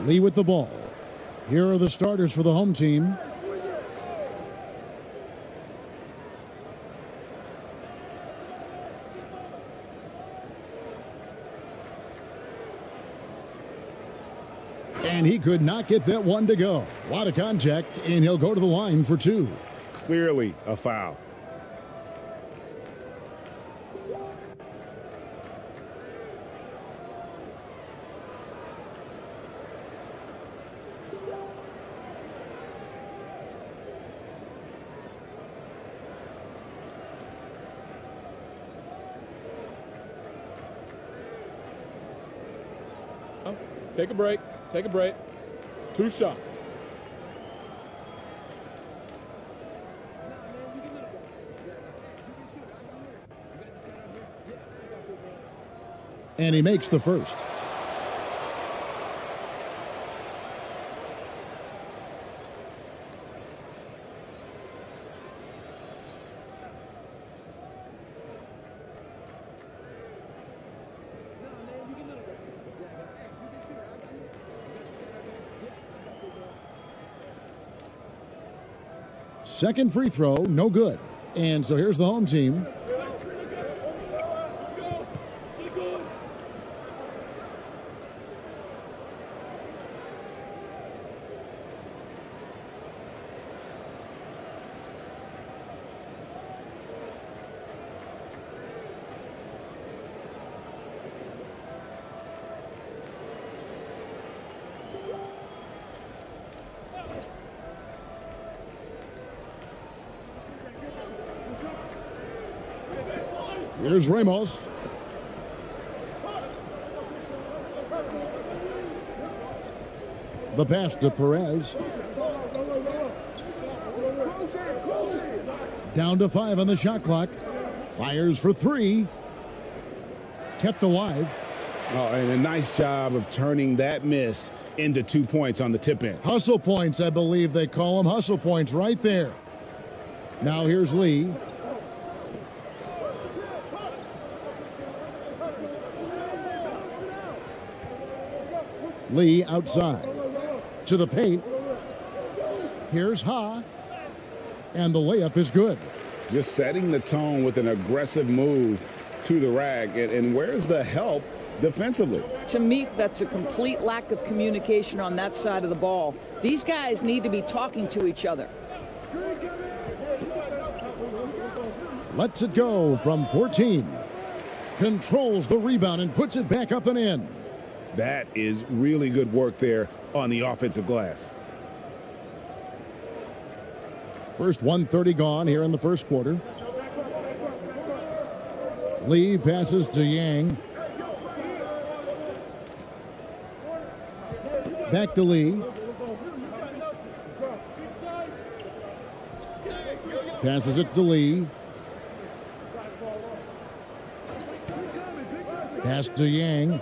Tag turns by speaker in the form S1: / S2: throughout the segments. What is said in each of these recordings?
S1: Lee with the ball. Here are the starters for the home team. And he could not get that one to go. A lot of contact, and he'll go to the line for two.
S2: Clearly a foul.
S3: Take a break. Take a break. 2 shots.
S1: And he makes the first. Second free throw, no good. And so here's the home team. Here's Ramos. The pass to Perez. Down to 5 on the shot clock. Fires for 3. Kept alive.
S2: Oh, and a nice job of turning that miss into 2 points on the tip in.
S1: Hustle points, I believe they call them. Hustle points right there. Now here's Lee. Lee outside to the paint. Here's Ha. And the layup is good.
S2: Just setting the tone with an aggressive move to the rack. And where's the help defensively?
S4: To me, that's a complete lack of communication on that side of the ball. These guys need to be talking to each other.
S1: Lets it go from 14. Controls the rebound and puts it back up and in.
S2: That is really good work there on the offensive glass.
S1: First 1:30 gone here in the first quarter. Lee passes to Yang. Back to Lee. Passes it to Lee. Pass to Yang.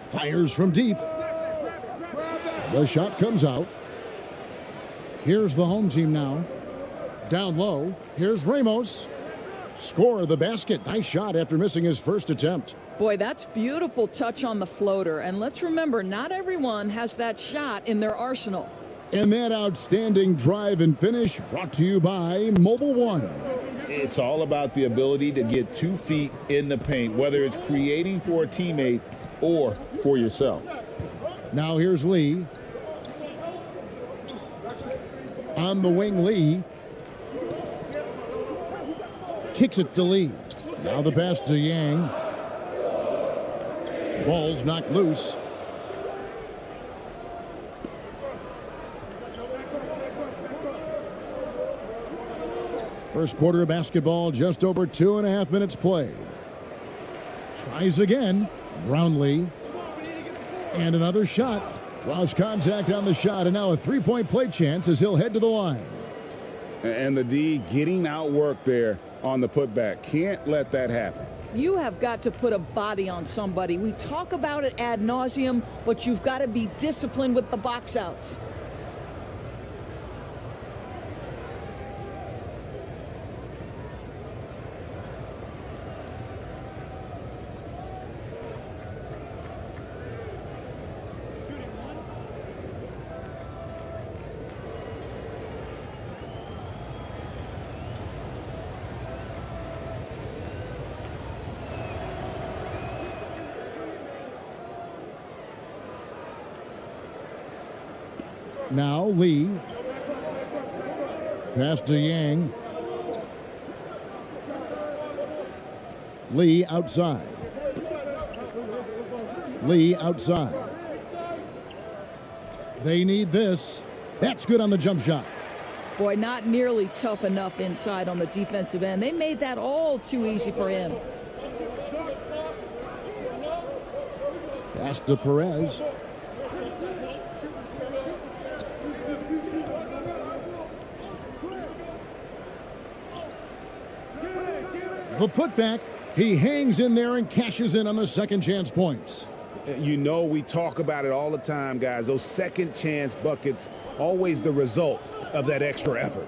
S1: Fires from deep. The shot comes out. Here's the home team now. Down low. Here's Ramos. Score the basket. Nice shot after missing his first attempt.
S4: Boy, that's beautiful touch on the floater. And let's remember, not everyone has that shot in their arsenal.
S1: And that outstanding drive and finish brought to you by Mobile One.
S2: It's all about the ability to get 2 feet in the paint, whether it's creating for a teammate or for yourself.
S1: Now here's Lee. On the wing, Lee. Kicks it to Lee. Now the pass to Yang. Ball's knocked loose. First quarter of basketball, just over 2.5 minutes played. Tries again. Brownlee. And another shot. Draws contact on the shot, and now a 3-point play chance as he'll head to the line.
S2: And the D getting outworked there on the putback. Can't let that happen.
S4: You have got to put a body on somebody. We talk about it ad nauseum, but you've got to be disciplined with the box outs.
S1: Now Lee. Pass to Yang. Lee outside. Lee outside. They need this. That's good on the jump shot.
S4: Boy, not nearly tough enough inside on the defensive end. They made that all too easy for him.
S1: Pass to Perez. The putback. He hangs in there and cashes in on the second chance points.
S2: You know, we talk about it all the time, guys. Those second chance buckets, always the result of that extra effort.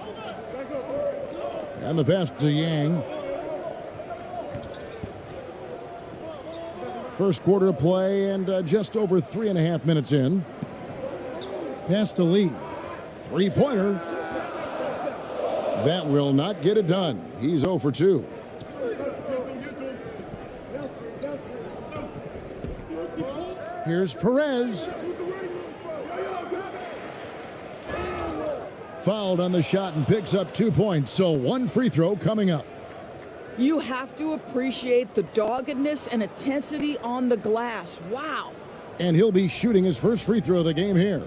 S1: And the pass to Yang. First quarter of play and just over 3.5 minutes in. Pass to Lee. Three-pointer. That will not get it done. He's 0 for 2. Here's Perez. Fouled on the shot and picks up 2 points. So one free throw coming up.
S4: You have to appreciate the doggedness and intensity on the glass. Wow.
S1: And he'll be shooting his first free throw of the game here.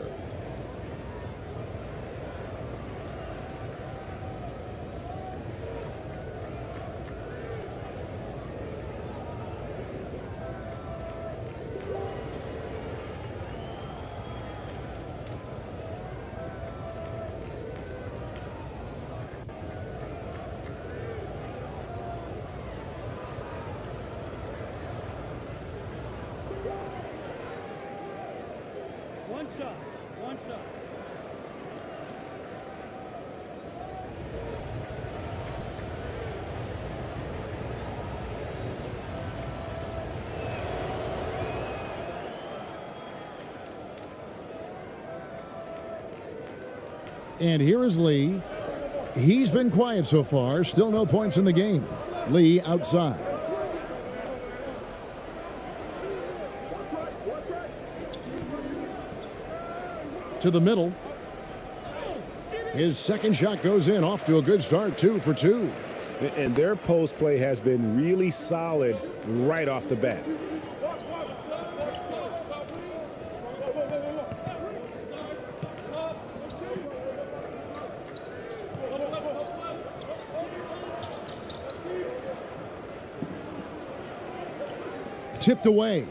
S5: One shot.
S1: And here is Lee. He's been quiet so far. Still no points in the game. Lee outside. To the middle. His second shot goes in, off to a good start, 2 for 2.
S2: And their post play has been really solid right off the bat.
S1: Tipped away.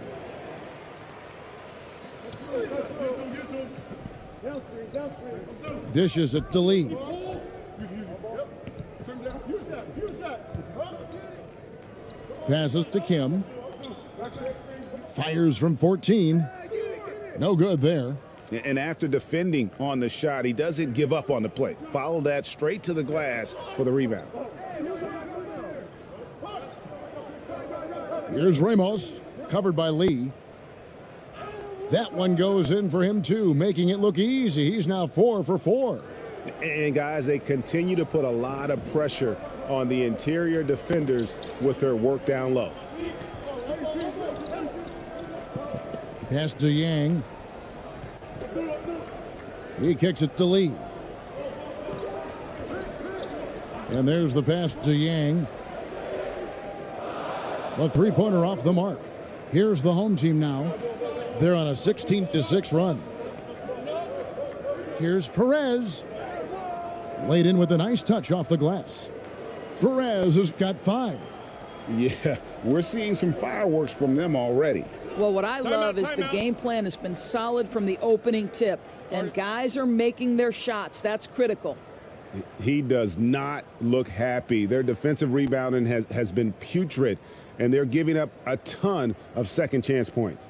S1: Dishes it to Lee. Passes to Kim. Fires from 14. No good there.
S2: And after defending on the shot, he doesn't give up on the play. Follow that straight to the glass for the rebound.
S1: Here's Ramos, covered by Lee. That one goes in for him too, making it look easy. He's now 4 for 4.
S2: And guys, they continue to put a lot of pressure on the interior defenders with their work down low.
S1: Pass to Yang. He kicks it to Lee. And there's the pass to Yang. The three-pointer off the mark. Here's the home team now. They're on a 16-6 run. Here's Perez. Laid in with a nice touch off the glass. Perez has got 5.
S2: Yeah, we're seeing some fireworks from them already.
S4: Well, what I love is the game plan has been solid from the opening tip, and guys are making their shots. That's critical.
S2: He does not look happy. Their defensive rebounding has been putrid, and they're giving up a ton of second chance points.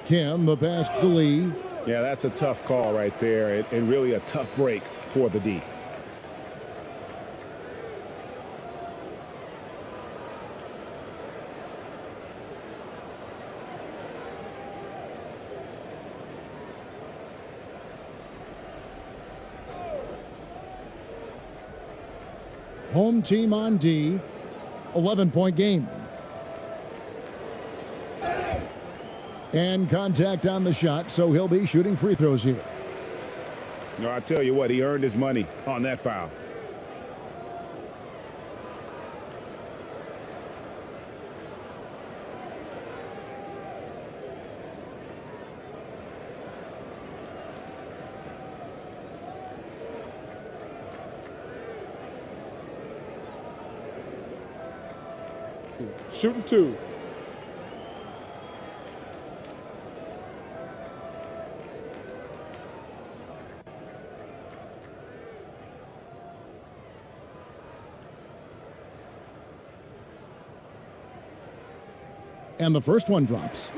S1: Kim, the pass to Lee.
S2: Yeah, that's a tough call right there, and really a tough break for the D.
S1: Home team on D, 11-point game. And contact on the shot, so he'll be shooting free throws here.
S2: No, I tell you what, he earned his money on that foul.
S3: Shooting 2.
S1: And the first one drops.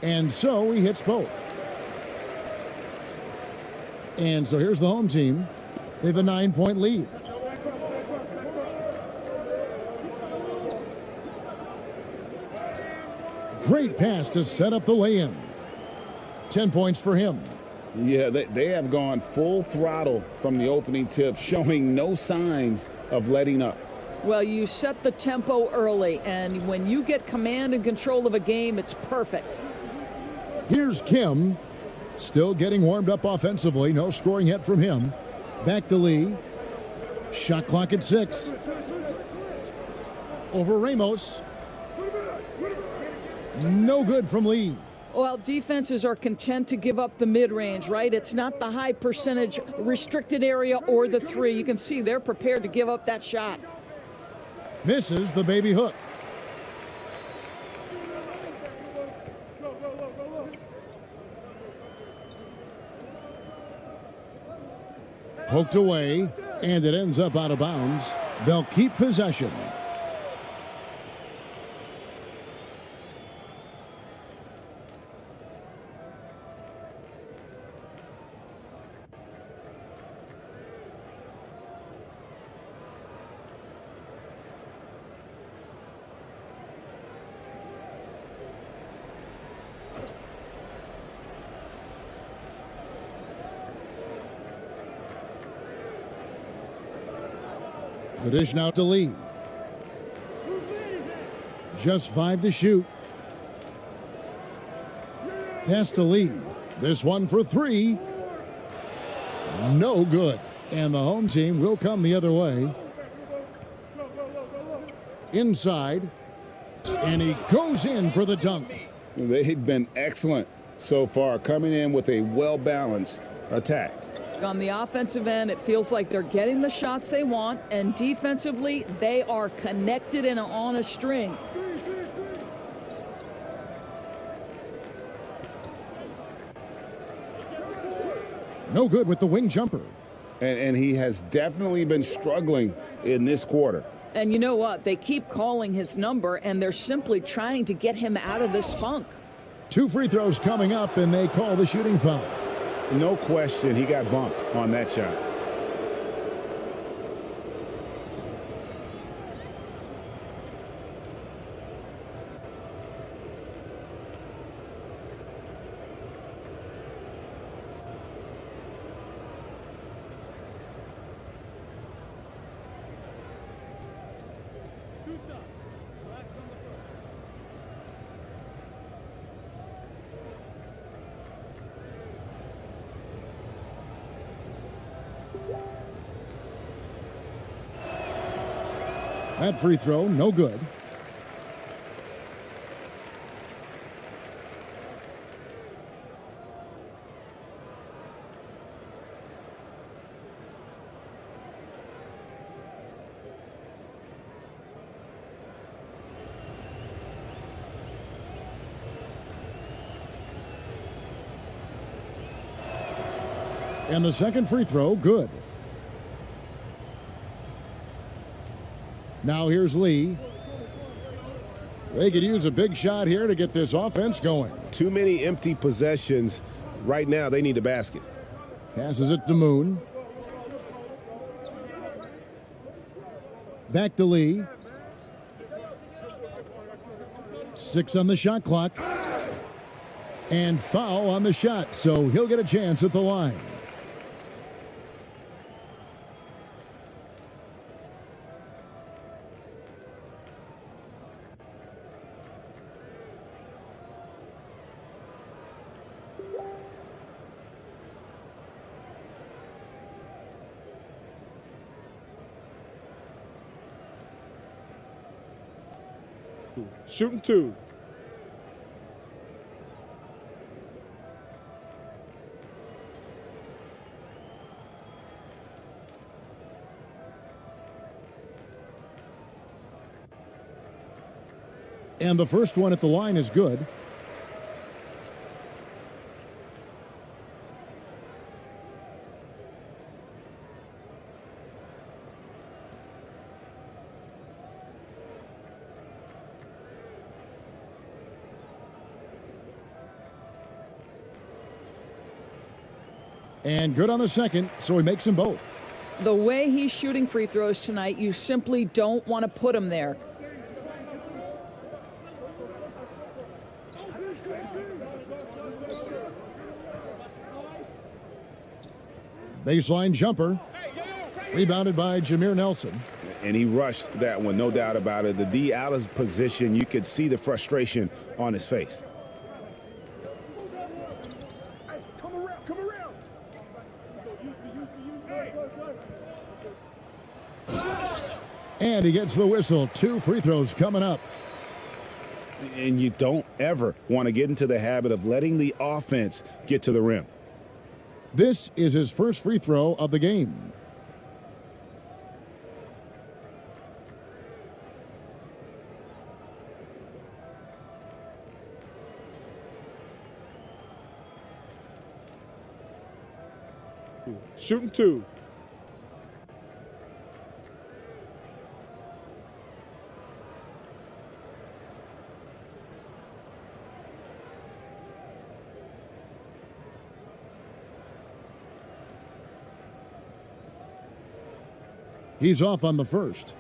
S1: And so he hits both. And so here's the home team. They have a 9-point lead. Great pass to set up the lay-in. 10 points for him.
S2: Yeah, they have gone full throttle from the opening tip, showing no signs of letting up.
S4: Well, you set the tempo early, and when you get command and control of a game, it's perfect.
S1: Here's Kim. Still getting warmed up offensively. No scoring yet from him. Back to Lee. Shot clock at 6. Over Ramos. No good from Lee.
S4: Well, defenses are content to give up the mid-range, right? It's not the high percentage restricted area or the 3. You can see they're prepared to give up that shot.
S1: Misses the baby hook. Poked away, and it ends up out of bounds. They'll keep possession. The dish now to Lee. Just 5 to shoot. Pass to Lee. This one for 3. No good. And the home team will come the other way. Inside. And he goes in for the dunk.
S2: They've been excellent so far, coming in with a well-balanced attack.
S4: On the offensive end, it feels like they're getting the shots they want, and defensively, they are connected and on a string.
S1: No good with the wing jumper.
S2: And he has definitely been struggling in this quarter.
S4: And you know what? They keep calling his number, and they're simply trying to get him out of this funk.
S1: 2 free throws coming up, and they call the shooting foul.
S2: No question, he got bumped on that shot.
S1: That free throw, no good. And the second free throw, good. Now here's Lee. They could use a big shot here to get this offense going.
S2: Too many empty possessions. Right now, they need a basket.
S1: Passes it to Moon. Back to Lee. 6 on the shot clock. And foul on the shot, so he'll get a chance at the line.
S3: Shooting 2.
S1: And the first one at the line is good. And good on the second, so he makes them both.
S4: The way he's shooting free throws tonight, you simply don't want to put him there.
S1: Baseline jumper. Rebounded by Jameer Nelson.
S2: And he rushed that one, no doubt about it. The D out of position, you could see the frustration on his face.
S1: And he gets the whistle. 2 free throws coming up.
S2: And you don't ever want to get into the habit of letting the offense get to the rim.
S1: This is his first free throw of the game.
S3: Shooting 2.
S1: He's off on the first.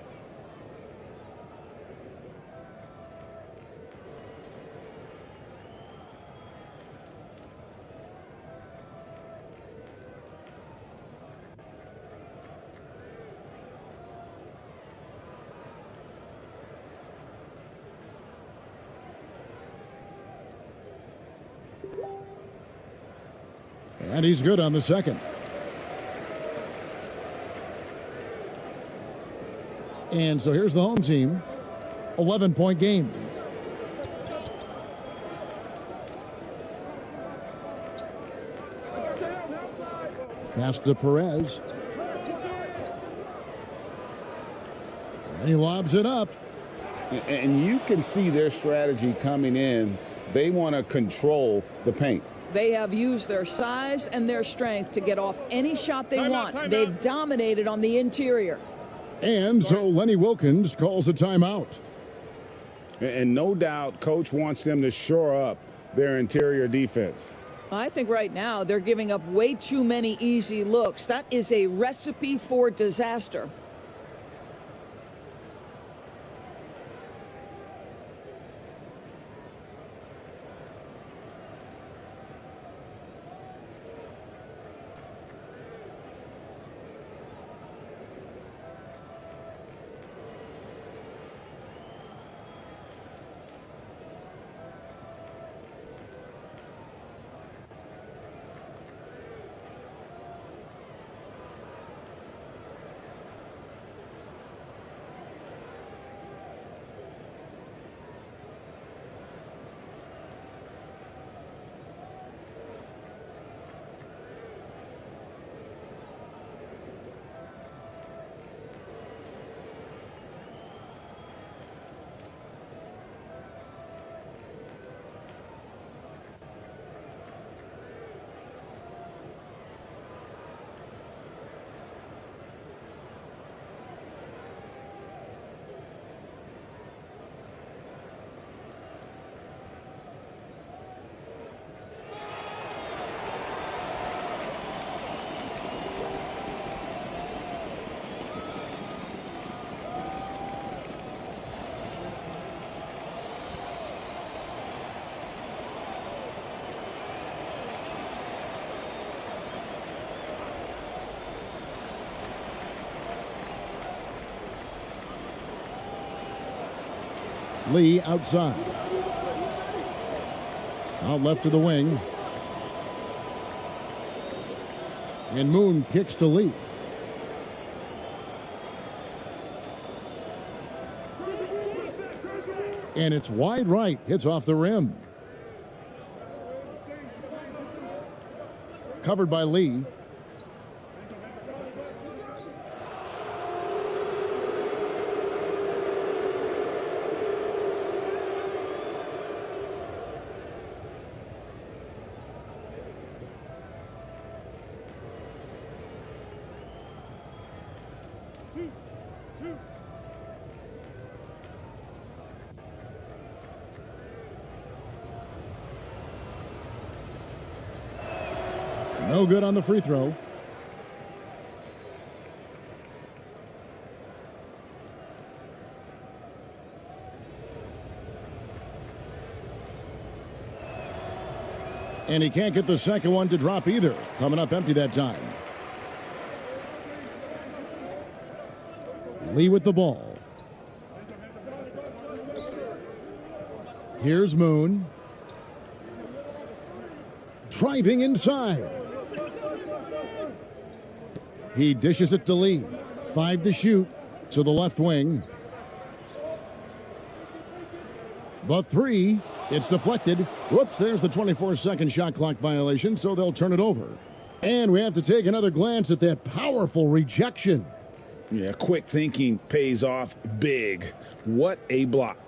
S1: And he's good on the second. And so here's the home team. 11-point game. Pass to Perez. And he lobs it up.
S2: And you can see their strategy coming in. They want to control the paint.
S4: They have used their size and their strength to get off any shot they want. They've dominated on the interior.
S1: And so Lenny Wilkins calls a timeout.
S2: And no doubt Coach wants them to shore up their interior defense.
S4: I think right now they're giving up way too many easy looks. That is a recipe for disaster.
S1: Lee outside. Out left to the wing. And Moon kicks to Lee. And it's wide right. Hits off the rim. Covered by Lee. No good on the free throw. And he can't get the second one to drop either. Coming up empty that time. Lee with the ball. Here's Moon. Driving inside. He dishes it to Lee. 5 to shoot to the left wing. The three. It's deflected. Whoops, there's the 24-second shot clock violation, so they'll turn it over. And we have to take another glance at that powerful rejection.
S2: Yeah, quick thinking pays off big. What a block.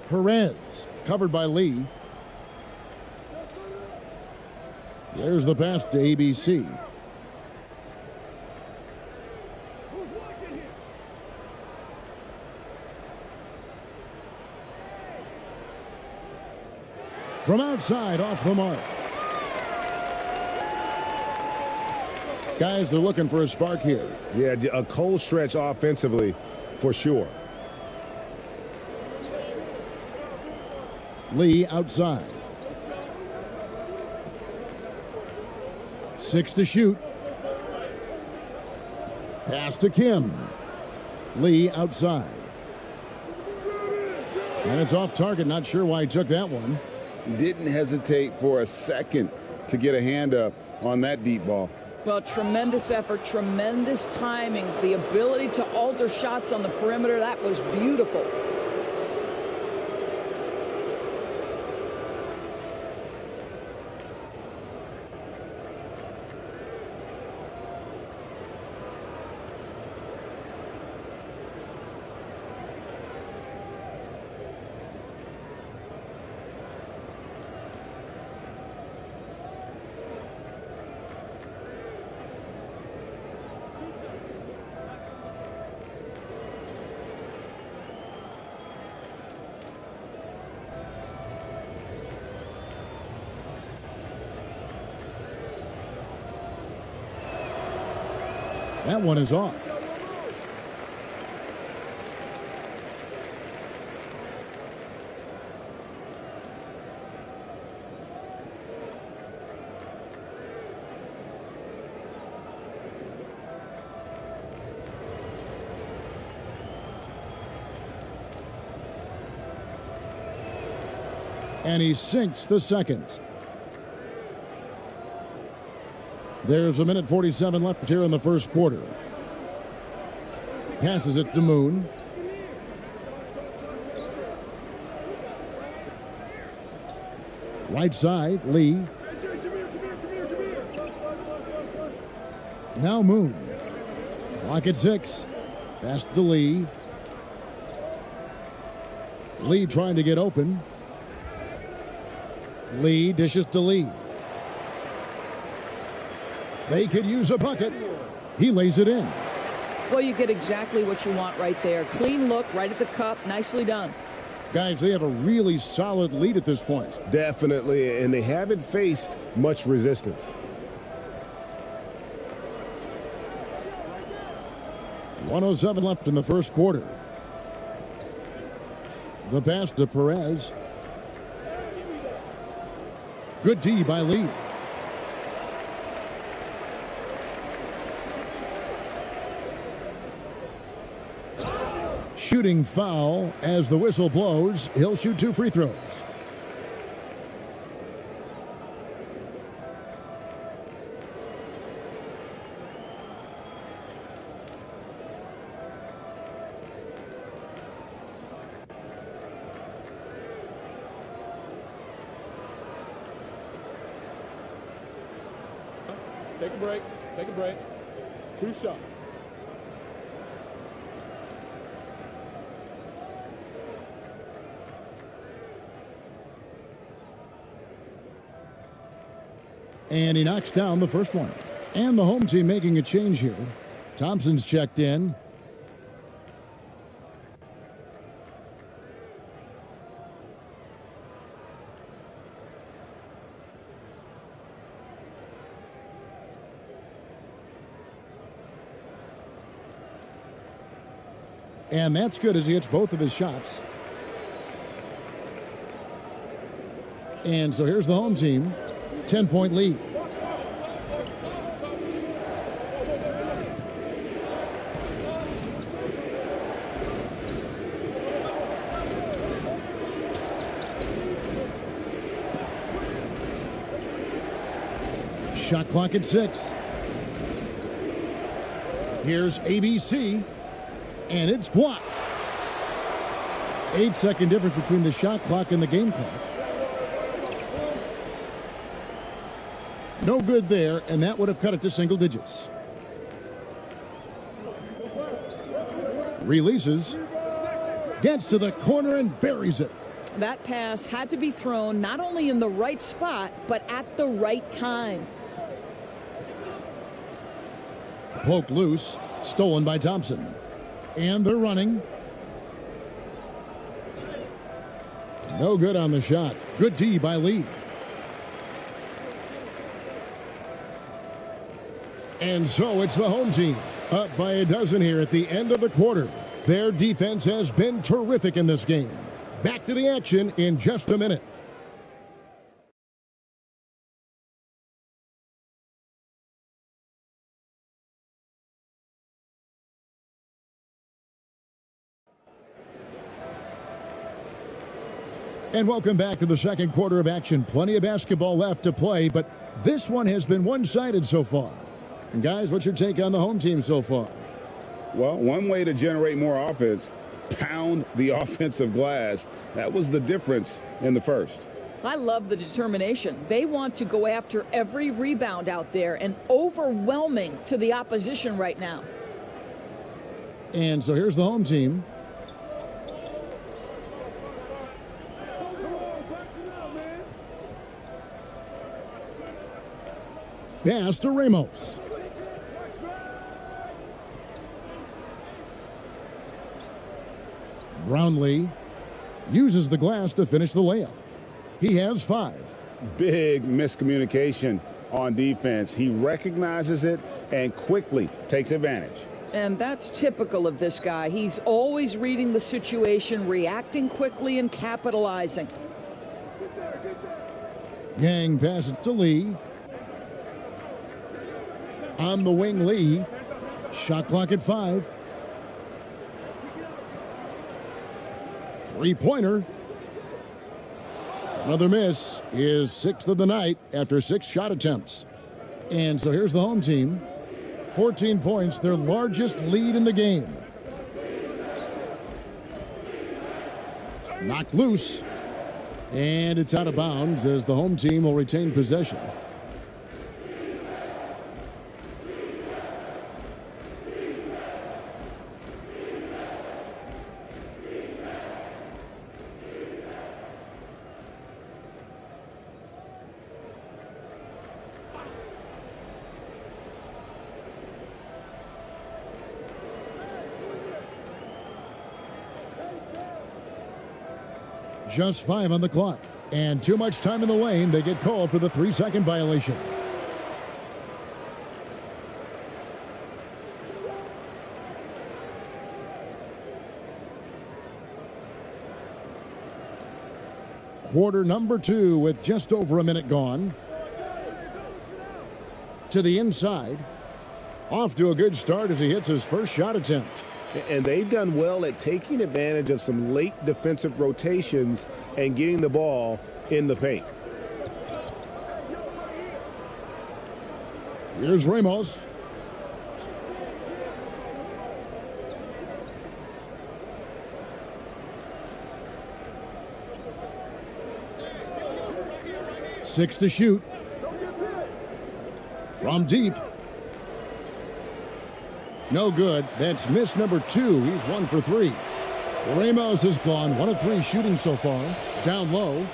S1: Perez, covered by Lee. There's the pass to ABC. From outside, off the mark. Guys are looking for a spark here.
S2: Yeah, a cold stretch offensively for sure.
S1: Lee outside. 6 to shoot. Pass to Kim. Lee outside. And it's off target. Not sure why he took that one.
S2: Didn't hesitate for a second to get a hand up on that deep ball.
S4: Well, tremendous effort, tremendous timing. The ability to alter shots on the perimeter, that was beautiful.
S1: That one is off. And he sinks the second. There's a minute 47 left here in the first quarter. Passes it to Moon. Right side, Lee. Now Moon. Clock at 6. Pass to Lee. Lee trying to get open. Lee dishes to Lee. They could use a bucket. He lays it in.
S4: Well, you get exactly what you want right there. Clean look, right at the cup. Nicely done.
S1: Guys, they have a really solid lead at this point.
S2: Definitely, and they haven't faced much resistance.
S1: 1:07 left in the first quarter. The pass to Perez. Good D by Lee. Shooting foul as the whistle blows. He'll shoot 2 free throws.
S3: Take a break. Take a break. 2 shots.
S1: And he knocks down the first one. And the home team making a change here. Thompson's checked in. And that's good as he hits both of his shots. And so here's the home team. 10-point lead. Shot clock at 6. Here's ABC. And it's blocked. 8-second difference between the shot clock and the game clock. No good there, and that would have cut it to single digits. Releases. Gets to the corner and buries it.
S4: That pass had to be thrown not only in the right spot, but at the right time.
S1: Poked loose. Stolen by Thompson. And they're running. No good on the shot. Good D by Lee. And so it's the home team up by a dozen here at the end of the quarter. Their defense has been terrific in this game. Back to the action in just a minute. And welcome back to the second quarter of action. Plenty of basketball left to play, but this one has been one-sided so far. And guys, what's your take on the home team so far?
S2: Well, one way to generate more offense, pound the offensive glass. That was the difference in the first.
S4: I love the determination. They want to go after every rebound out there and overwhelming to the opposition right now.
S1: And so here's the home team. Pass to Ramos. Brownlee uses the glass to finish the layup. He has 5.
S2: Big miscommunication on defense. He recognizes it and quickly takes advantage.
S4: And that's typical of this guy. He's always reading the situation, reacting quickly, and capitalizing.
S1: Yang passes to Lee. On the wing, Lee. Shot clock at 5. Three-pointer. Another miss is 6th of the night after 6 shot attempts. And so here's the home team. 14 points, their largest lead in the game. Knocked loose. And it's out of bounds as the home team will retain possession. Just 5 on the clock. And too much time in the lane. They get called for the 3-second violation. Quarter number 2 with just over a minute gone. To the inside. Off to a good start as he hits his first shot attempt.
S2: And they've done well at taking advantage of some late defensive rotations and getting the ball in the paint.
S1: Here's Ramos. Six to shoot. From deep. No good. That's miss number 2. He's 1 for 3. Ramos has gone 1 of 3 shooting so far. Down low.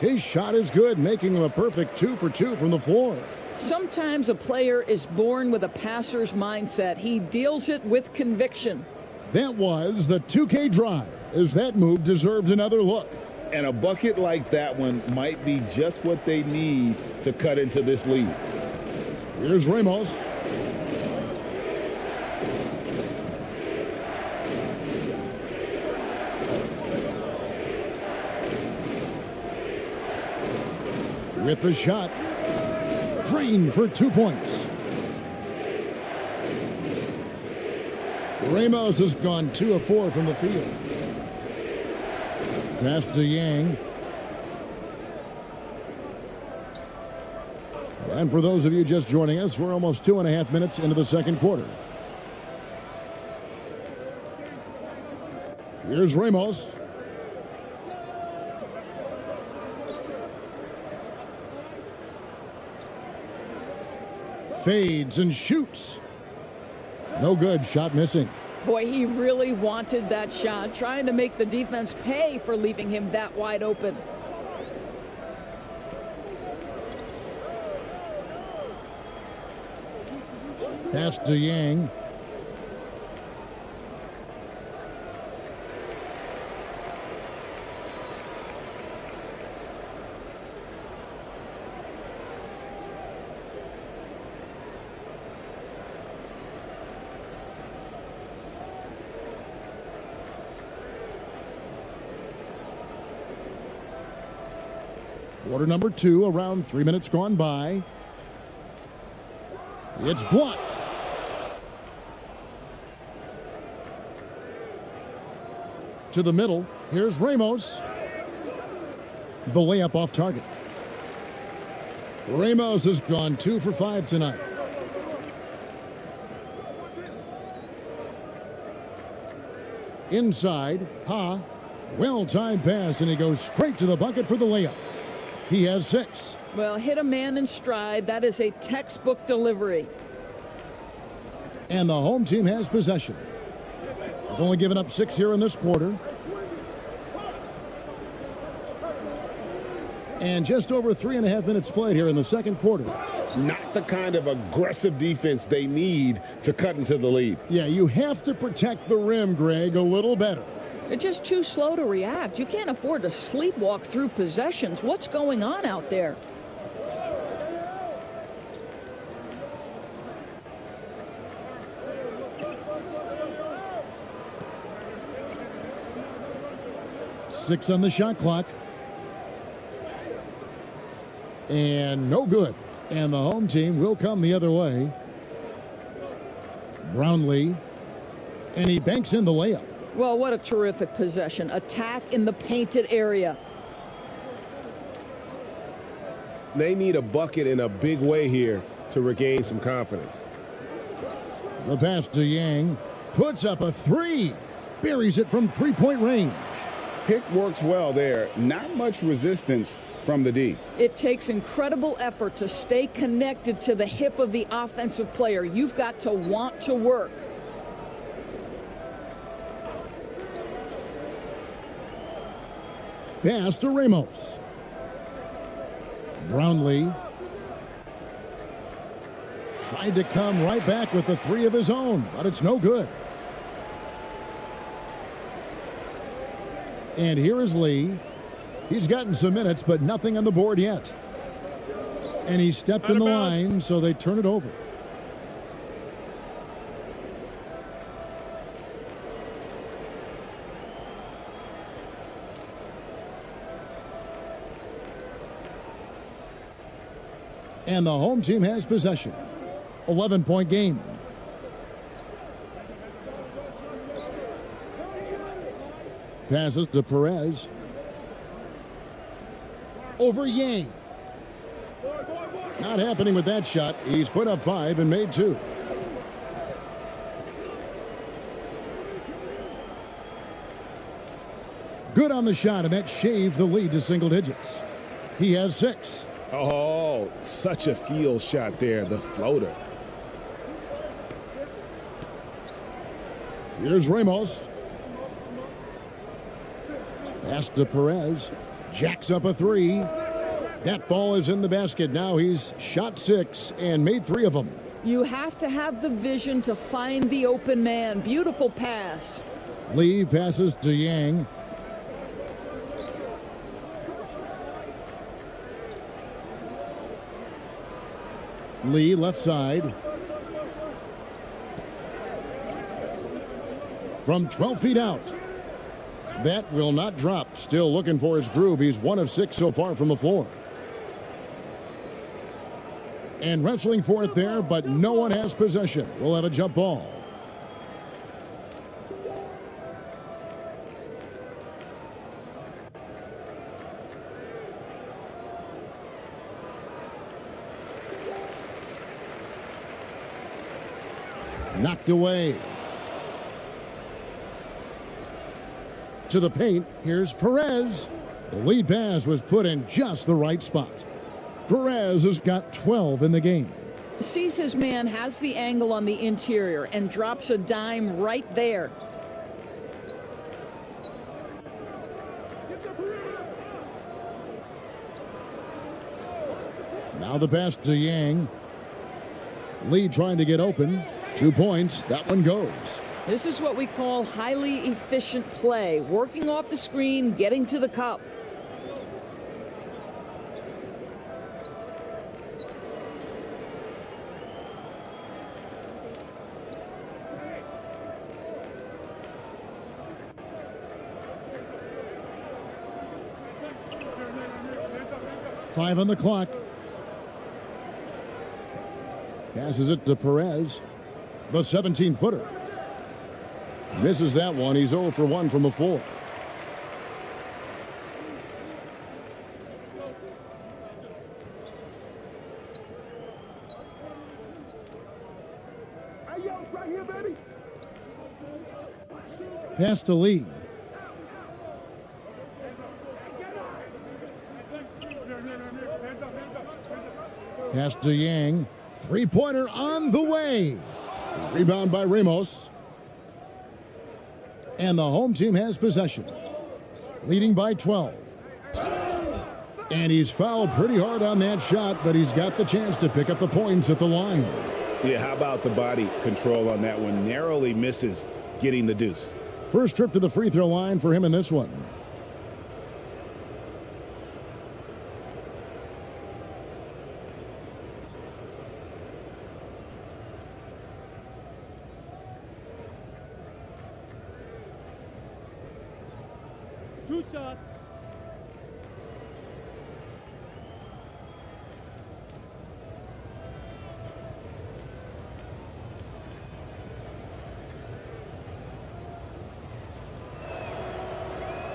S1: His shot is good, making him a perfect 2 for 2 from the floor.
S4: Sometimes a player is born with a passer's mindset. He deals it with conviction.
S1: That was the 2K drive, as that move deserved another look.
S5: And a bucket like that one might be just what they need to cut into this lead.
S1: Here's Ramos. With the shot. Drained for 2 points. Ramos has gone 2 of 4 from the field. Pass to Yang. And for those of you just joining us, we're almost 2.5 minutes into the second quarter. Here's Ramos. Fades and shoots. No good. Shot missing.
S4: Boy, he really wanted that shot, trying to make the defense pay for leaving him that wide open.
S1: Pass to Yang. Quarter number 2, around 3 minutes gone by. It's blocked. To the middle. Here's Ramos. The layup off target. Ramos has gone 2 for 5 tonight. Inside. Ha. Well-timed pass, and he goes straight to the bucket for the layup. He has 6.
S4: Well, hit a man in stride. That is a textbook delivery.
S1: And the home team has possession. They've only given up 6 here in this quarter. And just over 3.5 minutes played here in the second quarter.
S2: Not the kind of aggressive defense they need to cut into the lead.
S1: Yeah, you have to protect the rim, Greg, a little better.
S4: They're just too slow to react. You can't afford to sleepwalk through possessions. What's going on out there? Six on the shot clock. And no good. And the home team will come the other way. Brownlee. And he banks in the layup. Well, what a terrific possession. Attack in the painted area.
S2: They need a bucket in a big way here to regain some confidence.
S1: The pass to Yang. Puts up a 3. Buries it from 3-point range.
S5: Pick works well there. Not much resistance from the D.
S4: It takes incredible effort to stay connected to the hip of the offensive player. You've got to want to work.
S1: Pass to Ramos. Brownlee tried to come right back with the 3 of his own, but it's no good. And here is Lee. He's gotten some minutes, but nothing on the board yet. And he stepped in the line, so they turn it over. And the home team has possession. 11-point game. Passes to Perez. Over Yang. Not happening with that shot. He's put up 5 and made 2. Good on the shot, and that shaved the lead to single digits. He has 6.
S2: Oh, such a field shot there, the floater.
S1: Here's Ramos. Pass to Perez. Jacks up a 3. That ball is in the basket. Now he's shot 6 and made 3 of them.
S4: You have to have the vision to find the open man. Beautiful pass.
S1: Lee passes to Yang. Lee left side. From 12 feet out. That will not drop. Still looking for his groove. He's 1 of 6 so far from the floor. And wrestling for it there, but no one has possession. We'll have a jump ball. Knocked away. To the paint, here's Perez. The lead pass was put in just the right spot. Perez has got 12 in the game.
S4: Sees his man, has the angle on the interior, and drops a dime right there.
S1: Now the pass to Yang. Lee trying to get open. 2 points. That one goes.
S4: This is what we call highly efficient play. Working off the screen, getting to the cup.
S1: Five on the clock. Passes it to Perez. The 17-footer. Misses that one. He's 0 for 1 from the floor.
S3: Hey, yo, right here, baby.
S1: Pass to Lee. Pass to Yang. Three-pointer on the way. Rebound by Ramos. And the home team has possession. Leading by 12. And he's fouled pretty hard on that shot, but he's got the chance to pick up the points at the line.
S2: Yeah, how about the body control on that one? Narrowly misses getting the deuce.
S1: First trip to the free throw line for him in this one.
S3: Two shots.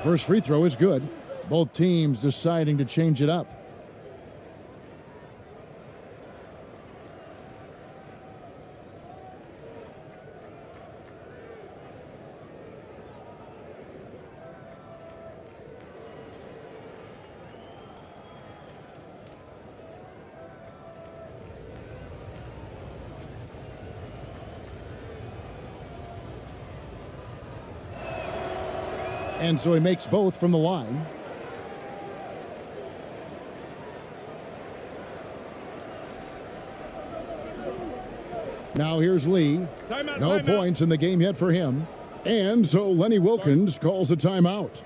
S1: First free throw is good. Both teams deciding to change it up. And so he makes both from the line. Now here's Lee.
S3: Timeout,
S1: No
S3: timeout.
S1: points in the game yet for him. And so Lenny Wilkins calls a timeout.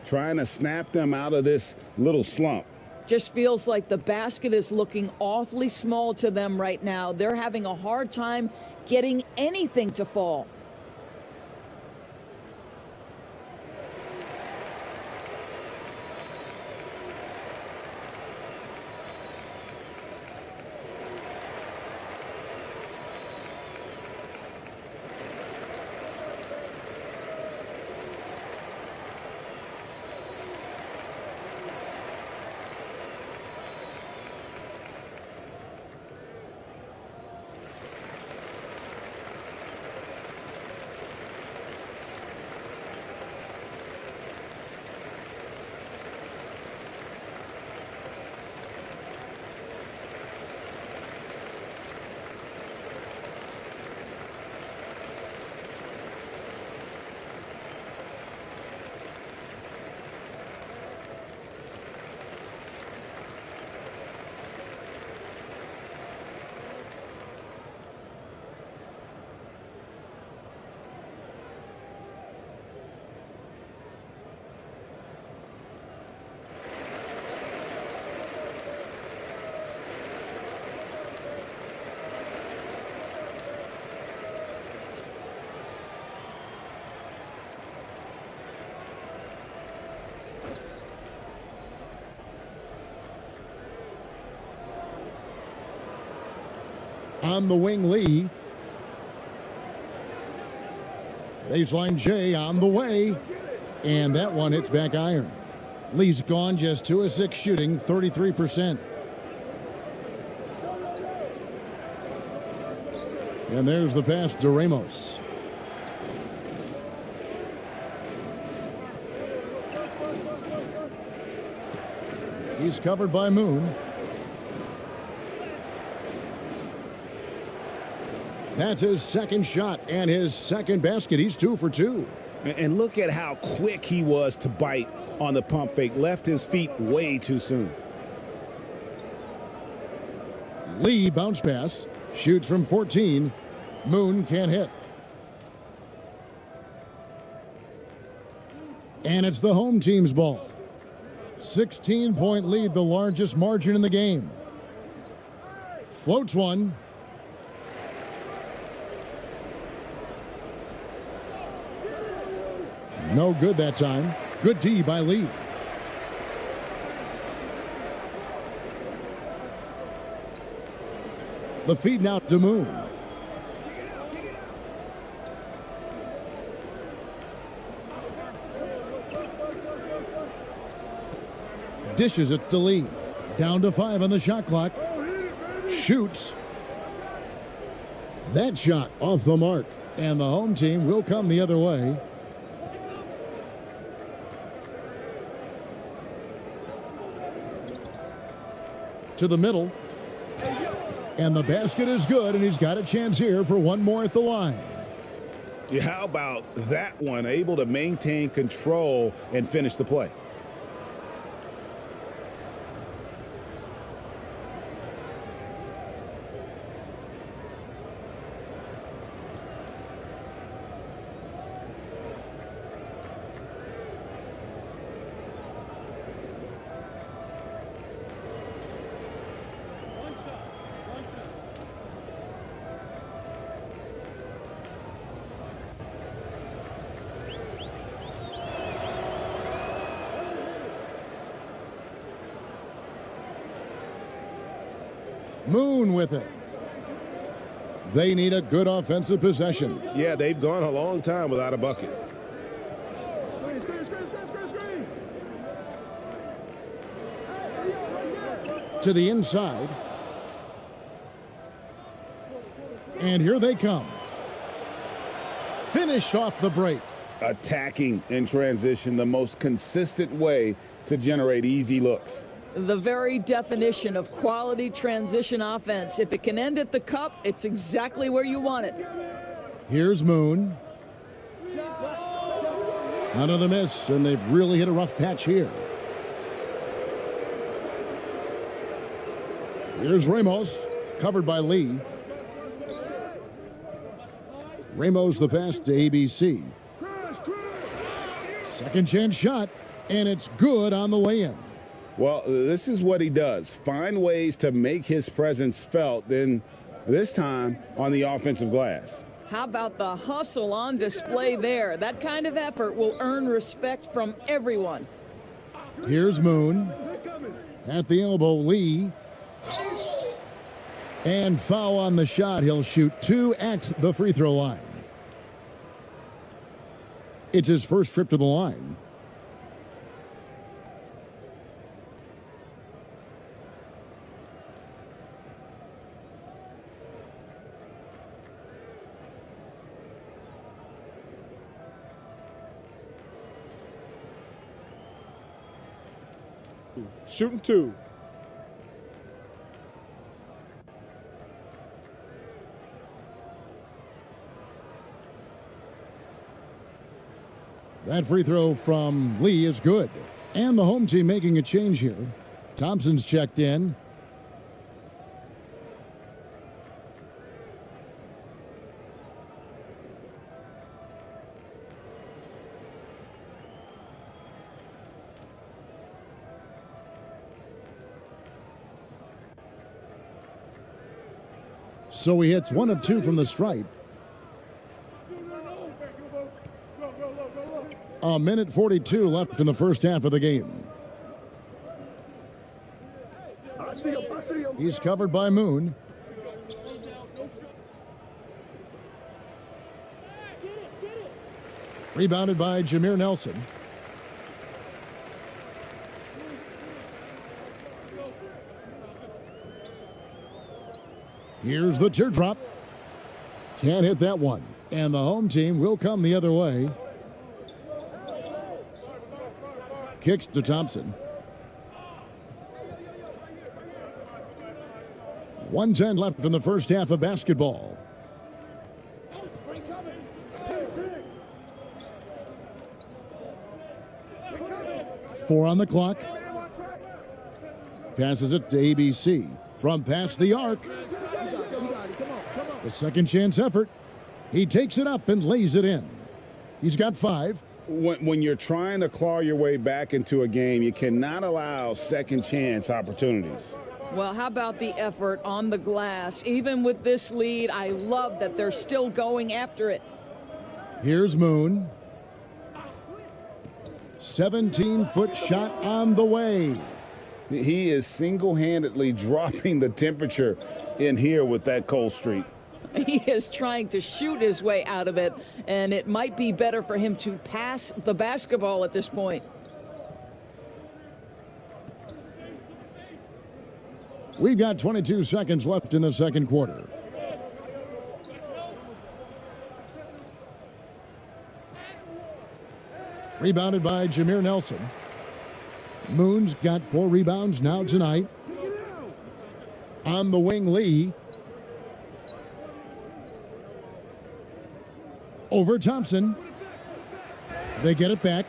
S2: Trying to snap them out of this little slump.
S4: Just feels like the basket is looking awfully small to them right now. They're having a hard time getting anything to fall.
S1: On the wing, Lee. Baseline J on the way. And that one hits back iron. Lee's gone just 2 of 6 shooting, 33%. And there's the pass to Ramos. He's covered by Moon. That's his second shot and his second basket. He's 2 for 2.
S2: And look at how quick he was to bite on the pump fake. Left his feet way too soon.
S1: Lee bounce pass. Shoots from 14. Moon can't hit. And it's the home team's ball. 16-point lead, the largest margin in the game. Floats one. No good that time. Good D by Lee. The feed now to Moon. Dishes it to Lee. Down to 5 on the shot clock. Shoots. That shot off the mark. And the home team will come the other way. To the middle. And the basket is good, and he's got a chance here for one more at the line.
S2: Yeah, how about that one? Able to maintain control and finish the play.
S1: Moon with it. They need a good offensive possession.
S2: Yeah, they've gone a long time without a bucket.
S1: To the inside. And here they come. Finished off the break.
S2: Attacking in transition, the most consistent way to generate easy looks.
S4: The very definition of quality transition offense. If it can end at the cup, it's exactly where you want it.
S1: Here's Moon. Another miss, and they've really hit a rough patch here. Here's Ramos, covered by Lee. Ramos the pass to ABC. Second chance shot, and it's good on the way in.
S2: Well, this is what he does. Find ways to make his presence felt, then this time on the offensive glass.
S4: How about the hustle on display there? That kind of effort will earn respect from everyone.
S1: Here's Moon. At the elbow, Lee. And foul on the shot. He'll shoot 2 at the free throw line. It's his first trip to the line.
S3: Shooting 2.
S1: That free throw from Lee is good. And the home team making a change here. Thompson's checked in. So he hits 1 of 2 from the stripe. A minute 42 left in the first half of the game. He's covered by Moon. Rebounded by Jameer Nelson. Here's the teardrop. Can't hit that one. And the home team will come the other way. Kicks to Thompson. 1:10 left in the first half of basketball. 4 on the clock. Passes it to ABC. From past the arc. The second chance effort. He takes it up and lays it in. He's got 5.
S2: When you're trying to claw your way back into a game, you cannot allow second chance opportunities.
S4: Well, how about the effort on the glass? Even with this lead, I love that they're still going after it.
S1: Here's Moon. 17-foot shot on the way.
S2: He is single-handedly dropping the temperature in here with that cold streak.
S4: He is trying to shoot his way out of it, and it might be better for him to pass the basketball at this point.
S1: We've got 22 seconds left in the second quarter. Rebounded by Jameer Nelson. Moon's got 4 rebounds now tonight. On the wing, Lee. Over Thompson. They get it back.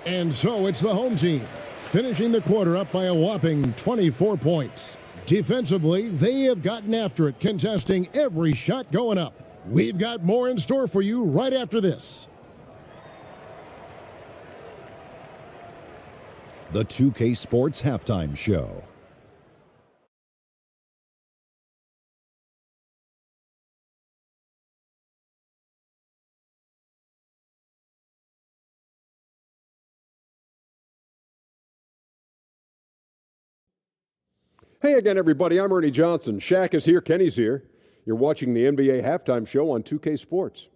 S1: And so it's the home team, finishing the quarter up by a whopping 24 points. Defensively, they have gotten after it, contesting every shot going up. We've got more in store for you right after this.
S6: The 2K Sports Halftime Show.
S7: Hey again, everybody. I'm Ernie Johnson. Shaq is here. Kenny's here. You're watching the NBA Halftime Show on 2K Sports.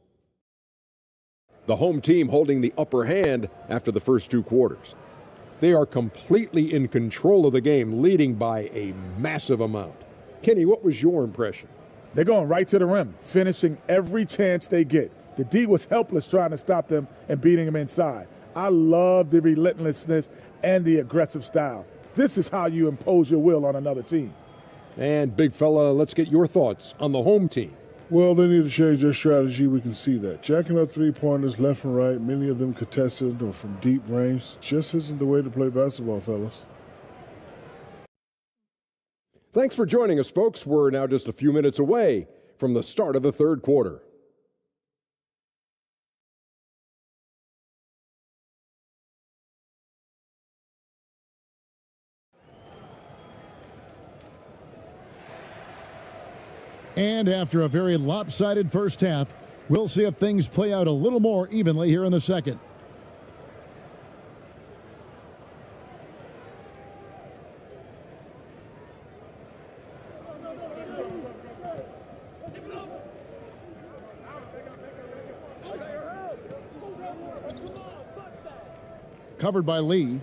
S7: The home team holding the upper hand after the first 2 quarters. They are completely in control of the game, leading by a massive amount. Kenny, what was your impression?
S3: They're going right to the rim, finishing every chance they get. The D was helpless trying to stop them and beating them inside. I love the relentlessness and the aggressive style. This is how you impose your will on another team.
S7: And big fella, let's get your thoughts on the home team.
S8: Well, they need to change their strategy. We can see that. Jacking up three-pointers left and right, many of them contested or from deep range, just isn't the way to play basketball, fellas.
S7: Thanks for joining us, folks. We're now just a few minutes away from the start of the third quarter.
S1: And after a very lopsided first half, we'll see if things play out a little more evenly here in the second. Covered by Lee.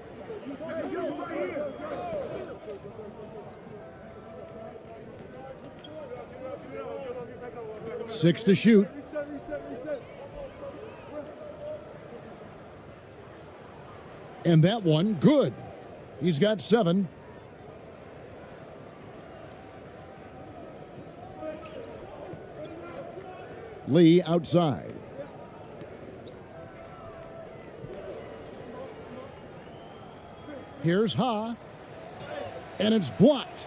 S1: Six to shoot. And that one, good. He's got 7. Lee outside. Here's Ha. And it's blocked.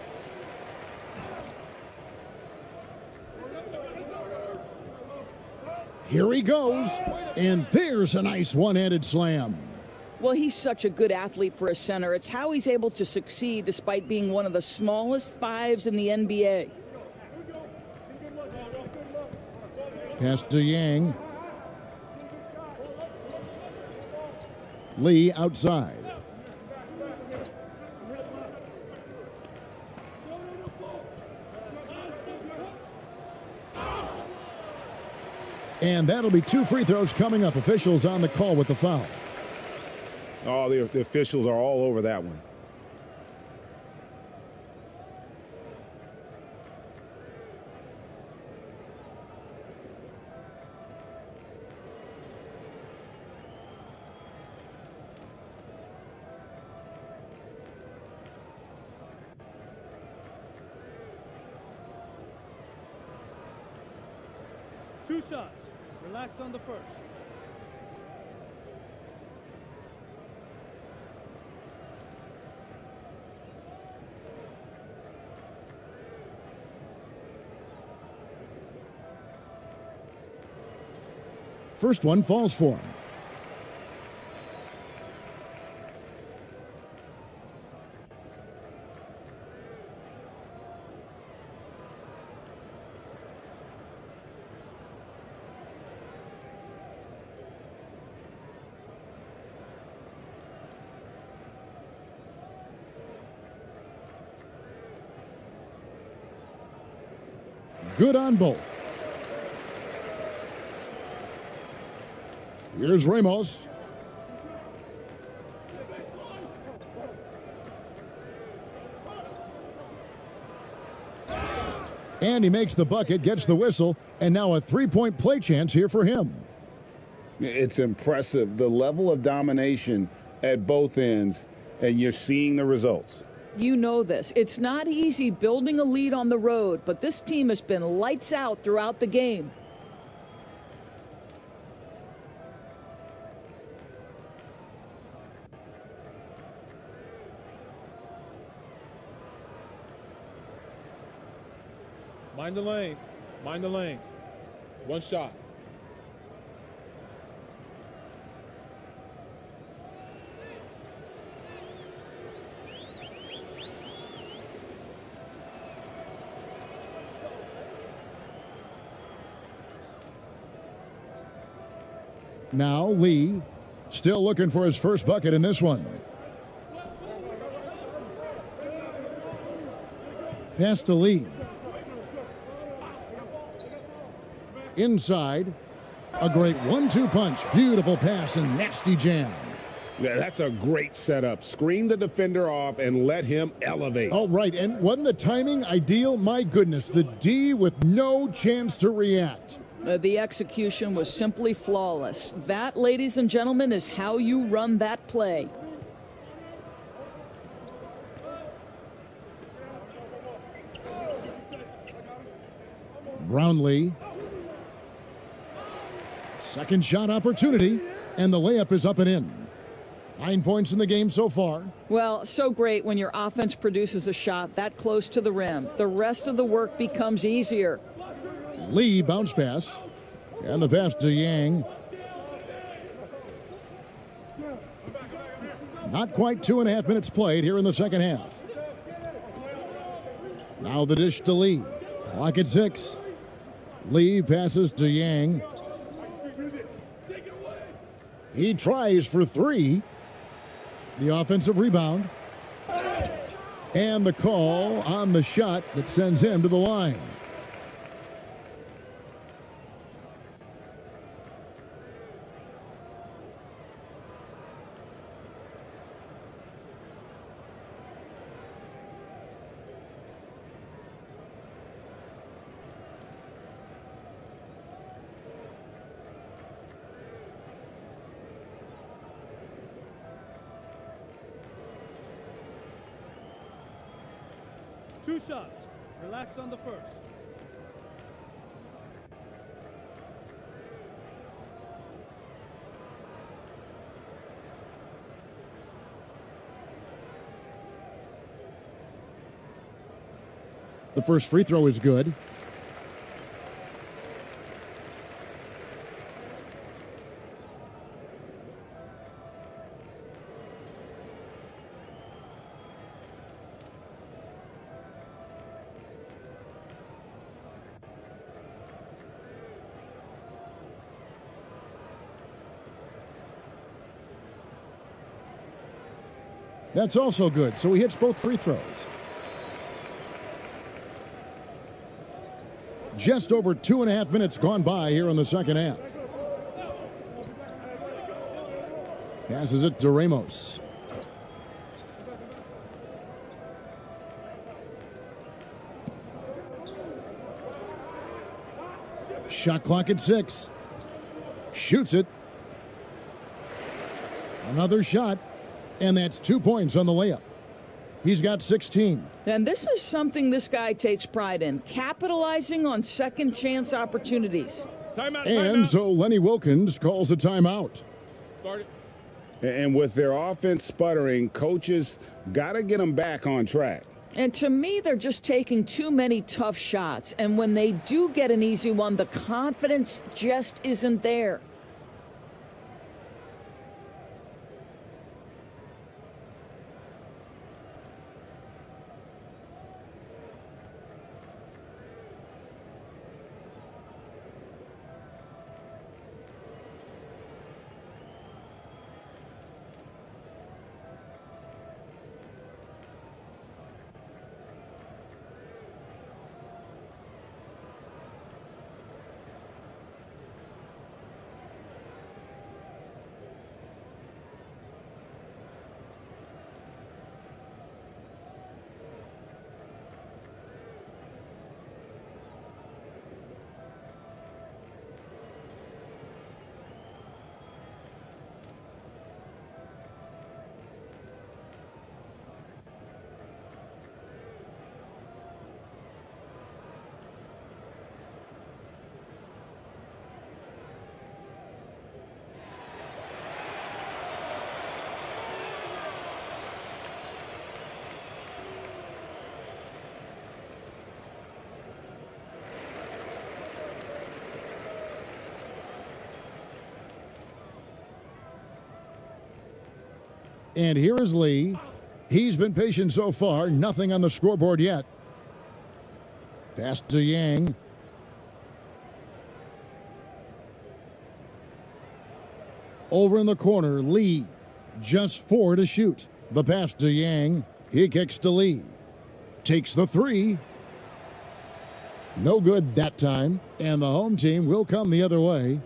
S1: Here he goes, and there's a nice one-handed slam.
S4: Well, he's such a good athlete for a center. It's how he's able to succeed despite being one of the smallest 5s in the NBA.
S1: Pass to Yang. Lee outside. And that'll be 2 free throws coming up. Officials on the call with the foul.
S2: Oh, the officials are all over that one.
S9: Two shots. Relax on the first.
S1: First one falls for him. Good on both. Here's Ramos. And he makes the bucket, gets the whistle, and now a three-point play chance here for him.
S2: It's impressive, the level of domination at both ends, and you're seeing the results.
S4: You know this. It's not easy building a lead on the road, but this team has been lights out throughout the game.
S3: Mind the lanes. Mind the lanes. One shot.
S1: Now Lee, still looking for his first bucket in this one. Pass to Lee. Inside, a great 1-2 punch. Beautiful pass and nasty jam.
S2: Yeah, that's a great setup. Screen the defender off and let him elevate.
S1: All right, and wasn't the timing ideal? My goodness, the D with no chance to react.
S4: The execution was simply flawless. That, ladies and gentlemen, is how you run that play.
S1: Brownlee. Second shot opportunity, and the layup is up and in. 9 points in the game so far.
S4: Well, so great when your offense produces a shot that close to the rim. The rest of the work becomes easier.
S1: Lee bounce pass, and the pass to Yang. Not quite 2.5 minutes played here in the second half. Now the dish to Lee. Clock at 6. Lee passes to Yang. He tries for 3. The offensive rebound. And the call on the shot that sends him to the line.
S9: Two shots. Relax on the first.
S1: The first free throw is good. That's also good, so he hits both free throws. Just over 2.5 minutes gone by here in the second half. Passes it to Ramos. Shot clock at 6. Shoots it. Another shot, and that's 2 points on the layup. He's got 16.
S4: And this is something this guy takes pride in, capitalizing on second chance opportunities.
S1: And so Lenny Wilkins calls a timeout.
S2: And with their offense sputtering, coaches got to get them back on track.
S4: And to me, they're just taking too many tough shots. And when they do get an easy one, the confidence just isn't there.
S1: And here is Lee. He's been patient so far. Nothing on the scoreboard yet. Pass to Yang. Over in the corner, Lee. Just 4 to shoot. The pass to Yang. He kicks to Lee. Takes the 3. No good that time. And the home team will come the other way.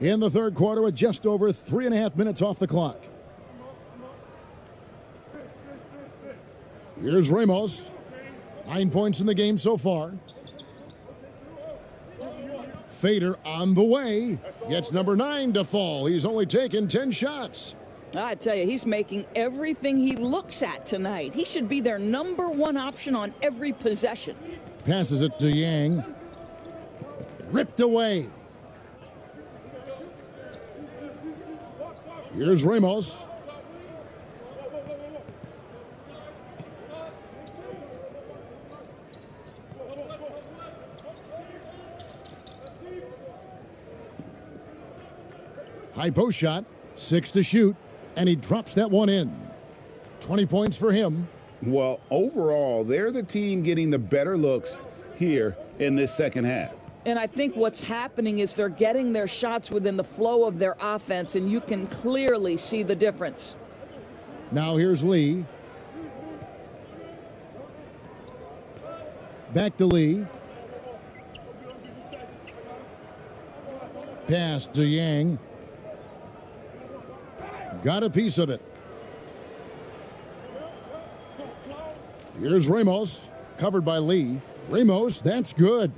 S1: In the third quarter with just over 3.5 minutes off the clock. Here's Ramos. 9 points in the game so far. Fader on the way. Gets number 9 to fall. He's only taken 10 shots.
S4: I tell you, he's making everything he looks at tonight. He should be their number 1 option on every possession.
S1: Passes it to Yang. Ripped away. Here's Ramos. High post shot, 6 to shoot, and he drops that one in. 20 points for him.
S2: Well, overall, they're the team getting the better looks here in this second half.
S4: And I think what's happening is they're getting their shots within the flow of their offense, and you can clearly see the difference.
S1: Now here's Lee. Back to Lee. Pass to Yang. Got a piece of it. Here's Ramos. Covered by Lee. Ramos, that's good.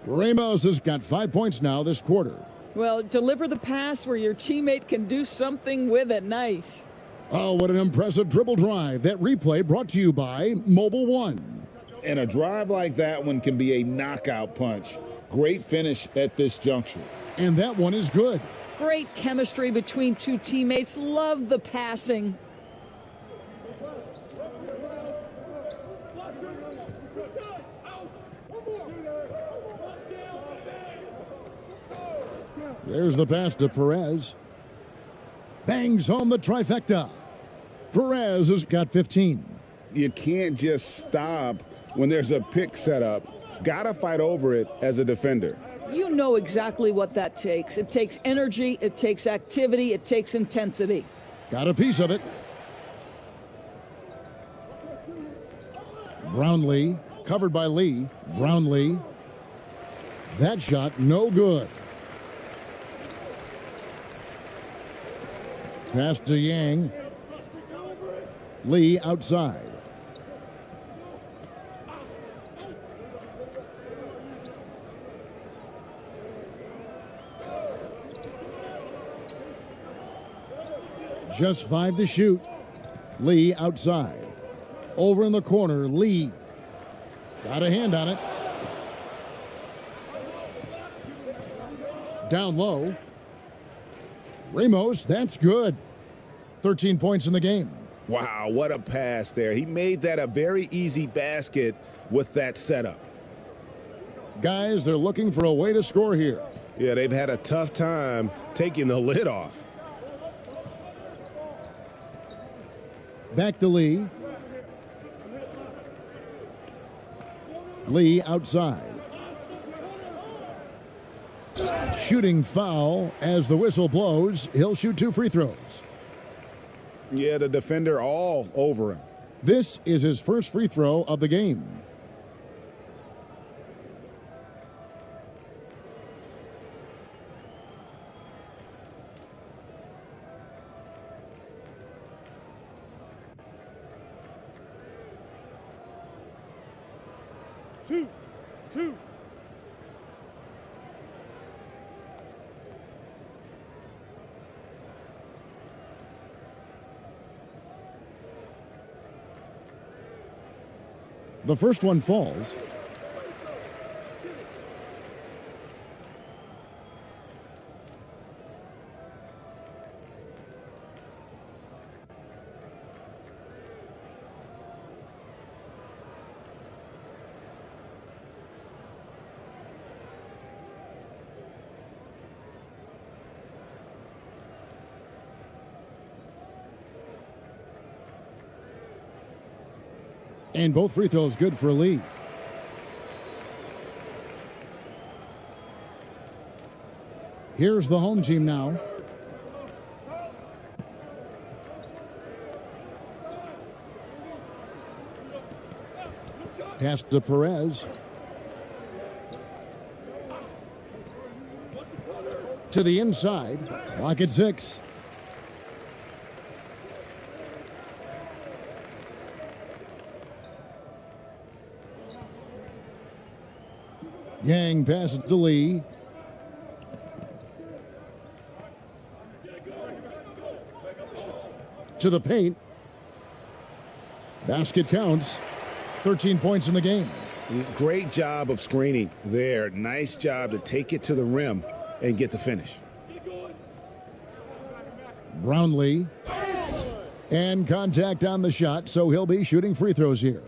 S1: Ramos has got 5 points now this quarter.
S4: Well, deliver the pass where your teammate can do something with it. Nice.
S1: Oh, what an impressive dribble drive. That replay brought to you by Mobile One.
S5: And a drive like that one can be a knockout punch. Great finish at this juncture.
S1: And that one is good.
S4: Great chemistry between two teammates. Love the passing.
S1: There's the pass to Perez. Bangs home the trifecta. Perez has got 15.
S2: You can't just stop when there's a pick set up. Gotta fight over it as a defender.
S4: You know exactly what that takes. It takes energy, it takes activity, it takes intensity.
S1: Got a piece of it. Brownlee, covered by Lee. Brownlee. That shot, no good. Pass to Yang. Lee outside. Just 5 to shoot. Lee outside. Over in the corner, Lee. Got a hand on it. Down low. Ramos, that's good. 13 points in the game.
S2: Wow, what a pass there. He made that a very easy basket with that setup.
S1: Guys, they're looking for a way to score here.
S2: Yeah, they've had a tough time taking the lid off.
S1: Back to Lee. Lee outside. Shooting foul as the whistle blows. He'll shoot 2 free throws.
S2: Yeah, the defender all over him.
S1: This is his first free throw of the game.
S9: Two.
S1: The first one falls. And both free throws good for Lee. Here's the home team now. Pass to Perez. To the inside. Clock at 6. Yang passes to Lee. To the paint. Basket counts. 13 points in the game.
S2: Great job of screening there. Nice job to take it to the rim and get the finish.
S1: Brownlee. And contact on the shot, so he'll be shooting free throws here.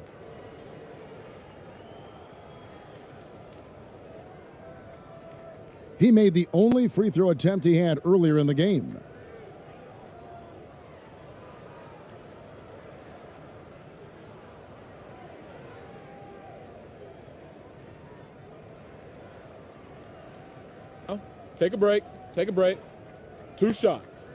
S1: He made the only free throw attempt he had earlier in the game.
S3: Take a break. Take a break. 2 shots.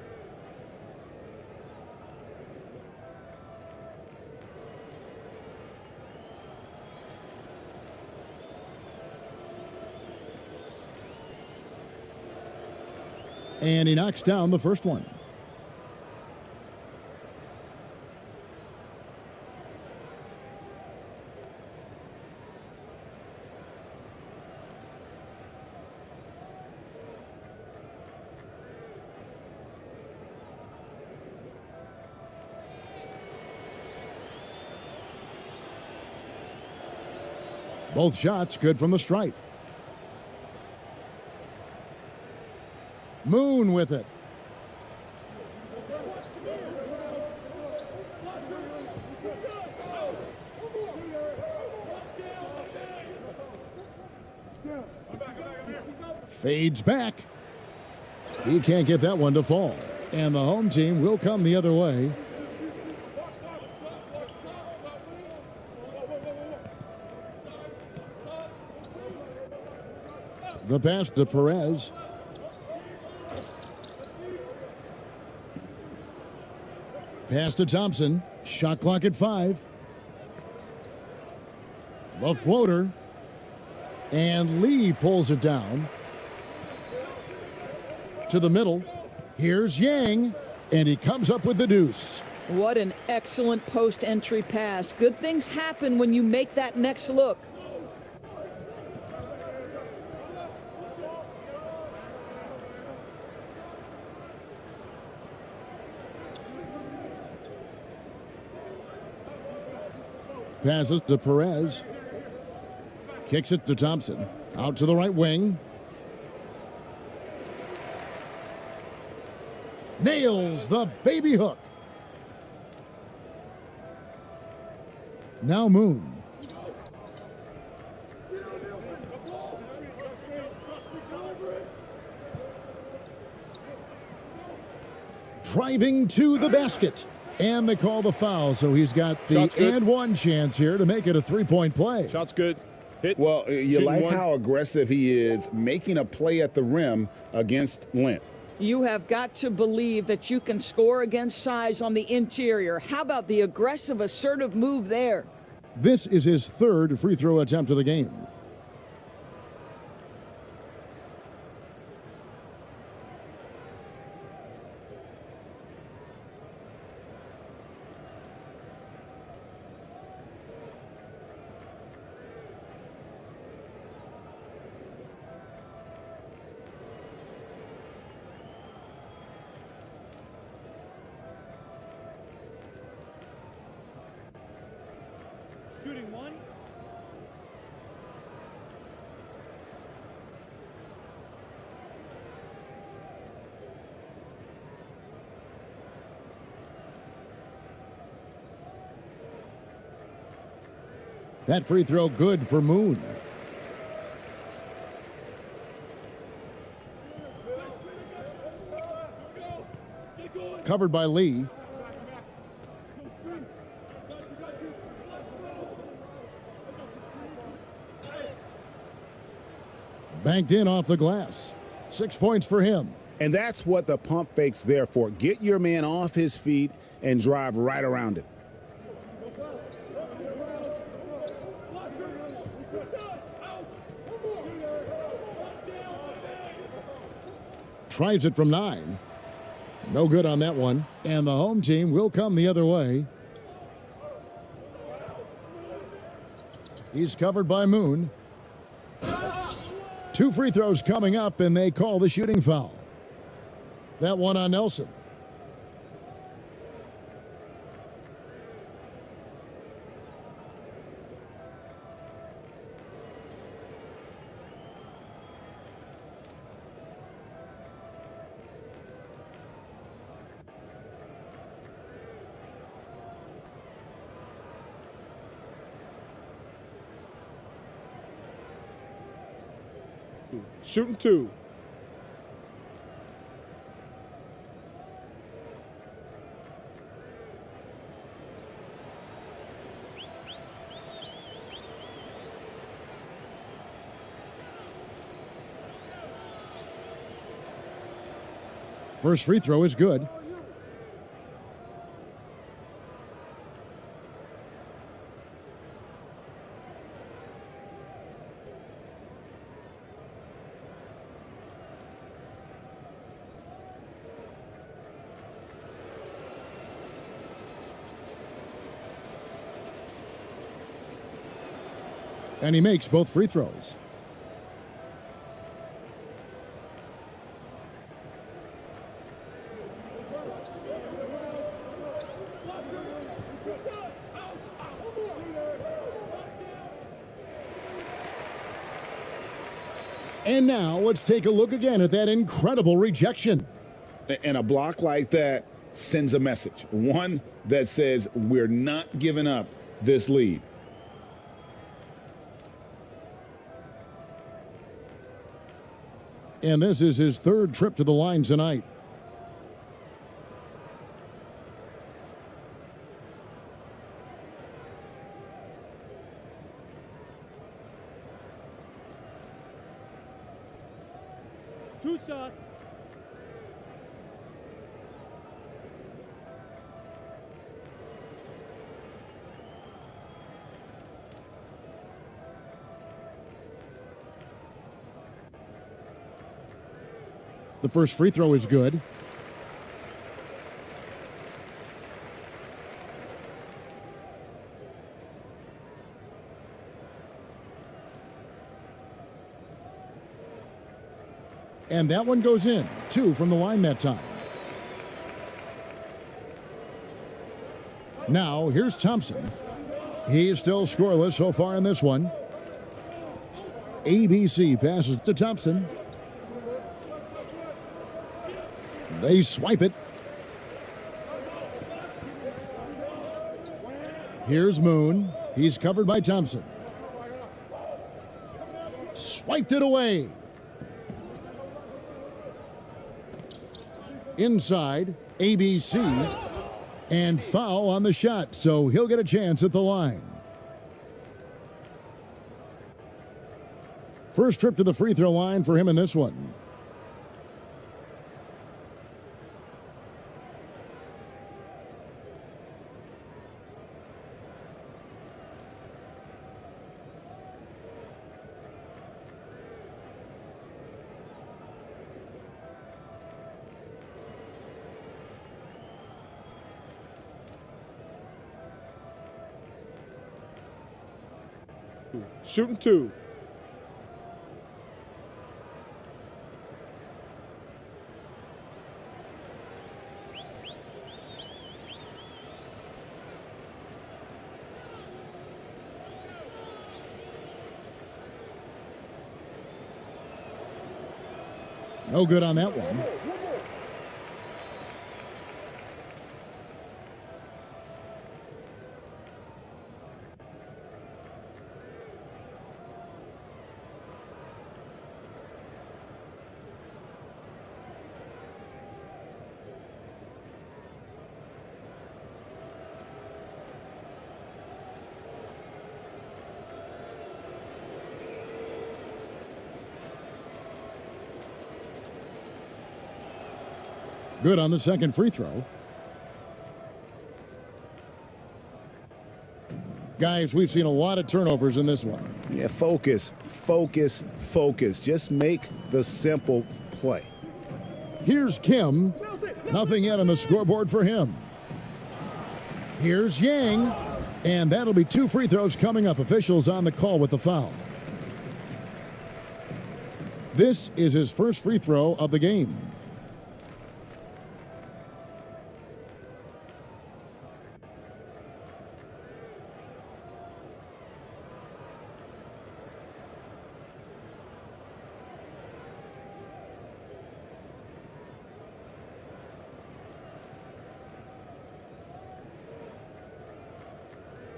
S1: And he knocks down the first one. Both shots good from the stripe. Moon with it. Fades back. He can't get that one to fall. And the home team will come the other way. The pass to Perez. Pass to Thompson. Shot clock at 5. The floater. And Lee pulls it down. To the middle. Here's Yang. And he comes up with the deuce.
S4: What an excellent post-entry pass. Good things happen when you make that next look.
S1: Passes to Perez. Kicks it to Thompson. Out to the right wing. Nails the baby hook. Now Moon. Driving to the basket. And they call the foul, so he's got the and one chance here to make it a three-point play.
S10: Shot's good. Hit.
S5: Well, you like
S10: one.
S5: how aggressive he is making a play at the rim against length.
S4: You have got to believe that you can score against size on the interior. How about the aggressive, assertive move there?
S1: This is his third free throw attempt of the game.
S9: Shooting one.
S1: That free throw good for Moon. Covered by Lee. Banked in off the glass. 6 points for him.
S2: And that's what the pump fake's there for. Get your man off his feet and drive right around it.
S1: Tries it from 9. No good on that one. And the home team will come the other way. He's covered by Moon. 2 free throws coming up, and they call the shooting foul. That one on Nelson.
S10: Shooting 2.
S1: First free throw is good. And he makes both free throws. And now let's take a look again at that incredible rejection.
S5: And a block like that sends a message. One that says we're not giving up this lead.
S1: And this is his third trip to the line tonight.
S9: Two shot.
S1: The first free throw is good. And that one goes in. 2 from the line that time. Now, here's Thompson. He's still scoreless so far in this one. ABC passes to Thompson. They swipe it. Here's Moon. He's covered by Thompson. Swiped it away. Inside, ABC, and foul on the shot, so he'll get a chance at the line. First trip to the free throw line for him in this one.
S10: Shooting 2.
S1: No good on that one. Good on the second free throw. Guys, we've seen a lot of turnovers in this one.
S2: Yeah, focus, focus, focus. Just make the simple play.
S1: Here's Kim. Nothing yet on the scoreboard for him. Here's Yang. And that'll be 2 free throws coming up. Officials on the call with the foul. This is his first free throw of the game.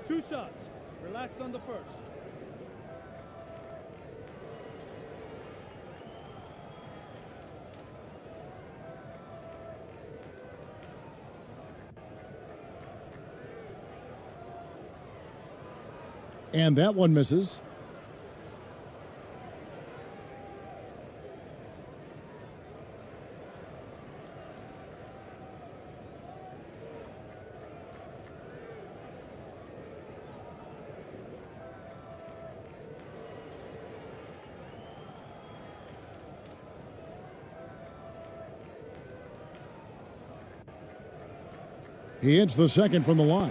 S9: Two shots. Relax on the first.
S1: And that one misses. He hits the second from the line.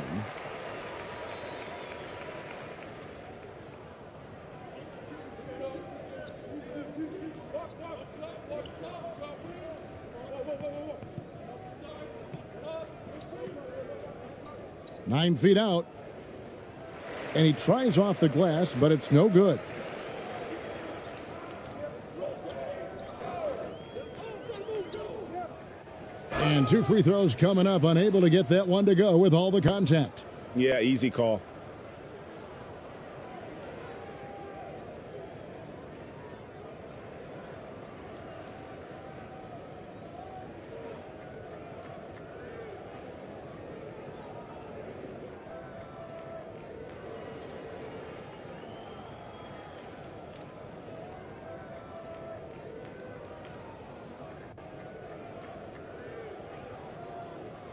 S1: Nine feet out. And he tries off the glass, but it's no good. And 2 free throws coming up, unable to get that one to go with all the contact.
S2: Yeah, easy call.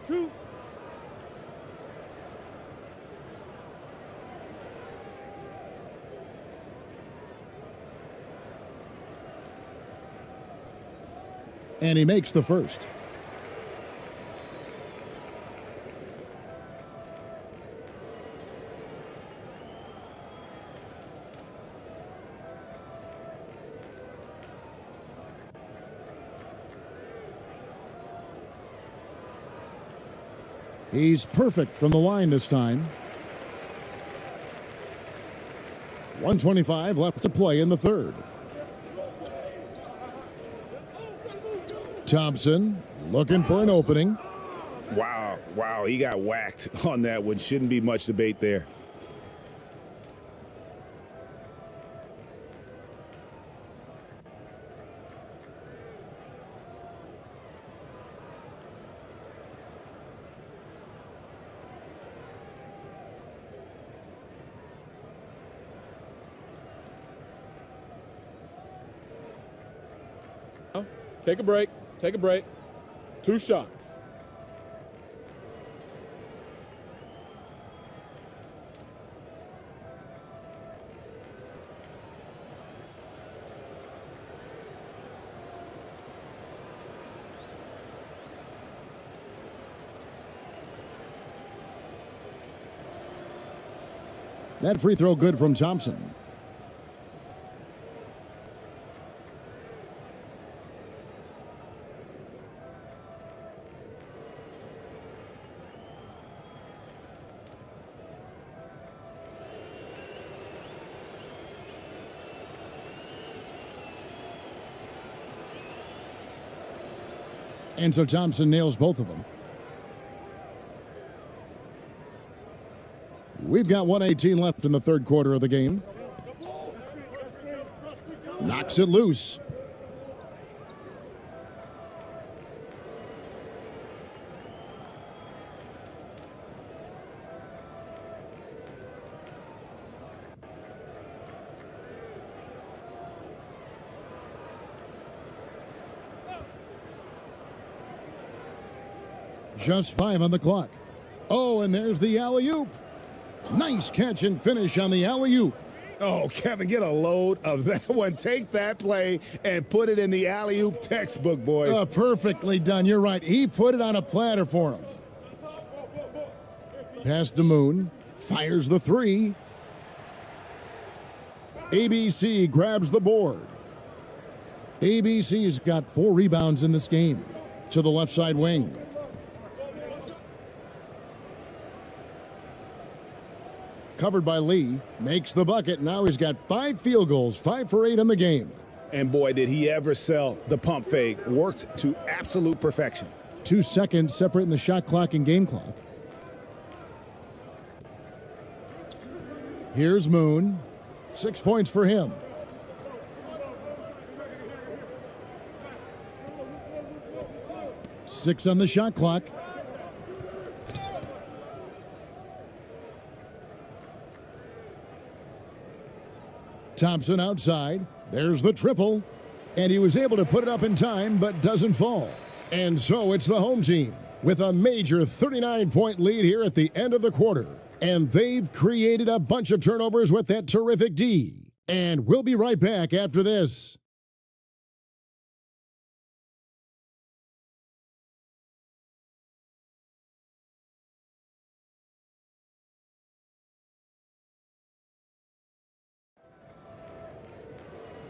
S9: Two.
S1: And he makes the first. He's perfect from the line this time. 1:25 left to play in the third. Thompson looking for an opening.
S2: Wow, he got whacked on that one. Shouldn't be much debate there.
S10: Take a break. Take a break. 2 shots.
S1: That free throw good from Thompson. And so Thompson nails both of them. We've got 1:18 left in the third quarter of the game. Knocks it loose. Just 5 on the clock. Oh, and there's the alley-oop. Nice catch and finish on the alley-oop.
S2: Oh, Kevin, get a load of that one. Take that play and put it in the alley-oop textbook, boys.
S1: Perfectly done. You're right. He put it on a platter for him. Pass to Moon. Fires the three. ABC grabs the board. ABC's got 4 rebounds in this game. To the left side wing. Covered by Lee, makes the bucket. Now he's got 5 field goals, 5 for 8 in the game.
S2: And boy, did he ever sell the pump fake. Worked to absolute perfection.
S1: 2 seconds separating the shot clock and game clock. Here's Moon. 6 points for him. Six on the shot clock. Thompson outside. There's the triple. And he was able to put it up in time, but doesn't fall. And so it's the home team with a major 39-point lead here at the end of the quarter. And they've created a bunch of turnovers with that terrific D. And we'll be right back after this.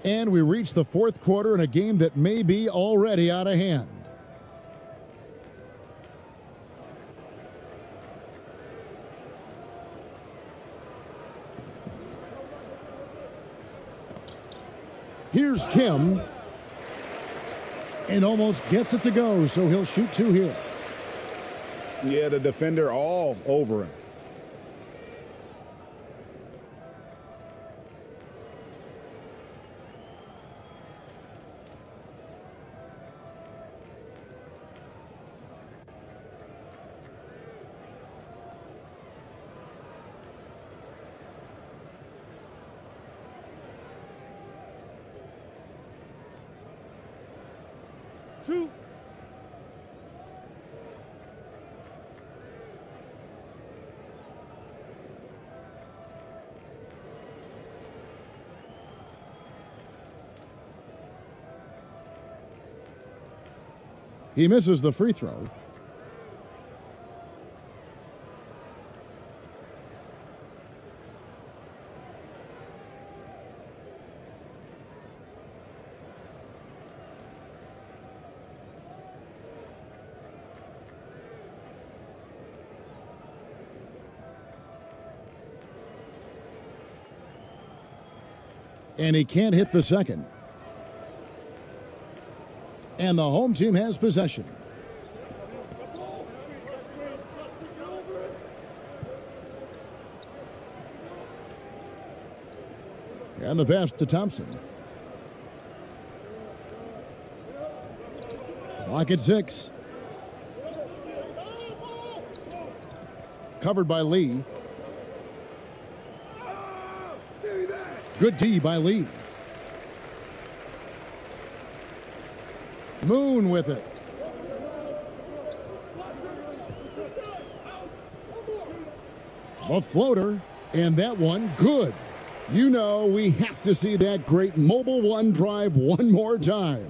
S1: And we reach the fourth quarter in a game that may be already out of hand. Here's Kim. And almost gets it to go, so he'll shoot 2 here.
S2: Yeah, the defender all over him.
S1: He misses the free throw. And he can't hit the second. And the home team has possession. And the pass to Thompson. Clock at 6. Covered by Lee. Good D by Lee. Moon with it. A floater, and that one good. You know we have to see that great mobile one drive one more time.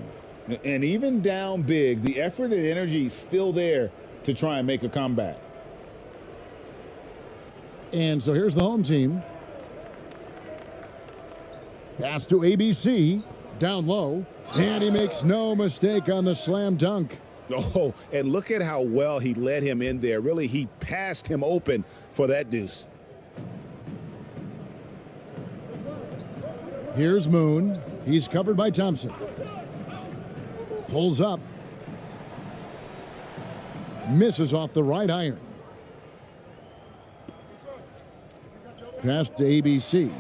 S5: And even down big, the effort and energy is still there to try and make a comeback.
S1: And so here's the home team. Pass to ABC, down low, and he makes no mistake on the slam dunk.
S2: Oh, and look at how well he led him in there. Really, he passed him open for that deuce.
S1: Here's Moon. He's covered by Thompson. Pulls up. Misses off the right iron. Pass to ABC.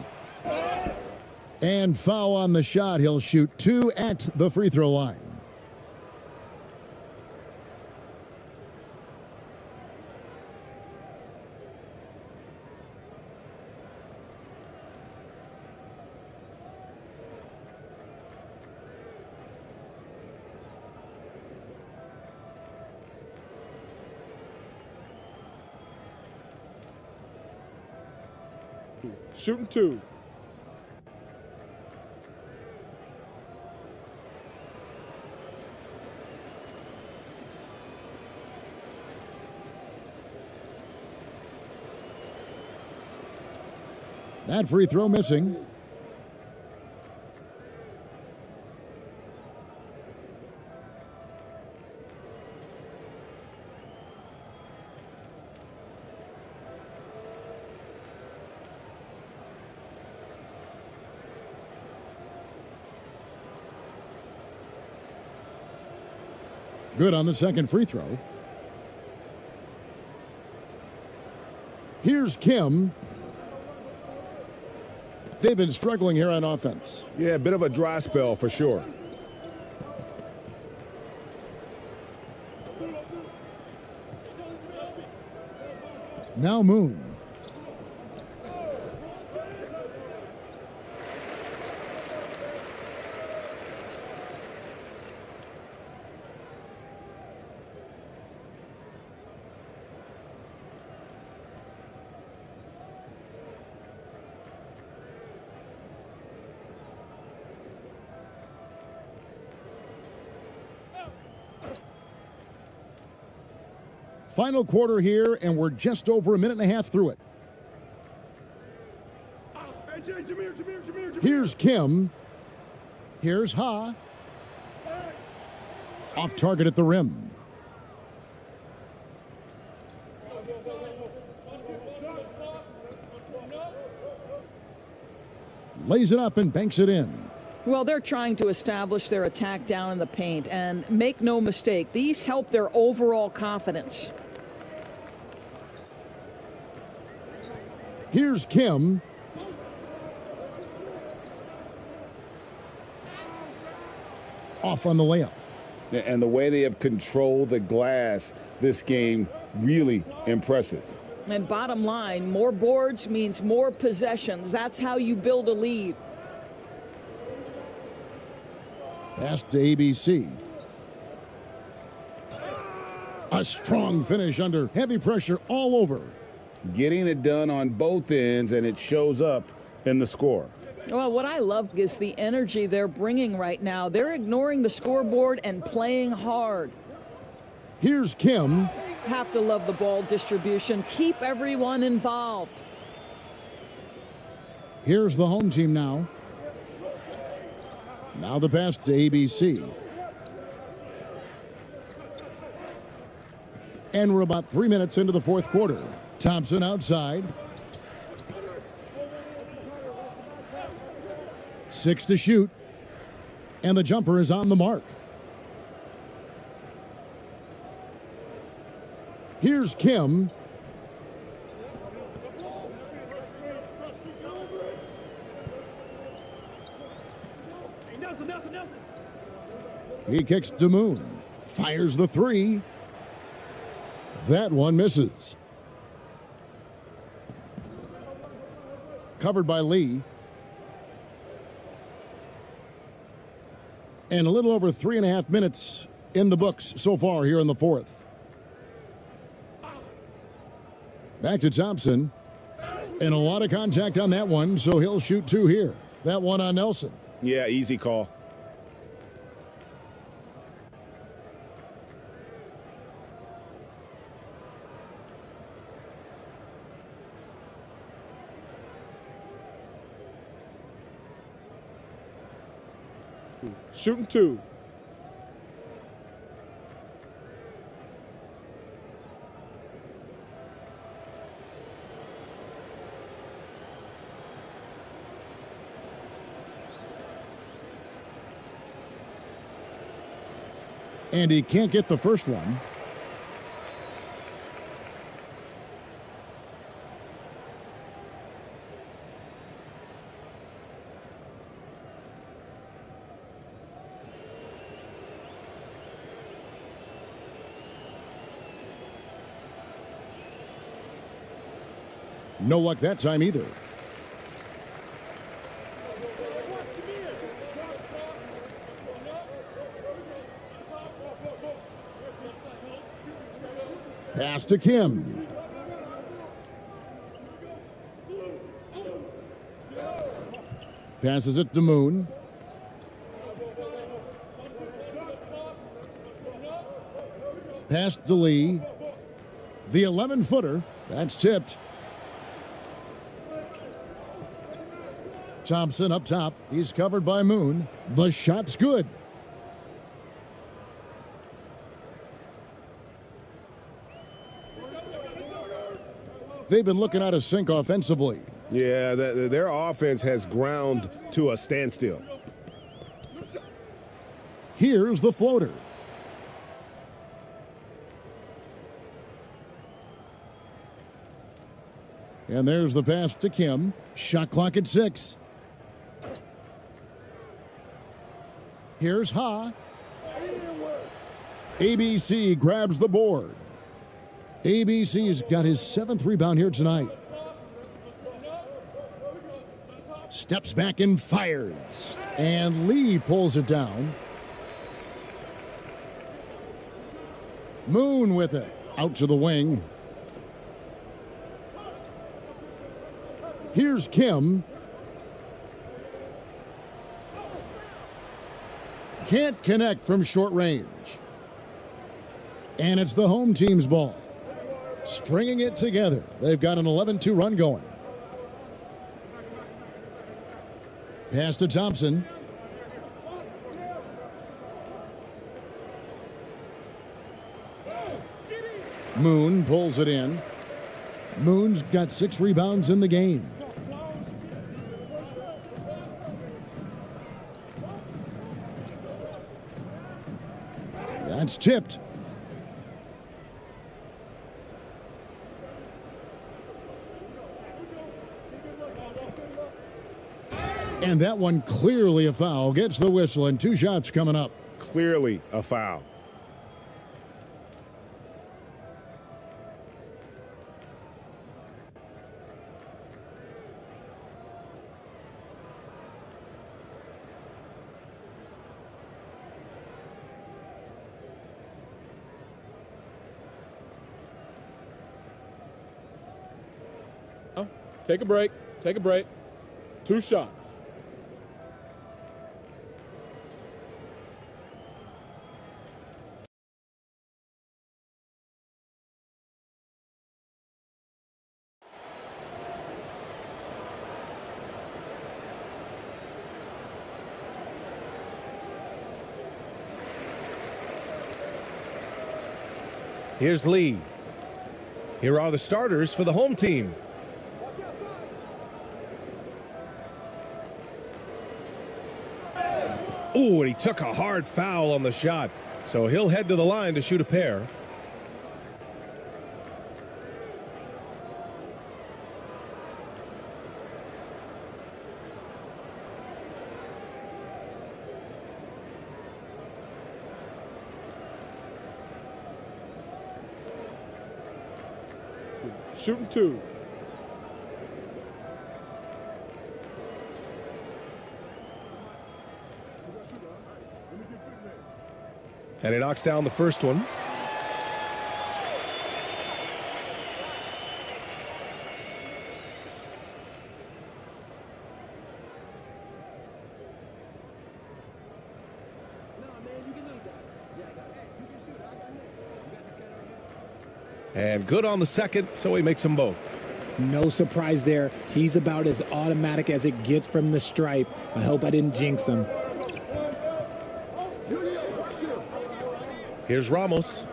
S1: And foul on the shot. He'll shoot 2 at the free throw line.
S3: Shooting 2.
S1: That free throw missing. Good on the second free throw. Here's Kim. They've been struggling here on offense.
S2: Yeah, a bit of a dry spell for sure.
S1: Now Moon. Final quarter here, and we're just over a minute and a half through it. Here's Kim. Here's Ha. Off target at the rim. Lays it up and banks it in.
S4: Well, they're trying to establish their attack down in the paint, and make no mistake, these help their overall confidence.
S1: Here's Kim. Off on the layup.
S2: And the way they have controlled the glass this game, really impressive.
S4: And bottom line, more boards means more possessions. That's how you build a lead.
S1: Pass to ABC. A strong finish under heavy pressure all over.
S2: Getting it done on both ends, and it shows up in the score.
S4: Well, what I love is the energy they're bringing right now. They're ignoring the scoreboard and playing hard.
S1: Here's Kim.
S4: Have to love the ball distribution. Keep everyone involved.
S1: Here's the home team now. Now the pass to ABC. And we're about 3 minutes into the fourth quarter. Thompson outside. 6 to shoot. And the jumper is on the mark. Here's Kim. He kicks to Moon. Fires the three. That one misses. Covered by Lee. And a little over 3.5 minutes in the books so far here in the fourth. Back to Thompson. And a lot of contact on that one, so he'll shoot 2 here. That one on Nelson.
S2: Yeah, easy call.
S10: Shooting 2.
S1: And he can't get the first one. No luck that time either. Pass to Kim. Passes it to Moon. Pass to Lee. The 11-footer. That's tipped. Thompson up top. He's covered by Moon. The shot's good. They've been looking out of sync offensively.
S2: Yeah, their offense has ground to a standstill.
S1: Here's the floater. And there's the pass to Kim. Shot clock at 6. Here's Ha. ABC grabs the board. ABC's got his 7th rebound here tonight. Steps back and fires. And Lee pulls it down. Moon with it. Out to the wing. Here's Kim. Can't connect from short range. And it's the home team's ball. Stringing it together. They've got an 11-2 run going. Pass to Thompson. Moon pulls it in. Moon's got 6 rebounds in the game. That's tipped. And that one clearly a foul. Gets the whistle and 2 shots coming up.
S2: Clearly a foul.
S10: Take a break. Take a break. 2 shots.
S11: Here's Lee. Here are the starters for the home team. Ooh, and he took a hard foul on the shot. So he'll head to the line to shoot a pair.
S3: Shooting 2.
S11: And he knocks down the first one. And good on the second, so he makes them both.
S12: No surprise there. He's about as automatic as it gets from the stripe. I hope I didn't jinx him.
S11: Here's Ramos.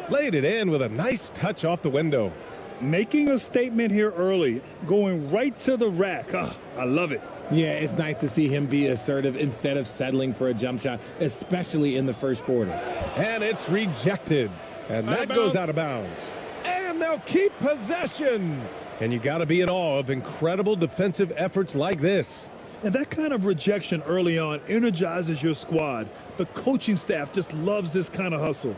S11: Laid it in with a nice touch off the window.
S9: Making a statement here early, going right to the rack. I love it.
S12: Yeah, it's nice to see him be assertive instead of settling for a jump shot, especially in the first quarter.
S11: And it's rejected. And that goes out of bounds. And they'll keep possession. And you got to be in awe of incredible defensive efforts like this.
S9: And that kind of rejection early on energizes your squad. The coaching staff just loves this kind of hustle.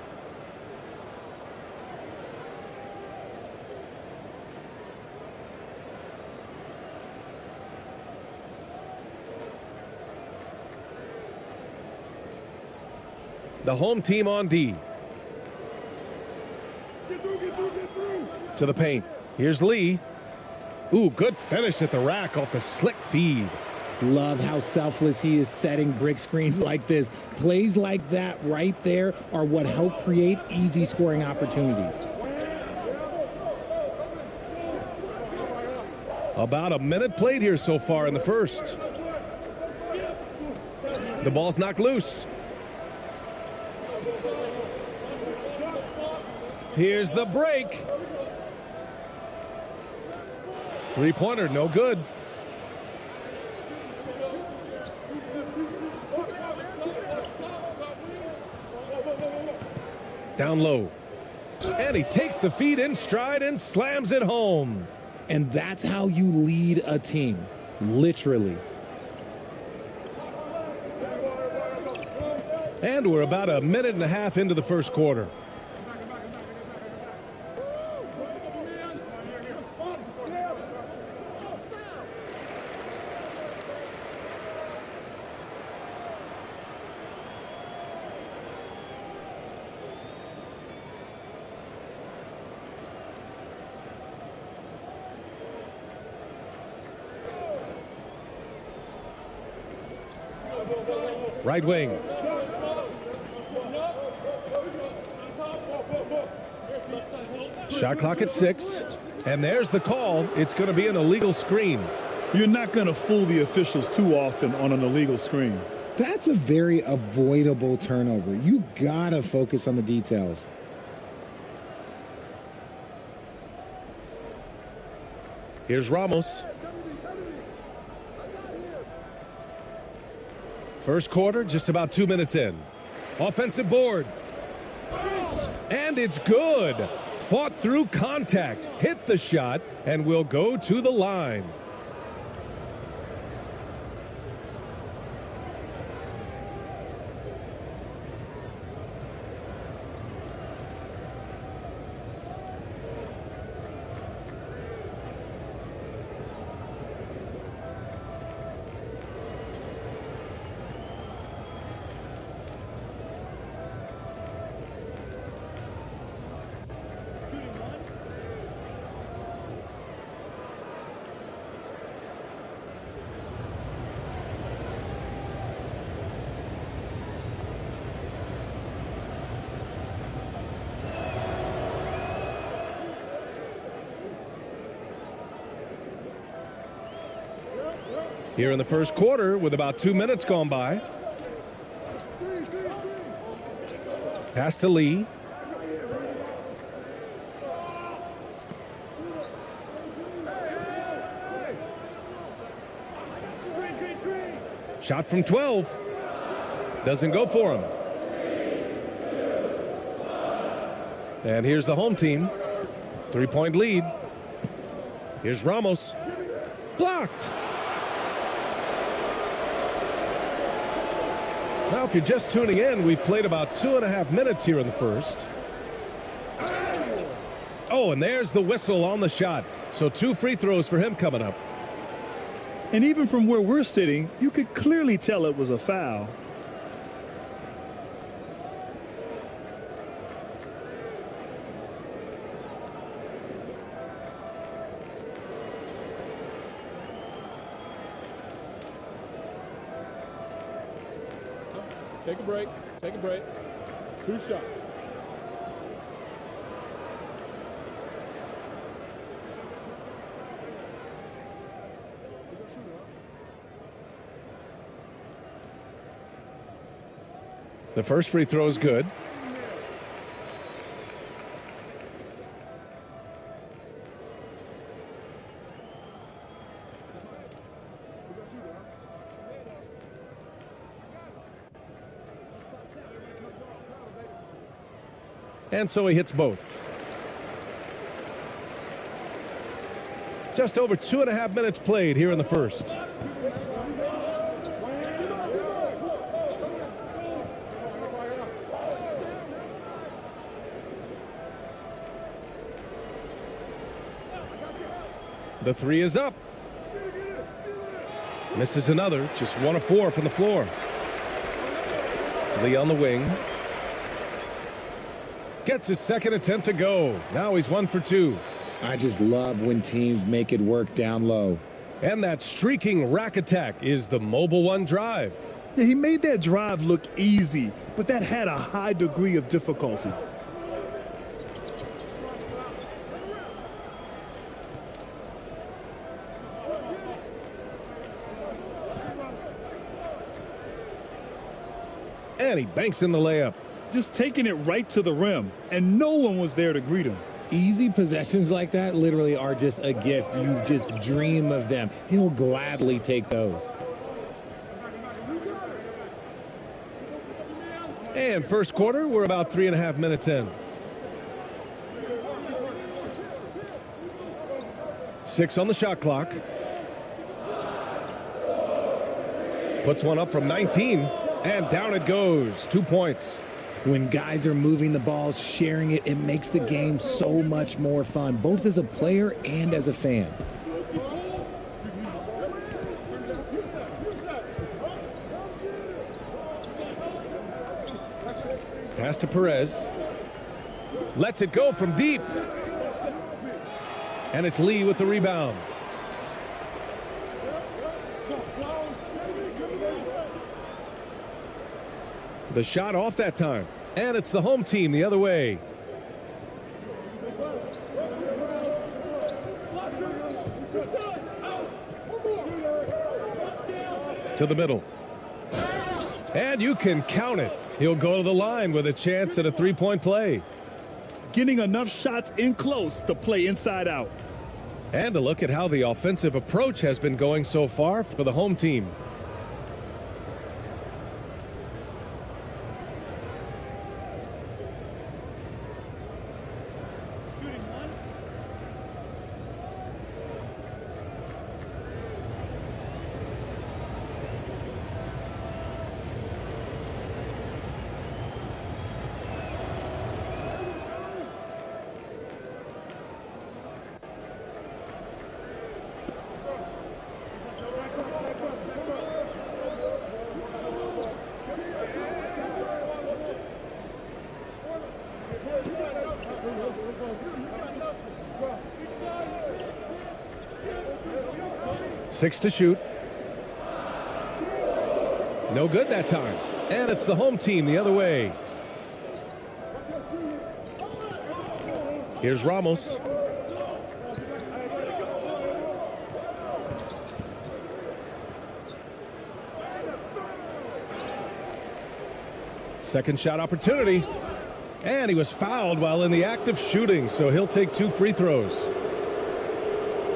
S11: The home team on D.
S8: Get through.
S11: To the paint. Here's Lee. Ooh, good finish at the rack off the slick feed.
S12: Love how selfless he is setting brick screens like this. Plays like that right there are what help create easy scoring opportunities.
S11: About a minute played here so far in the first. The ball's knocked loose. Here's the break. Three-pointer, no good. Down low. And he takes the feed in stride and slams it home.
S12: And that's how you lead a team, literally.
S11: And we're about a minute and a half into the first quarter. Right wing. Shot clock at 6. And there's the call. It's going to be an illegal screen.
S9: You're not going to fool the officials too often on an illegal screen.
S12: That's a very avoidable turnover. You gotta focus on the details.
S11: Here's Ramos. First quarter, just about 2 minutes in. Offensive board. And it's good. Fought through contact, hit the shot, and will go to the line. Here in the first quarter with about 2 minutes gone by. Pass to Lee. Shot from 12. Doesn't go for him. And here's the home team. 3-point lead. Here's Ramos. Blocked. Now, if you're just tuning in, we've played about 2.5 minutes here in the first. Oh, and there's the whistle on the shot. So 2 free throws for him coming up.
S9: And even from where we're sitting, you could clearly tell it was a foul.
S10: Take a break. Take a break. 2 shots.
S11: The first free throw is good. And so he hits both. Just over 2.5 minutes played here in the first. The 3 is up. Misses another. Just 1 of 4 from the floor. Lee on the wing. Gets his second attempt to go. Now he's 1 for 2.
S12: I just love when teams make it work down low.
S11: And that streaking rack attack is the Mobile One drive.
S9: Yeah, he made that drive look easy, but that had a high degree of difficulty.
S11: And he banks in the layup.
S9: Just taking it right to the rim, and no one was there to greet him.
S12: Easy possessions like that literally are just a gift. You just dream of them. He'll gladly take those.
S11: And first quarter, we're about 3.5 minutes in. 6 on the shot clock. Puts one up from 19, and down it goes. 2 points.
S12: When guys are moving the ball, sharing it, it makes the game so much more fun, both as a player and as a fan.
S11: Pass to Perez. Lets it go from deep. And it's Lee with the rebound. The shot off that time. And it's the home team the other way. To the middle. And you can count it. He'll go to the line with a chance at a 3-point play.
S9: Getting enough shots in close to play inside out.
S11: And a look at how the offensive approach has been going so far for the home team. Six to shoot. No good that time. And it's the home team the other way. Here's Ramos. Second shot opportunity. And he was fouled while in the act of shooting, so he'll take 2 free throws.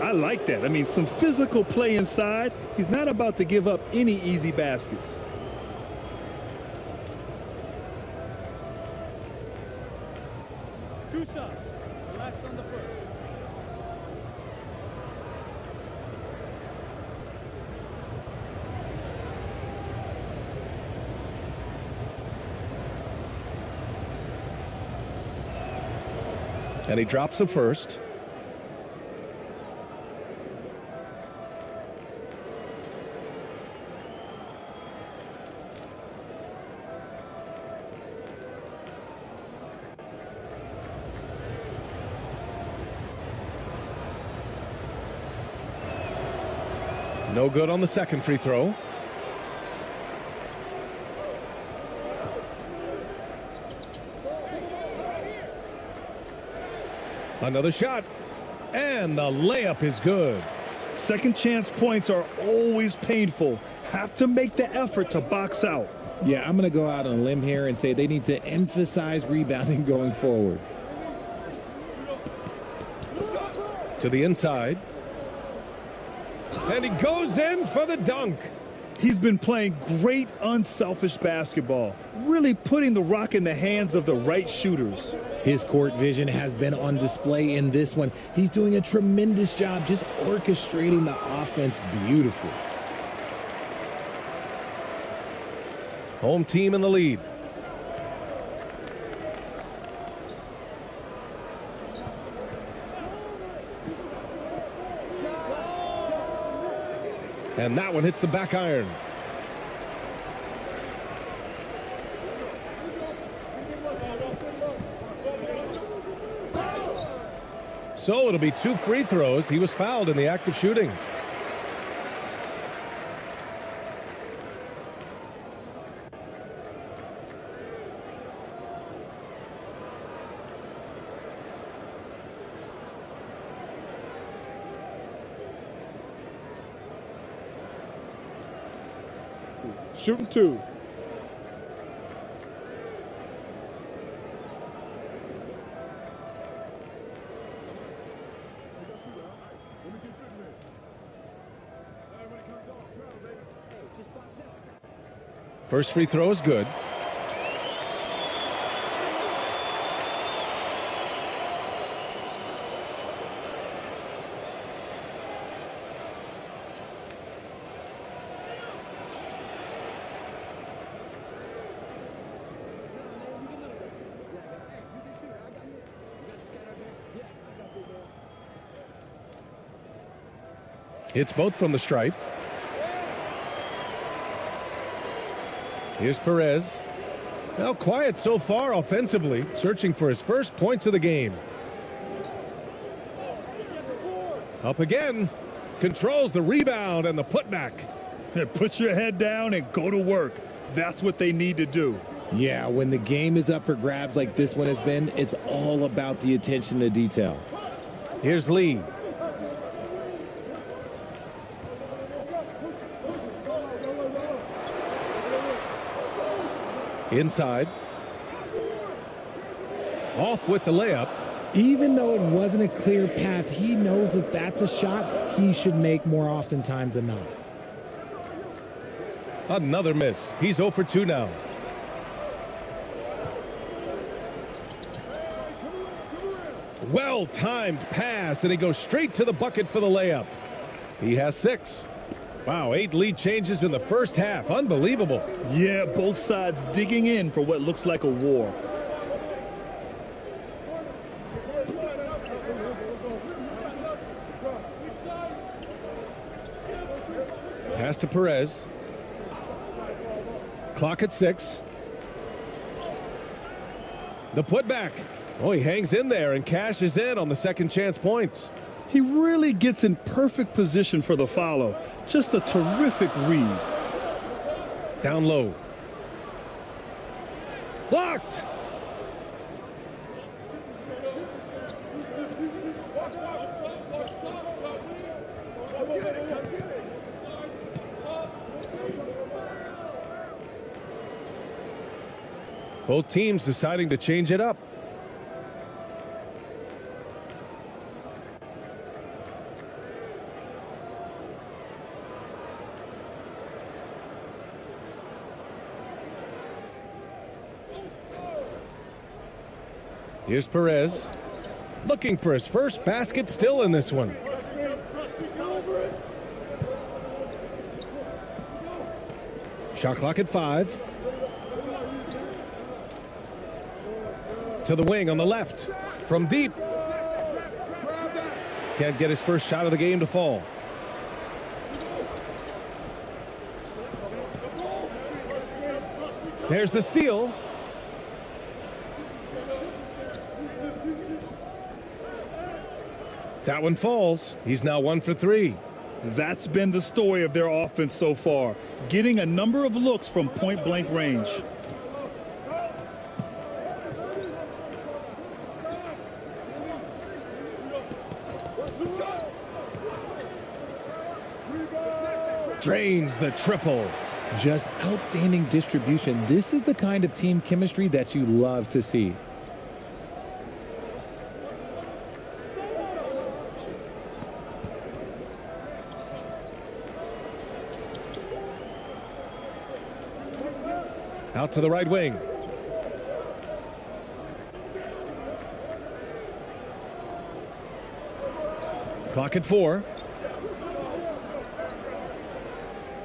S9: I like that. I mean, some physical play inside. He's not about to give up any easy baskets. Two shots. Relax on the first.
S11: And he drops the first. No good on the second free throw. Another shot. And the layup is good.
S9: Second chance points are always painful. Have to make the effort to box out.
S12: Yeah, I'm going to go out on a limb here and say they need to emphasize rebounding going forward.
S11: To the inside. And he goes in for the dunk.
S9: He's been playing great unselfish basketball, really putting the rock in the hands of the right shooters.
S12: His court vision has been on display in this one. He's doing a tremendous job just orchestrating the offense beautifully.
S11: Home team in the lead. And that one hits the back iron. So it'll be 2 free throws. He was fouled in the act of shooting.
S10: Shooting 2.
S11: First free throw is good. Hits both from the stripe. Here's Perez. Now quiet so far offensively, searching for his first points of the game. Up again. Controls the rebound and the putback.
S9: Put your head down and go to work. That's what they need to do.
S12: Yeah, when the game is up for grabs like this one has been, it's all about the attention to detail.
S11: Here's Lee. Inside. Off with the layup.
S12: Even though it wasn't a clear path, he knows that that's a shot he should make more oftentimes than not.
S11: Another miss. He's 0 for 2 now. Well-timed pass, and he goes straight to the bucket for the layup. He has 6. Wow, 8 lead changes in the first half. Unbelievable.
S9: Yeah, both sides digging in for what looks like a war.
S11: Pass to Perez. Clock at 6. The putback. Oh, he hangs in there and cashes in on the second chance points.
S9: He really gets in perfect position for the follow. Just a terrific read.
S11: Down low. Blocked. Both teams deciding to change it up. Here's Perez, looking for his first basket, still in this one. Shot clock at 5. To the wing on the left, from deep. Can't get his first shot of the game to fall. There's the steal. That one falls. He's now 1 for 3.
S9: That's been the story of their offense so far, getting a number of looks from point-blank range.
S11: Drains the triple.
S12: Just outstanding distribution. This is the kind of team chemistry that you love to see.
S11: Out to the right wing. Clock at 4.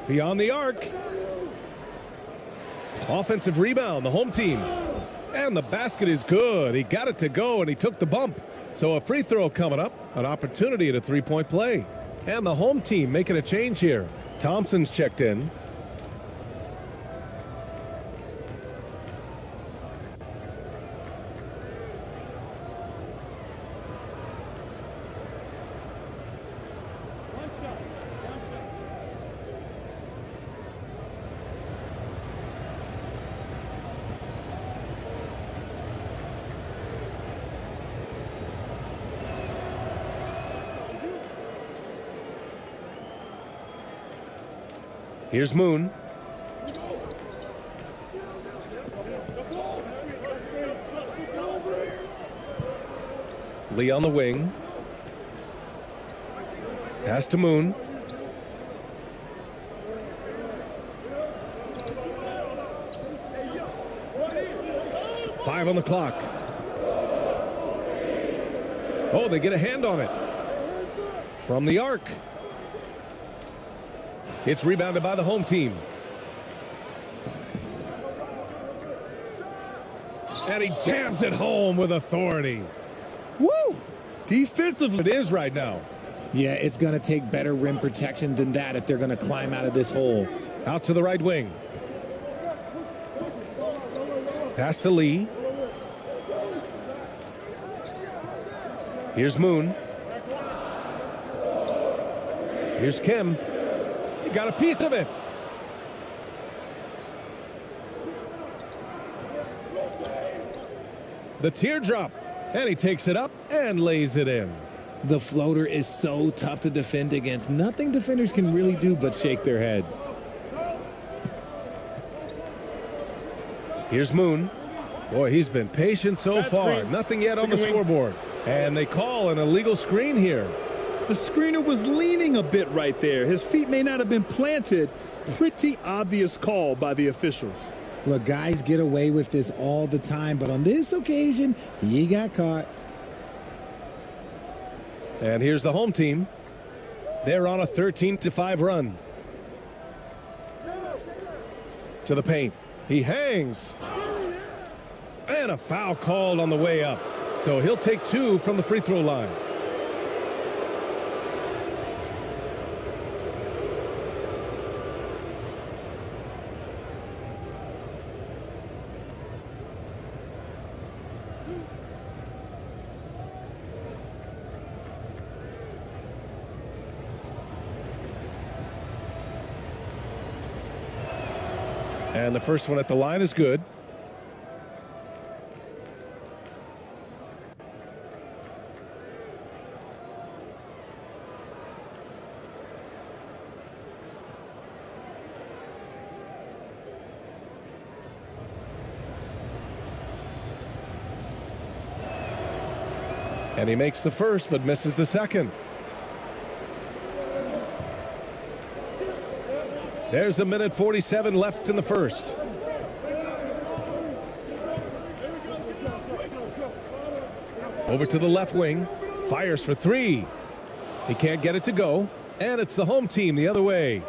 S11: Beyond the arc. Offensive rebound, the home team. And the basket is good. He got it to go, and he took the bump. So a free throw coming up, an opportunity at a three-point play. And the home team making a change here. Thompson's checked in. Here's Moon. Lee on the wing. Pass to Moon. Five on the clock. Oh, they get a hand on it. From the arc. It's rebounded by the home team. And he jams it home with authority.
S9: Woo! Defensively.
S11: It is right now.
S12: Yeah, it's going to take better rim protection than that if they're going to climb out of this hole.
S11: Out to the right wing. Pass to Lee. Here's Moon. Here's Kim. He got a piece of it. The teardrop. And he takes it up and lays it in.
S12: The floater is so tough to defend against. Nothing defenders can really do but shake their heads.
S11: Here's Moon. Boy, he's been patient so far.
S9: Screen.
S11: Nothing yet on the scoreboard. And they call an illegal screen here.
S9: The screener was leaning a bit right there. His feet may not have been planted. Pretty obvious call by the officials.
S12: Look, guys get away with this all the time, but on this occasion, he got caught.
S11: And here's the home team. They're on a 13-5 run. To the paint. He hangs. And a foul called on the way up. So he'll take 2 from the free throw line. And the first one at the line is good. And he makes the first but misses the second. There's a minute 47 left in the first. Over to the left wing. Fires for three. He can't get it to go. And it's the home team the other way.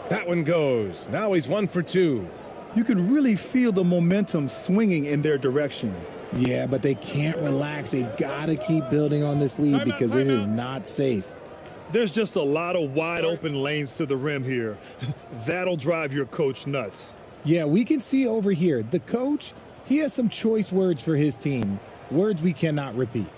S11: That one goes. Now he's 1 for 2.
S9: You can really feel the momentum swinging in their direction.
S12: Yeah, but they can't relax. They've got to keep building on this lead because it is not safe.
S9: There's just a lot of wide open lanes to the rim here. That'll drive your coach nuts.
S12: Yeah, we can see over here, the coach, he has some choice words for his team. Words we cannot repeat.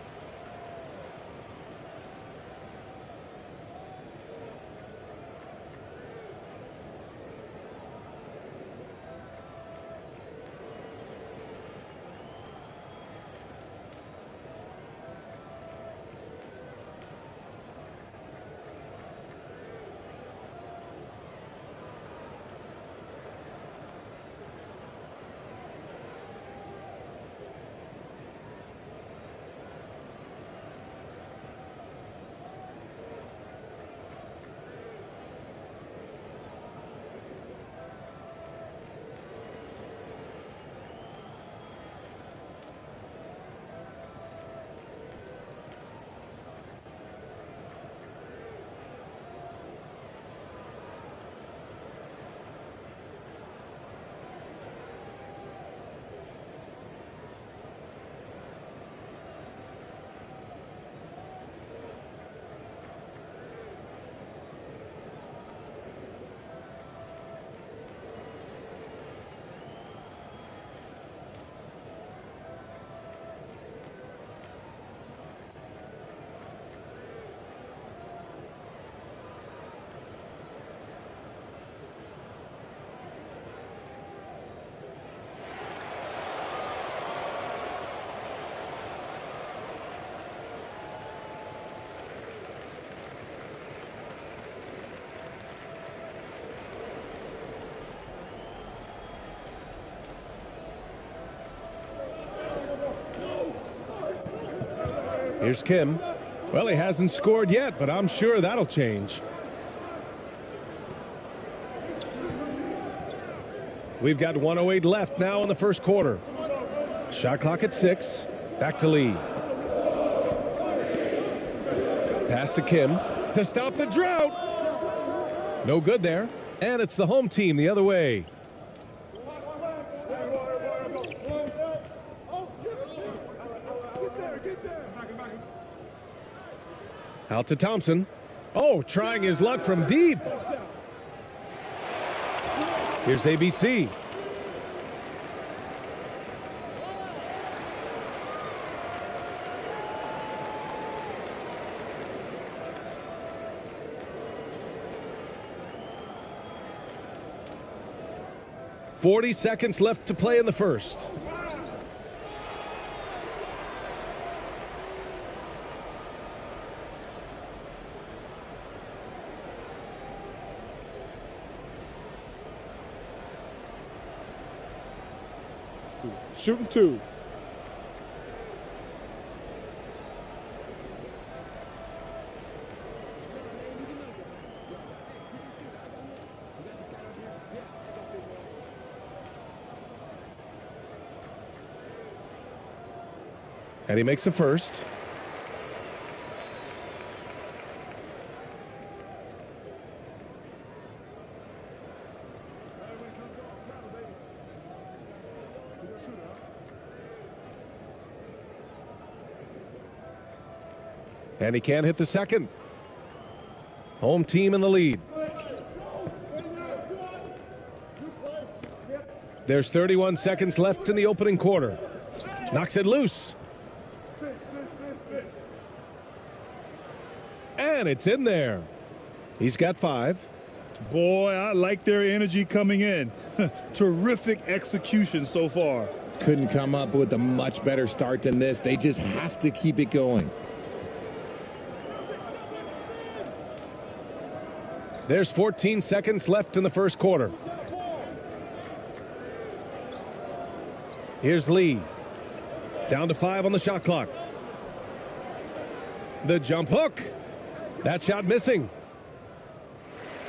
S11: Here's Kim. Well, he hasn't scored yet, but I'm sure that'll change. We've got 1:08 left now in the first quarter. Shot clock at 6. Back to Lee. Pass to Kim to stop the drought. No good there. And it's the home team the other way. Out to Thompson. Oh, trying his luck from deep. Here's ABC. "40 seconds left to play in the first.
S10: Shooting 2.
S11: And he makes the first. And he can't hit the second. Home team in the lead. There's 31 seconds left in the opening quarter. Knocks it loose. And it's in there. He's got 5.
S9: Boy, I like their energy coming in. Terrific execution so far.
S12: Couldn't come up with a much better start than this. They just have to keep it going.
S11: There's 14 seconds left in the first quarter. Here's Lee. Down to 5 on the shot clock. The jump hook. That shot missing.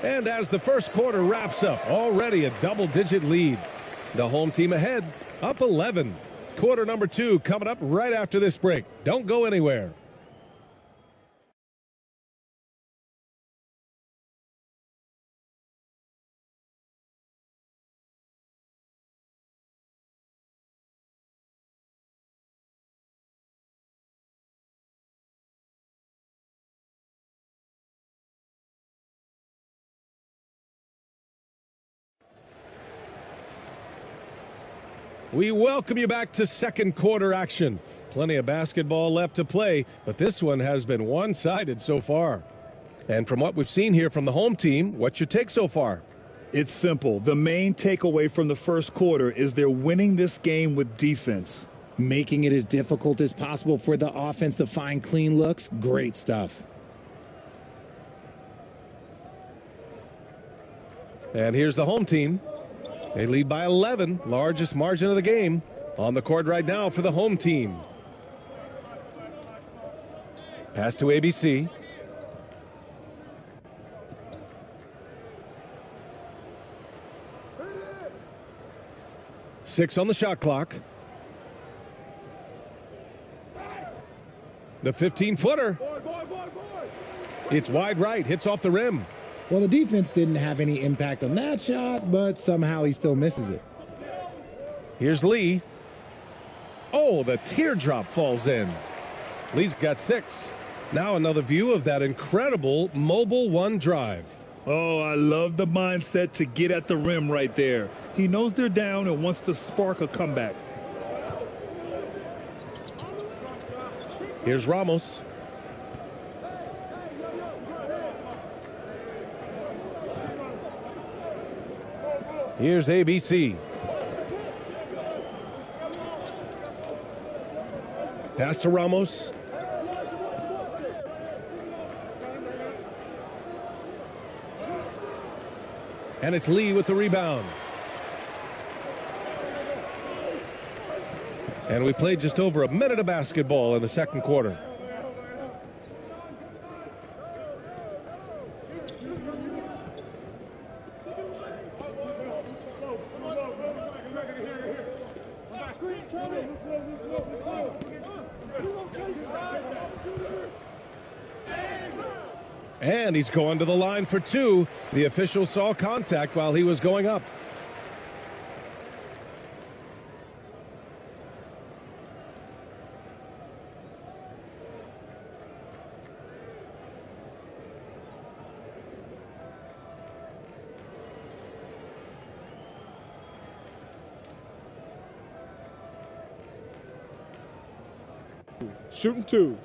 S11: And as the first quarter wraps up, already a double-digit lead. The home team ahead, up 11. Quarter number 2 coming up right after this break. Don't go anywhere. We welcome you back to second quarter action. Plenty of basketball left to play, but this one has been one-sided so far. And from what we've seen here from the home team, what's your take so far?
S9: It's simple. The main takeaway from the first quarter is they're winning this game with defense.
S12: Making it as difficult as possible for the offense to find clean looks. Great stuff.
S11: And here's the home team. They lead by 11, largest margin of the game. On the court right now for the home team. Pass to ABC. Six on the shot clock. The 15-footer. It's wide right, hits off the rim.
S12: Well, the defense didn't have any impact on that shot, but somehow he still misses it.
S11: Here's Lee. Oh, the teardrop falls in. Lee's got 6. Now another view of that incredible mobile one drive.
S9: Oh, I love the mindset to get at the rim right there. He knows they're down and wants to spark a comeback.
S11: Here's Ramos. Here's ABC. Pass to Ramos. And it's Lee with the rebound. And we played just over a minute of basketball in the second quarter. And he's going to the line for 2. The official saw contact while he was going up.
S10: Shooting 2.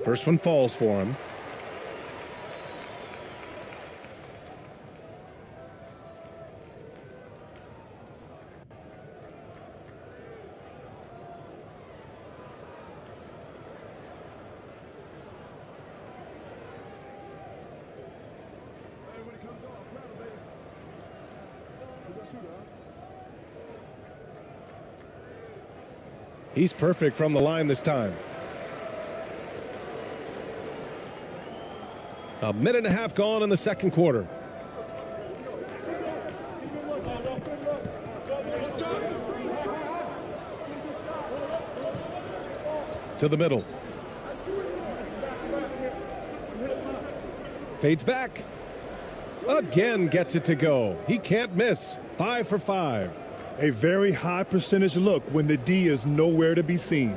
S11: First one falls for him. He's perfect from the line this time. A minute and a half gone in the second quarter. To the middle. Fades back. Again gets it to go. He can't miss. 5 for 5.
S9: A very high percentage look when the D is nowhere to be seen.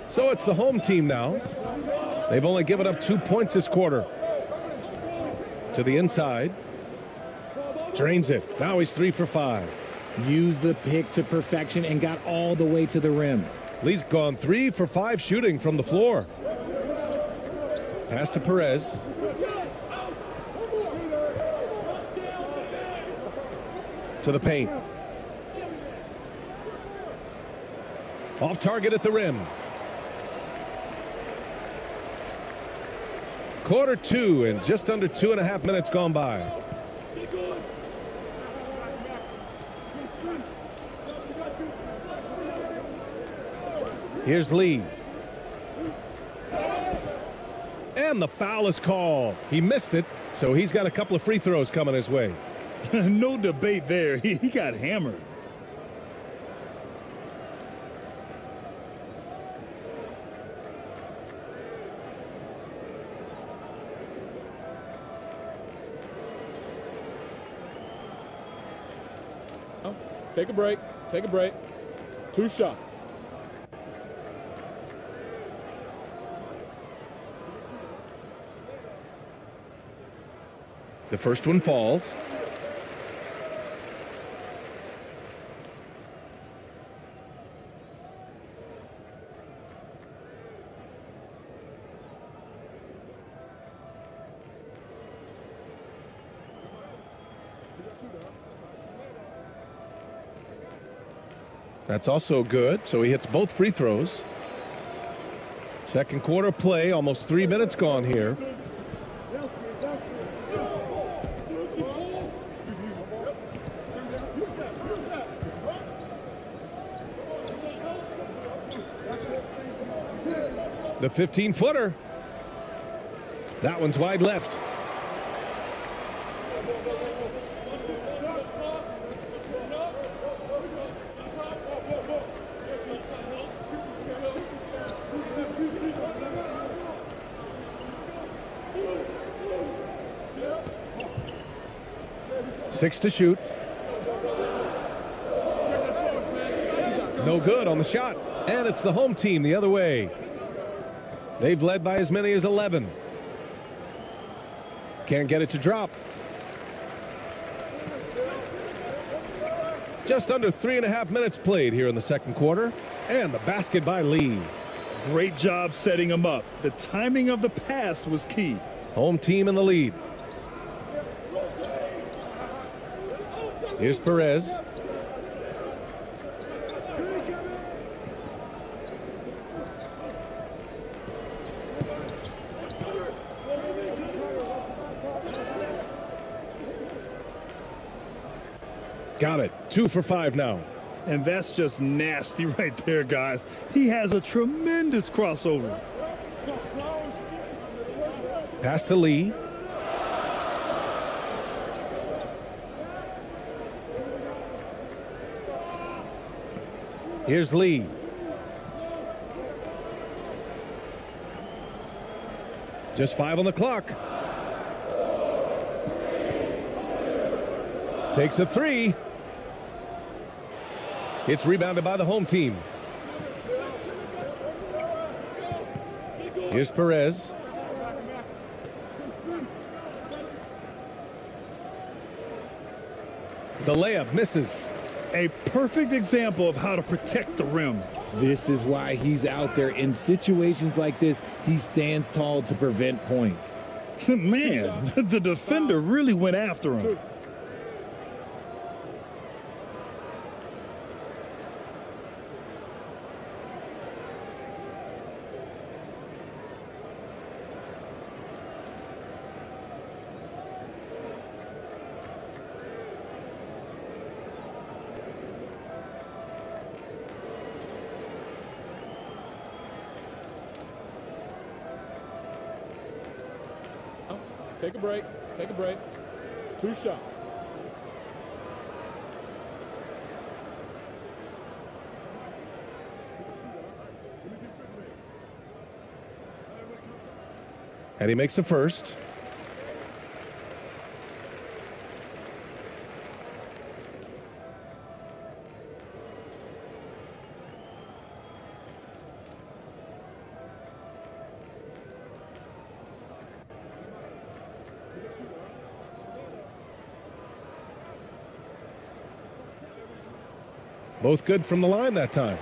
S11: So it's the home team now. They've only given up 2 points this quarter. To the inside. Drains it. Now he's 3 for 5.
S12: Used the pick to perfection and got all the way to the rim.
S11: Lee's gone 3 for 5 shooting from the floor. Pass to Perez. To the paint. Off target at the rim. Quarter 2 and just under 2.5 minutes gone by. Here's Lee. And the foul is called. He missed it, so he's got a couple of free throws coming his way.
S9: No debate there. He got hammered.
S10: Take a break. Take a break. 2 shots.
S11: The first one falls. That's also good, so he hits both free throws. Second quarter play, almost 3 minutes gone here. The 15-footer. That one's wide left. Six to shoot. No good on the shot. And it's the home team the other way. They've led by as many as 11. Can't get it to drop. Just under 3.5 minutes played here in the second quarter. And the basket by Lee.
S9: Great job setting him up. The timing of the pass was key.
S11: Home team in the lead. Here's Perez. Got it. 2 for 5 now.
S9: And that's just nasty right there, guys. He has a tremendous crossover.
S11: Pass to Lee. Here's Lee. Just 5 on the clock. Takes a 3. It's rebounded by the home team. Here's Perez. The layup misses.
S9: A perfect example of how to protect the rim.
S12: This is why he's out there. In situations like this, he stands tall to prevent points.
S9: Man, the defender really went after him.
S10: Take a break. Take a break. 2 shots.
S11: And he makes the first. Both good from the line that time.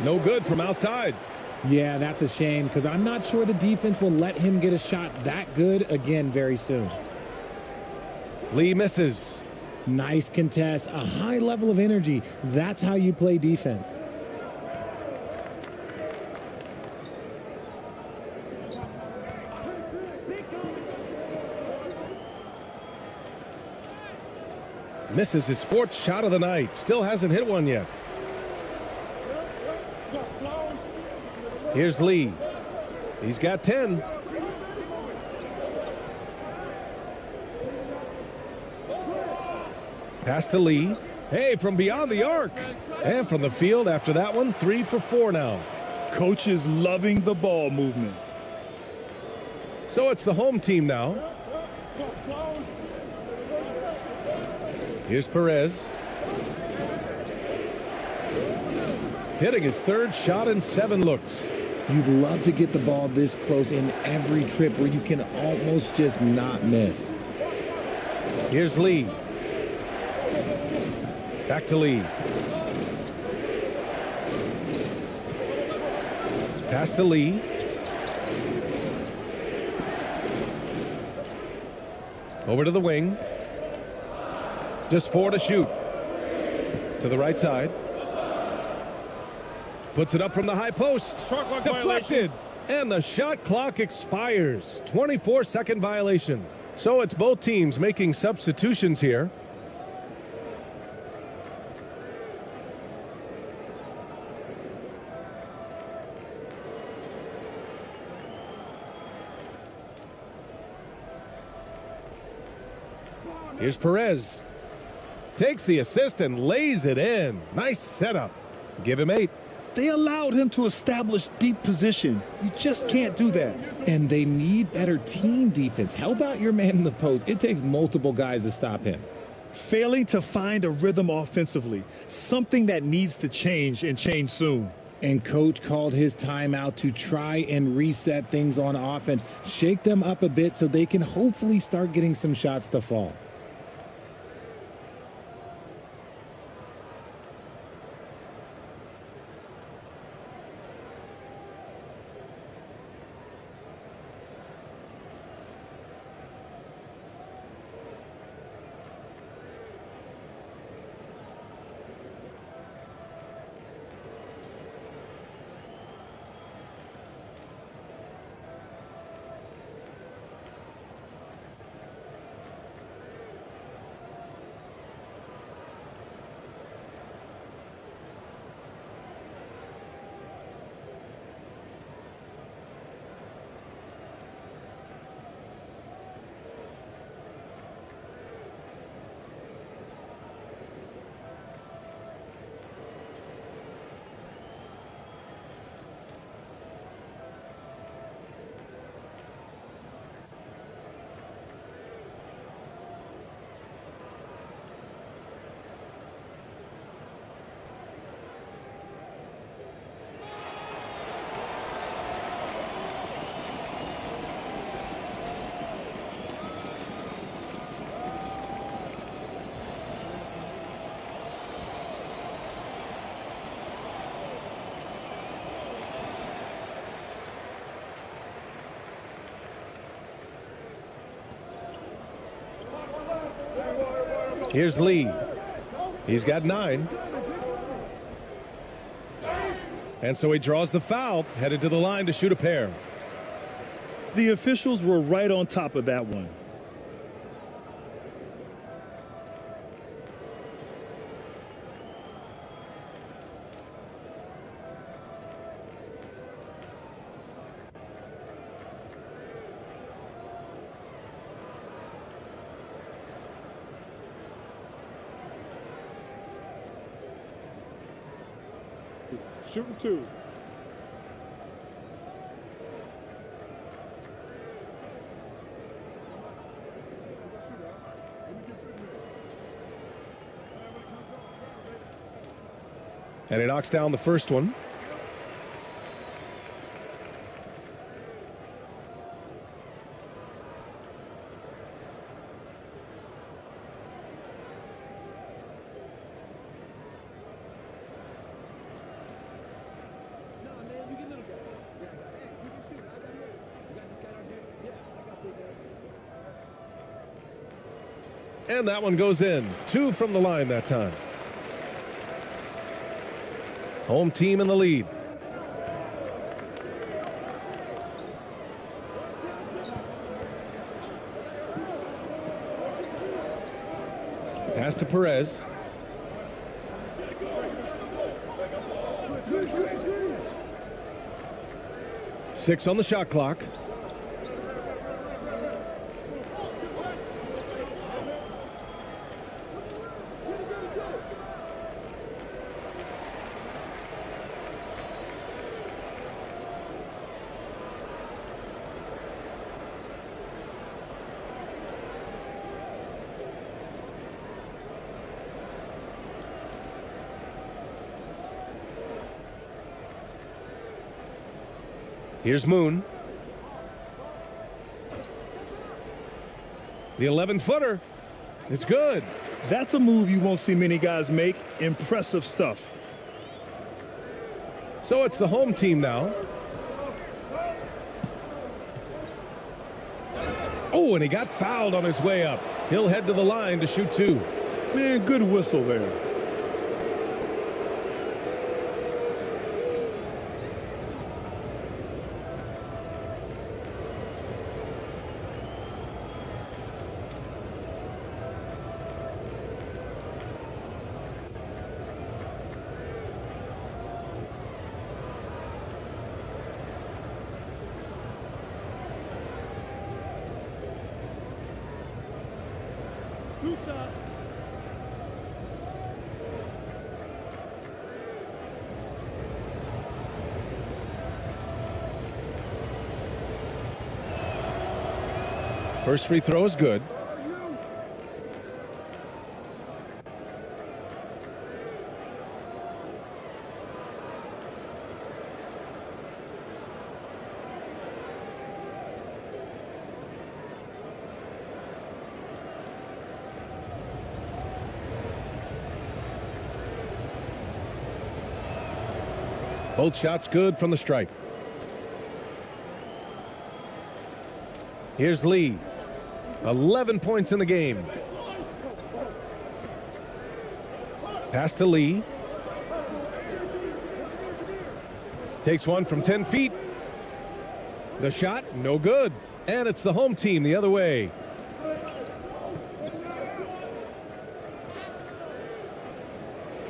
S11: No good from outside.
S12: Yeah, that's a shame because I'm not sure the defense will let him get a shot that good again very soon.
S11: Lee misses.
S12: Nice contest, a high level of energy. That's how you play defense.
S11: Misses his fourth shot of the night. Still hasn't hit one yet. Here's Lee. He's got 10. Pass to Lee. Hey, from beyond the arc. And from the field after that one, 3 for 4 now.
S9: Coach is loving the ball movement.
S11: So it's the home team now. Here's Perez. Hitting his third shot in 7 looks.
S12: You'd love to get the ball this close in every trip where you can almost just not miss.
S11: Here's Lee. Back to Lee. Pass to Lee. Over to the wing. Just 4 to shoot. To the right side. Puts it up from the high post. Deflected. And the shot clock expires. 24-second violation. So it's both teams making substitutions here. Here's Perez. Takes the assist and lays it in. Nice setup. Give him 8.
S9: They allowed him to establish deep position. You just can't do that.
S12: And they need better team defense. Help out your man in the post. It takes multiple guys to stop him.
S9: Failing to find a rhythm offensively, something that needs to change and change soon.
S12: And coach called his timeout to try and reset things on offense. Shake them up a bit so they can hopefully start getting some shots to fall.
S11: Here's Lee. He's got 9. And so he draws the foul, headed to the line to shoot a pair.
S9: The officials were right on top of that one.
S10: Shooting 2.
S11: And he knocks down the first one. And that one goes in. 2 from the line that time. Home team in the lead. Pass to Perez. Six on the shot clock. Here's Moon. The 11-footer. It's good.
S9: That's a move you won't see many guys make. Impressive stuff.
S11: So it's the home team now. Oh, and he got fouled on his way up. He'll head to the line to shoot 2.
S9: Man, good whistle there.
S11: First free throw is good. Both shots good from the stripe. Here's Lee. 11 points in the game. Pass to Lee. Takes one from 10 feet. The shot, no good. And it's the home team the other way.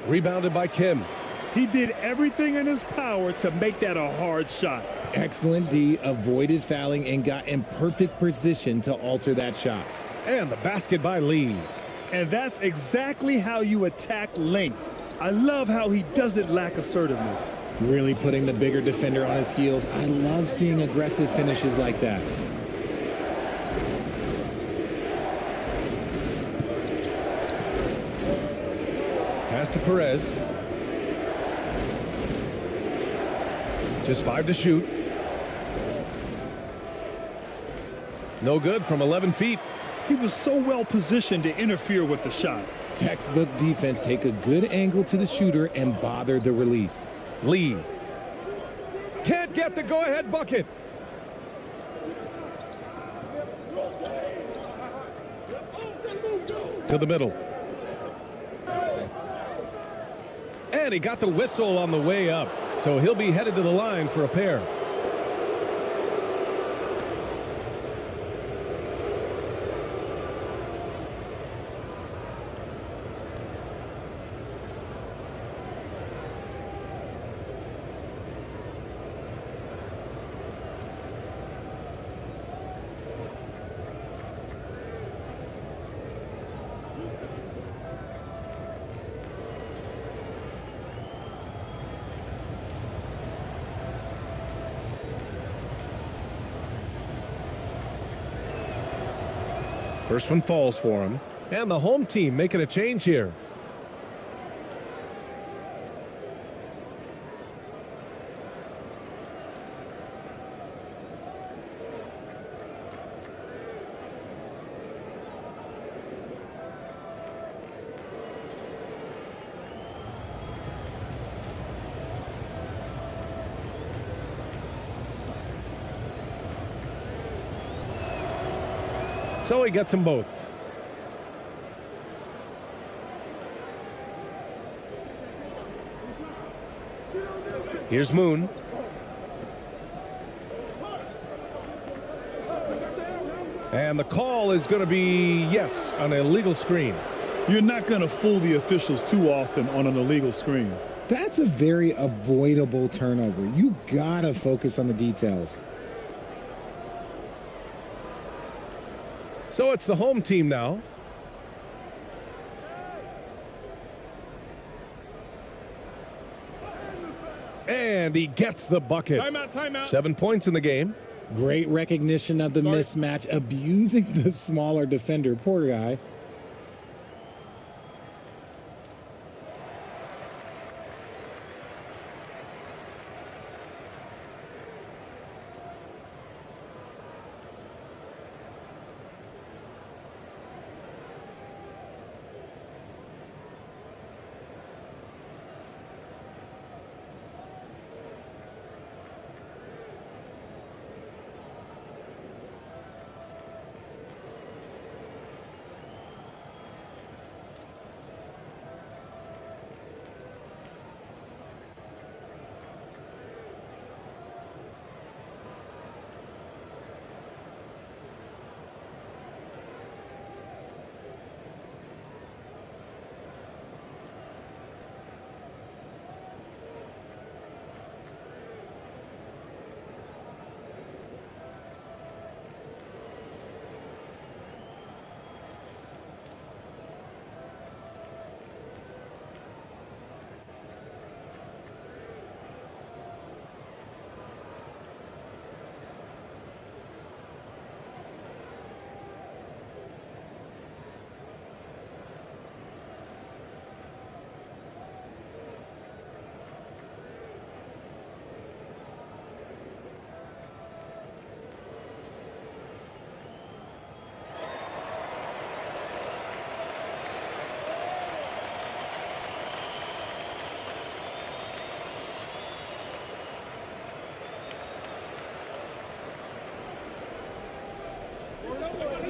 S11: Rebounded by Kim.
S9: He did everything in his power to make that a hard shot.
S12: Excellent D, avoided fouling and got in perfect position to alter that shot.
S11: And the basket by Lee.
S9: And that's exactly how you attack length. I love how he doesn't lack assertiveness.
S12: Really putting the bigger defender on his heels. I love seeing aggressive finishes like that.
S11: Pass to Perez. Just 5 to shoot. No good from 11 feet.
S9: He was so well positioned to interfere with the shot.
S12: Textbook defense, take a good angle to the shooter and bother the release.
S11: Lee. Can't get the go-ahead bucket. To the middle. And he got the whistle on the way up. So he'll be headed to the line for a pair. First one falls for him. And the home team making a change here. So he gets them both. Here's Moon. And the call is going to be, yes, an illegal screen.
S9: You're not going to fool the officials too often on an illegal screen.
S12: That's a very avoidable turnover. You gotta focus on the details.
S11: So it's the home team now. And he gets the bucket.
S10: Timeout, timeout.
S11: 7 points in the game.
S12: Great recognition of the mismatch, abusing the smaller defender. Poor guy.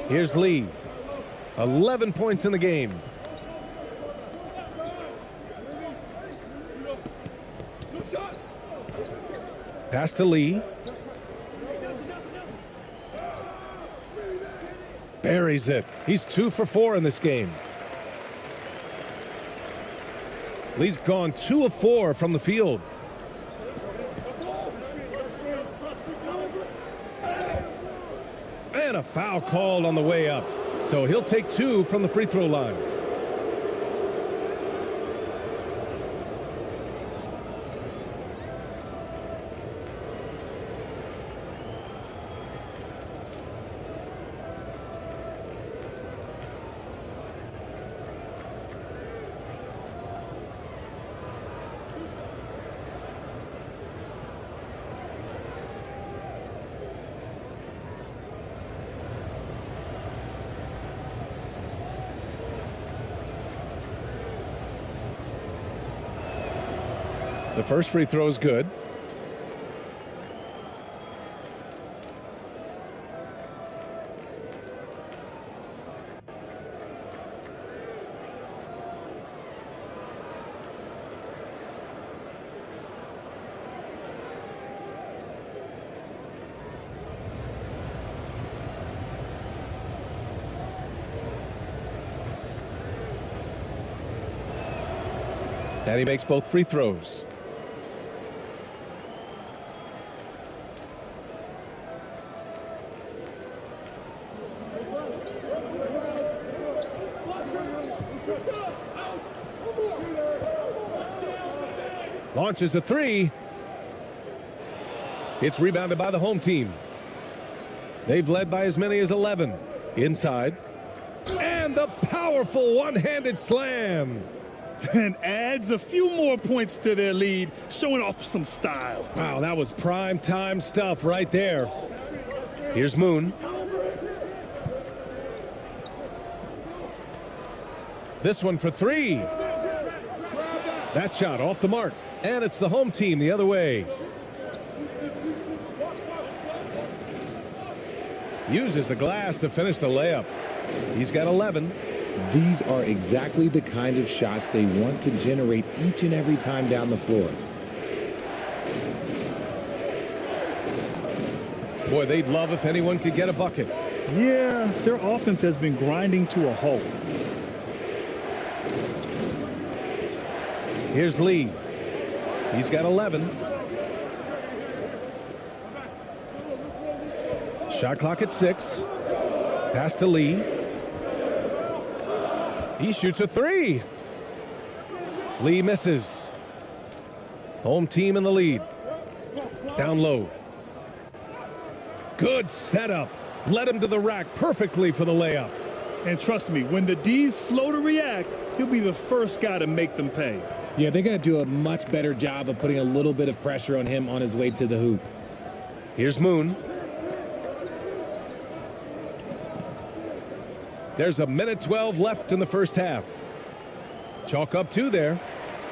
S11: Here's Lee. 11 points in the game. Pass to Lee. Buries it. He's 2 for 4 in this game. Lee's gone 2 of 4 from the field. And a foul called on the way up. So he'll take 2 from the free throw line. The first free throw is good. And he makes both free throws. Launches a 3. It's rebounded by the home team. They've led by as many as 11. Inside. And the powerful one-handed slam.
S9: And adds a few more points to their lead, showing off some style.
S11: Wow, that was prime time stuff right there. Here's Moon. This one for 3. That shot off the mark. And it's the home team the other way. Uses the glass to finish the layup. He's got 11.
S12: These are exactly the kind of shots they want to generate each and every time down the floor.
S11: Boy, they'd love if anyone could get a bucket.
S9: Yeah, their offense has been grinding to a halt.
S11: Here's Lee. He's got 11. Shot clock at 6. Pass to Lee. He shoots a 3. Lee misses. Home team in the lead. Down low. Good setup. Led him to the rack perfectly for the layup.
S9: And trust me, when the D's slow to react, he'll be the first guy to make them pay.
S12: Yeah, they're going to do a much better job of putting a little bit of pressure on him on his way to the hoop.
S11: Here's Moon. There's a minute 12 left in the first half. Chalk up 2 there.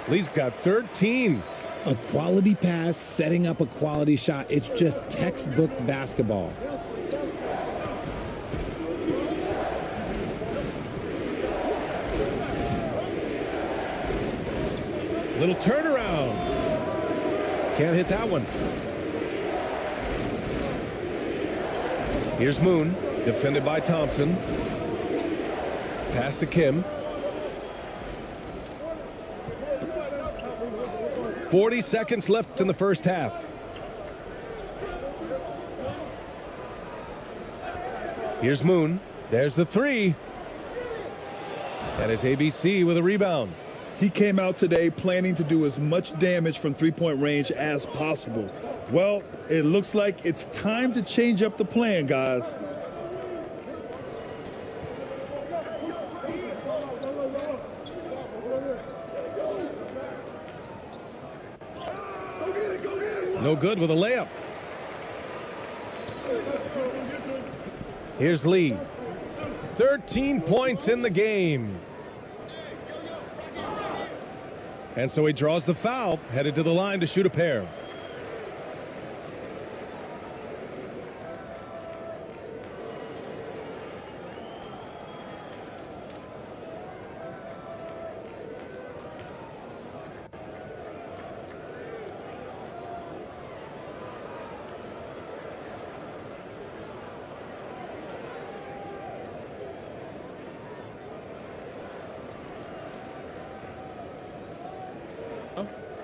S11: Lee's got 13.
S12: A quality pass, setting up a quality shot. It's just textbook basketball.
S11: Little turnaround. Can't hit that one. Here's Moon, defended by Thompson. Pass to Kim. 40 seconds left in the first half. Here's Moon. There's the 3. And it's ABC with a rebound.
S9: He came out today planning to do as much damage from three-point range as possible. Well, it looks like it's time to change up the plan, guys.
S11: No good with a layup. Here's Lee. 13 points in the game. And so he draws the foul, headed to the line to shoot a pair.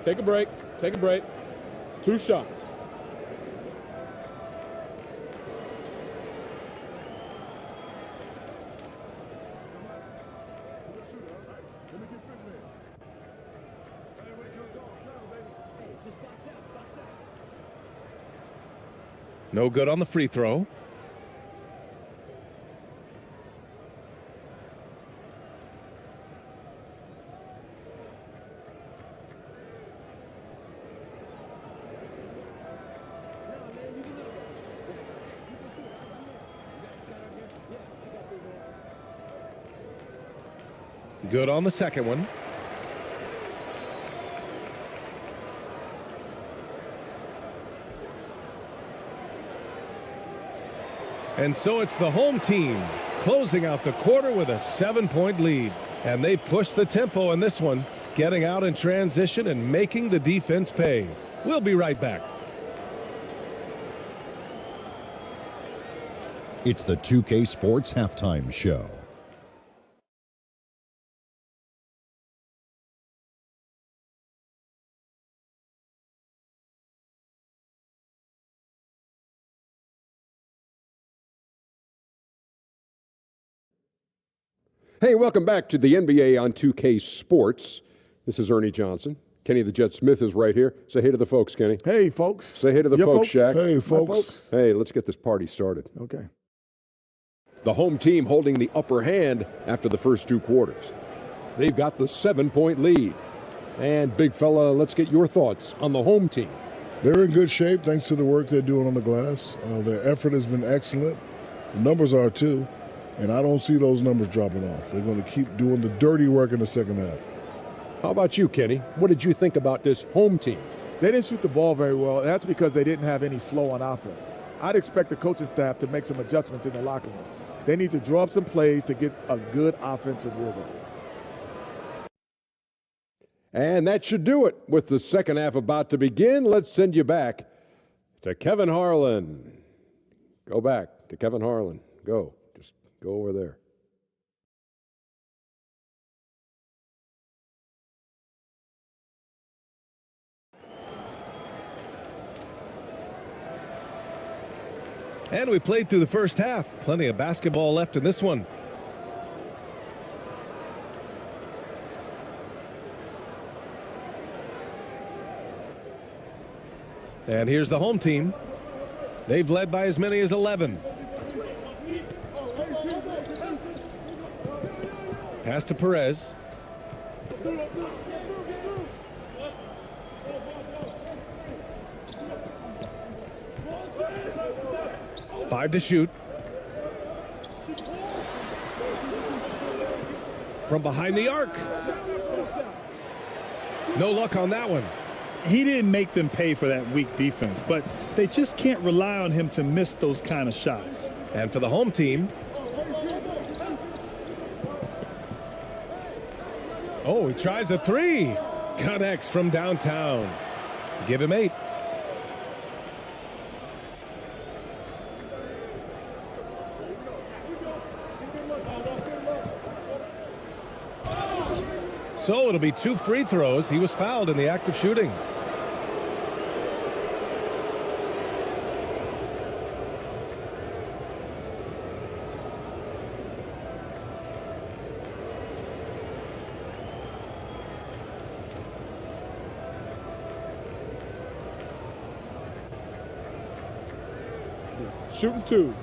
S10: Take a break. Take a break. 2 shots.
S11: No good on the free throw. Good on the second one. And so it's the home team closing out the quarter with a 7-point lead. And they push the tempo in this one, getting out in transition and making the defense pay. We'll be right back.
S6: It's the 2K Sports Halftime Show.
S7: Hey, welcome back to the NBA on 2K Sports. This is Ernie Johnson. Kenny the Jet Smith is right here. Say hey to the folks, Kenny.
S3: Hey, folks.
S7: Say hey to the folks, Shaq.
S8: Hey, folks.
S7: Hey, let's get this party started.
S3: Okay.
S7: The home team holding the upper hand after the first 2 quarters. They've got the 7-point lead. And, big fella, let's get your thoughts on the home team.
S8: They're in good shape thanks to the work they're doing on the glass. Their effort has been excellent. The numbers are too. And I don't see those numbers dropping off. They're going to keep doing the dirty work in the second half.
S7: How about you, Kenny? What did you think about this home team?
S3: They didn't shoot the ball very well. That's because they didn't have any flow on offense. I'd expect the coaching staff to make some adjustments in the locker room. They need to draw up some plays to get a good offensive rhythm.
S7: And that should do it. With the second half about to begin, let's send you back to Kevin Harlan. Go back to Kevin Harlan. Go. Just go over there.
S11: And we played through the first half. Plenty of basketball left in this one. And here's the home team. They've led by as many as 11. Pass to Perez. Five to shoot. From behind the arc. No luck on that one.
S9: He didn't make them pay for that weak defense, but they just can't rely on him to miss those kind of shots.
S11: And for the home team. Oh, he tries a three. Connects from downtown. Give him 8. So it'll be 2 free throws. He was fouled in the act of shooting.
S10: Shooting 2.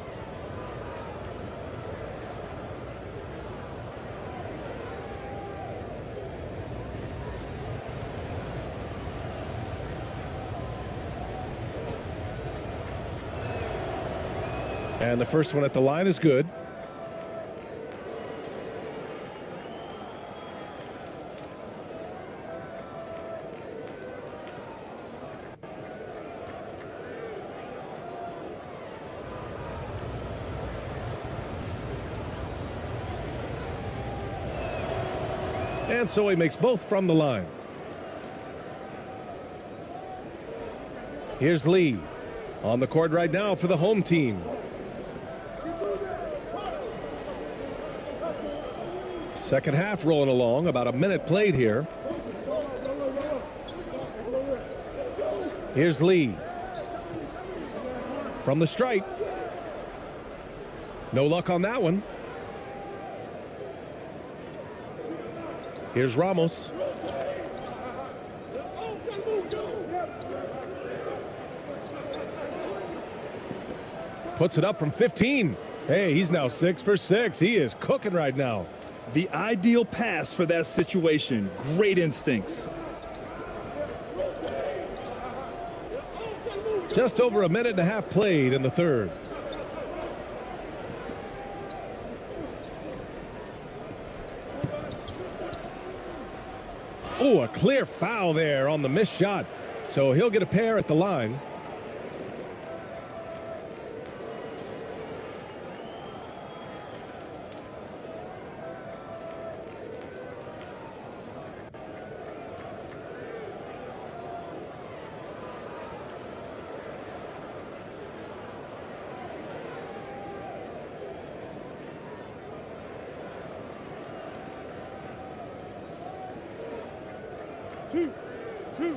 S11: And the first one at the line is good. And so he makes both from the line. Here's Lee on the court right now for the home team. Second half rolling along, about a minute played here. Here's Lee. From the stripe. No luck on that one. Here's Ramos. Puts it up from 15. Hey, he's now 6 for 6. He is cooking right now.
S9: The ideal pass for that situation. Great instincts.
S11: Just over a minute and a half played in the third. Oh, a clear foul there on the missed shot. So he'll get a pair at the line.
S10: Two.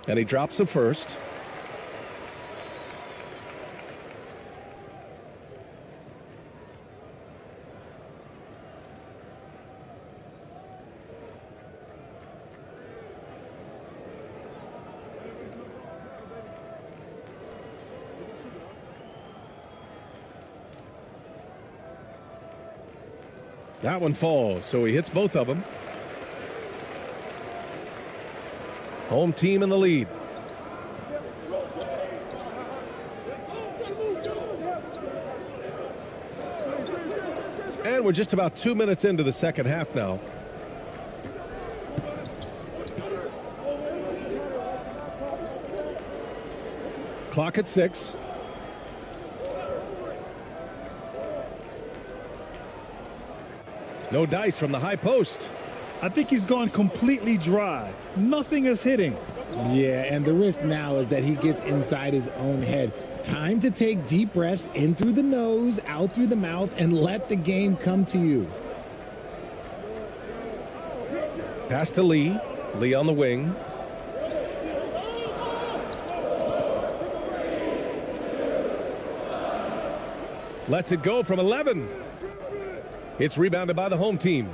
S11: And he drops the first. That one falls, so he hits both of them. Home team in the lead. And we're just about 2 minutes into the second half now. Clock at 6. No dice from the high post.
S9: I think he's gone completely dry. Nothing is hitting.
S12: Yeah, and the risk now is that he gets inside his own head. Time to take deep breaths in through the nose, out through the mouth, and let the game come to you.
S11: Pass to Lee. Lee on the wing. Lets it go from 11. It's rebounded by the home team.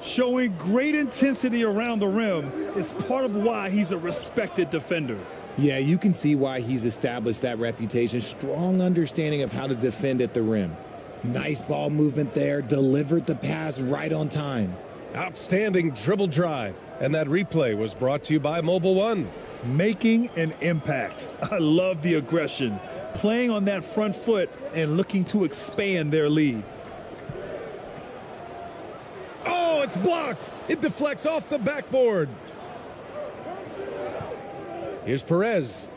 S9: Showing great intensity around the rim is part of why he's a respected defender.
S12: Yeah, you can see why he's established that reputation. Strong understanding of how to defend at the rim. Nice ball movement there. Delivered the pass right on time.
S11: Outstanding dribble drive. And that replay was brought to you by Mobile One.
S9: Making an impact. I love the aggression. Playing on that front foot and looking to expand their lead.
S11: Oh, it's blocked. It deflects off the backboard. Here's Perez.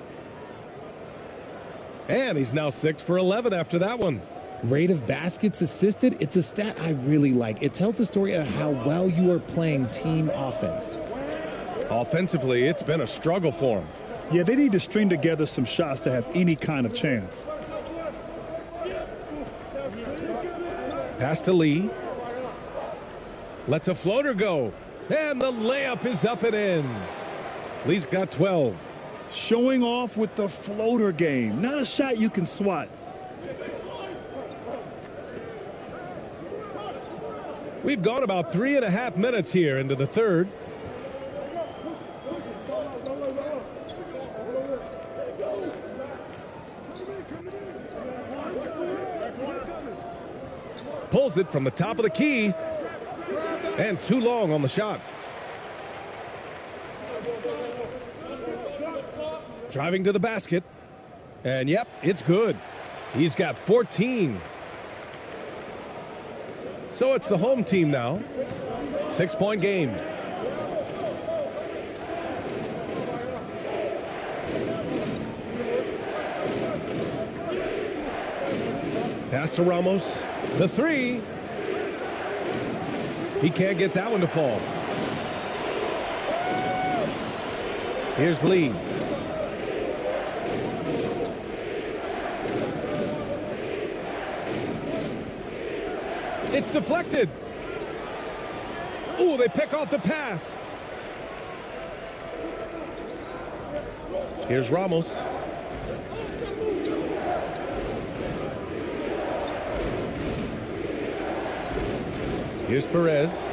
S11: And he's now 6 for 11 after that one.
S12: Rate of baskets assisted, it's a stat I really like. It tells the story of how well you are playing team offense.
S11: Offensively, it's been a struggle for him.
S9: Yeah, they need to string together some shots to have any kind of chance.
S11: Pass to Lee. Lets a floater go. And the layup is up and in. Lee's got 12.
S9: Showing off with the floater game. Not a shot you can swat.
S11: We've gone about 3.5 minutes here into the third. Pulls it from the top of the key. And too long on the shot. Driving to the basket. And yep, it's good. He's got 14. So it's the home team now. 6-point game. Pass to Ramos. The three. He can't get that one to fall. Here's Lee. It's deflected. Ooh, they pick off the pass. Here's Ramos. Here's Perez.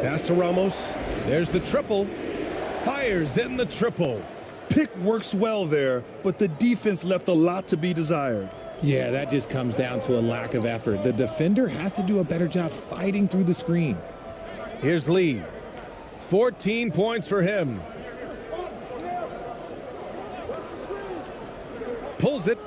S11: Pass to Ramos. There's the triple. Fires in the triple.
S9: Pick works well there, but the defense left a lot to be desired.
S12: Yeah, that just comes down to a lack of effort. The defender has to do a better job fighting through the screen.
S11: Here's Lee. 14 points for him. Pulls it.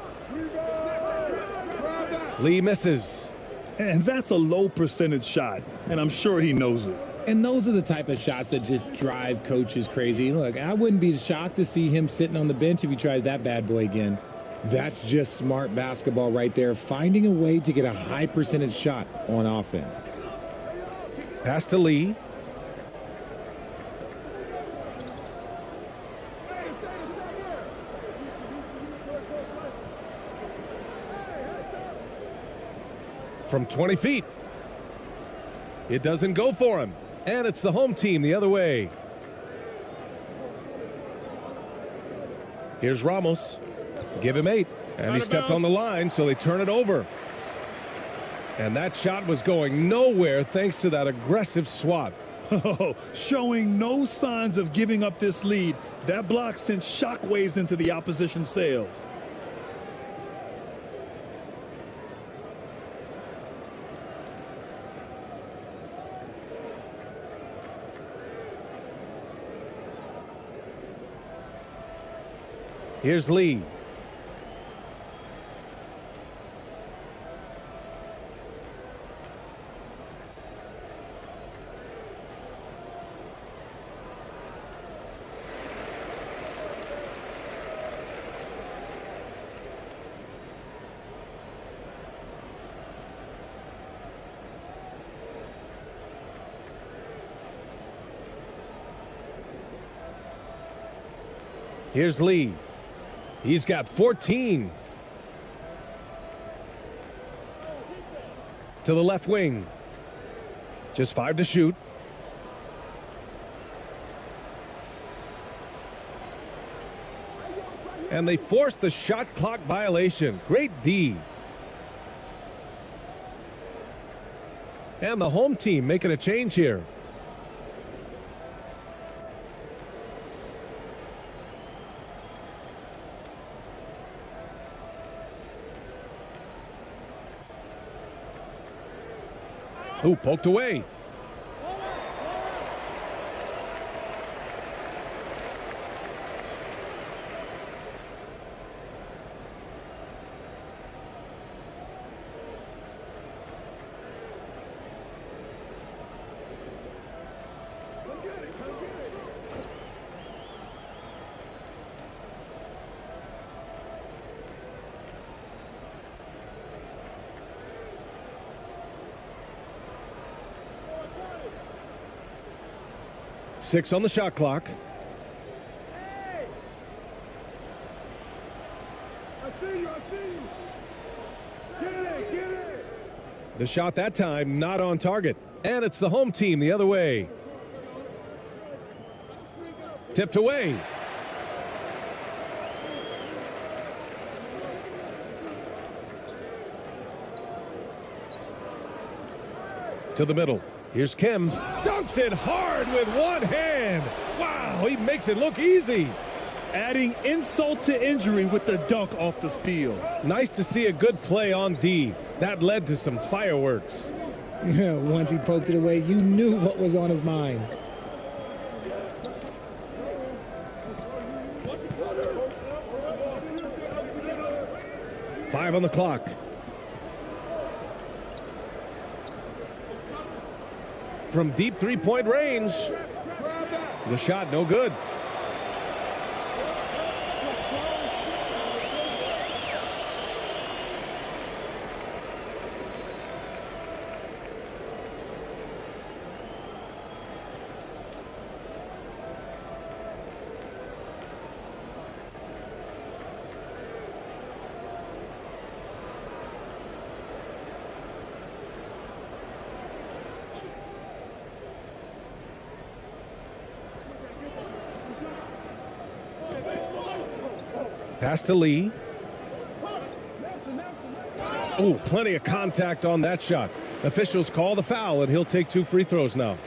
S11: Lee misses.
S9: And that's a low percentage shot, and I'm sure he knows it.
S12: And those are the type of shots that just drive coaches crazy. Look, I wouldn't be shocked to see him sitting on the bench if he tries that bad boy again. That's just smart basketball right there, finding a way to get a high percentage shot on offense.
S11: Pass to Lee. From 20 feet. It doesn't go for him. And it's the home team the other way. Here's Ramos. Give him 8. And he stepped on the line, so they turn it over. And that shot was going nowhere thanks to that aggressive swat.
S9: Showing no signs of giving up this lead. That block sent shockwaves into the opposition sails.
S11: Here's Lee. Here's Lee. He's got 14. To the left wing. Just 5 to shoot. And they forced the shot clock violation. Great D. And the home team making a change here. Ooh, poked away. Six on the shot clock. The shot that time not on target. And it's the home team the other way. Tipped away. To the middle. Here's Kim. Dunks it hard with one hand. Wow, he makes it look easy.
S9: Adding insult to injury with the dunk off the steal.
S11: Nice to see a good play on D. That led to some fireworks.
S12: Once he poked it away, you knew what was on his mind.
S11: Five on the clock. From deep three-point range. The shot no good. Pass to Lee. Oh, plenty of contact on that shot. Officials call the foul, and he'll take 2 free throws now.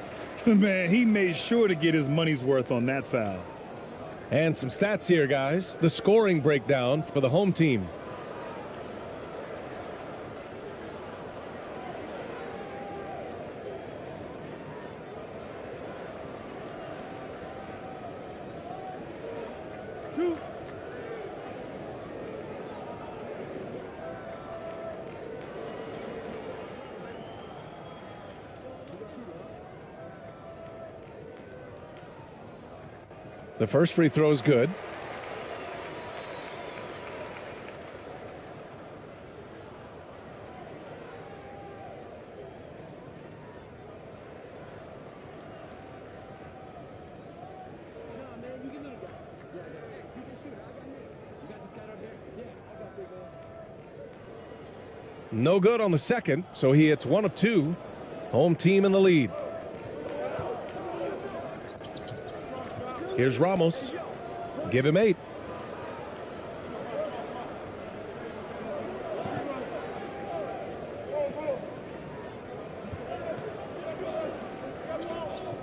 S9: Man, he made sure to get his money's worth on that foul.
S11: And some stats here, guys. The scoring breakdown for the home team. The first free throw is good. No good on the second, so he hits 1 of 2. Home team in the lead. Here's Ramos. Give him 8.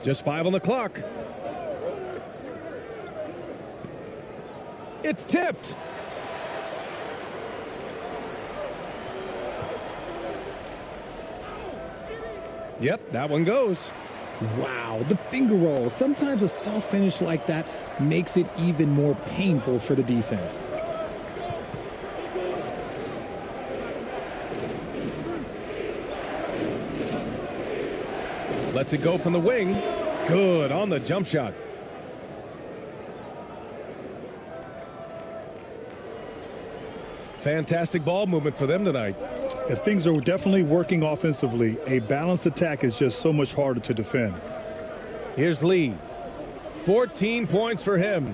S11: Just 5 on the clock. It's tipped. Yep, that one goes.
S12: Wow, the finger roll. Sometimes a soft finish like that makes it even more painful for the defense.
S11: Lets it go from the wing. Good on the jump shot. Fantastic ball movement for them tonight.
S9: If things are definitely working offensively, a balanced attack is just so much harder to defend.
S11: Here's Lee. 14 points for him.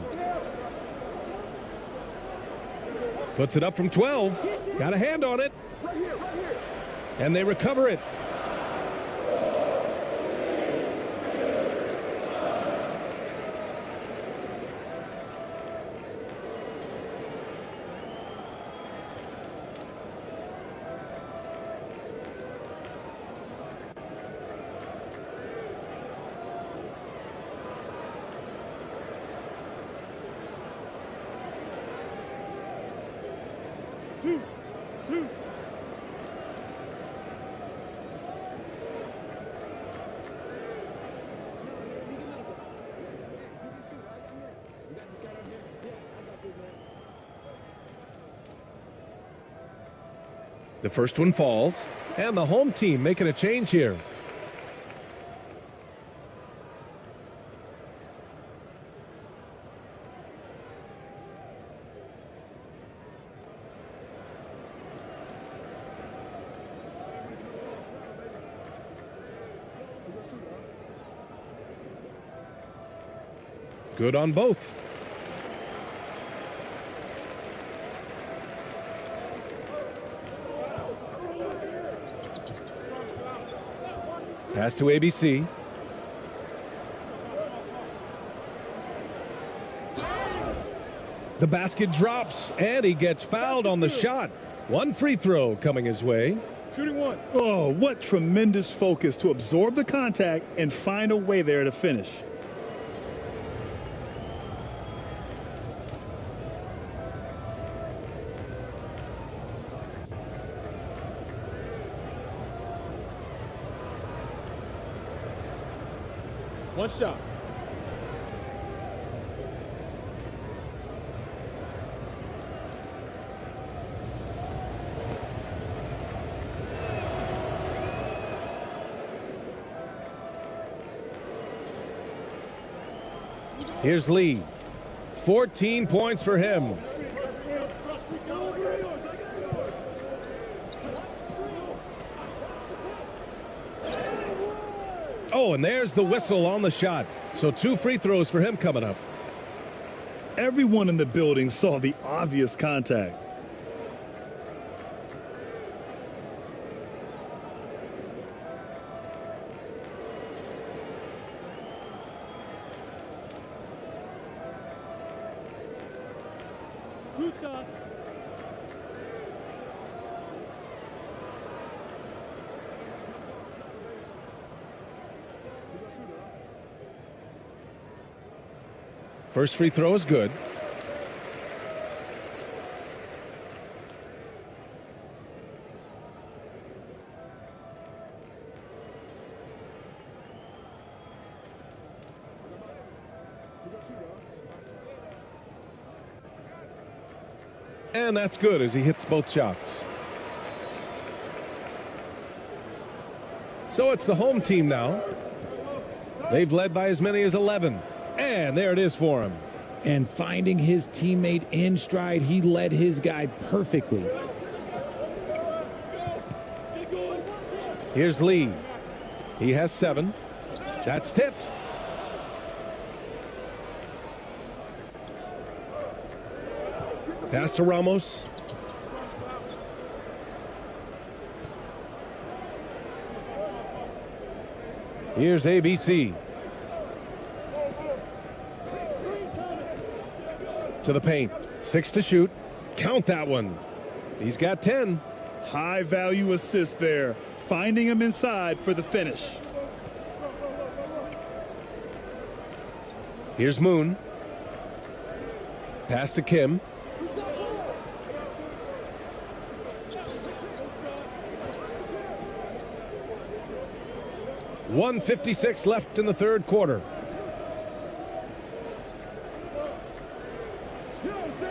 S11: Puts it up from 12. Got a hand on it. And they recover it.
S10: Two.
S11: The first one falls, and the home team making a change here. Good on both. Pass to ABC. The basket drops, and he gets fouled on the shot. One free throw coming his way.
S10: Shooting one.
S9: Oh, what tremendous focus to absorb the contact and find a way there to finish.
S10: One shot.
S11: Here's Lee. 14 points for him. Oh, and there's the whistle on the shot. So 2 free throws for him coming up.
S9: Everyone in the building saw the obvious contact.
S10: Two shots.
S11: First free throw is good. And that's good as he hits both shots. So it's the home team now. They've led by as many as 11. And there it is for him.
S12: And finding his teammate in stride, he led his guy perfectly.
S11: Here's Lee. He has 7. That's tipped. Pass to Ramos. Here's ABC. To the paint. 6 to shoot. Count that one. He's got 10.
S9: High value assist there. Finding him inside for the finish.
S11: Here's Moon. Pass to Kim. .156 left in the third quarter.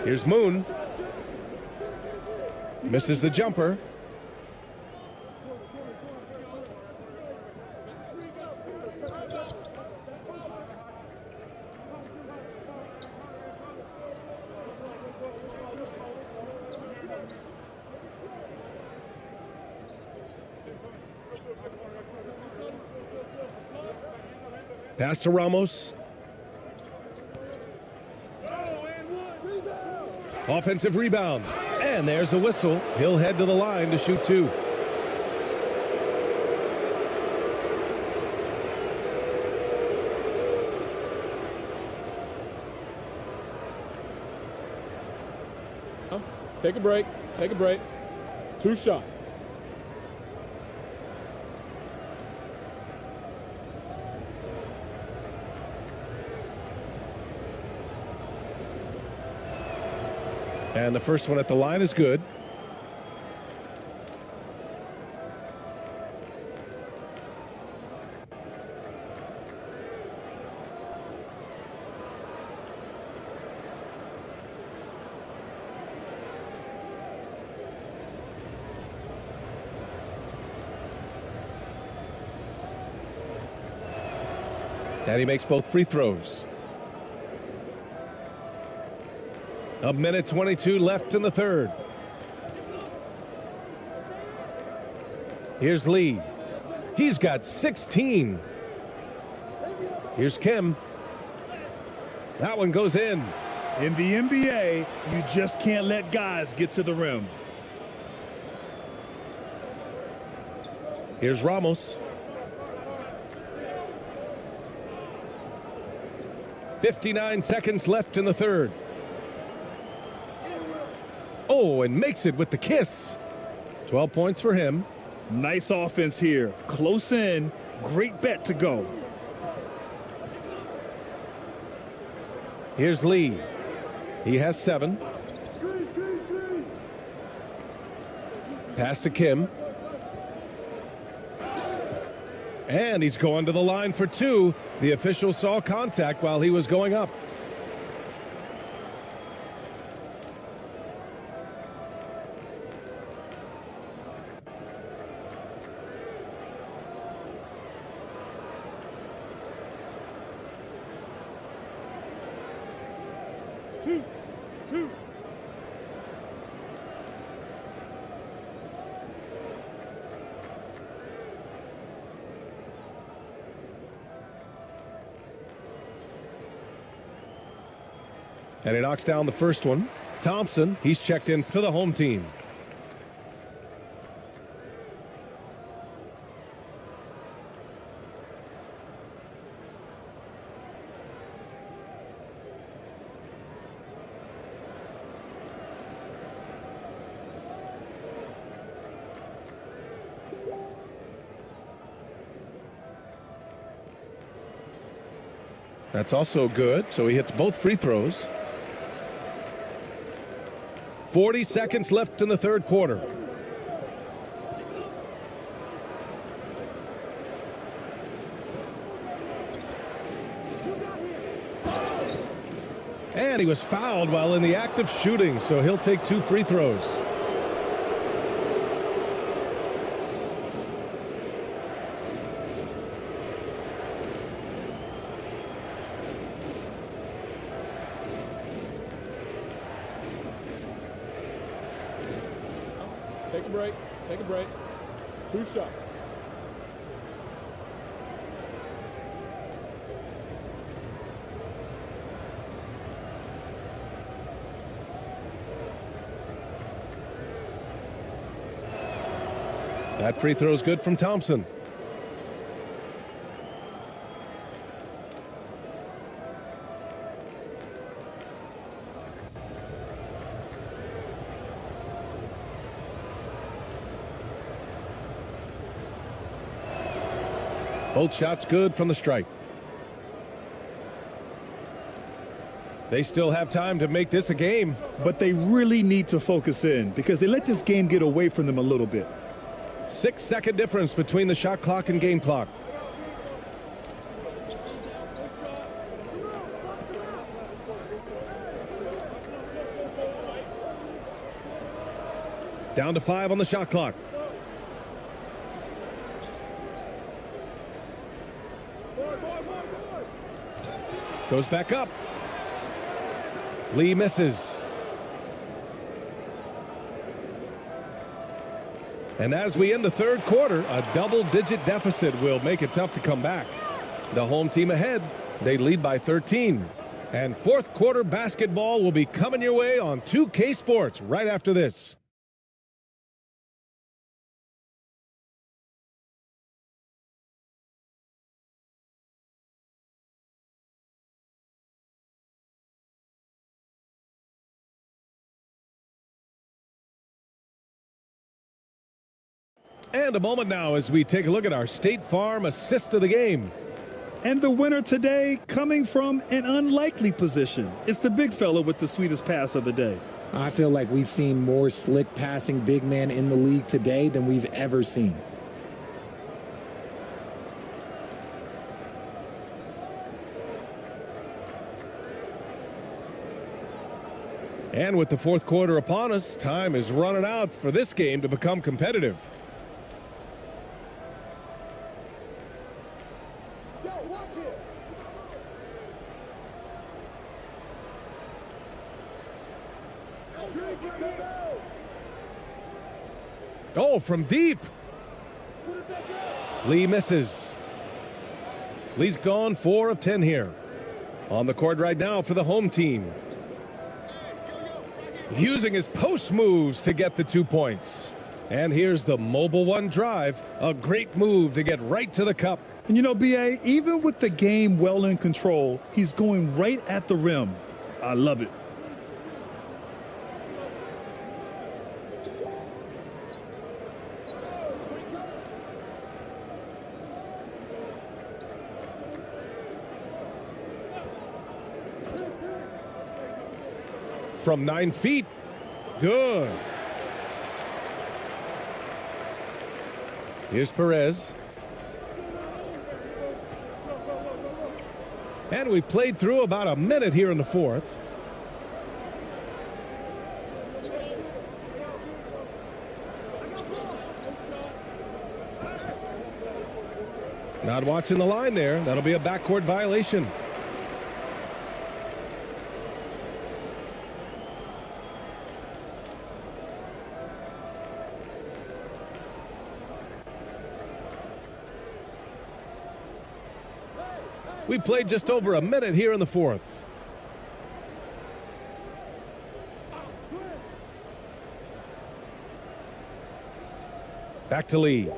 S11: Here's Moon. Misses the jumper. Pass to Ramos. Offensive rebound. And there's a whistle. He'll head to the line to shoot 2.
S10: Take a break. Take a break. 2 shots.
S11: And the first one at the line is good. And he makes both free throws. A minute 22 left in the third. Here's Lee. He's got 16. Here's Kim. That one goes in.
S9: In the NBA, you just can't let guys get to the rim.
S11: Here's Ramos. 59 seconds left in the third. Oh, and makes it with the kiss. 12 points for him.
S9: Nice offense here. Close in. Great bet to go.
S11: Here's Lee. He has 7. Pass to Kim. And he's going to the line for 2. The official saw contact while he was going up.
S10: Two.
S11: And he knocks down the first one. Thompson, he's checked in for the home team. That's also good, so he hits both free throws. 40 seconds left in the third quarter. And he was fouled while in the act of shooting, so he'll take 2 free throws.
S10: Take a break. Take a break. 2 shots.
S11: That free throw is good from Thompson. Both shots good from the stripe. They still have time to make this a game.
S9: But they really need to focus in because they let this game get away from them a little bit.
S11: 6-second difference between the shot clock and game clock. Down to 5 on the shot clock. Goes back up. Lee misses. And as we end the third quarter, a double-digit deficit will make it tough to come back. The home team ahead. They lead by 13. And fourth quarter basketball will be coming your way on 2K Sports right after this. And a moment now as we take a look at our State Farm assist of the game.
S9: And the winner today coming from an unlikely position. It's the big fella with the sweetest pass of the day.
S12: I feel like we've seen more slick passing big men in the league today than we've ever seen.
S11: And with the fourth quarter upon us, time is running out for this game to become competitive. Oh, from deep. Lee misses. Lee's gone 4 of 10 here. On the court right now for the home team. Using his post moves to get the 2 points. And here's the mobile one drive. A great move to get right to the cup.
S9: And you know, B.A., even with the game well in control, he's going right at the rim. I love it.
S11: From 9 feet. Good. Here's Perez. And we played through about a minute here in the fourth. Not watching the line there. That'll be a backcourt violation. We played just over a minute here in the fourth. Back to Lee.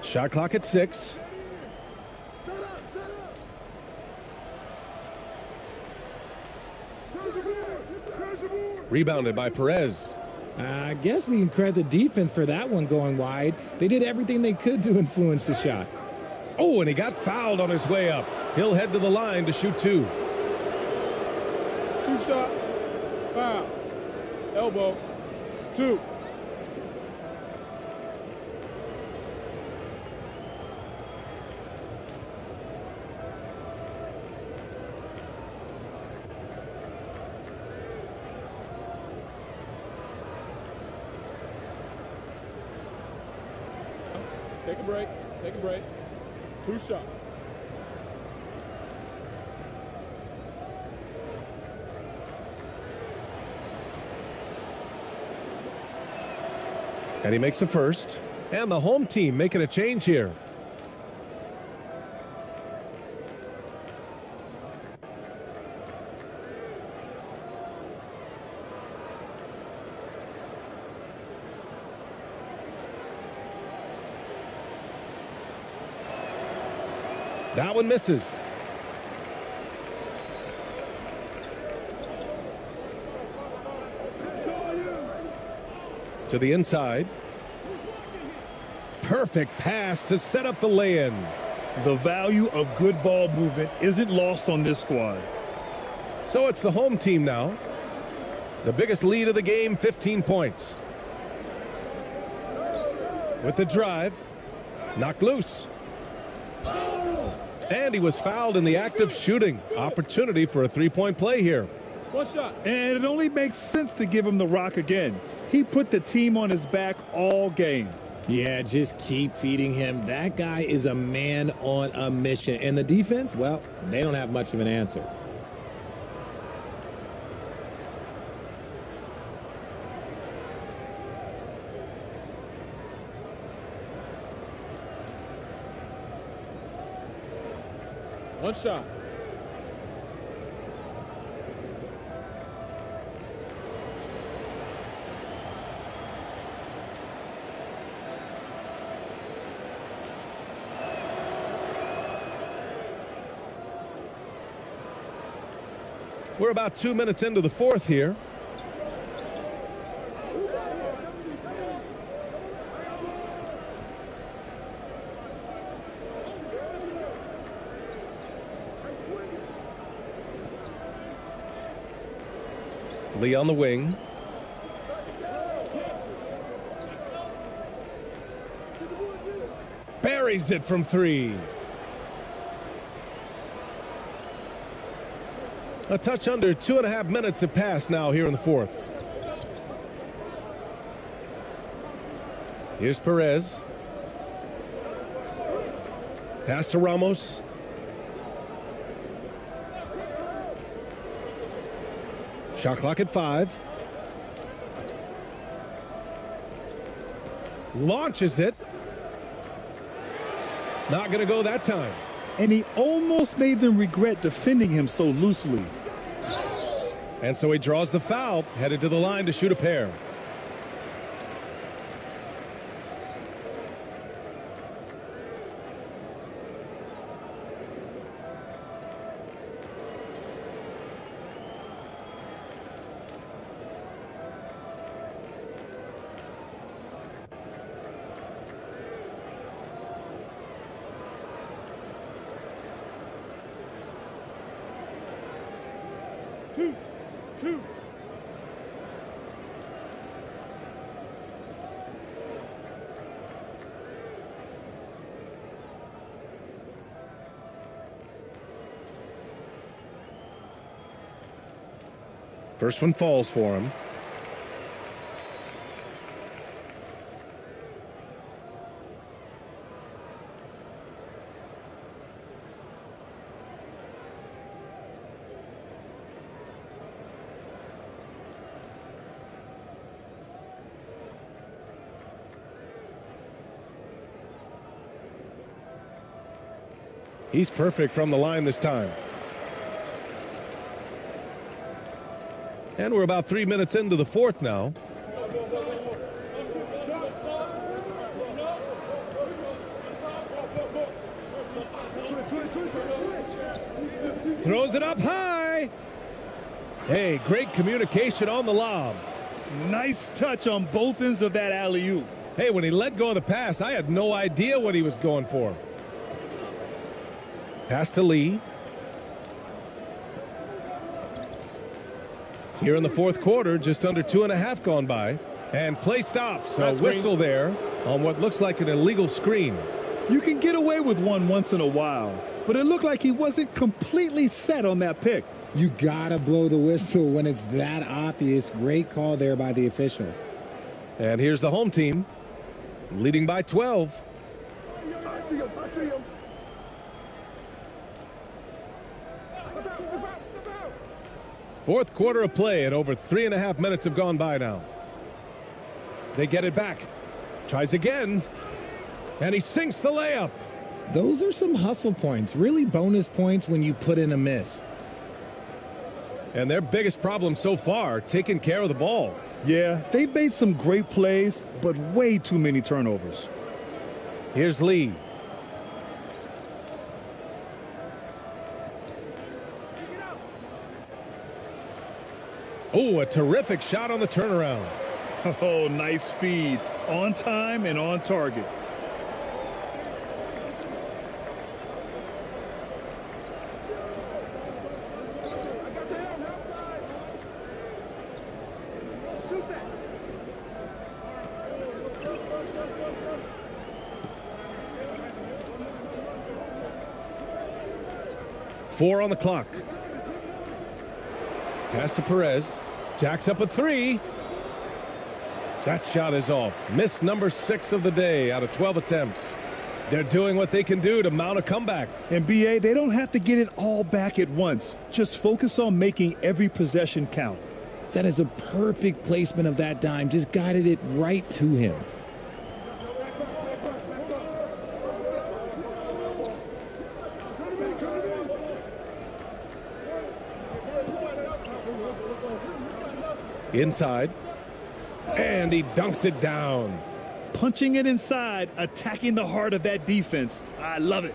S11: Shot clock at 6. Rebounded by Perez.
S12: I guess we can credit the defense for that one going wide. They did everything they could to influence the shot.
S11: Oh, and he got fouled on his way up. He'll head to the line to shoot 2.
S10: 2 shots. Foul. Elbow. 2. Take a break. Take a break. 2 shots.
S11: And he makes the first. And the home team making a change here. That one misses. To the inside. Perfect pass to set up the lay-in.
S9: The value of good ball movement isn't lost on this squad.
S11: So it's the home team now. The biggest lead of the game, 15 points. With the drive. Knocked loose. And he was fouled in the act of shooting. Opportunity for a 3-point play here.
S10: 1 shot.
S9: And it only makes sense to give him the rock again. He put the team on his back all game.
S12: Yeah, just keep feeding him. That guy is a man on a mission. And the defense, well, they don't have much of an answer.
S10: One shot.
S11: We're about 2 minutes into the fourth here. Lee on the wing. Buries it from three. A touch under 2.5 minutes have passed now here in the fourth. Here's Perez. Pass to Ramos. Shot clock at 5. Launches it. Not going to go that time.
S9: And he almost made them regret defending him so loosely.
S11: And so he draws the foul, headed to the line to shoot a pair.
S10: Two.
S11: First one falls for him. He's perfect from the line this time. And we're about 3 minutes into the fourth now. Throws it up high. Hey, great communication on the lob.
S9: Nice touch on both ends of that alley-oop.
S11: Hey, when he let go of the pass, I had no idea what he was going for. Pass to Lee. Here in the fourth quarter, just under 2.5 gone by. And play stops. A whistle there on what looks like an illegal screen.
S9: You can get away with one once in a while, but it looked like he wasn't completely set on that pick.
S12: You gotta blow the whistle when it's that obvious. Great call there by the official.
S11: And here's the home team, leading by 12.
S10: I see him.
S11: Fourth quarter of play, and over 3.5 minutes have gone by now. They get it back. Tries again. And he sinks the layup.
S12: Those are some hustle points. Really bonus points when you put in a miss.
S11: And their biggest problem so far, taking care of the ball.
S9: Yeah, they've made some great plays, but way too many turnovers.
S11: Here's Lee. Oh, a terrific shot on the turnaround.
S9: Oh, nice feed. On time and on target.
S11: Four on the clock. Pass to Perez. Jacks up a three. That shot is off. Miss number 6 of the day out of 12 attempts. They're doing what they can do to mount a comeback.
S9: And BA, they don't have to get it all back at once. Just focus on making every possession count.
S12: That is a perfect placement of that dime. Just guided it right to him.
S11: Inside. And he dunks it down.
S9: Punching it inside, attacking the heart of that defense. I love it.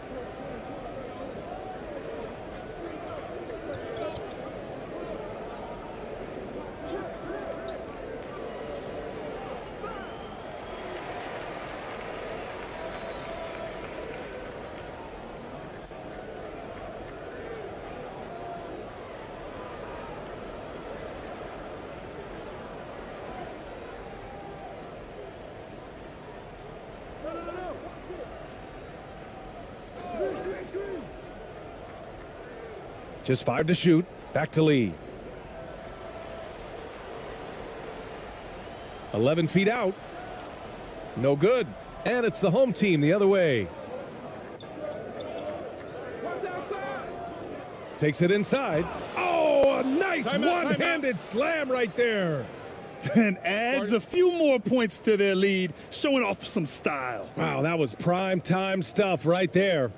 S11: Just 5 to shoot. Back to Lee. 11 feet out. No good. And it's the home team the other way. Takes it inside. Oh, a nice one-handed slam right there.
S9: And adds a few more points to their lead, showing off some style.
S11: Wow, that was prime time stuff right there.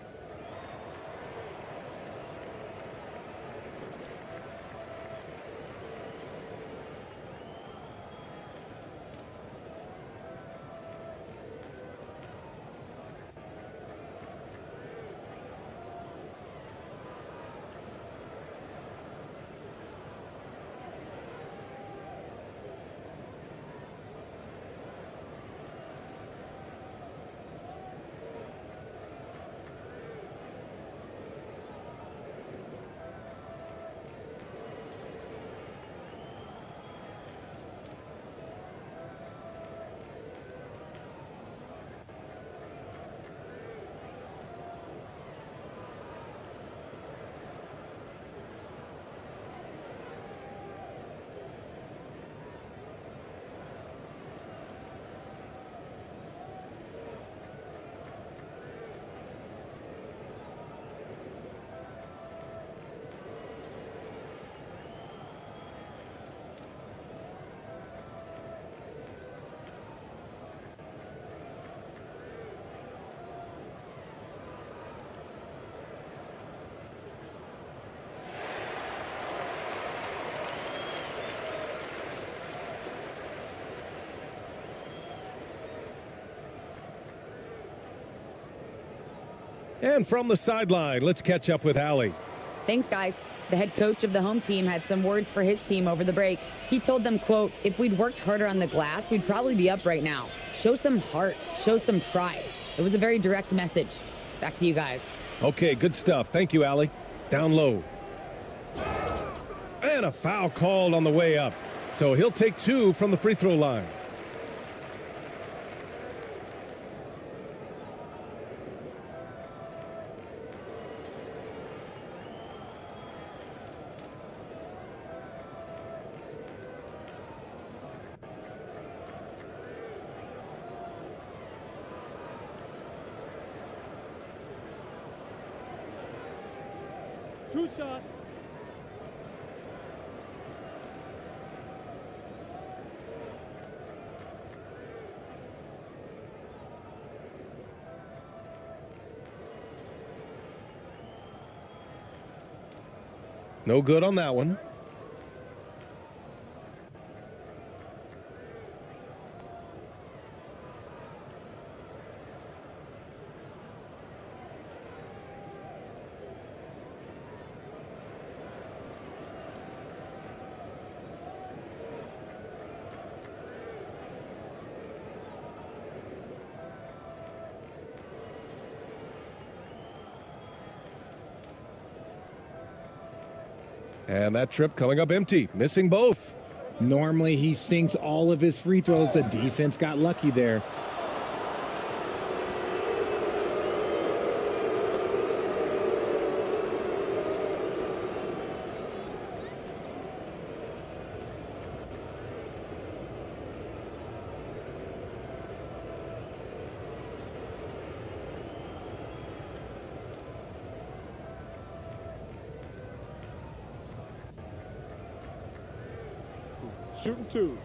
S11: And from the sideline, let's catch up with Allie.
S13: Thanks, guys. The head coach of the home team had some words for his team over the break. He told them, quote, "If we'd worked harder on the glass, we'd probably be up right now. Show some heart. Show some pride." It was a very direct message. Back to you guys.
S11: Okay, good stuff. Thank you, Allie. Down low. And a foul called on the way up. So he'll take 2 from the free throw line.
S10: Two shot.
S11: No good on that one. And that trip coming up empty, missing both.
S12: Normally he sinks all of his free throws. The defense got lucky there.
S10: Shooting 2.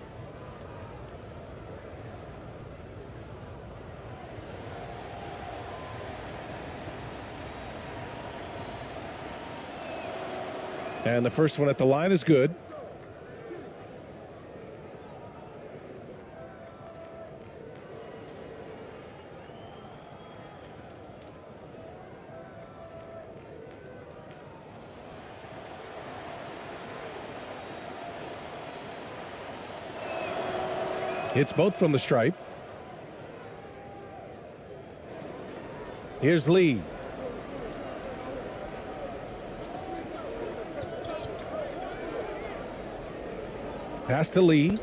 S11: And the first one at the line is good. Hits both from the stripe. Here's Lee. Pass to Lee.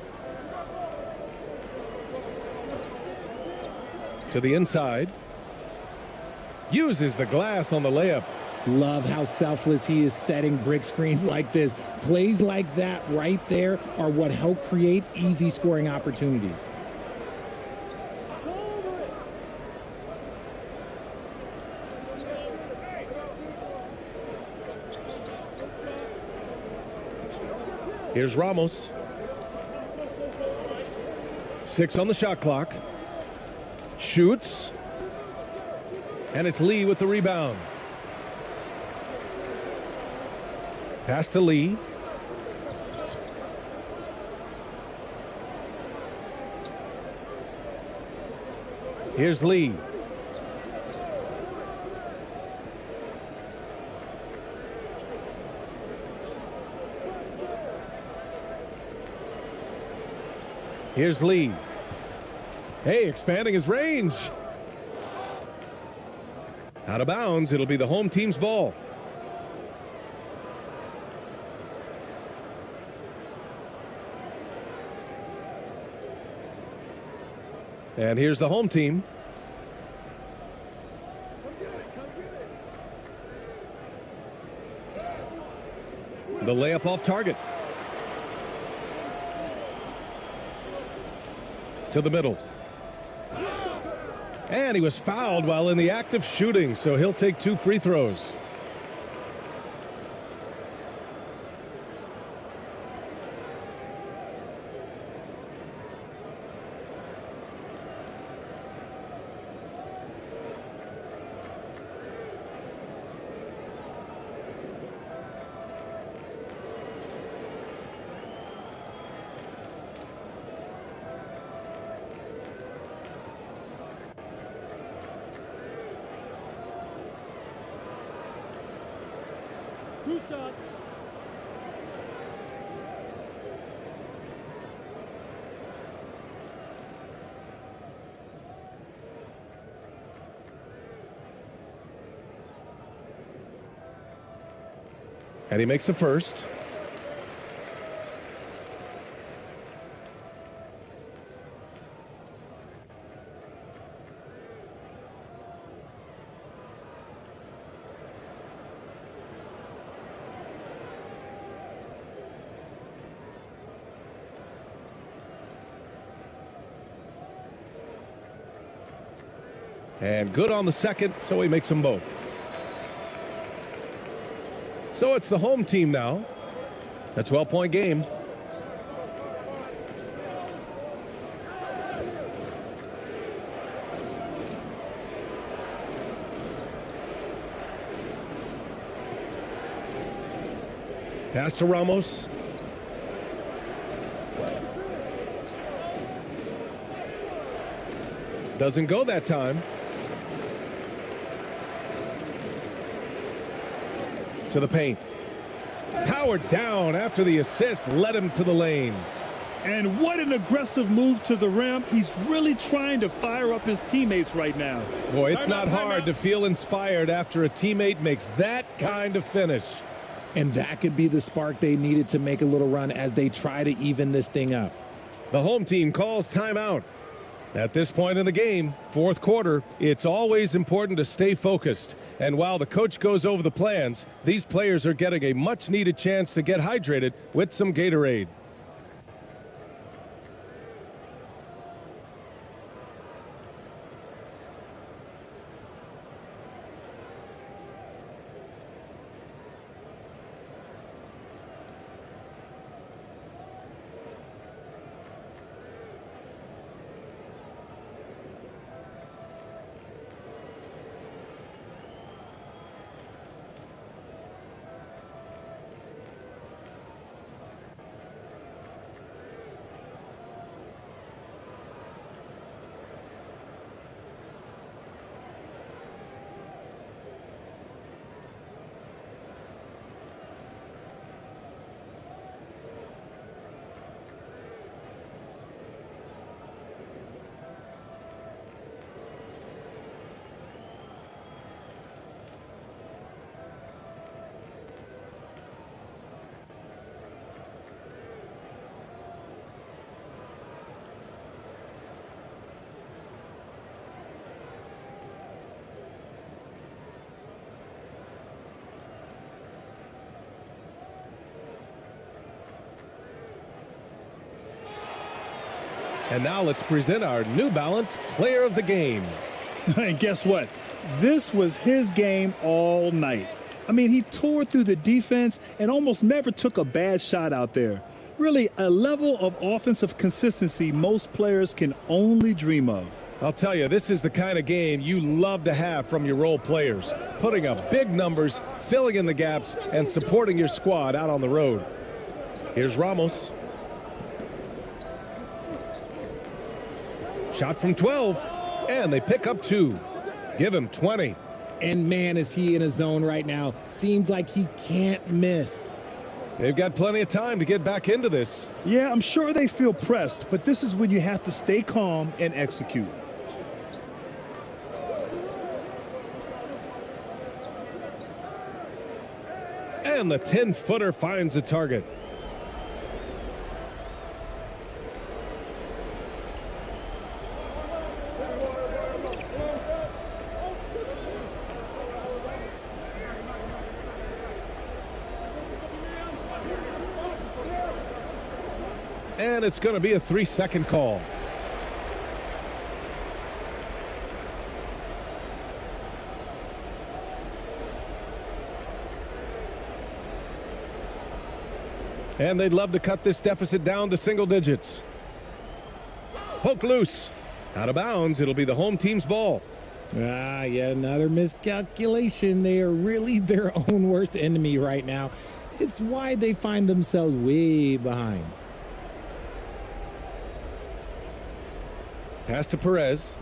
S11: To the inside. Uses the glass on the layup.
S12: Love how selfless he is setting brick screens like this. Plays like that right there are what help create easy scoring opportunities.
S11: Here's Ramos. 6 on the shot clock. Shoots. And it's Lee with the rebound. Pass to Lee. Here's Lee. Here's Lee. Hey, expanding his range. Out of bounds, it'll be the home team's ball. And here's the home team. The layup off target. To the middle. And he was fouled while in the act of shooting, so he'll take 2 free throws.
S10: Shot.
S11: And he makes the first. And good on the second, so he makes them both. So it's the home team now. A 12-point game. Pass to Ramos. Doesn't go that time. To the paint. Powered down after the assist led him to the lane.
S9: And what an aggressive move to the rim. He's really trying to fire up his teammates right now.
S11: Boy, it's not hard to feel inspired after a teammate makes that kind of finish.
S12: And that could be the spark they needed to make a little run as they try to even this thing up.
S11: The home team calls timeout. At this point in the game, fourth quarter, it's always important to stay focused. And while the coach goes over the plans, these players are getting a much-needed chance to get hydrated with some Gatorade. And now let's present our New Balance Player of the Game.
S9: And guess what? This was his game all night. I mean, he tore through the defense and almost never took a bad shot out there. Really, a level of offensive consistency most players can only dream of.
S11: I'll tell you, this is the kind of game you love to have from your role players. Putting up big numbers, filling in the gaps, and supporting your squad out on the road. Here's Ramos. Shot from 12, and they pick up 2. Give him 20.
S12: And man, is he in a zone right now. Seems like he can't miss.
S11: They've got plenty of time to get back into this.
S9: Yeah, I'm sure they feel pressed, but this is when you have to stay calm and execute.
S11: And the 10-footer finds the target. And it's going to be a 3-second call. And they'd love to cut this deficit down to single digits. Poke loose. Out of bounds. It'll be the home team's ball.
S12: Yet another miscalculation. They are really their own worst enemy right now. It's why they find themselves way behind.
S11: Pass to Perez.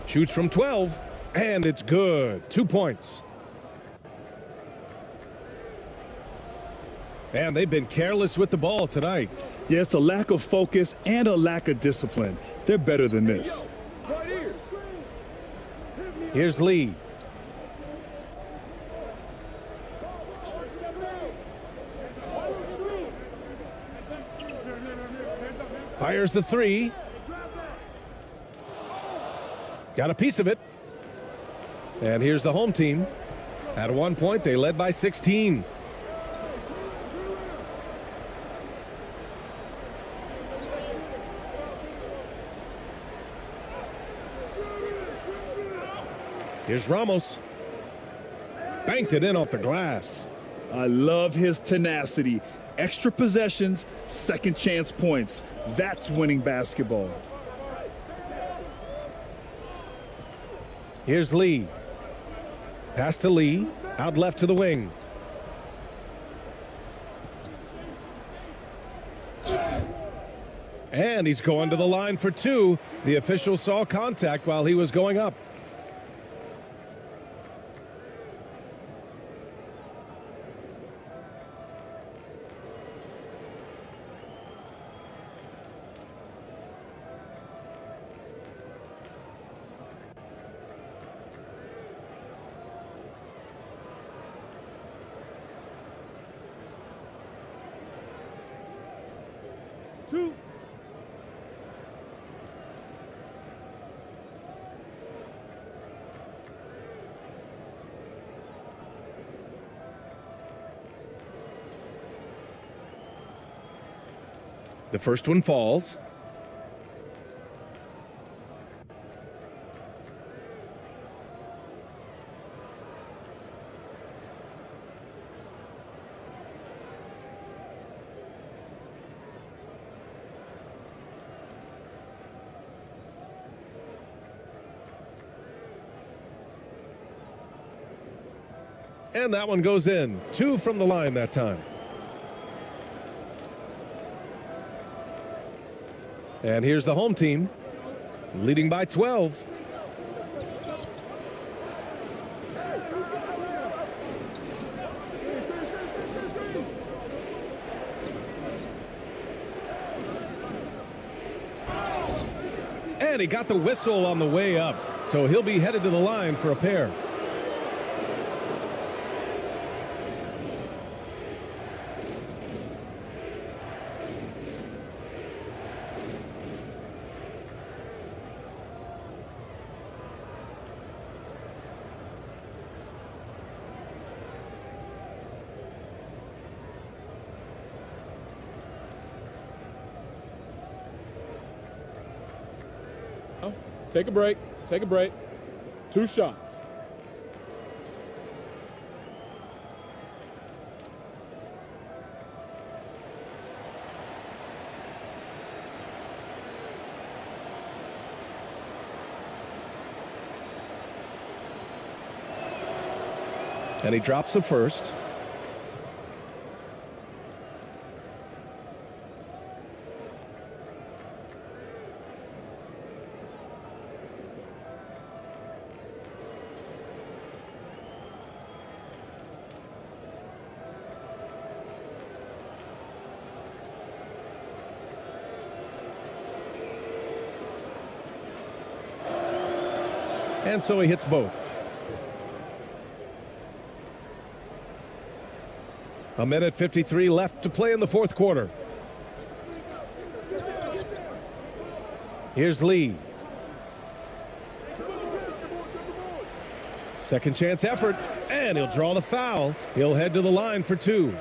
S11: Shoots from 12, and it's good. 2 points. And they've been careless with the ball tonight.
S9: Yeah, it's a lack of focus and a lack of discipline. They're better than this.
S11: Here's Lee. Fires the 3. Got a piece of it. And here's the home team. At one point, they led by 16. Here's Ramos. Banked it in off the glass.
S9: I love his tenacity. Extra possessions, second chance points. That's winning basketball.
S11: Here's Lee. Pass to Lee. Out left to the wing. And he's going to the line for 2. The official saw contact while he was going up. The first one falls. And that one goes in. 2 from the line that time. And here's the home team, leading by 12. And he got the whistle on the way up, so he'll be headed to the line for a pair.
S10: Take a break. Take a break. 2 shots.
S11: And he drops the first. And so he hits both. A minute 53 left to play in the fourth quarter. Here's Lee. Second chance effort, and he'll draw the foul. He'll head to the line for 2.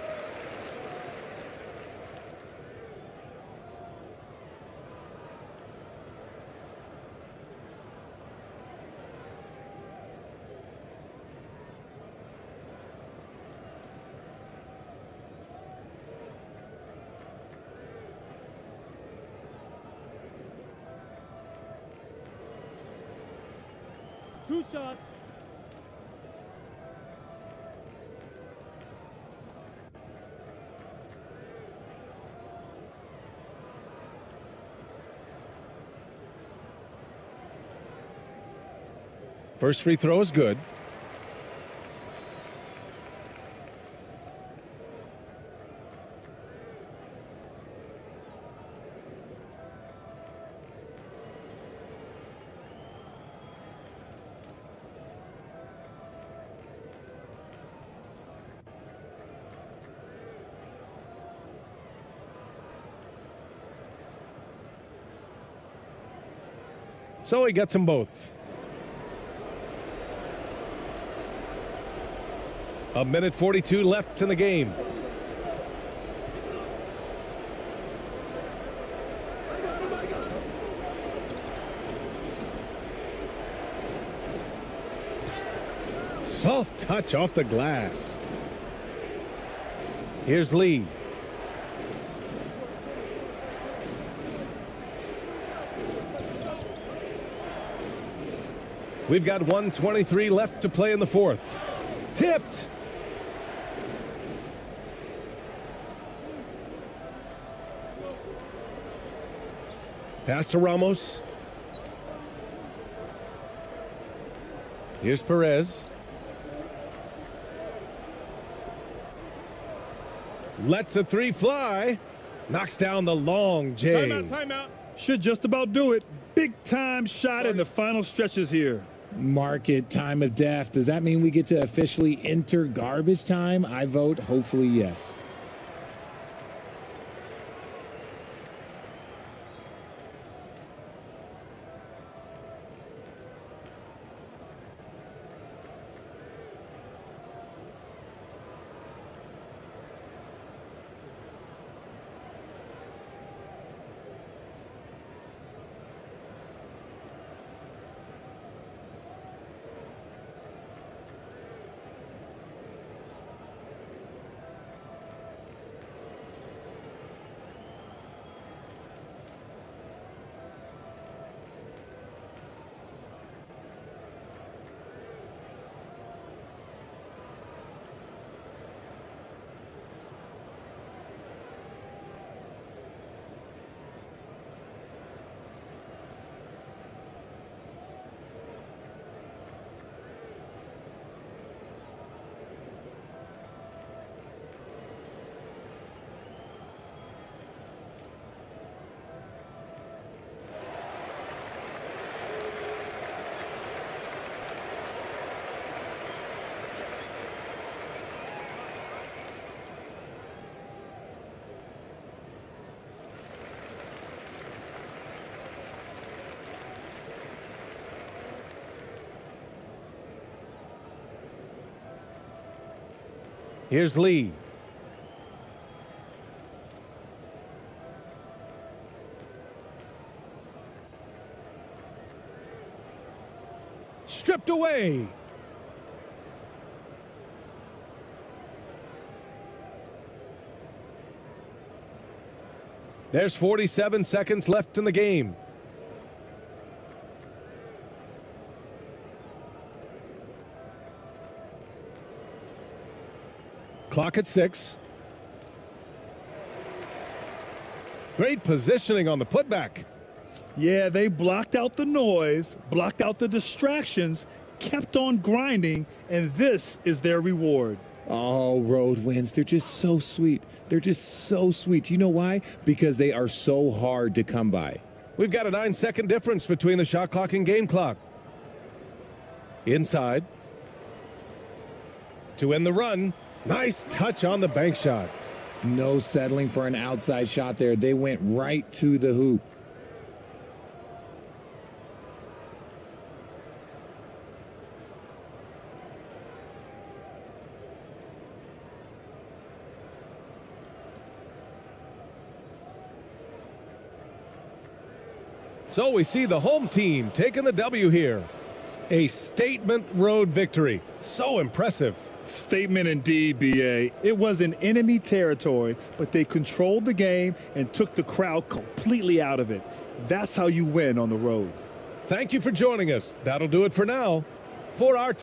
S10: Two shots.
S11: First free throw is good. So he gets them both. A minute 42 left in the game. Soft touch off the glass. Here's Lee. We've got 1:23 left to play in the fourth. Tipped. Pass to Ramos. Here's Perez. Lets the three fly. Knocks down the long J.
S10: Timeout.
S9: Should just about do it. Big time shot in the final stretches here.
S12: Mark it time of death. Does that mean we get to officially enter garbage time? I vote hopefully yes.
S11: Here's Lee. tipped away. There's 47 seconds left in the game. Clock at 6. Great positioning on the putback.
S9: Yeah, they blocked out the noise, blocked out the distractions, kept on grinding, and this is their reward.
S12: Oh, road wins. They're just so sweet. They're just so sweet. You know why? Because they are so hard to come by.
S11: We've got a 9-second difference between the shot clock and game clock. Inside. To end the run. Nice touch on the bank shot.
S12: No settling for an outside shot there. They went right to the hoop.
S11: So we see the home team taking the W here. A statement road victory. So impressive.
S9: Statement indeed, BA. It was in enemy territory, but they controlled the game and took the crowd completely out of it. That's how you win on the road.
S11: Thank you for joining us. That'll do it for now. For our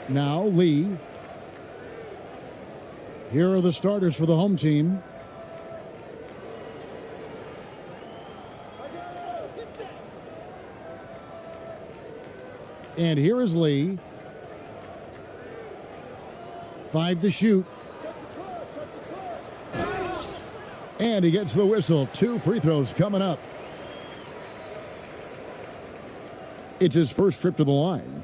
S1: Now Lee. Here are the starters for the home team. And here is Lee. 5 to shoot. And he gets the whistle. 2 free throws coming up. It's his first trip to the line.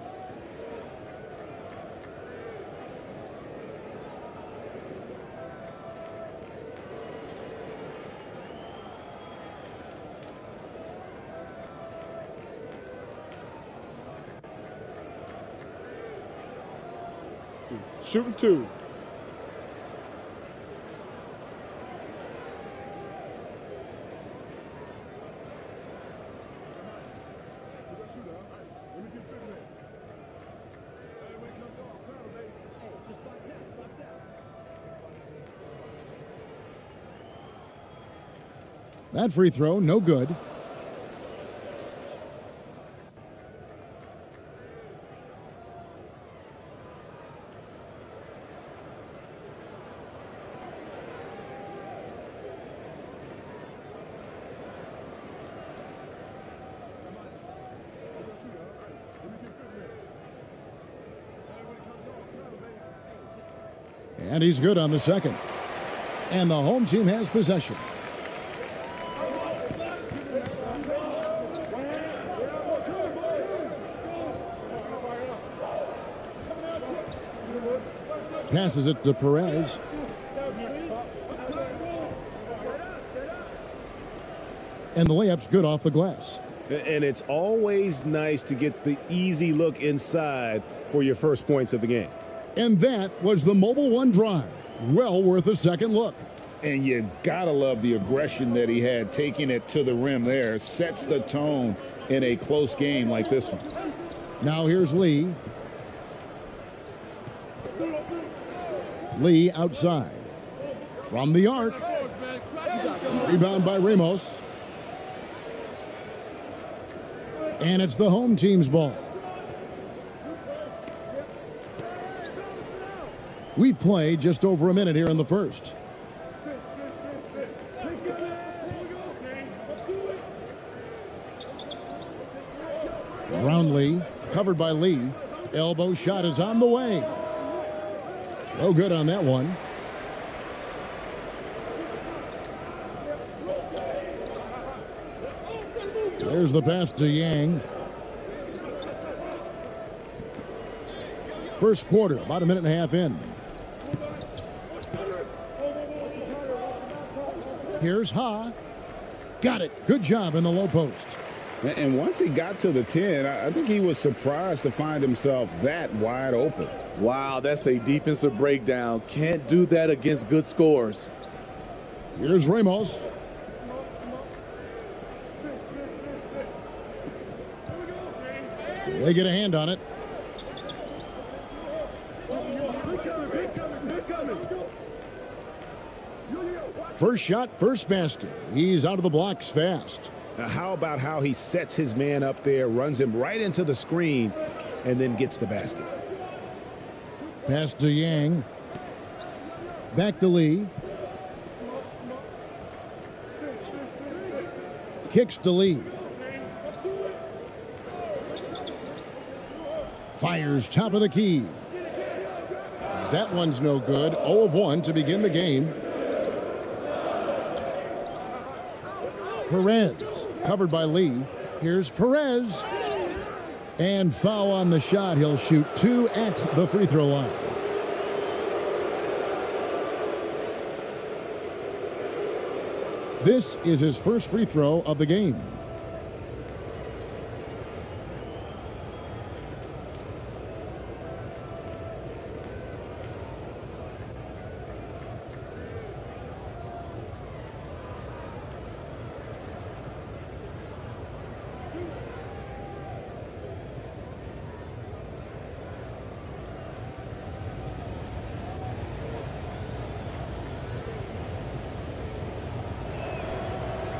S3: Shooting 2.
S1: That free throw, no good. And he's good on the second. And the home team has possession. Passes it to Perez. And the layup's good off the glass.
S2: And it's always nice to get the easy look inside for your first points of the game.
S1: And that was the Mobile One drive. Well worth a second look.
S5: And you gotta love the aggression that he had, taking it to the rim there. Sets the tone in a close game like this one.
S1: Now here's Lee. Lee outside. From the arc. Rebound by Ramos. And it's the home team's ball. We've played just over a minute here in the first. Roundley, covered by Lee. Elbow shot is on the way. No good on that one. There's the pass to Yang. First quarter, about a minute and a half in. Here's Ha. Got it. Good job in the low post.
S5: And once he got to the 10, I think he was surprised to find himself that wide open.
S14: Wow, that's a defensive breakdown. Can't do that against good scores.
S1: Here's Ramos. They get a hand on it. First shot, first basket. He's out of the blocks fast.
S2: Now, how about how he sets his man up there, runs him right into the screen, and then gets the basket?
S1: Pass to Yang. Back to Lee. Kicks to Lee. Fires top of the key. That one's no good. 0 of 1 to begin the game. Perez covered by Lee. Here's Perez. And foul on the shot. He'll shoot 2 at the free throw line. This is his first free throw of the game.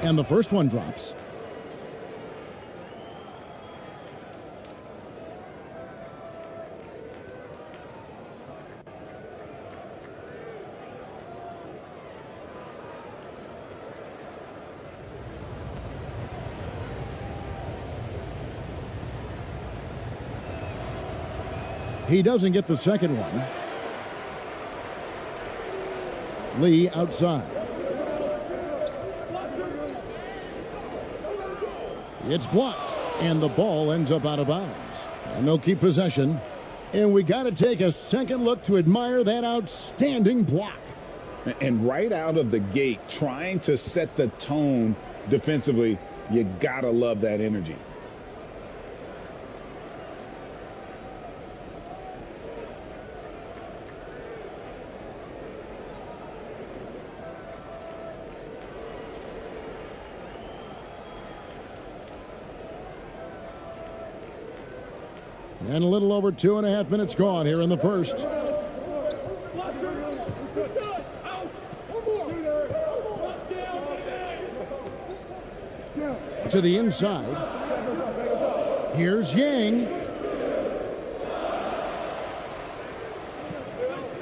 S1: And the first one drops. He doesn't get the second one. Lee outside. It's blocked, and the ball ends up out of bounds. And they'll keep possession. And we got to take a second look to admire that outstanding block.
S5: And right out of the gate, trying to set the tone defensively, you got to love that energy.
S1: And a little over 2.5 minutes gone here in the first. To the inside. Here's Yang.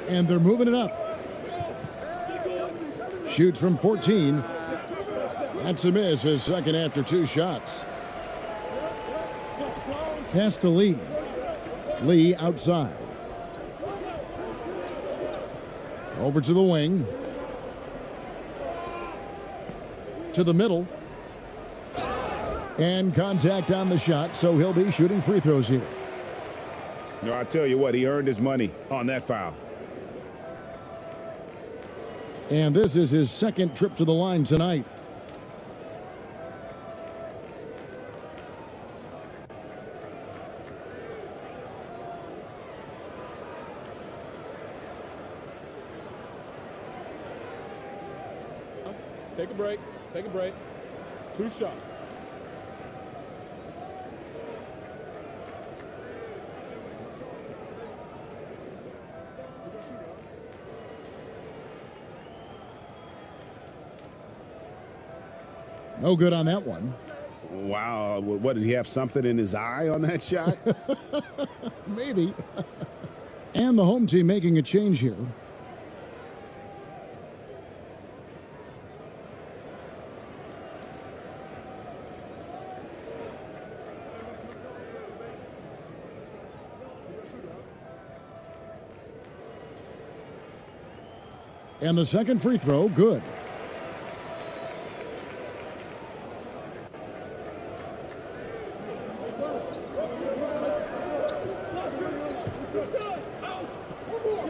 S1: And they're moving it up. Shoots from 14. That's a miss, his second after 2 shots. Pass to Lee. Lee outside. Over to the wing. To the middle. And contact on the shot, so he'll be shooting free throws here.
S2: No, I tell you what, he earned his money on that foul.
S1: And this is his second trip to the line tonight.
S10: Take a break. Take a break. 2 shots.
S1: No good on that one.
S2: Wow. What, did he have something in his eye on that shot?
S1: Maybe. And the home team making a change here. And the second free throw, good.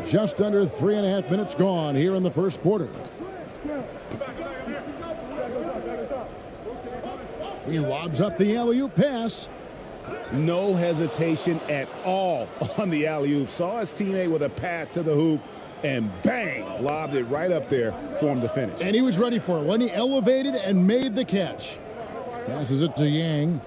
S1: Just under 3.5 minutes gone here in the first quarter. He lobs up the alley-oop pass.
S2: No hesitation at all on the alley-oop. Saw his teammate with a path to the hoop, and bang, lobbed it right up there for him to finish.
S1: And he was ready for it when he elevated and made the catch. Passes it to Yang.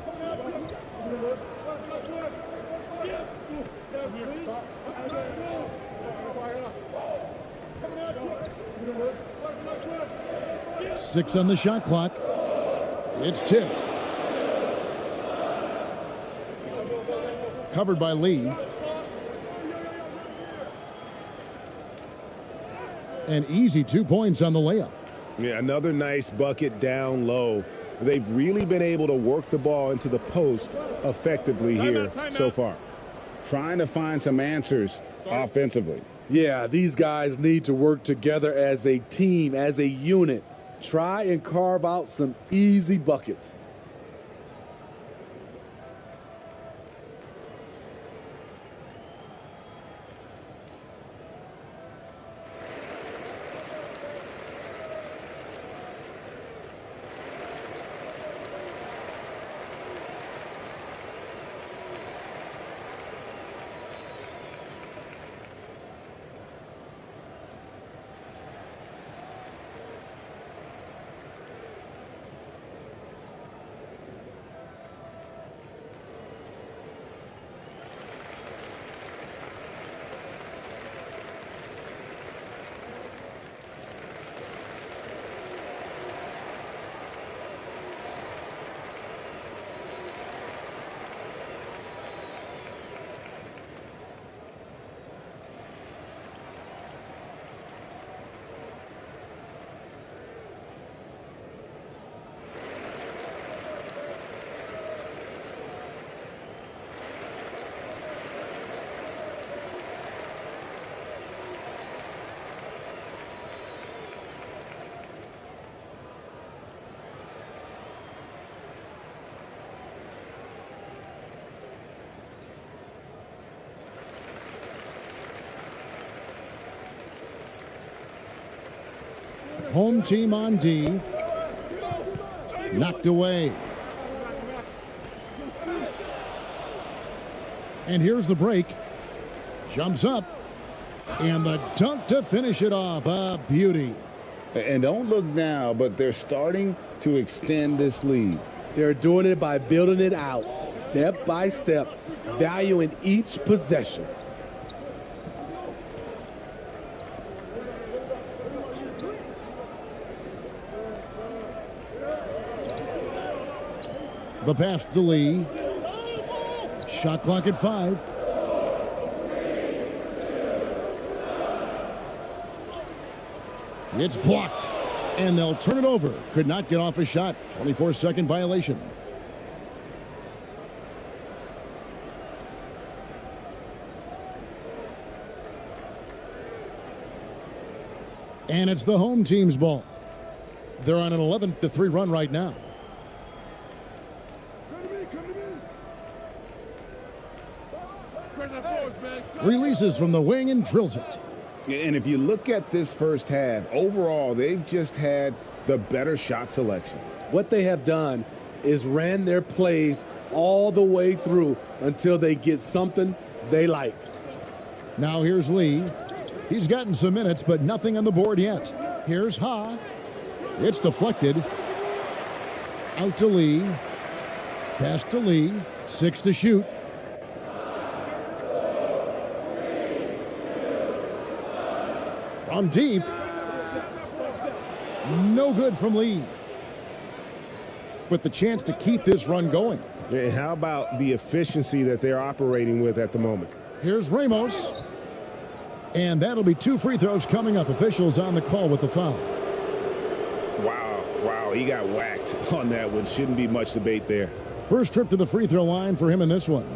S1: Six on the shot clock. It's tipped. Covered by Lee. An easy 2 points on the layup.
S2: Yeah, another nice bucket down low. They've really been able to work the ball into the post effectively here so far. Trying to find some answers offensively.
S14: Yeah, these guys need to work together as a team, as a unit. Try and carve out some easy buckets.
S1: Home team on D. Knocked away. And here's the break. Jumps up. And the dunk to finish it off. A beauty.
S2: And don't look now, but they're starting to extend this lead.
S14: They're doing it by building it out, step by step, valuing each possession.
S1: The pass to Lee. Shot clock at 5. It's blocked, and they'll turn it over. Could not get off a shot. 24-second violation. And it's the home team's ball. They're on an 11-3 run right now. Releases from the wing and drills it.
S2: And if you look at this first half, overall, they've just had the better shot selection.
S14: What they have done is ran their plays all the way through until they get something they like.
S1: Now here's Lee. He's gotten some minutes, but nothing on the board yet. Here's Ha. It's deflected. Out to Lee. Pass to Lee. 6 to shoot. From deep. No good from Lee. With the chance to keep this run going.
S2: And how about the efficiency that they're operating with at the moment?
S1: Here's Ramos. And that'll be 2 free throws coming up. Officials on the call with the foul.
S2: Wow, he got whacked on that one. Shouldn't be much debate there.
S1: First trip to the free throw line for him in this one.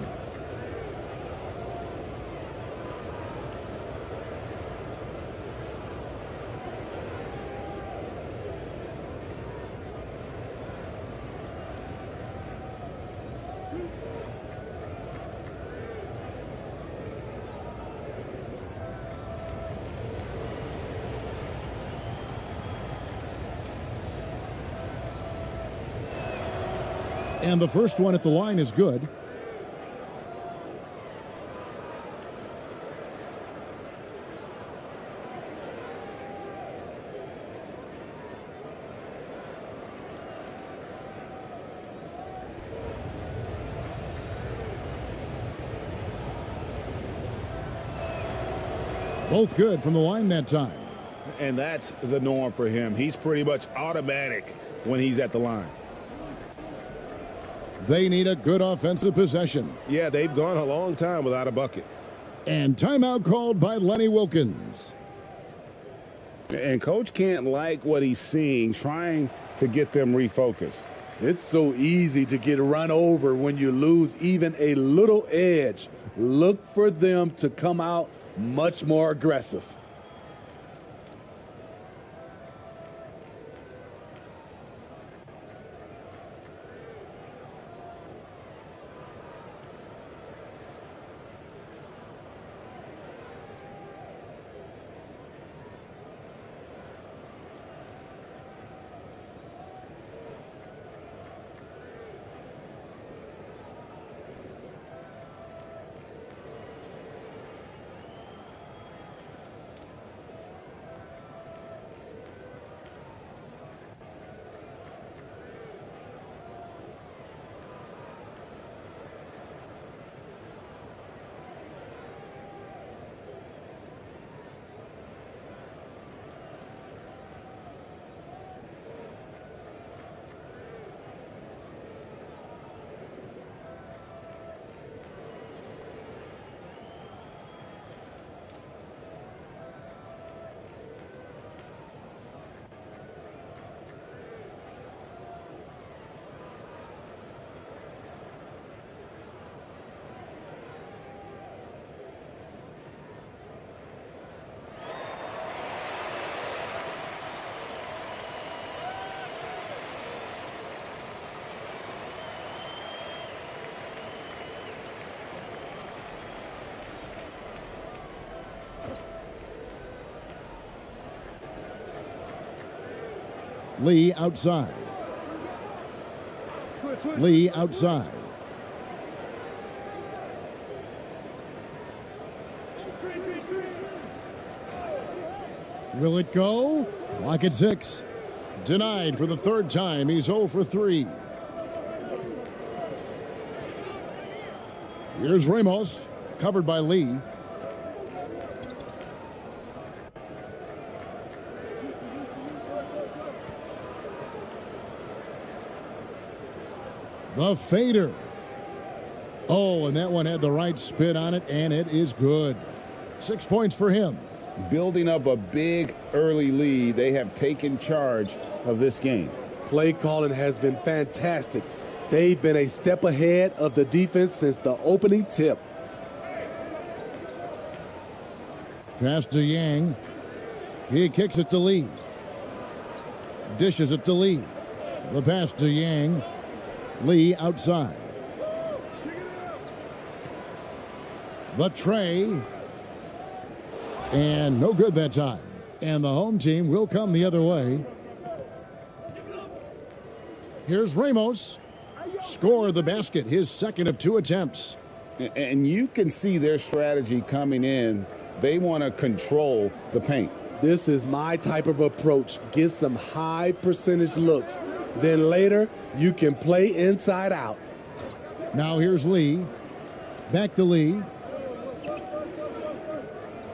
S1: And the first one at the line is good. Both good from the line that time.
S2: And that's the norm for him. He's pretty much automatic when he's at the line.
S1: They need a good offensive possession.
S2: Yeah, they've gone a long time without a bucket.
S1: And timeout called by Lenny Wilkins.
S2: And coach can't like what he's seeing, trying to get them refocused.
S14: It's so easy to get run over when you lose even a little edge. Look for them to come out much more aggressive.
S1: Lee outside. Lee outside. Will it go? Clock at 6. Denied for the third time. He's 0 for 3. Here's Ramos, covered by Lee. The fader. Oh, and that one had the right spin on it, and it is good. 6 points for him.
S2: Building up a big early lead, they have taken charge of this game.
S14: Play calling has been fantastic. They've been a step ahead of the defense since the opening tip.
S1: Pass to Yang. He kicks it to Lee. Dishes it to Lee. The pass to Yang. Lee outside. The tray. And no good that time. And the home team will come the other way. Here's Ramos. Score the basket, his second of 2 attempts.
S2: And you can see their strategy coming in. They want to control the paint.
S14: This is my type of approach. Get some high percentage looks. Then later, you can play inside out.
S1: Now here's Lee. Back to Lee.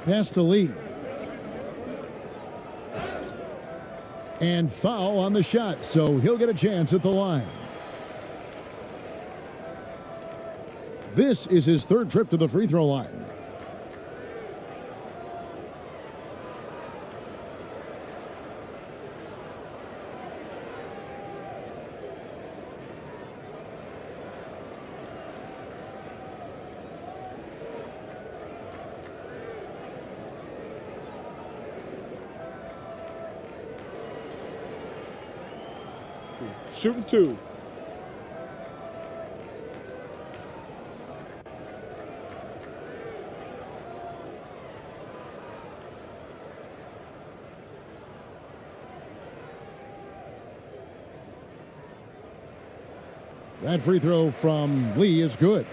S1: Pass to Lee. And foul on the shot, so he'll get a chance at the line. This is his third trip to the free throw line.
S10: Shooting 2.
S1: That free throw from Lee is good.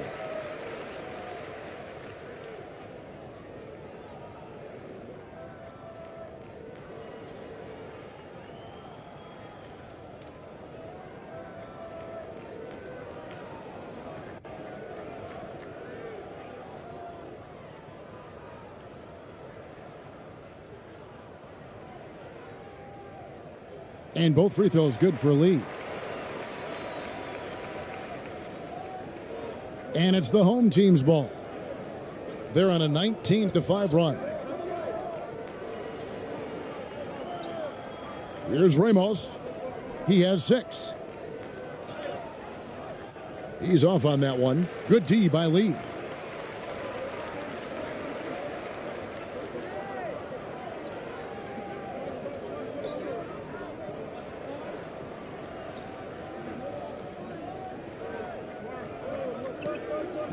S1: And both free throws good for Lee. And it's the home team's ball. They're on a 19-5 run. Here's Ramos. He has 6. He's off on that one. Good D by Lee.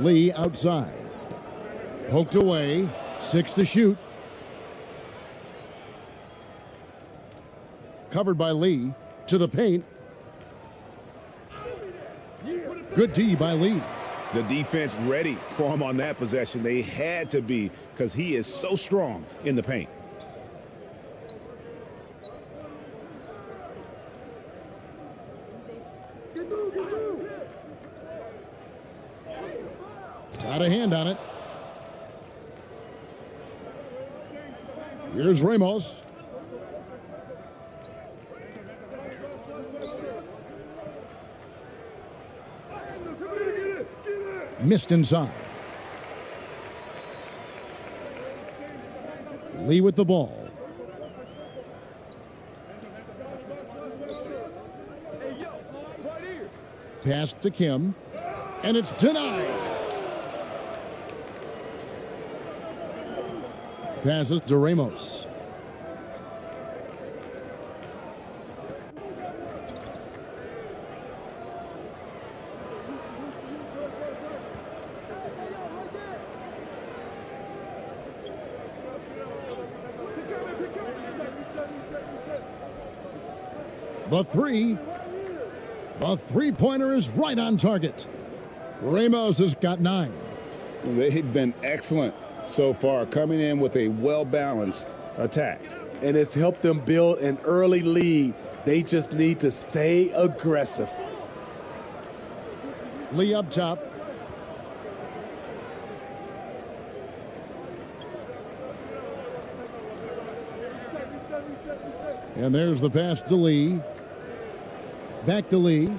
S1: Lee outside. Poked away. 6 to shoot. Covered by Lee. To the paint. Good D by Lee.
S2: The defense ready for him on that possession. They had to be because he is so strong in the paint.
S1: Got a hand on it. Here's Ramos. Missed inside. Lee with the ball. Pass to Kim. And it's denied. Passes to Ramos. The three-pointer is right on target. Ramos has got 9.
S2: They've been excellent so far, coming in with a well-balanced attack.
S14: And it's helped them build an early lead. They just need to stay aggressive.
S1: Lee up top. And there's the pass to Lee. Back to Lee.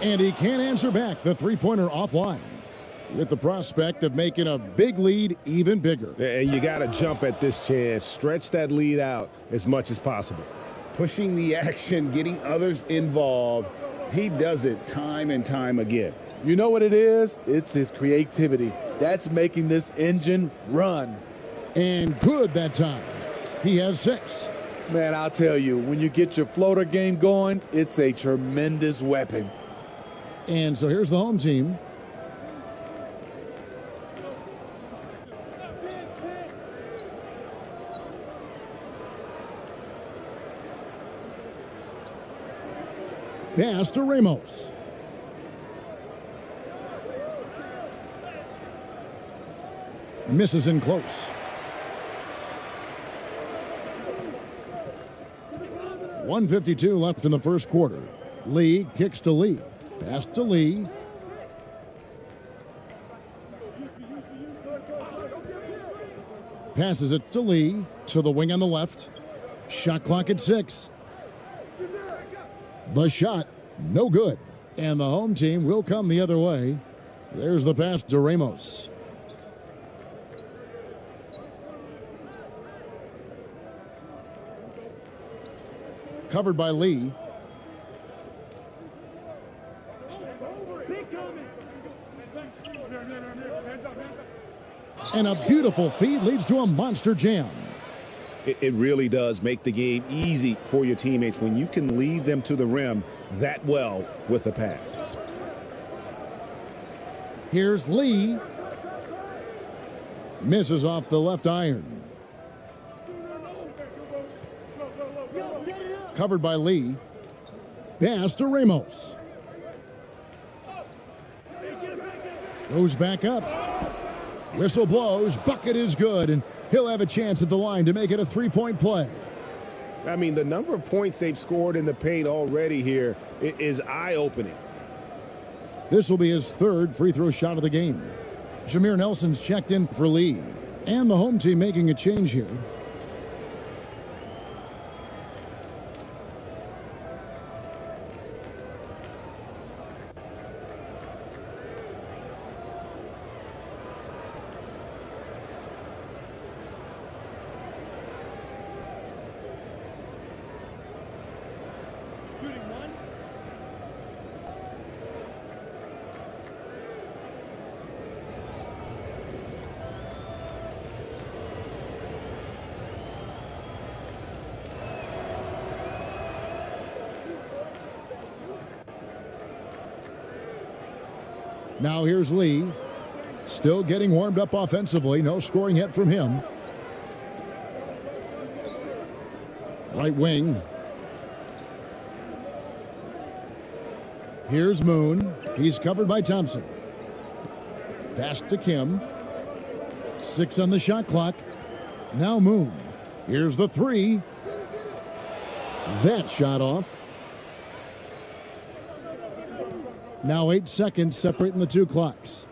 S1: And he can't answer back. The three-pointer offline, with the prospect of making a big lead even bigger.
S2: And you got to jump at this chance. Stretch that lead out as much as possible. Pushing the action, getting others involved. He does it time and time again.
S14: You know what it is? It's his creativity. That's making this engine run.
S1: And good that time. He has 6.
S14: Man, I'll tell you, when you get your floater game going, it's a tremendous weapon.
S1: And so here's the home team. Pass to Ramos. Misses in close. 1:52 left in the first quarter. Lee kicks to Lee. Pass to Lee. Passes it to Lee. To the wing on the left. Shot clock at 6. The shot, no good. And the home team will come the other way. There's the pass to Ramos. Covered by Lee. And a beautiful feed leads to a monster jam.
S2: It really does make the game easy for your teammates when you can lead them to the rim that well with a pass.
S1: Here's Lee. Misses off the left iron. Covered by Lee. Pass to Ramos. Goes back up. Whistle blows. Bucket is good, and he'll have a chance at the line to make it a three-point play.
S2: I mean, the number of points they've scored in the paint already here is eye-opening.
S1: This will be his third free throw shot of the game. Jameer Nelson's checked in for Lee. And the home team making a change here. Now here's Lee. Still getting warmed up offensively. No scoring yet from him. Right wing. Here's Moon. He's covered by Thompson. Pass to Kim. 6 on the shot clock. Now Moon. Here's the three. That shot off. Now 8 seconds separating the two clocks.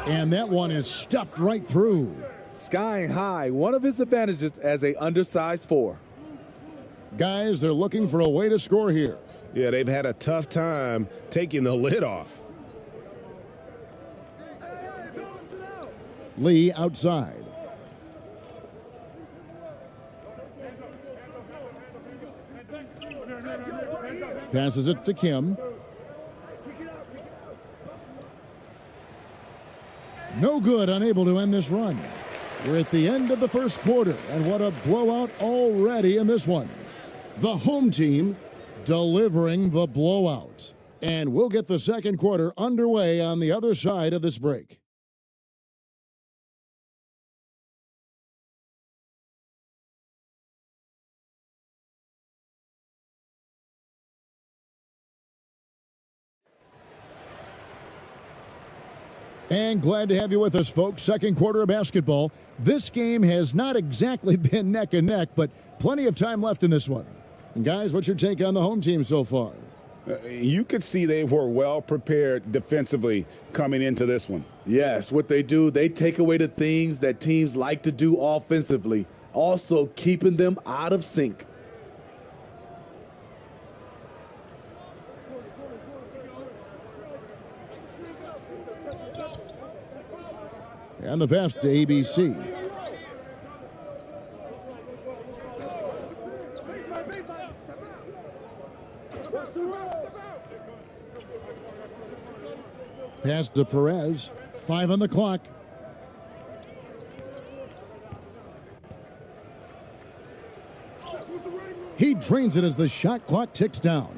S1: And that one is stuffed right through.
S14: Skying high, one of his advantages as a undersized 4.
S1: Guys, they're looking for a way to score here.
S2: Yeah, they've had a tough time taking the lid off.
S1: Lee outside. Passes it to Kim. No good, unable to end this run. We're at the end of the first quarter, and what a blowout already in this one. The home team delivering the blowout. And we'll get the second quarter underway on the other side of this break. And glad to have you with us, folks. Second quarter of basketball. This game has not exactly been neck and neck, but plenty of time left in this one. And guys, what's your take on the home team so far?
S2: You could see they were well prepared defensively coming into this one.
S14: Yes, what they do, they take away the things that teams like to do offensively, also keeping them out of sync.
S1: And the pass to ABC. Pass to Perez. 5 on the clock. He drains it as the shot clock ticks down.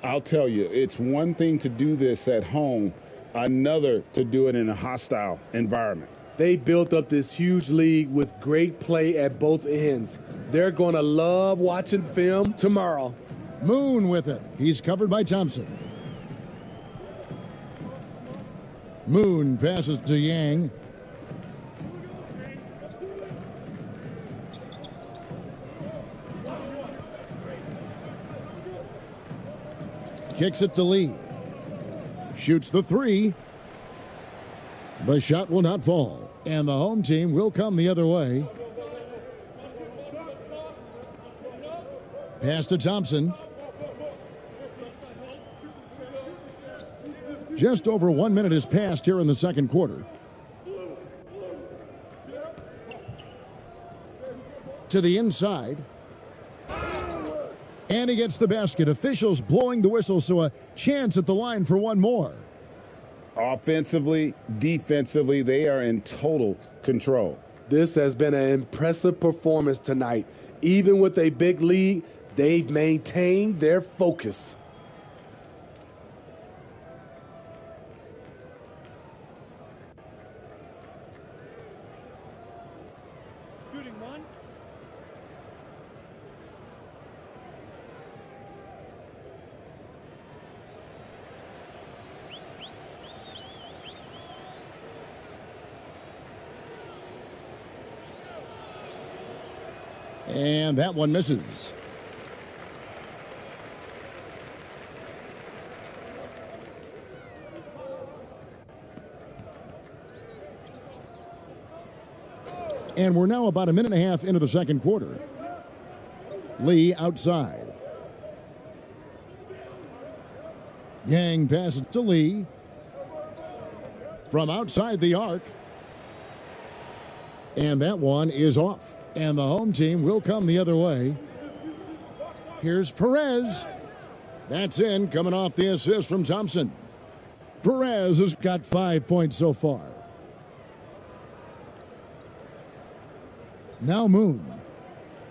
S2: I'll tell you, it's one thing to do this at home, another to do it in a hostile environment.
S14: They built up this huge lead with great play at both ends. They're going to love watching film tomorrow.
S1: Moon with it. He's covered by Thompson. Moon passes to Yang. Kicks it to Lee. Shoots the three. The shot will not fall, and the home team will come the other way. Pass to Thompson. Just over 1 minute has passed here in the second quarter. To the inside. And he gets the basket. Officials blowing the whistle, so a chance at the line for one more.
S2: Offensively, defensively, they are in total control.
S14: This has been an impressive performance tonight. Even with a big lead, they've maintained their focus.
S9: Shooting one.
S1: And that one misses. And we're now about a minute and a half into the second quarter. Lee outside. Yang passes to Lee. From outside the arc. And that one is off. And the home team will come the other way. Here's Perez. That's in, coming off the assist from Thompson. Perez has got 5 points so far. Now Moon.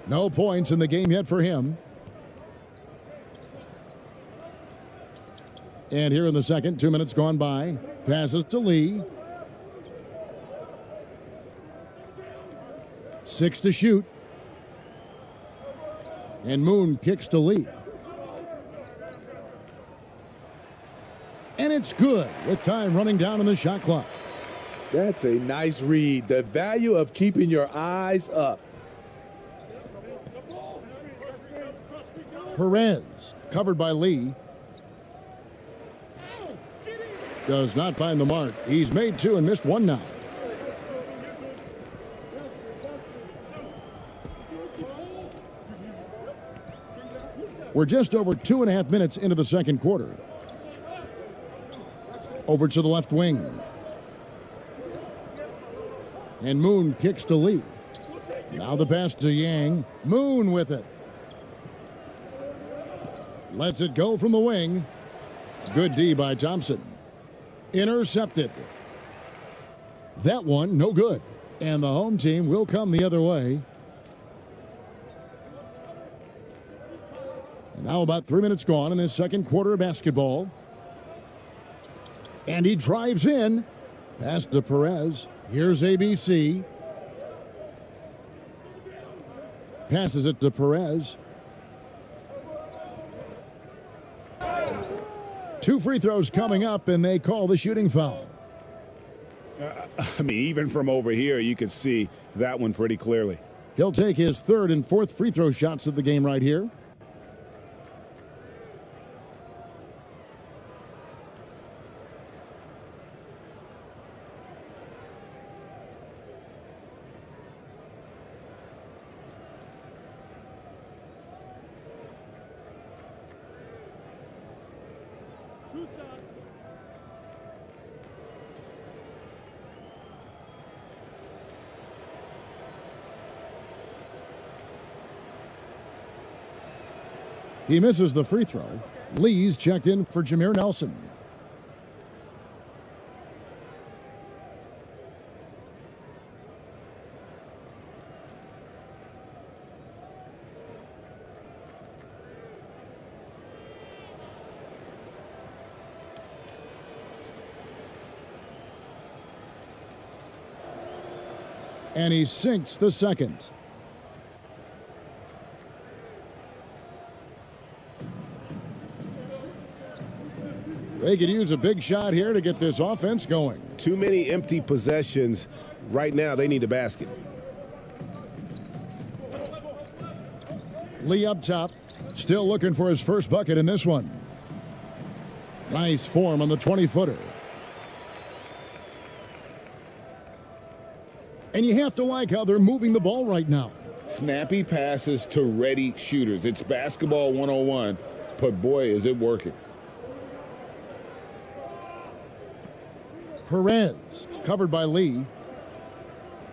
S1: No points in the game yet for him. And here in the second, 2 minutes gone by. Passes to Lee. 6 to shoot. And Moon kicks to Lee. And it's good with time running down on the shot clock.
S14: That's a nice read. The value of keeping your eyes up.
S1: Perez, covered by Lee. Does not find the mark. He's made 2 and missed 1 now. We're just over 2.5 minutes into the second quarter. Over to the left wing. And Moon kicks to Lee. Now the pass to Yang. Moon with it. Lets it go from the wing. Good D by Thompson. Intercepted. That one, no good. And the home team will come the other way. And now about 3 minutes gone in this second quarter of basketball. And he drives in. Pass to Perez. Here's ABC. Passes it to Perez. 2 free throws coming up, and they call the shooting foul.
S2: I mean, even from over here, you could see that one pretty clearly.
S1: He'll take his 3rd and 4th free throw shots of the game right here. He misses the free throw. Lee's checked in for Jameer Nelson. And he sinks the second. They could use a big shot here to get this offense going.
S2: Too many empty possessions. Right now, they need a basket.
S1: Lee up top, still looking for his first bucket in this one. Nice form on the 20-footer. And you have to like how they're moving the ball right now.
S2: Snappy passes to ready shooters. It's basketball 101, but boy, is it working.
S1: Perez, covered by Lee.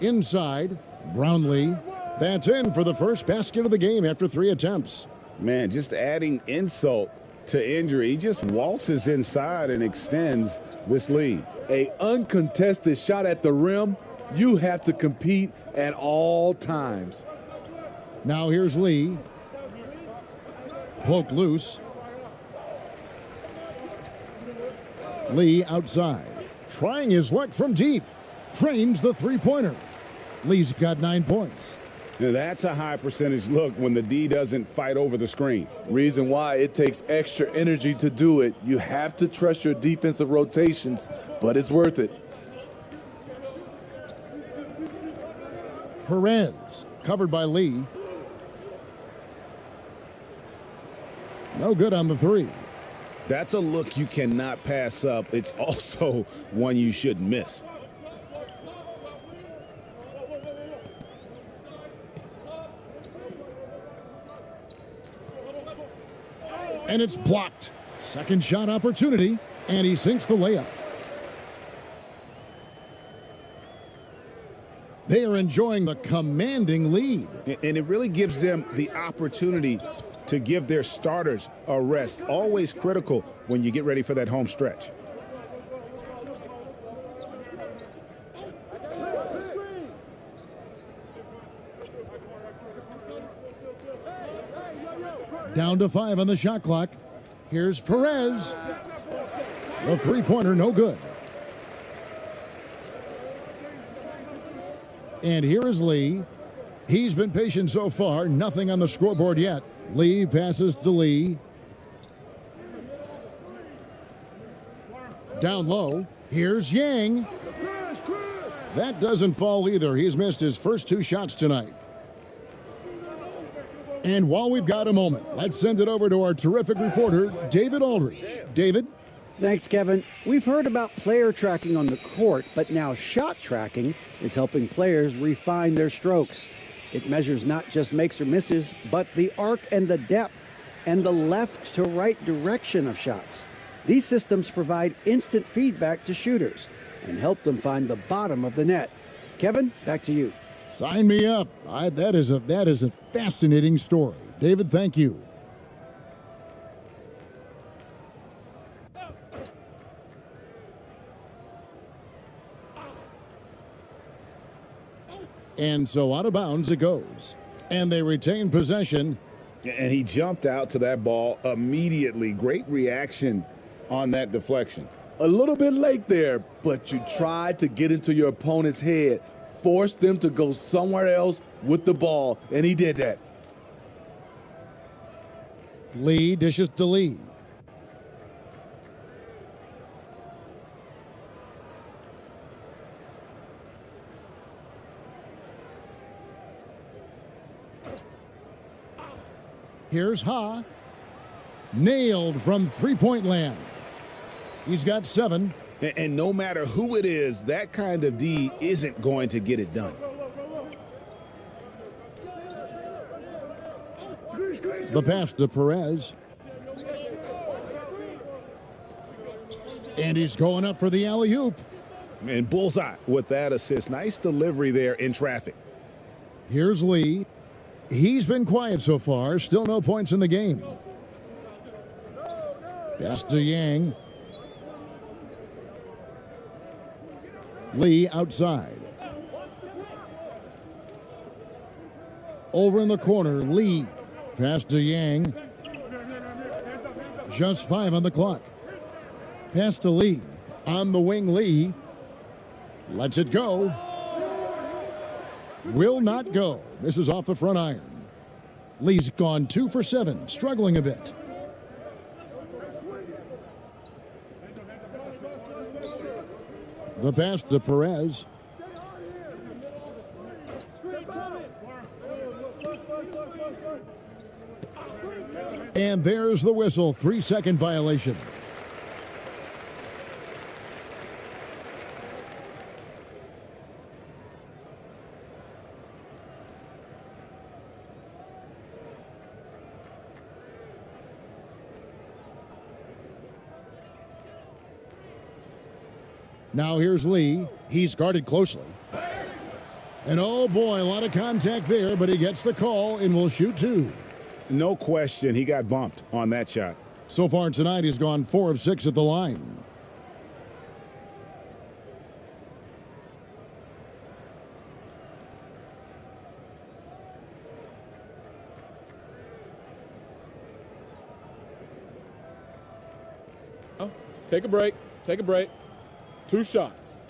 S1: Inside, Brownlee. That's in for the first basket of the game after 3 attempts.
S2: Man, just adding insult to injury. He just waltzes inside and extends this lead.
S14: A uncontested shot at the rim, you have to compete at all times.
S1: Now here's Lee. Poked loose. Lee outside. Trying his luck from deep. Trains the three-pointer. Lee's got 9 points.
S2: Now that's a high percentage look when the D doesn't fight over the screen.
S14: Reason why it takes extra energy to do it. You have to trust your defensive rotations, but it's worth it.
S1: Perez, covered by Lee. No good on the three.
S2: That's a look you cannot pass up. It's also one you shouldn't miss.
S1: And it's blocked. Second shot opportunity, and he sinks the layup. They are enjoying the commanding lead.
S2: And it really gives them the opportunity to give their starters a rest. Always critical when you get ready for that home stretch.
S1: Down to 5 on the shot clock. Here's Perez. The three-pointer, no good. And here is Lee. He's been patient so far. Nothing on the scoreboard yet. Lee passes to Lee. Down low. Here's Yang. That doesn't fall either. He's missed his first 2 shots tonight. And while we've got a moment, let's send it over to our terrific reporter, David Aldridge. David?
S15: Thanks, Kevin. We've heard about player tracking on the court, but now shot tracking is helping players refine their strokes. It measures not just makes or misses, but the arc and the depth and the left to right direction of shots. These systems provide instant feedback to shooters and help them find the bottom of the net. Kevin, back to you.
S1: Sign me up. That is a fascinating story. David, thank you. And so out of bounds it goes. And they retain possession.
S2: And he jumped out to that ball immediately. Great reaction on that deflection.
S14: A little bit late there, but you tried to get into your opponent's head, force them to go somewhere else with the ball, and he did that.
S1: Lee dishes to Lee. Here's Ha. Nailed from three-point land. He's got 7.
S2: And no matter who it is, that kind of D isn't going to get it done.
S1: The pass to Perez. And he's going up for the alley-oop.
S2: And bullseye with that assist. Nice delivery there in traffic.
S1: Here's Lee. He's been quiet so far. Still no points in the game. Pass to Yang. Lee outside. Over in the corner, Lee. Pass to Yang. Just 5 on the clock. Pass to Lee. On the wing, Lee. Lets it go. Will not go. This is off the front iron. Lee's gone 2 for 7, struggling a bit. The pass to Perez. And there's the whistle, 3-second violation. Now here's Lee. He's guarded closely. And oh boy, a lot of contact there, but he gets the call and will shoot 2.
S2: No question, he got bumped on that shot.
S1: So far tonight, he's gone 4 of 6 at the line.
S10: Take a break. Take a break. 2 shots.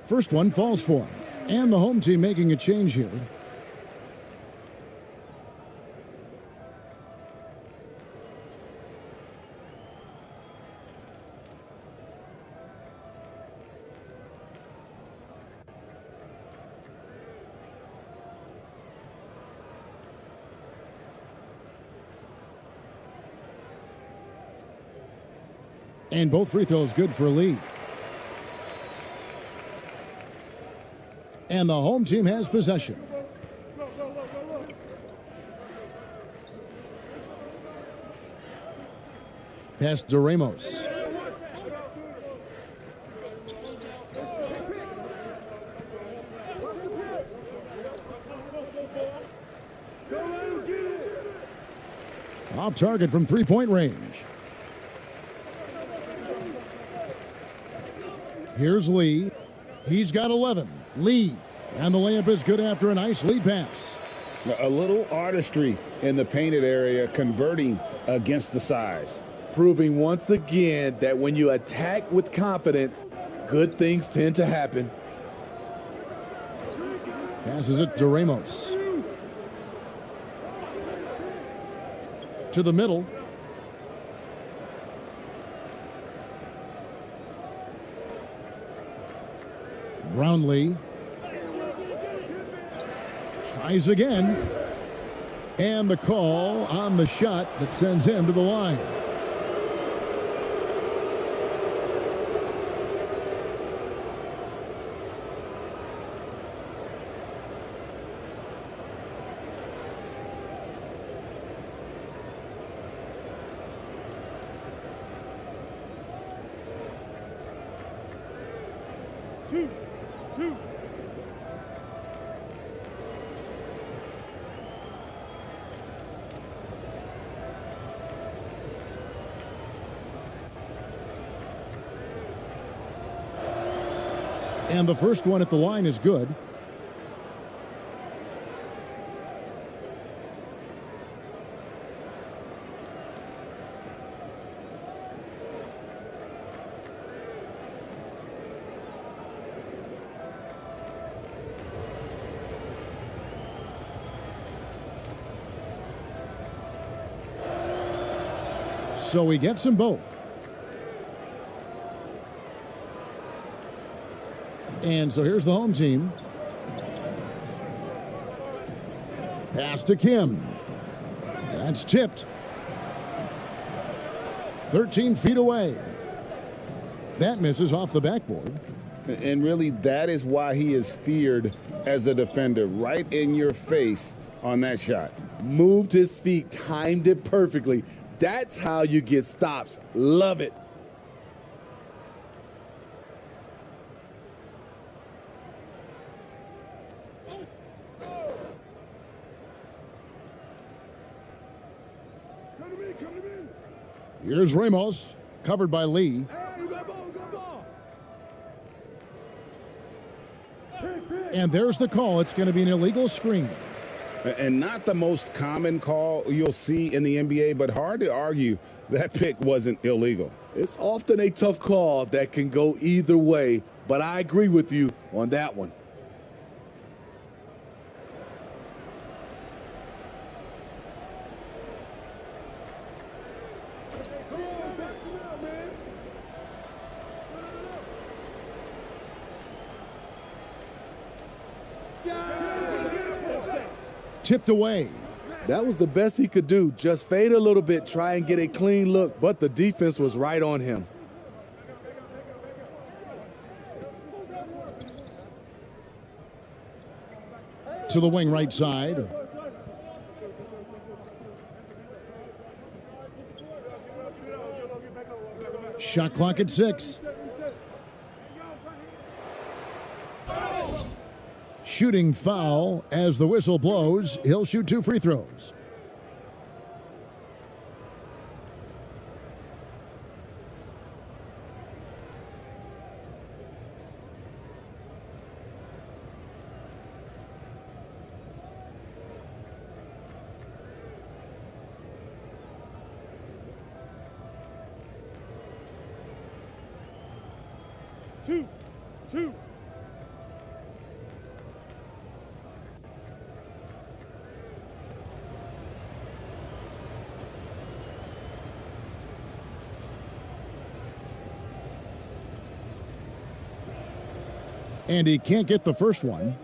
S1: First one falls for him. And the home team making a change here. And both free throws good for Lee. And the home team has possession. Pass to Ramos. Off target from three-point range. Here's Lee. He's got 11. Lee. And the layup is good after a nice lead pass.
S2: A little artistry in the painted area, converting against the size.
S14: Proving once again that when you attack with confidence, good things tend to happen.
S1: Passes it to Ramos. To the middle. Brownlee. Tries again. And the call on the shot that sends him to the line.
S8: Two.
S1: And the first one at the line is good. So he gets them both. And so here's the home team. Pass to Kim. That's tipped. 13 feet away. That misses off the backboard.
S2: And really, that is why he is feared as a defender, right in your face on that shot.
S14: Moved his feet, timed it perfectly. That's how you get stops. Love it.
S1: Here's Ramos, covered by Lee. And there's the call. It's going to be an illegal screen.
S2: And not the most common call you'll see in the NBA, but hard to argue that pick wasn't illegal.
S14: It's often a tough call that can go either way, but I agree with you on that one.
S1: Tipped away.
S14: That was the best he could do. Just fade a little bit, try and get a clean look, but the defense was right on him.
S1: To the wing right side. Shot clock at 6. Shooting foul as the whistle blows. He'll shoot 2 free throws.
S8: Two.
S1: And he can't get the first one.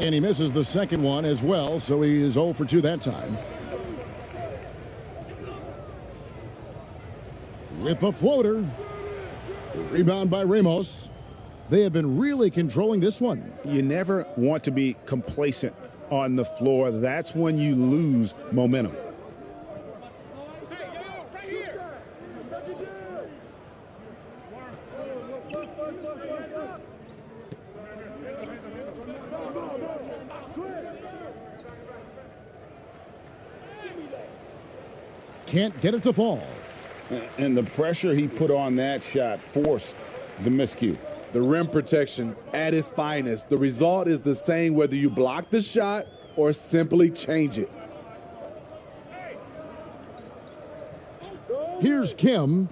S1: And he misses the second one as well, so he is 0 for 2 that time. With the floater. Rebound by Ramos. They have been really controlling this one.
S2: You never want to be complacent on the floor. That's when you lose momentum.
S1: Can't get it to fall.
S2: And the pressure he put on that shot forced the miscue.
S14: The rim protection at its finest. The result is the same whether you block the shot or simply change it.
S1: Here's Kim.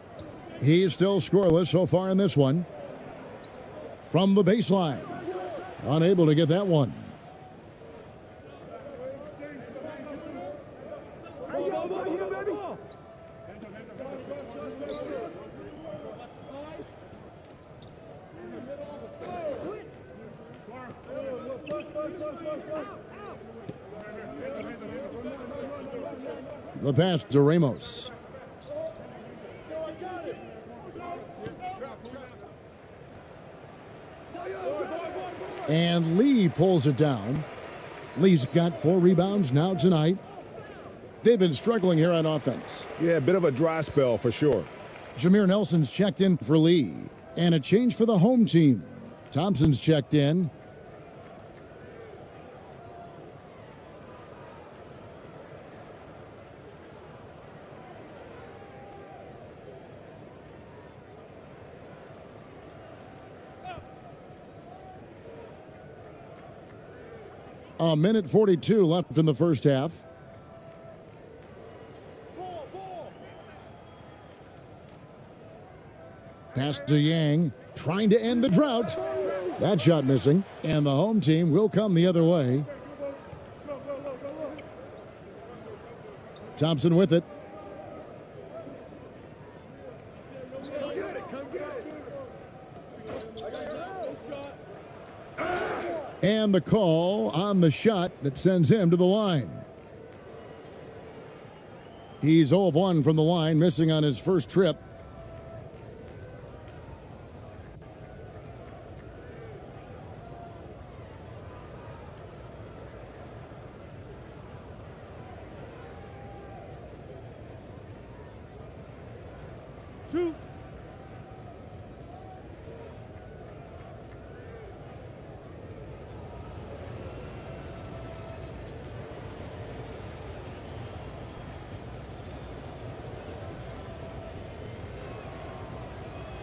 S1: He's still scoreless so far in this one. From the baseline. Unable to get that one. The pass to Ramos. And Lee pulls it down. Lee's got 4 rebounds now tonight. They've been struggling here on offense.
S2: Yeah, a bit of a dry spell for sure.
S1: Jameer Nelson's checked in for Lee. And a change for the home team. Thompson's checked in. A minute 42 left in the first half. Pass to Yang, trying to end the drought. That shot missing, and the home team will come the other way. Thompson with it. And the call on the shot that sends him to the line. He's 0 of 1 from the line, missing on his first trip.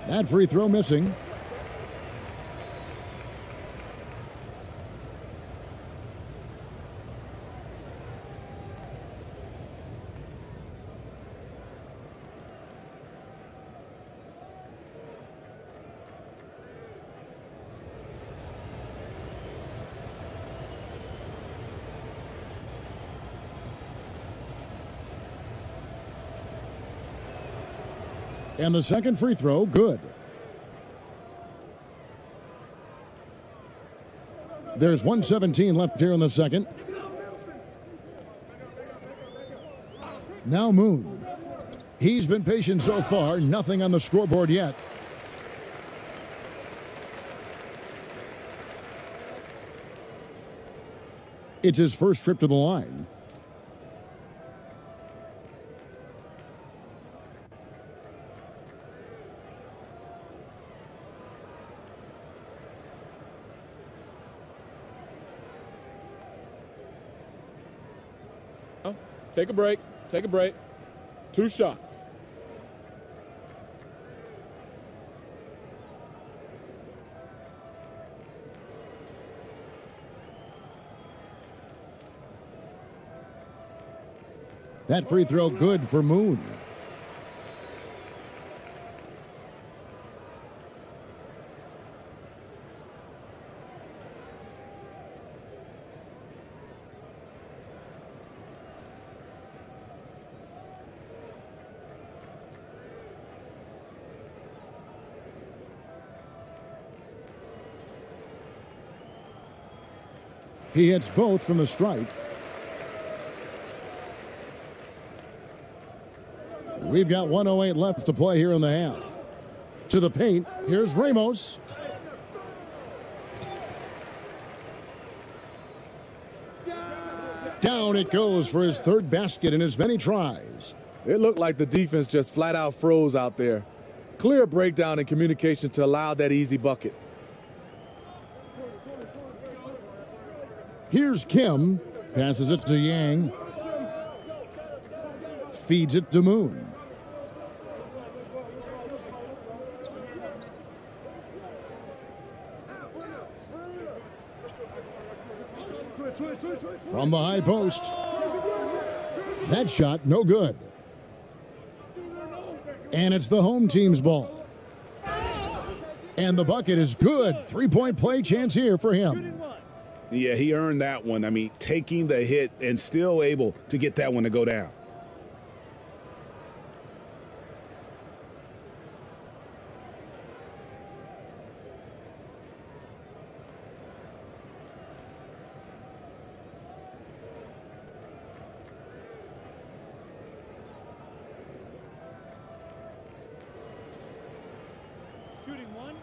S1: That free throw missing. And the second free throw, good. There's 1:17 left here in the second. Now Moon. He's been patient so far, nothing on the scoreboard yet. It's his first trip to the line.
S10: Take a break. Take a break. 2 shots.
S1: That free throw good for Moon. He hits both from the stripe. We've got 1:08 left to play here in the half. To the paint, here's Ramos. Down it goes for his third basket in as many tries.
S14: It looked like the defense just flat out froze out there. Clear breakdown in communication to allow that easy bucket.
S1: Here's Kim. Passes it to Yang. Feeds it to Moon. From the high post. That shot, no good. And it's the home team's ball. And the bucket is good. Three-point play chance here for him.
S2: Yeah, he earned that one. I mean, taking the hit and still able to get that one to go down.
S9: Shooting one.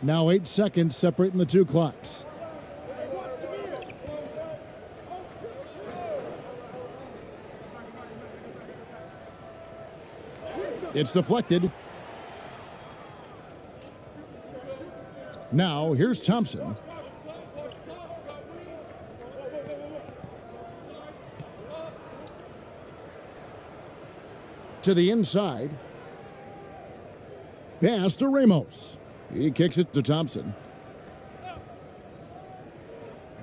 S1: Now 8 seconds separating the two clocks. It's deflected. Now here's Thompson. To the inside. Pass to Ramos. He kicks it to Thompson.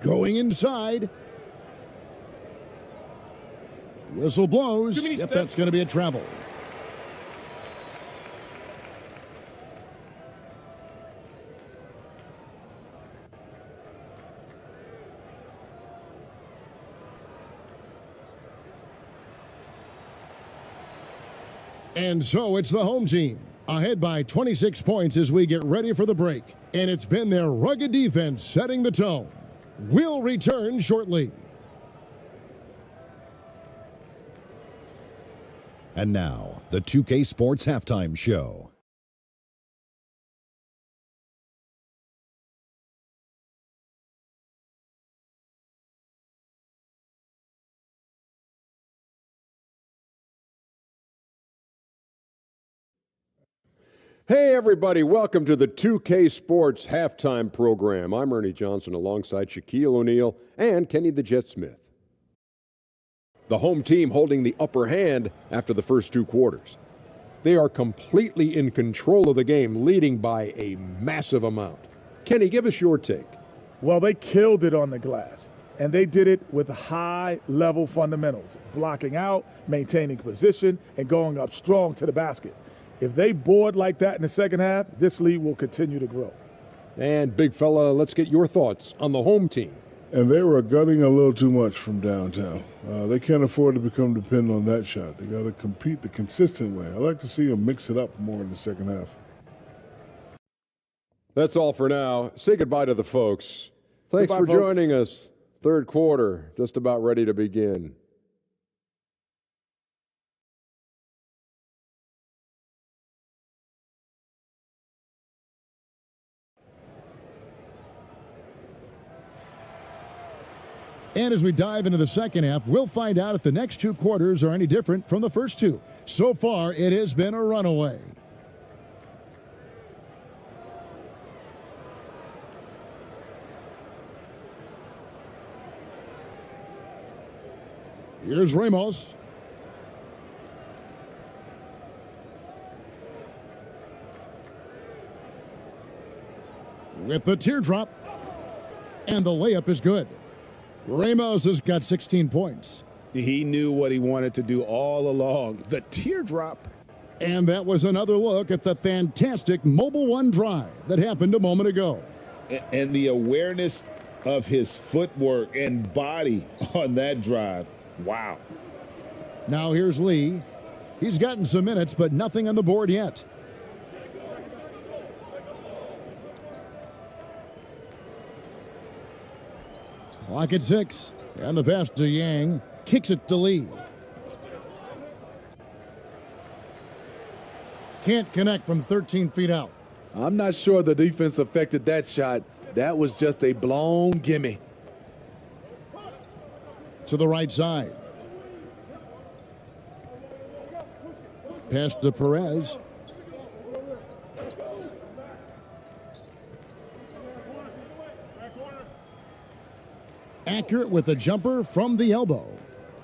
S1: Going inside. Whistle blows. Yep, that's going to be a travel. And so it's the home team, ahead by 26 points as we get ready for the break. And it's been their rugged defense setting the tone. We'll return shortly.
S6: And now, the 2K Sports Halftime Show.
S7: Hey, everybody. Welcome to the 2K Sports Halftime Program. I'm Ernie Johnson alongside Shaquille O'Neal and Kenny the Jet Smith. The home team holding the upper hand after the first two quarters. They are completely in control of the game, leading by a massive amount. Kenny, give us your take.
S3: Well, they killed it on the glass, and they did it with high-level fundamentals, blocking out, maintaining position, and going up strong to the basket. If they board like that in the second half, this lead will continue to grow.
S7: And, big fella, let's get your thoughts on the home team.
S8: And they were gutting a little too much from downtown. They can't afford to become dependent on that shot. They got to compete the consistent way. I like to see them mix it up more in the second half.
S7: That's all for now. Say goodbye to the folks. Thanks
S3: Goodbye,
S7: for
S3: folks.
S7: joining us. Third quarter, just about ready to begin.
S1: And as we dive into the second half, we'll find out if the next two quarters are any different from the first two. So far, it has been a runaway. Here's Ramos. With the teardrop. And the layup is good. Ramos has got 16 points.
S2: He knew what he wanted to do all along. The teardrop.
S1: And that was another look at the fantastic Mobile One drive that happened a moment ago.
S2: And the awareness
S5: of his footwork and body on that drive. Wow.
S1: Now here's Lee. He's gotten some minutes, but nothing on the board yet. Clock at 6. And the pass to Yang. Kicks it to Lee. Can't connect from 13 feet out.
S14: I'm not sure the defense affected that shot. That was just a blown gimme.
S1: To the right side. Pass to Perez. Accurate with a jumper from the elbow.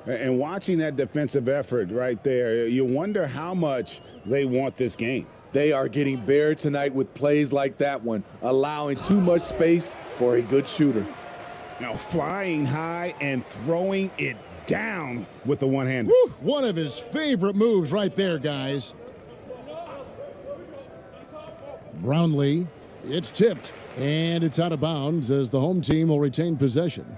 S2: And watching that defensive effort right there, you wonder how much they want this game.
S14: They are getting buried tonight with plays like that one, allowing too much space for a good shooter.
S2: Now flying high and throwing it down with the one-hander.
S1: One of his favorite moves right there, guys. Brownlee, it's tipped, and it's out of bounds as the home team will retain possession.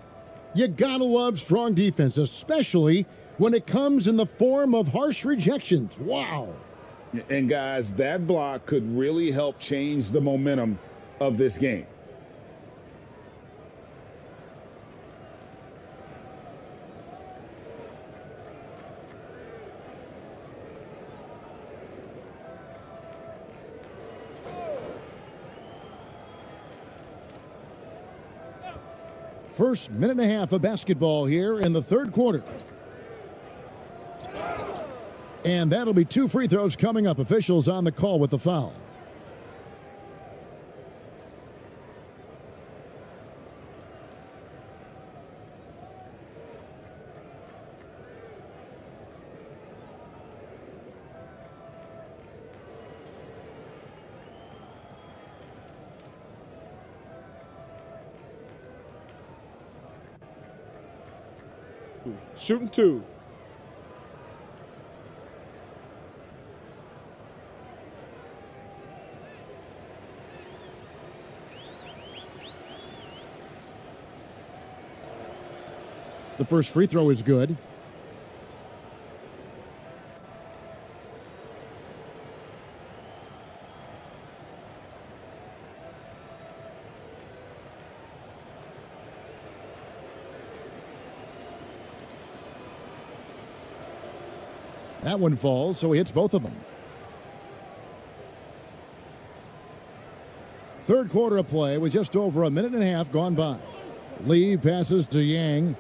S1: You gotta love strong defense, especially when it comes in the form of harsh rejections. Wow.
S2: And guys, that block could really help change the momentum of this game.
S1: First minute and a half of basketball here in the third quarter. And that'll be 2 free throws coming up. Officials on the call with the foul.
S10: Shooting 2.
S1: The first free throw is good. That one falls, so he hits both of them. Third quarter of play with just over a minute and a half gone by. Lee passes to Yang.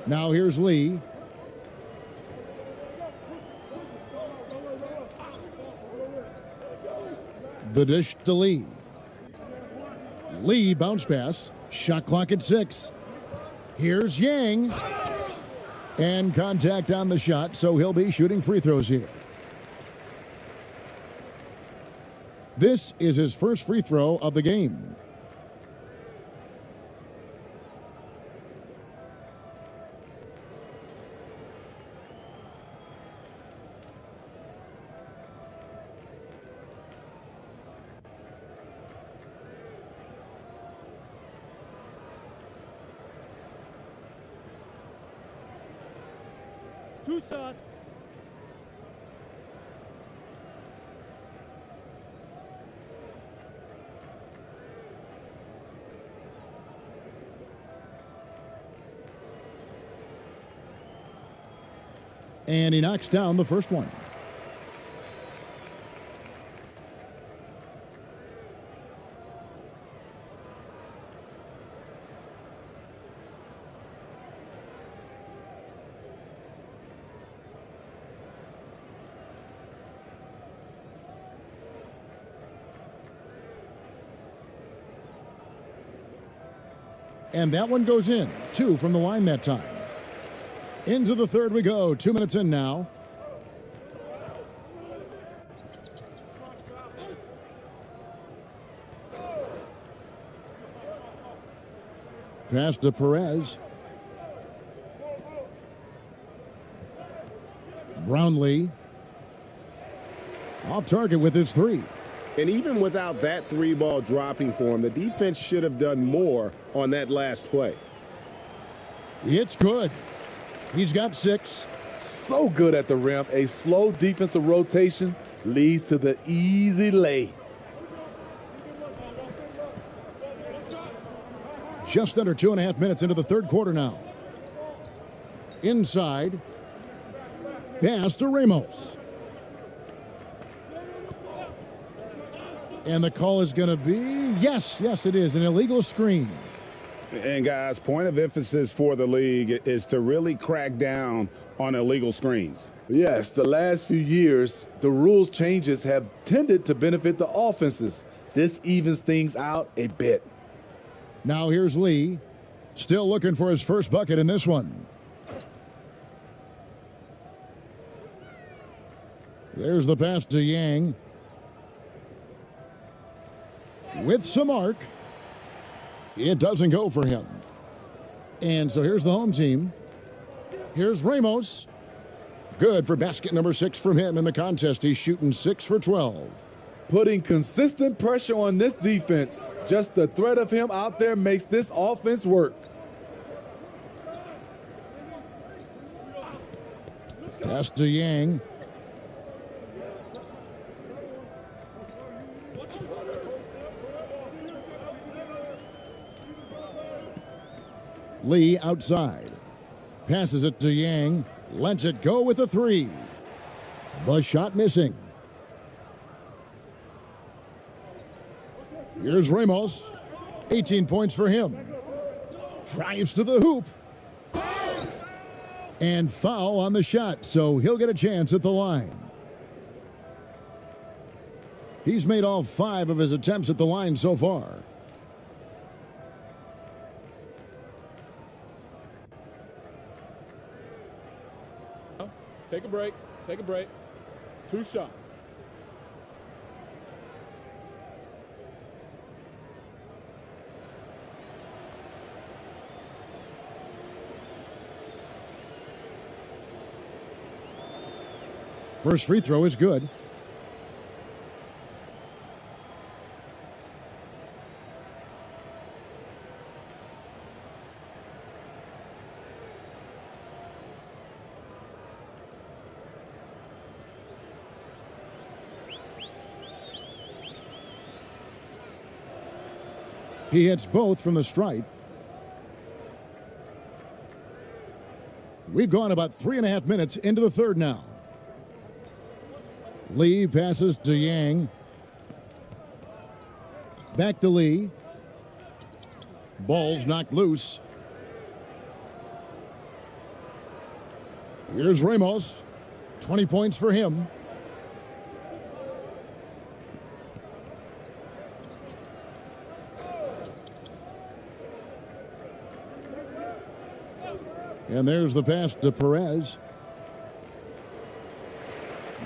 S1: Now here's Lee. The dish to Lee. Lee bounce pass. Shot clock at 6. Here's Yang. And contact on the shot, so he'll be shooting free throws here. This is his first free throw of the game.
S10: Two shots.
S1: And he knocks down the first one. And that one goes in. 2 from the line that time. Into the third we go. 2 minutes in now. Pass to Perez. Brownlee. Off target with his 3.
S2: And even without that three ball dropping for him, the defense should have done more on that last play.
S1: It's good. He's got 6.
S14: So good at the rim. A slow defensive rotation leads to the easy lay.
S1: Just under 2.5 minutes into the third quarter now. Inside. Pass to Ramos. And the call is going to be, yes, it is, an illegal screen.
S2: And guys, point of emphasis for the league is to really crack down on illegal screens.
S14: Yes, the last few years, the rules changes have tended to benefit the offenses. This evens things out a bit.
S1: Now here's Lee, still looking for his first bucket in this one. There's the pass to Yang. With some arc. It doesn't go for him. And so here's the home team. Here's Ramos. Good for basket number 6 from him in the contest. He's shooting 6 for 12.
S14: Putting consistent pressure on this defense. Just the threat of him out there makes this offense work.
S1: Pass to Yang. Lee outside. Passes it to Yang. Lets it go with a 3. The shot missing. Here's Ramos. 18 points for him. Drives to the hoop. And foul on the shot, so he'll get a chance at the line. He's made all 5 of his attempts at the line so far.
S10: Take a break. Take a break. 2 shots.
S1: First free throw is good. He hits both from the stripe. We've gone about 3.5 minutes into the third now. Lee passes to Yang. Back to Lee. Ball's knocked loose. Here's Ramos. 20 points for him. And there's the pass to Perez.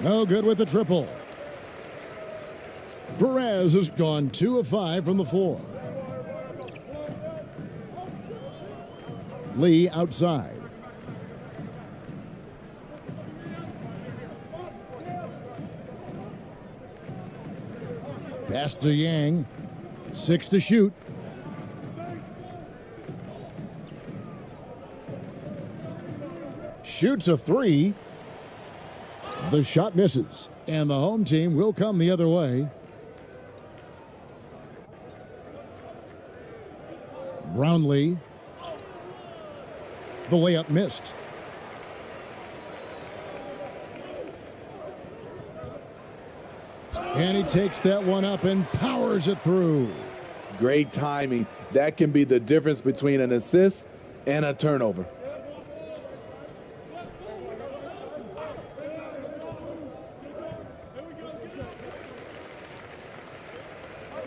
S1: No good with the triple. Perez has gone 2 of 5 from the floor. Lee outside. Pass to Yang. 6 to shoot. Shoots a 3. The shot misses, and the home team will come the other way. Brownlee. The layup missed. And he takes that one up and powers it through.
S14: Great timing. That can be the difference between an assist and a turnover.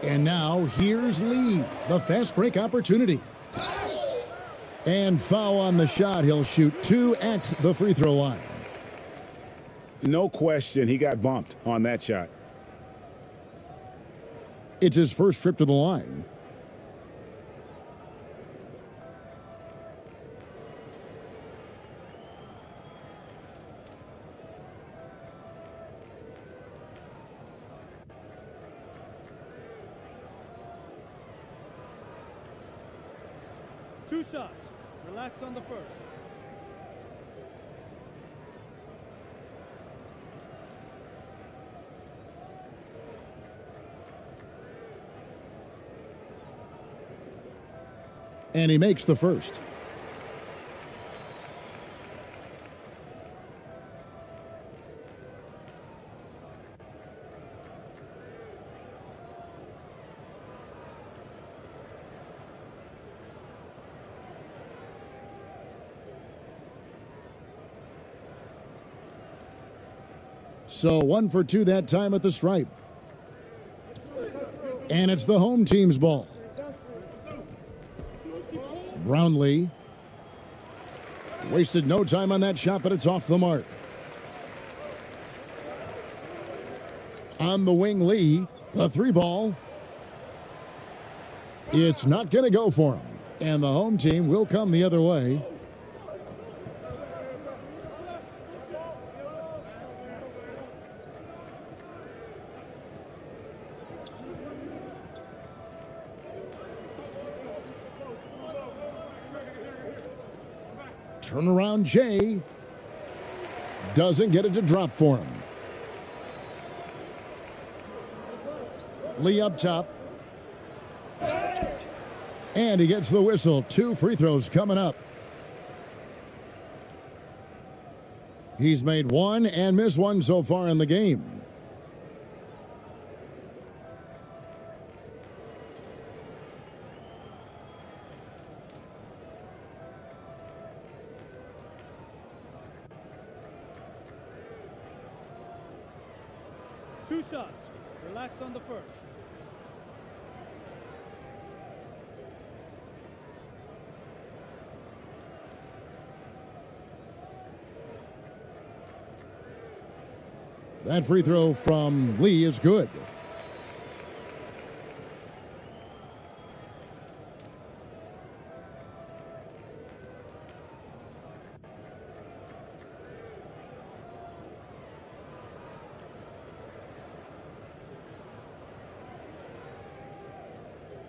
S1: And now here's Lee, the fast break opportunity. And foul on the shot. He'll shoot 2 at the free throw line.
S2: No question, he got bumped on that shot.
S1: It's his first trip to the line.
S9: 2 shots. Relax on the first.
S1: And he makes the first. So 1 for 2 that time at the stripe. And it's the home team's ball. Brownlee wasted no time on that shot, but it's off the mark. On the wing, Lee, the 3 ball. It's not going to go for him, and the home team will come the other way. Turnaround Jay doesn't get it to drop for him. Lee up top. And he gets the whistle. 2 free throws coming up. He's made 1 and missed 1 so far in the game.
S9: Two shots. Relax on the first.
S1: That free throw from Lee is good.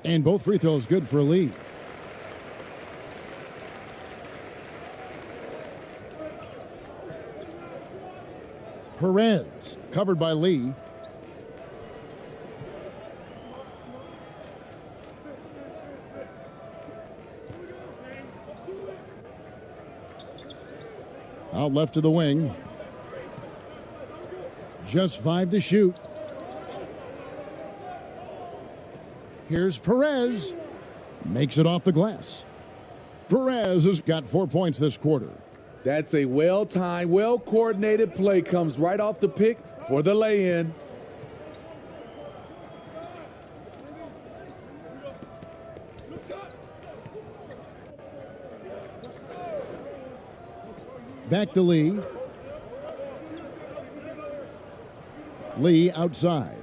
S1: And both free throws good for Lee. Perez, covered by Lee. Out left to the wing. Just 5 to shoot. Here's Perez. Makes it off the glass. Perez has got 4 points this quarter.
S14: That's a well-timed, well-coordinated play. Comes right off the pick for the lay-in.
S1: Back to Lee. Lee outside.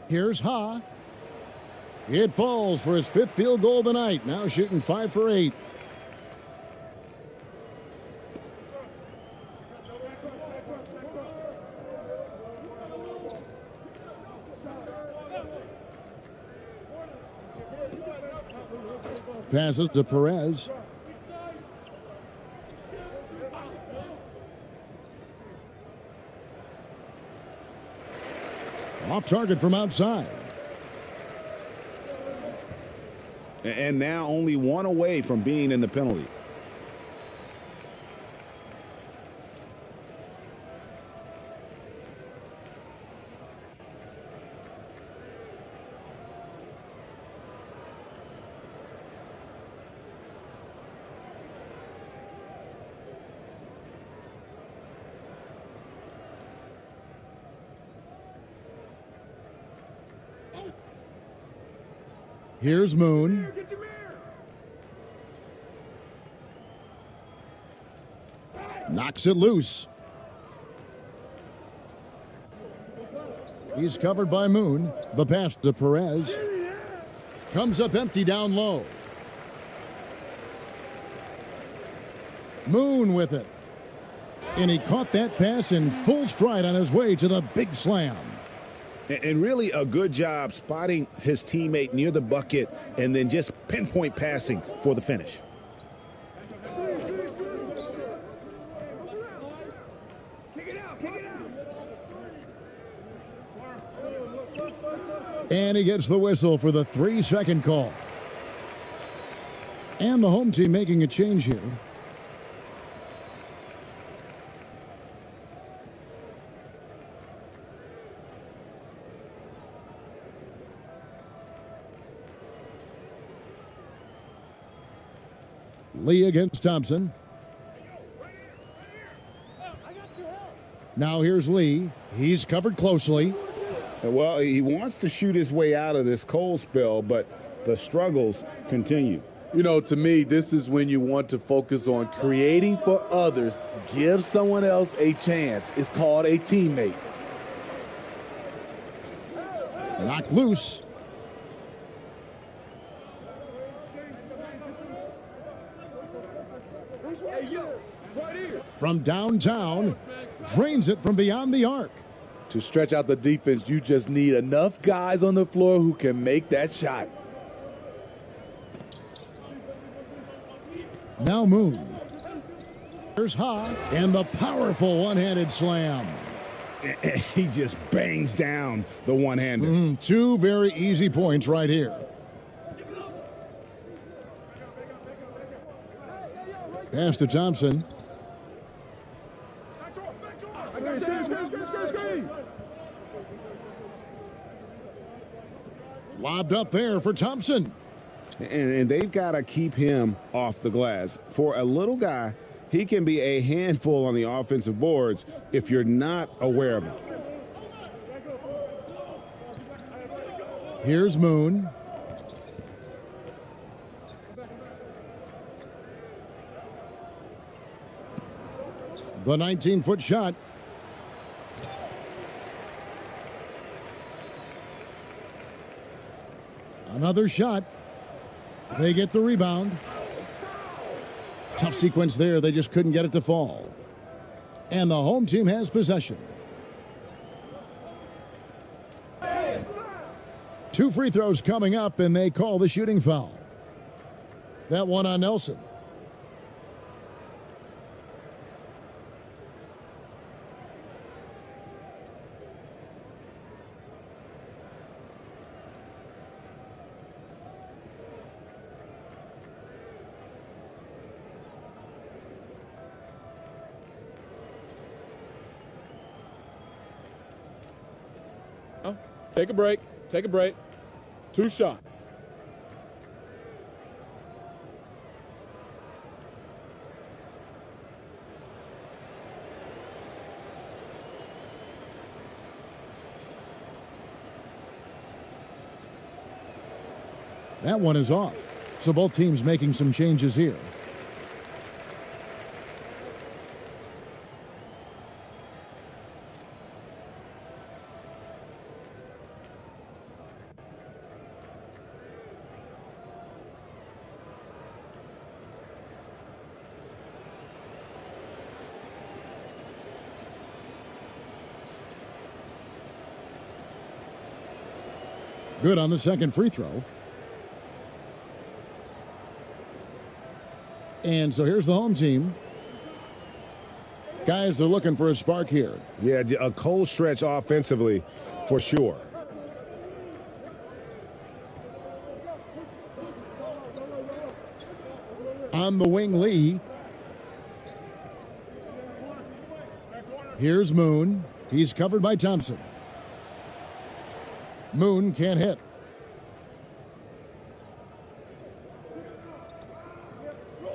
S1: Here's Ha. It falls for his 5th field goal of the night. Now shooting 5 for 8. Passes to Perez. Off target from outside.
S2: And now only 1 away from being in the penalty.
S1: Here's Moon. Knocks it loose. He's covered by Moon. The pass to Perez. Comes up empty down low. Moon with it. And he caught that pass in full stride on his way to the big slam.
S2: And really a good job spotting his teammate near the bucket and then just pinpoint passing for the finish.
S1: And he gets the whistle for the 3-second call. And the home team making a change here. Lee against Thompson. Now here's Lee. He's covered closely.
S2: Well, he wants to shoot his way out of this cold spell, but the struggles continue.
S14: You know, to me, this is when you want to focus on creating for others. Give someone else a chance. It's called a teammate.
S1: Knocked loose. From downtown, drains it from beyond the arc.
S14: To stretch out the defense, you just need enough guys on the floor who can make that shot.
S1: Now Moon. There's Ha, and the powerful one-handed slam.
S2: He just bangs down the one-hander.
S1: Two very easy points right here. Pass to Thompson. Lobbed up there for Thompson.
S2: And they've got to keep him off the glass. For a little guy, he can be a handful on the offensive boards if you're not aware of it.
S1: Here's Moon. The 19-foot shot. Another shot. They get the rebound. Tough sequence there. They just couldn't get it to fall. And the home team has possession. 2 free throws coming up, and they call the shooting foul. That one on Nelson.
S10: Take a break. Take a break. 2 shots.
S1: That one is off. So both teams making some changes here. Good on the second free throw. And so here's the home team. Guys, they're looking for a spark here.
S2: Yeah, a cold stretch offensively for sure.
S1: On the wing, Lee. Here's Moon. He's covered by Thompson. Moon can't hit.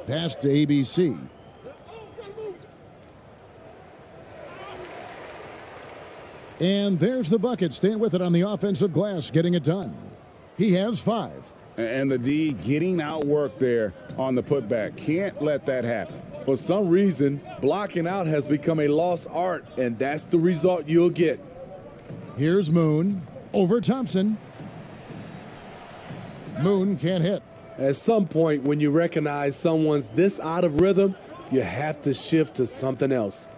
S1: Pass to ABC. And there's the bucket. Staying with it on the offensive glass, getting it done. He has 5.
S2: And the D getting outworked there on the putback. Can't let that happen.
S14: For some reason, blocking out has become a lost art, and that's the result you'll get.
S1: Here's Moon. Over Thompson. Moon can't hit.
S14: At some point, when you recognize someone's this out of rhythm, you have to shift to something else.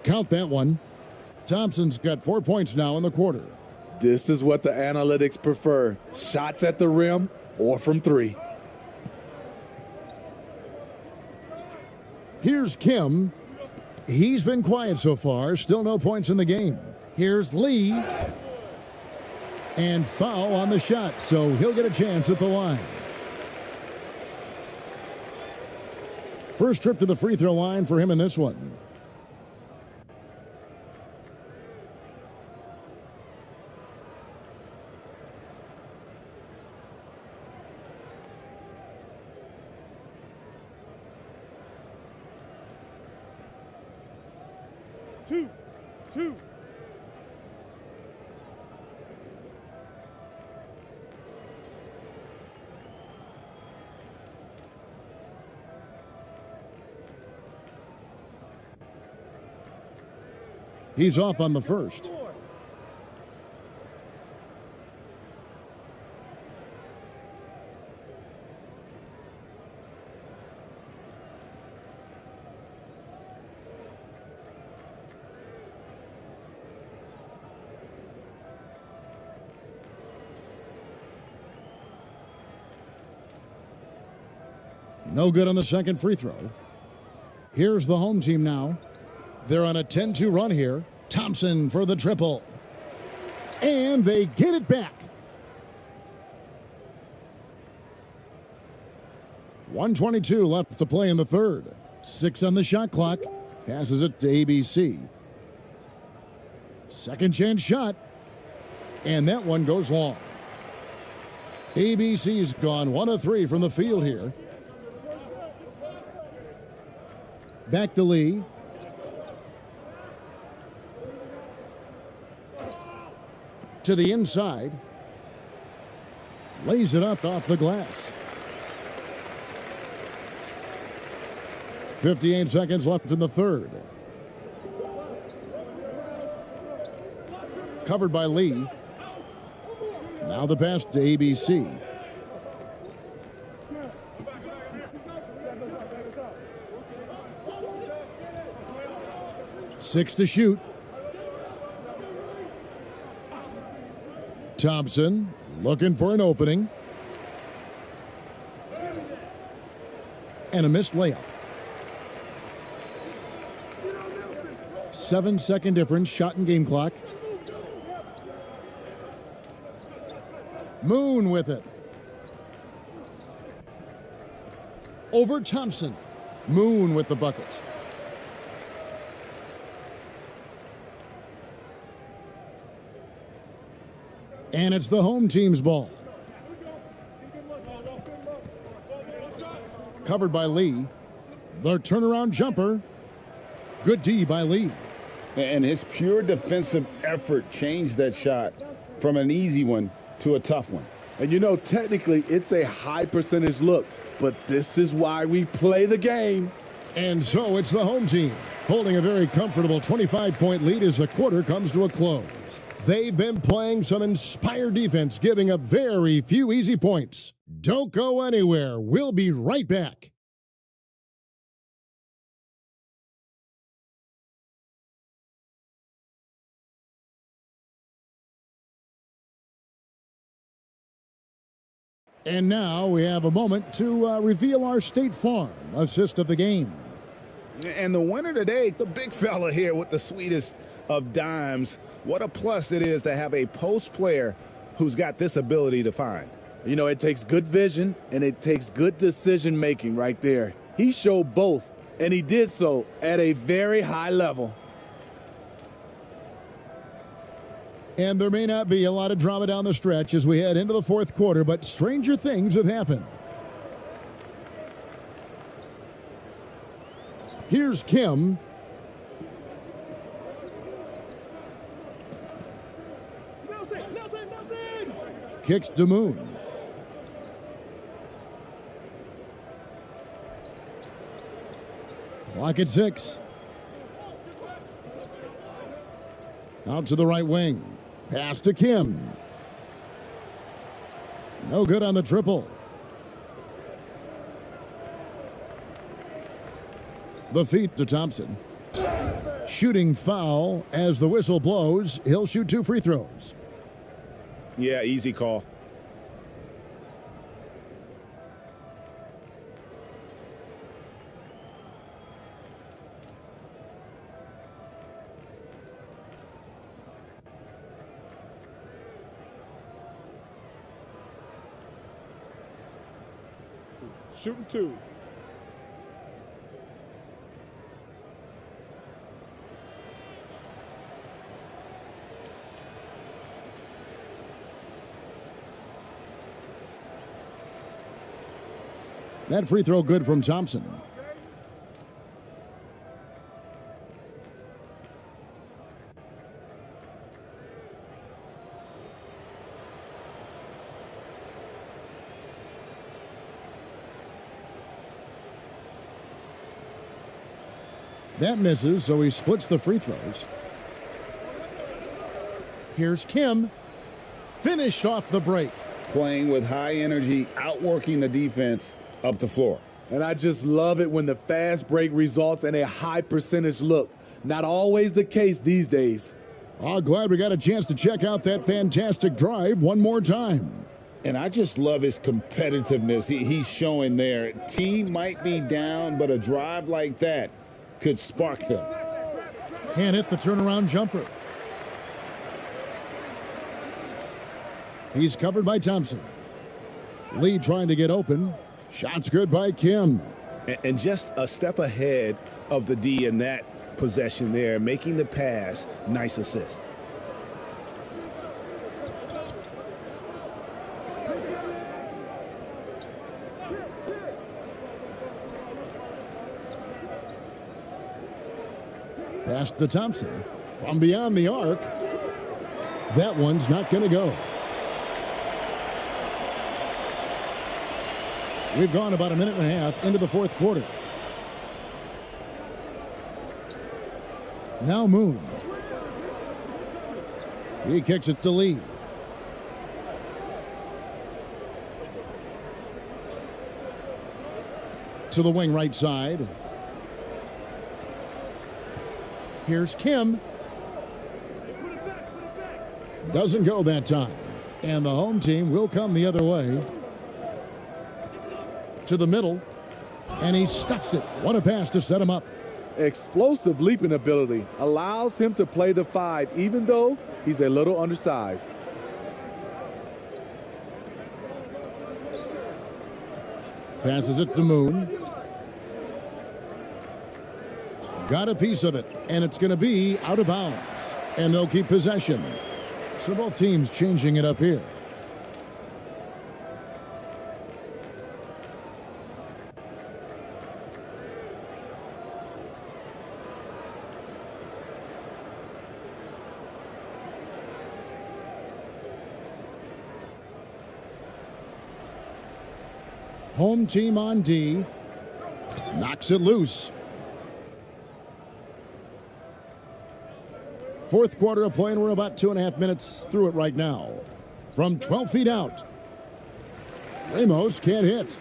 S1: Count that one. Thompson's got 4 points now in the quarter.
S14: This is what the analytics prefer. Shots at the rim or from three.
S1: Here's Kim. He's been quiet so far. Still no points in the game. Here's Lee. And foul on the shot, so he'll get a chance at the line. First trip to the free throw line for him in this one.
S10: Two.
S1: He's off on the first. No good on the second free throw. Here's the home team now. They're on a 10-2 run here. Thompson for the triple. And they get it back. 1:22 left to play in the third. 6 on the shot clock. Passes it to ABC. Second chance shot. And that one goes long. ABC's gone 1 of 3 from the field here. Back to Lee. To the inside. Lays it up off the glass. 58 seconds left in the third. Covered by Lee. Now the pass to ABC. Six to shoot. Thompson looking for an opening. And a missed layup. 7-second difference, shot and game clock. Moon with it. Over Thompson. Moon with the bucket. And it's the home team's ball. Covered by Lee. The turnaround jumper. Good D by Lee.
S2: And his pure defensive effort changed that shot from an easy one to a tough one.
S14: And you know, technically, it's a high percentage look, but this is why we play the game.
S1: And so it's the home team holding a very comfortable 25-point lead as the quarter comes to a close. They've been playing some inspired defense, giving up very few easy points. Don't go anywhere. We'll be right back. And now we have a moment to reveal our State Farm assist of the game.
S2: And the winner today, the big fella here with the sweetest of dimes. What a plus it is to have a post player who's got this ability to find.
S14: You know, it takes good vision and it takes good decision making right there. He showed both, and he did so at a very high level.
S1: And there may not be a lot of drama down the stretch as we head into the fourth quarter, but stranger things have happened. Here's Kim. Kicks to Moon. Clock at 6. Out to the right wing. Pass to Kim. No good on the triple. The feet to Thompson. Shooting foul as the whistle blows. He'll shoot 2 free throws.
S2: Yeah, easy call.
S10: Shooting 2.
S1: That free throw good from Thompson. That misses, so he splits the free throws. Here's Kim. Finished off the break.
S5: Playing with high energy, outworking the defense up the floor.
S14: And I just love it when the fast break results in a high percentage look. Not always the case these days.
S1: Oh, glad we got a chance to check out that fantastic drive one more time.
S5: And I just love his competitiveness he's showing there. Team might be down, but a drive like that could spark them.
S1: Can't hit the turnaround jumper. He's covered by Thompson. Lee trying to get open. Shot's good by Kim.
S2: And just a step ahead of the D in that possession there, making the pass. Nice assist.
S1: Pass to Thompson. From beyond the arc. That one's not going to go. We've gone about a minute and a half into the fourth quarter. Now Moon. He kicks it to Lee. To the wing right side. Here's Kim. Doesn't go that time. And the home team will come the other way. To the middle. And he stuffs it. What a pass to set him up.
S14: Explosive leaping ability allows him to play the 5, even though he's a little undersized.
S1: Passes it to Moon. Got a piece of it, and it's going to be out of bounds. And they'll keep possession. So both teams changing it up here. Home team on D. Knocks it loose. Fourth quarter of play, and we're about 2.5 minutes through it right now. From 12 feet out. Ramos can't hit.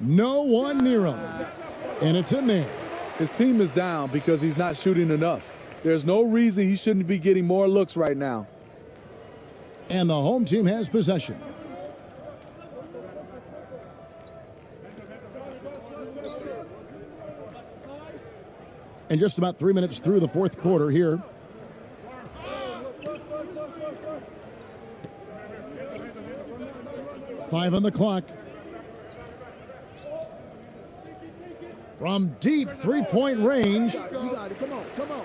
S1: No one near him. And it's in there.
S14: His team is down because he's not shooting enough. There's no reason he shouldn't be getting more looks right now.
S1: And the home team has possession. And just about 3 minutes through the fourth quarter here. Five on the clock. From deep three-point range,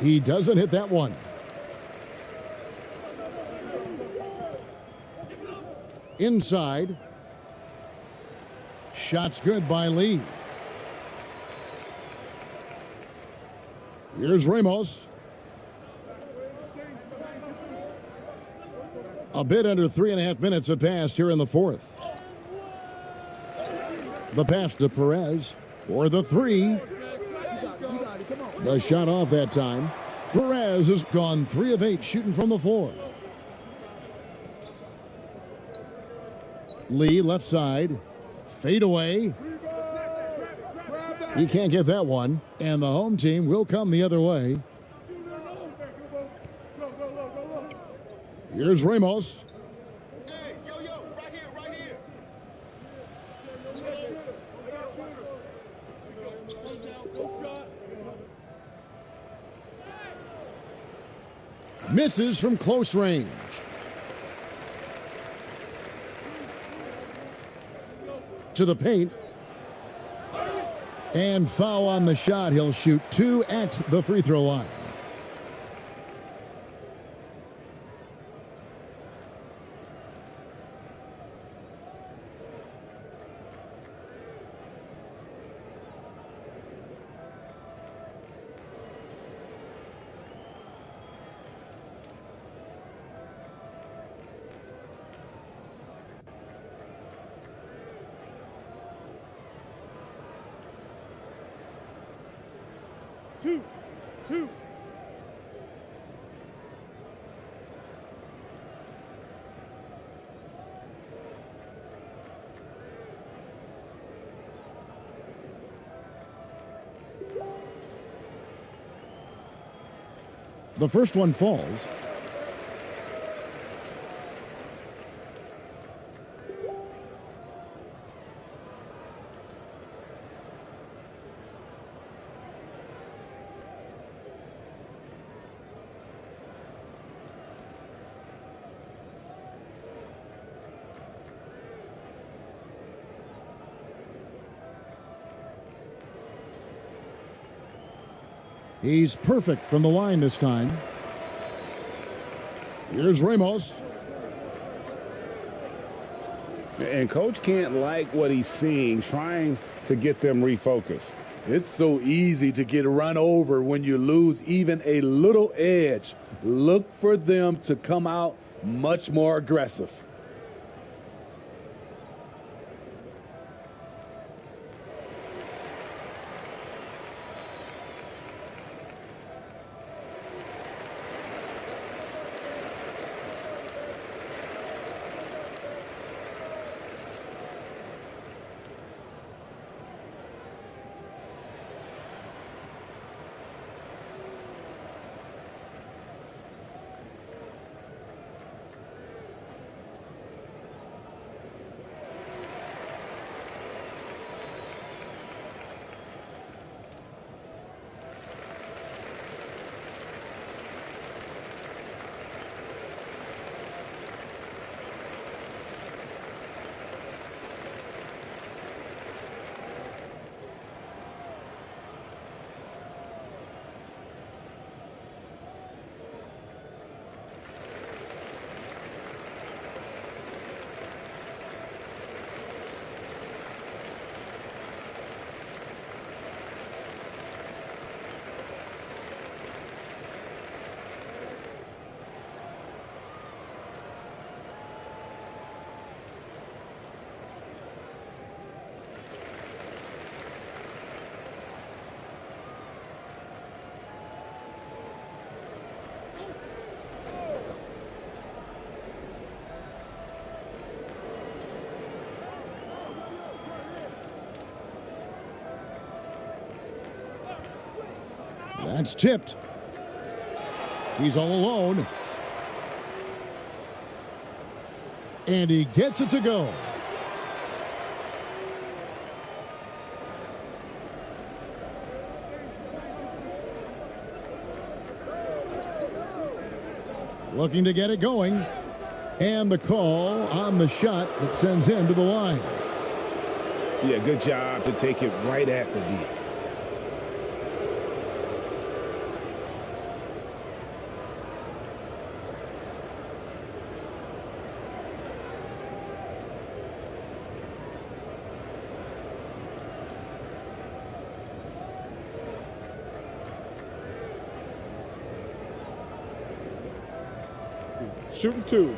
S1: he doesn't hit that one. Inside. Shot's good by Lee. Here's Ramos. A bit under 3.5 minutes have passed here in the fourth. The pass to Perez for the three. The shot off that time. Perez has gone 3 of 8 shooting from the floor. Lee left side. Fade away. He can't get that one, and the home team will come the other way. Here's Ramos. Misses from close range. To the paint. And foul on the shot. He'll shoot 2 at the free throw line.
S10: Two.
S1: The first one falls. He's perfect from the line this time. Here's Ramos.
S2: And coach can't like what he's seeing, trying to get them refocused.
S14: It's so easy to get run over when you lose even a little edge. Look for them to come out much more aggressive.
S1: That's tipped. He's all alone. And he gets it to go. Looking to get it going. And the call on the shot that sends him to the line.
S2: Yeah, good job to take it right at the D.
S10: Shooting 2.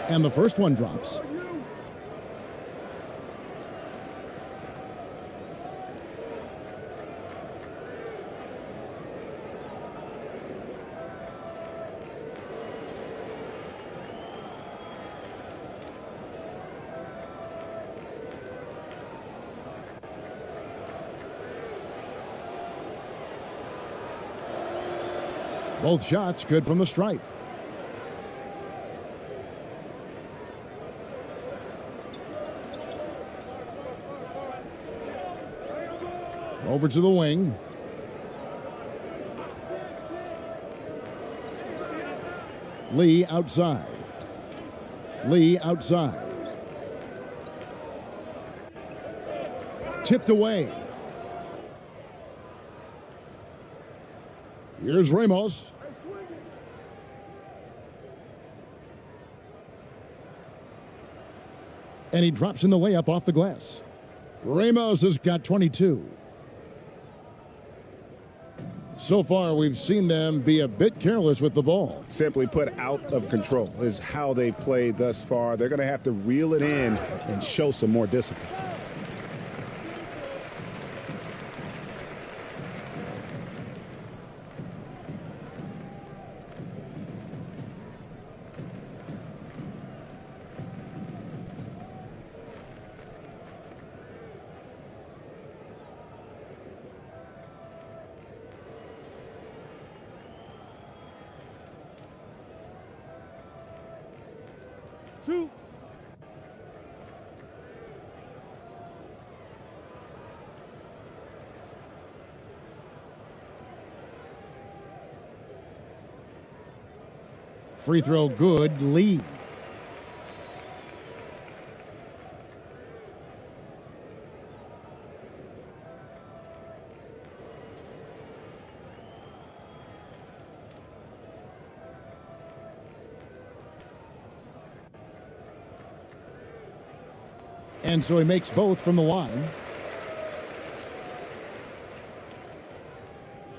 S1: And the first one drops. Both shots good from the stripe. Over to the wing. Lee outside. Lee outside. Tipped away. Here's Ramos. And he drops in the layup off the glass. Ramos has got 22. So far, we've seen them be a bit careless with the ball.
S2: Simply put, out of control is how they played thus far. They're going to have to reel it in and show some more discipline.
S10: Two.
S1: Free throw good. Lee. And so he makes both from the line.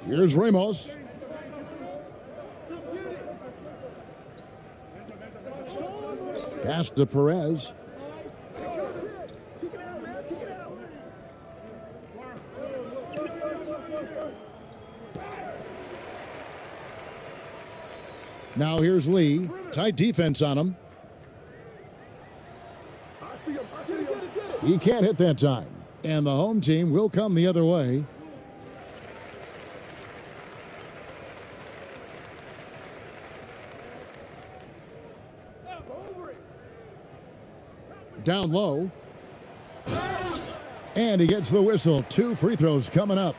S1: Here's Ramos. Pass to Perez. Now here's Lee. Tight defense on him. He can't hit that time. And the home team will come the other way. Down low. And he gets the whistle. 2 free throws coming up.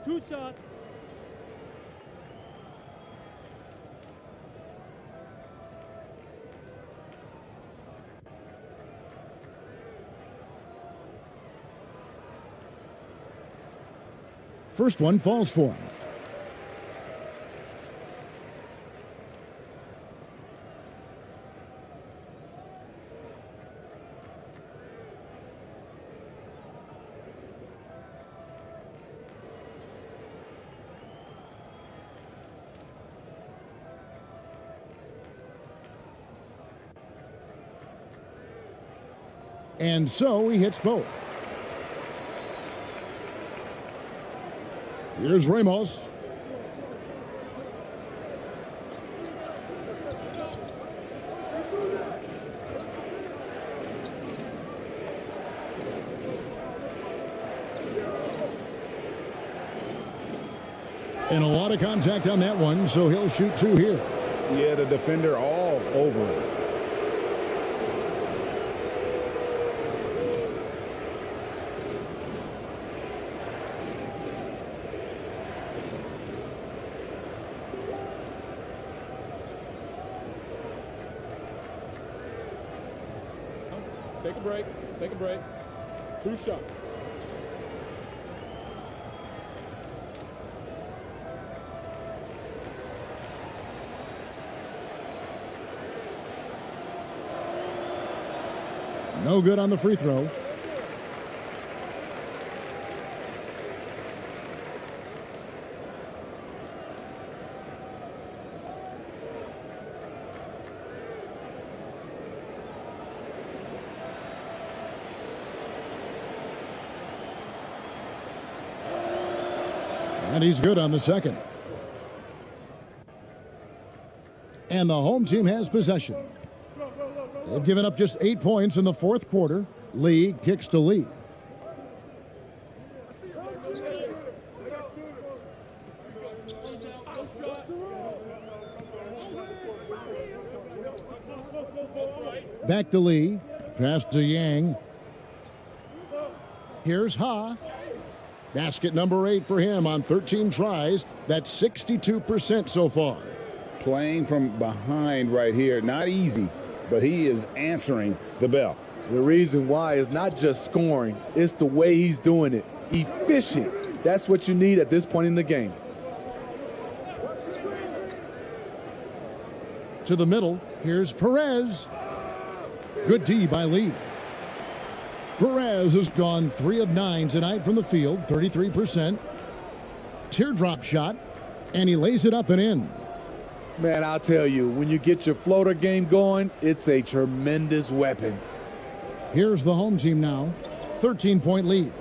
S10: Two shots.
S1: First one falls for him. And so he hits both. Here's Ramos. And a lot of contact on that one, so he'll shoot 2 here.
S2: Yeah, the defender all over it.
S10: Take a break. Take a break. 2 shots.
S1: No good on the free throw. And he's good on the second. And the home team has possession. They've given up just 8 points in the fourth quarter. Lee kicks to Lee. Back to Lee. Pass to Yang. Here's Ha. Basket number 8 for him on 13 tries. That's 62% so far.
S2: Playing from behind right here. Not easy, but he is answering the bell.
S14: The reason why is not just scoring, it's the way he's doing it. Efficient. That's what you need at this point in the game.
S1: To the middle. Here's Perez. Good D by Lee. Perez has gone 3 of 9 tonight from the field, 33%. Teardrop shot, and he lays it up and in.
S14: Man, I'll tell you, when you get your floater game going, it's a tremendous weapon.
S1: Here's the home team now, 13-point lead.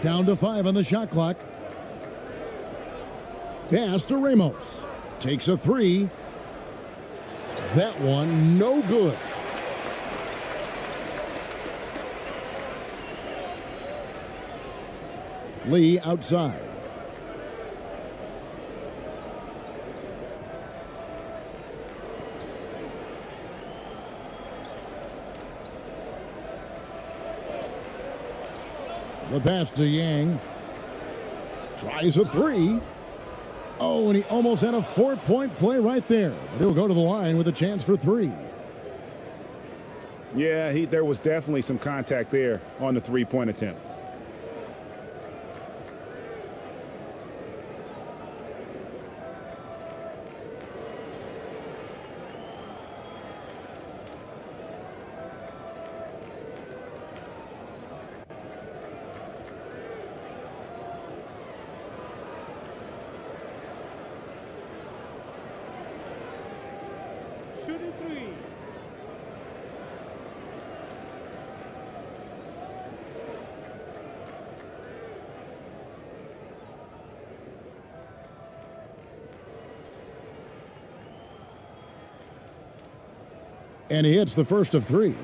S1: Down to 5 on the shot clock. Pass to Ramos. Takes a 3. That one no good. Lee outside. The pass to Yang. Tries a 3. Oh, and he almost had a 4-point play right there. But he'll go to the line with a chance for 3.
S2: Yeah, there was definitely some contact there on the three-point attempt.
S10: Shooting 3.
S1: And he hits the first of 3.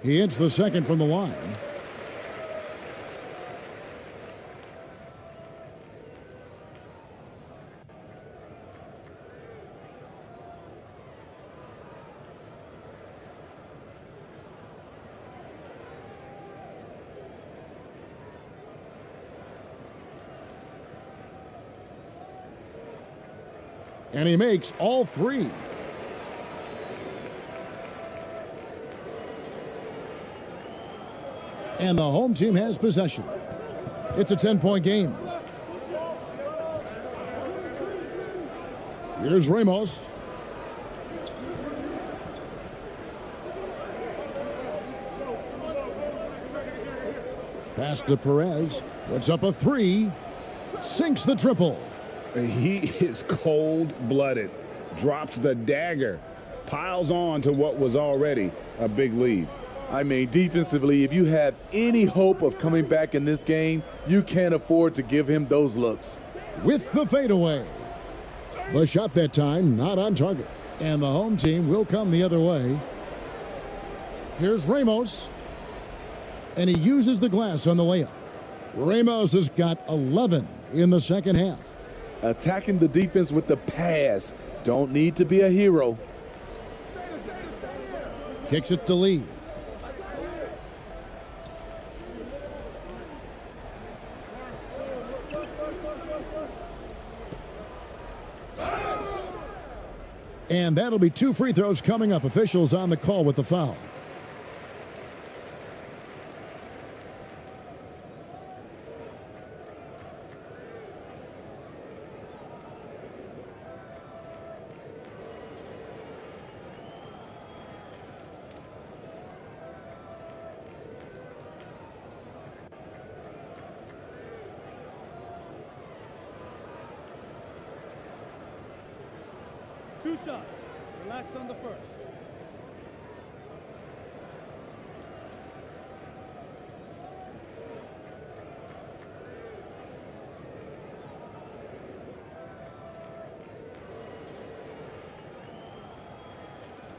S1: He hits the second from the line. And he makes all 3. And the home team has possession. It's a 10-point game. Here's Ramos. Pass to Perez. Puts up a 3. Sinks the triple.
S2: He is cold-blooded. Drops the dagger. Piles on to what was already a big lead.
S14: I mean, defensively, if you have any hope of coming back in this game, you can't afford to give him those looks.
S1: With the fadeaway. The shot that time not on target. And the home team will come the other way. Here's Ramos. And he uses the glass on the layup. Ramos has got 11 in the second half.
S14: Attacking the defense with the pass. Don't need to be a hero.
S1: Kicks it to Lee. And that'll be 2 free throws coming up. Officials on the call with the foul.
S10: 2 shots. Relax on the first.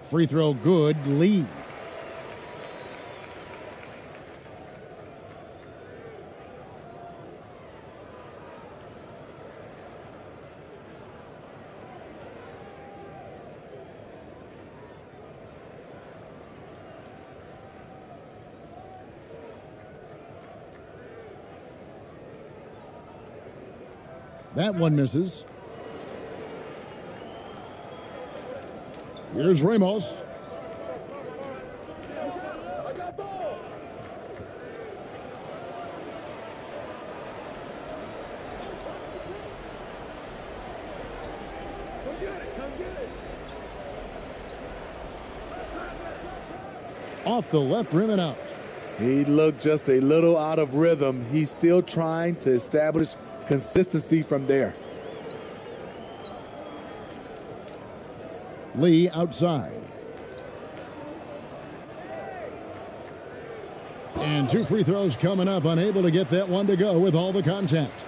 S1: Free throw good, Lee. That one misses. Here's Ramos. Off the left rim and out.
S14: He looked just a little out of rhythm. He's still trying to establish consistency from there.
S1: Lee outside. And 2 free throws coming up, unable to get that one to go with all the contact.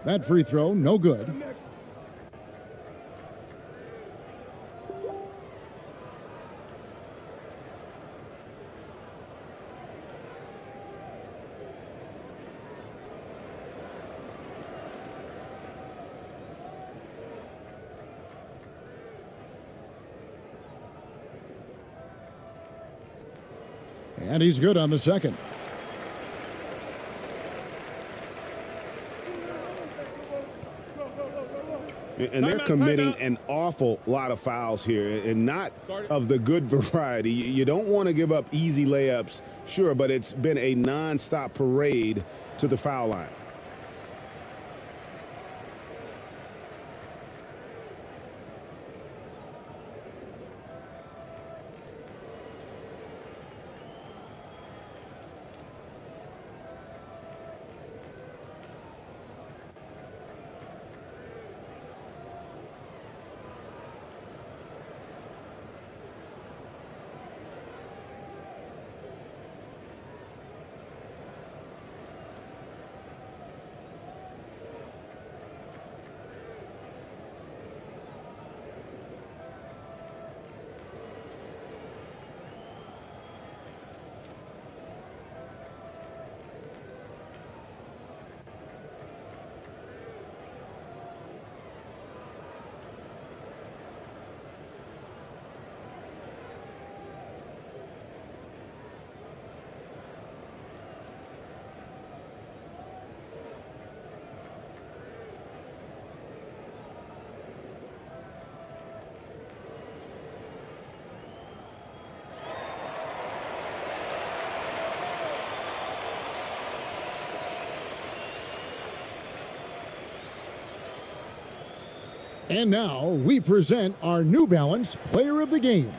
S1: That free throw, no good. And he's good on the second.
S2: And they're committing an awful lot of fouls here, and not of the good variety. You don't want to give up easy layups, sure, but it's been a nonstop parade to the foul line.
S1: And now we present our New Balance Player of the Game.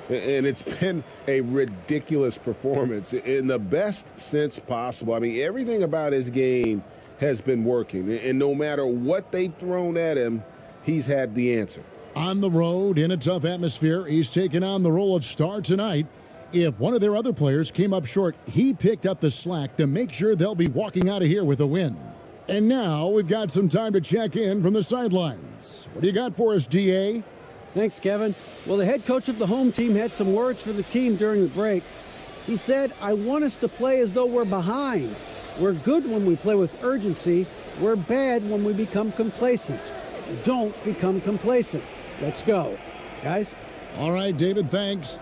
S2: And it's been a ridiculous performance in the best sense possible. I mean, everything about his game has been working. And no matter what they've thrown at him, he's had the answer.
S1: On the road, in a tough atmosphere, he's taken on the role of star tonight. If one of their other players came up short, he picked up the slack to make sure they'll be walking out of here with a win. And now we've got some time to check in from the sidelines. What do you got for us, DA?
S15: Thanks, Kevin. Well, the head coach of the home team had some words for the team during the break. He said, "I want us to play as though we're behind. We're good when we play with urgency. We're bad when we become complacent. Don't become complacent. Let's go. Guys?
S1: All right, David, thanks.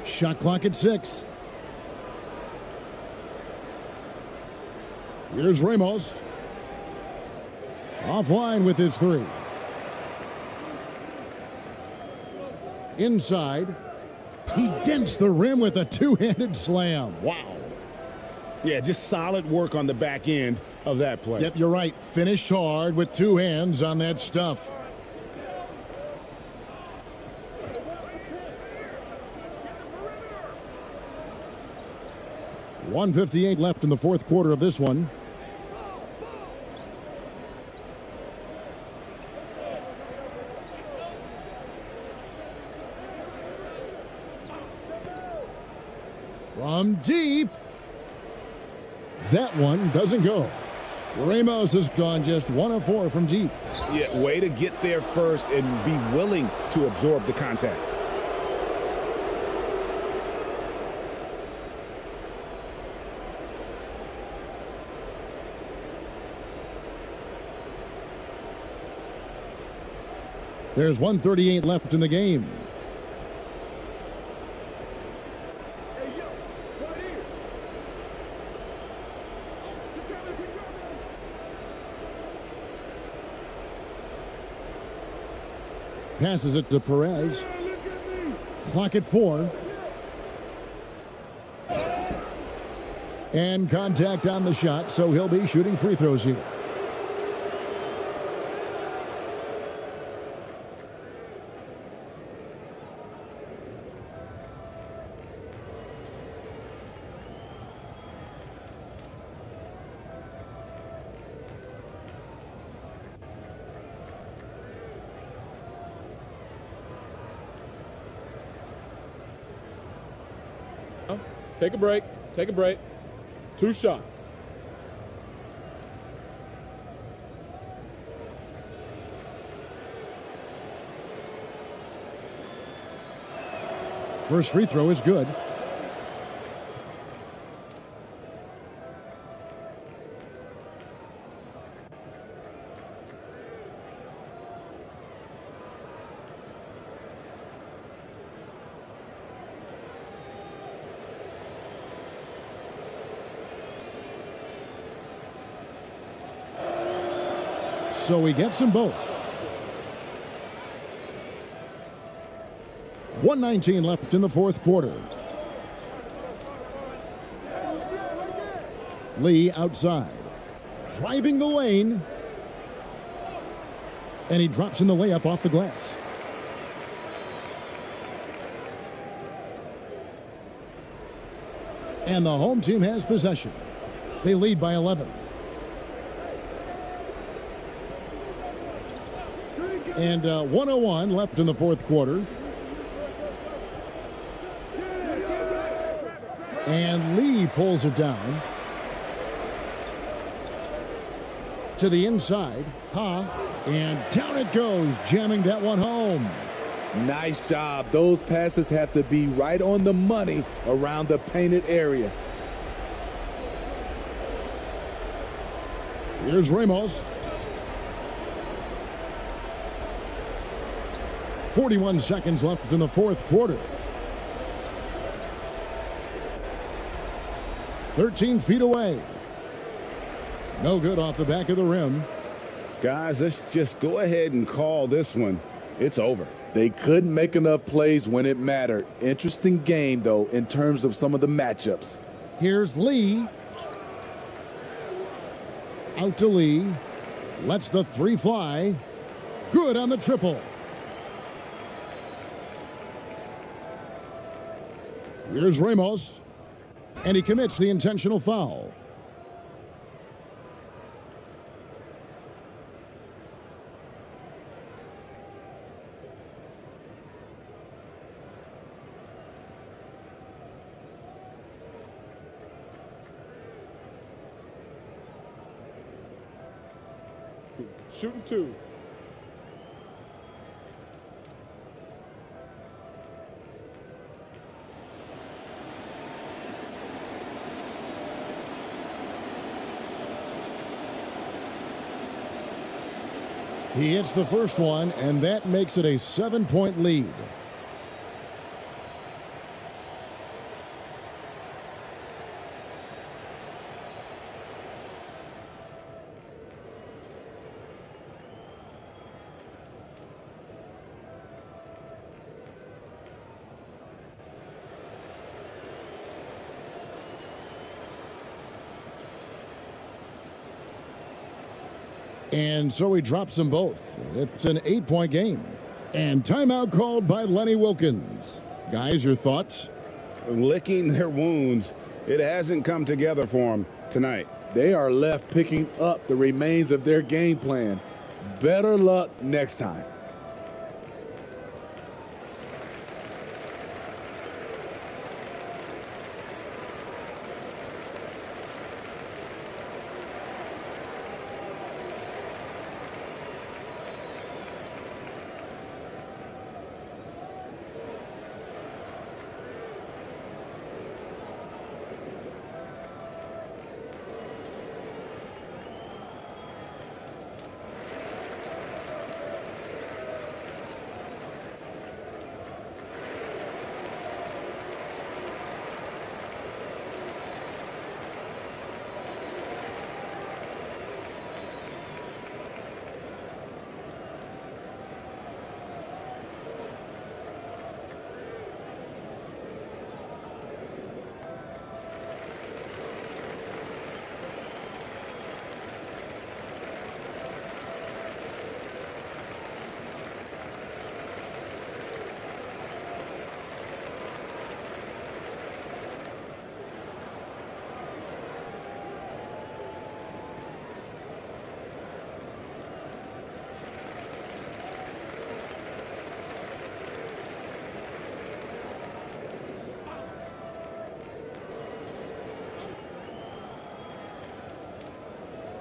S1: Shot clock at 6. Here's Ramos. Offline with his 3. Inside. He dents the rim with a two-handed slam. Wow.
S2: Yeah, just solid work on the back end of that play.
S1: Yep, you're right. Finished hard with 2 hands on that stuff. .158 left in the fourth quarter of this one. From deep. That one doesn't go. Ramos has gone just 1 of 4 from deep.
S2: Yeah, way to get there first and be willing to absorb the contact.
S1: There's 1:38 left in the game. Passes it to Perez. Clock at 4. And contact on the shot, so he'll be shooting free throws here.
S10: Take a break. Take a break. 2 shots.
S1: First free throw is good. So he gets them both. 1:19 left in the fourth quarter. Lee outside. Driving the lane. And he drops in the layup off the glass. And the home team has possession. They lead by 11. And 1:01 left in the fourth quarter. And Lee pulls it down. To the inside. And down it goes, jamming that one home.
S14: Nice job. Those passes have to be right on the money around the painted area.
S1: Here's Ramos. 41 seconds left in the fourth quarter. 13 feet away. No good off the back of the rim.
S2: Guys, let's just go ahead and call this one. It's over.
S14: They couldn't make enough plays when it mattered. Interesting game, though, in terms of some of the matchups.
S1: Here's Lee. Out to Lee. Lets the 3 fly. Good on the triple. Here's Ramos. And he commits the intentional foul.
S10: Shooting 2.
S1: He hits the first one, and that makes it a 7-point lead. And so he drops them both. It's an 8-point game. And timeout called by Lenny Wilkins. Guys, your thoughts?
S2: Licking their wounds. It hasn't come together for them tonight.
S14: They are left picking up the remains of their game plan. Better luck next time.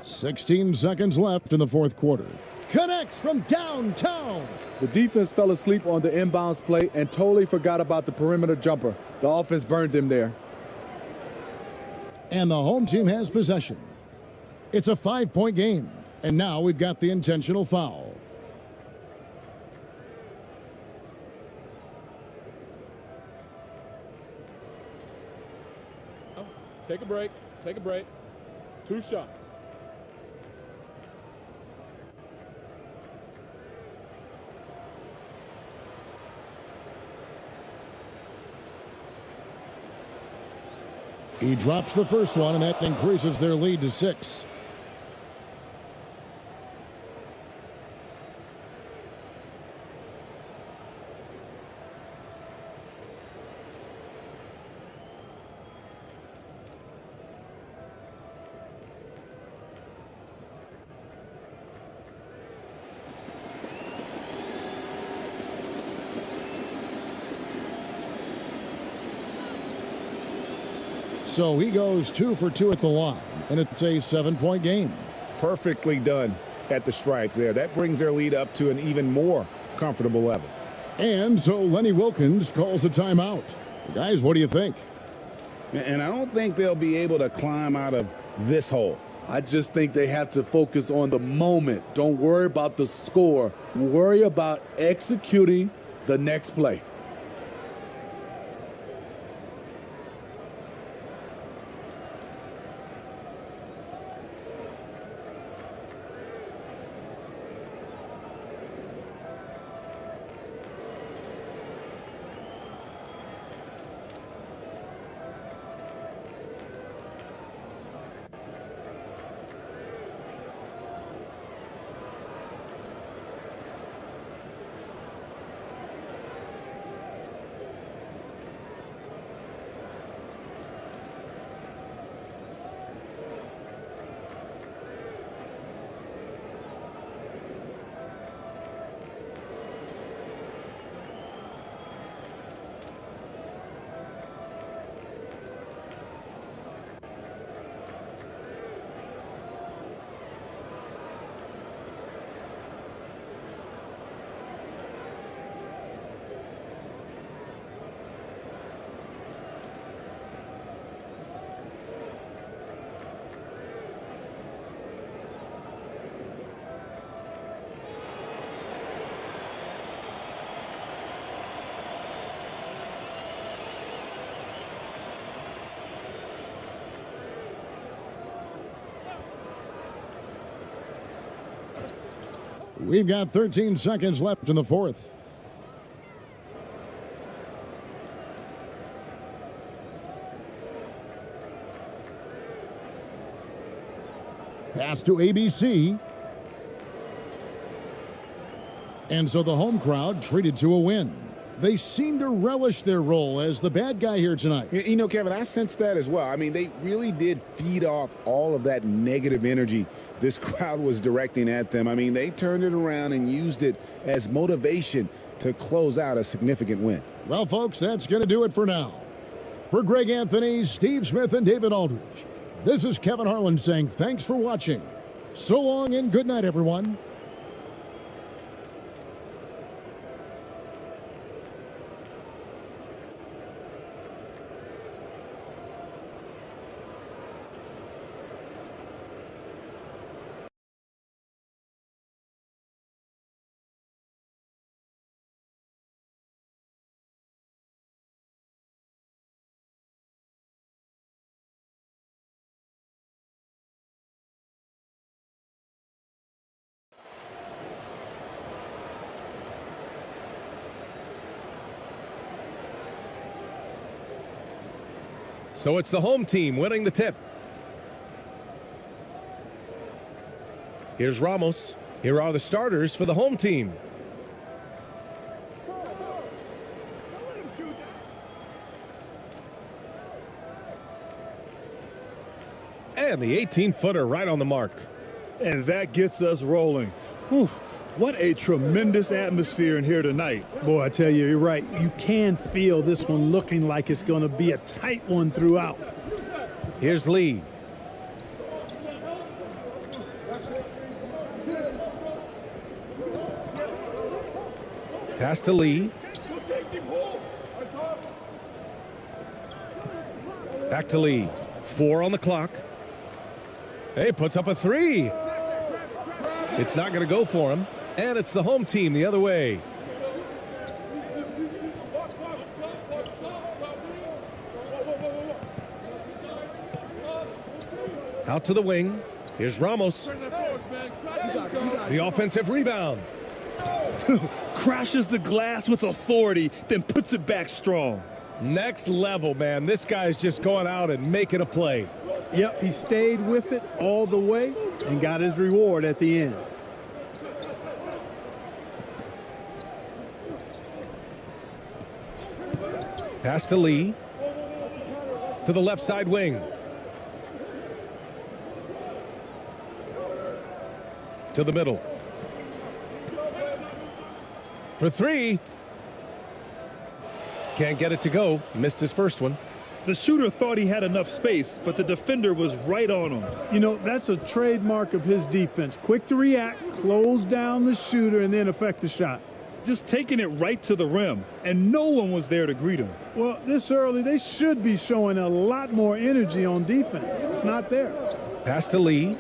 S1: "16 seconds left in the fourth quarter. Connects from downtown.
S14: The defense fell asleep on the inbounds play and totally forgot about the perimeter jumper. The offense burned them there.
S1: And the home team has possession. It's a 5-point game. And now we've got the intentional foul.
S10: Take a break. Take a break. 2 shots.
S1: He drops the first one, and that increases their lead to 6. So he goes 2 for 2 at the line, and it's a 7-point game.
S2: Perfectly done at the stripe there. That brings their lead up to an even more comfortable level.
S1: And so Lenny Wilkins calls a timeout. Guys, what do you think?
S2: And I don't think they'll be able to climb out of this hole.
S14: I just think they have to focus on the moment. Don't worry about the score. Worry about executing the next play.
S1: We've got 13 seconds left in the fourth. Pass to ABC. And so the home crowd treated to a win. They seem to relish their role as the bad guy here tonight.
S2: You know, Kevin, I sense that as well. I mean, they really did feed off all of that negative energy this crowd was directing at them. I mean, they turned it around and used it as motivation to close out a significant win.
S1: Well, folks, that's going to do it for now. For Greg Anthony, Steve Smith, and David Aldridge, this is Kevin Harlan saying thanks for watching. So long and good night, everyone.
S11: So it's the home team winning the tip. Here's Ramos. Here are the starters for the home team. And the 18-footer right on the mark.
S9: And that gets us rolling. Whew. What a tremendous atmosphere in here tonight.
S16: Boy, I tell you, you're right. You can feel this one looking like it's going to be a tight one throughout.
S11: Here's Lee. Pass to Lee. Back to Lee. 4 on the clock. Hey, puts up a 3. It's not going to go for him. And it's the home team the other way. Out to the wing. Here's Ramos. The offensive rebound.
S9: Crashes the glass with authority, then puts it back strong.
S11: Next level, man. This guy's just going out and making a play.
S16: Yep, he stayed with it all the way and got his reward at the end.
S11: Pass to Lee. To the left side wing. To the middle. For 3. Can't get it to go. Missed his first one.
S9: The shooter thought he had enough space, but the defender was right on him.
S16: You know, that's a trademark of his defense. Quick to react, close down the shooter, and then affect the shot.
S9: Just taking it right to the rim, and no one was there to greet him.
S16: Well, this early, they should be showing a lot more energy on defense. It's not there.
S11: Pass to Lee.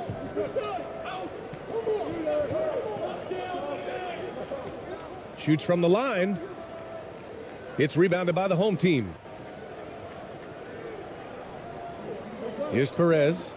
S11: Shoots from the line. It's rebounded by the home team. Here's Perez.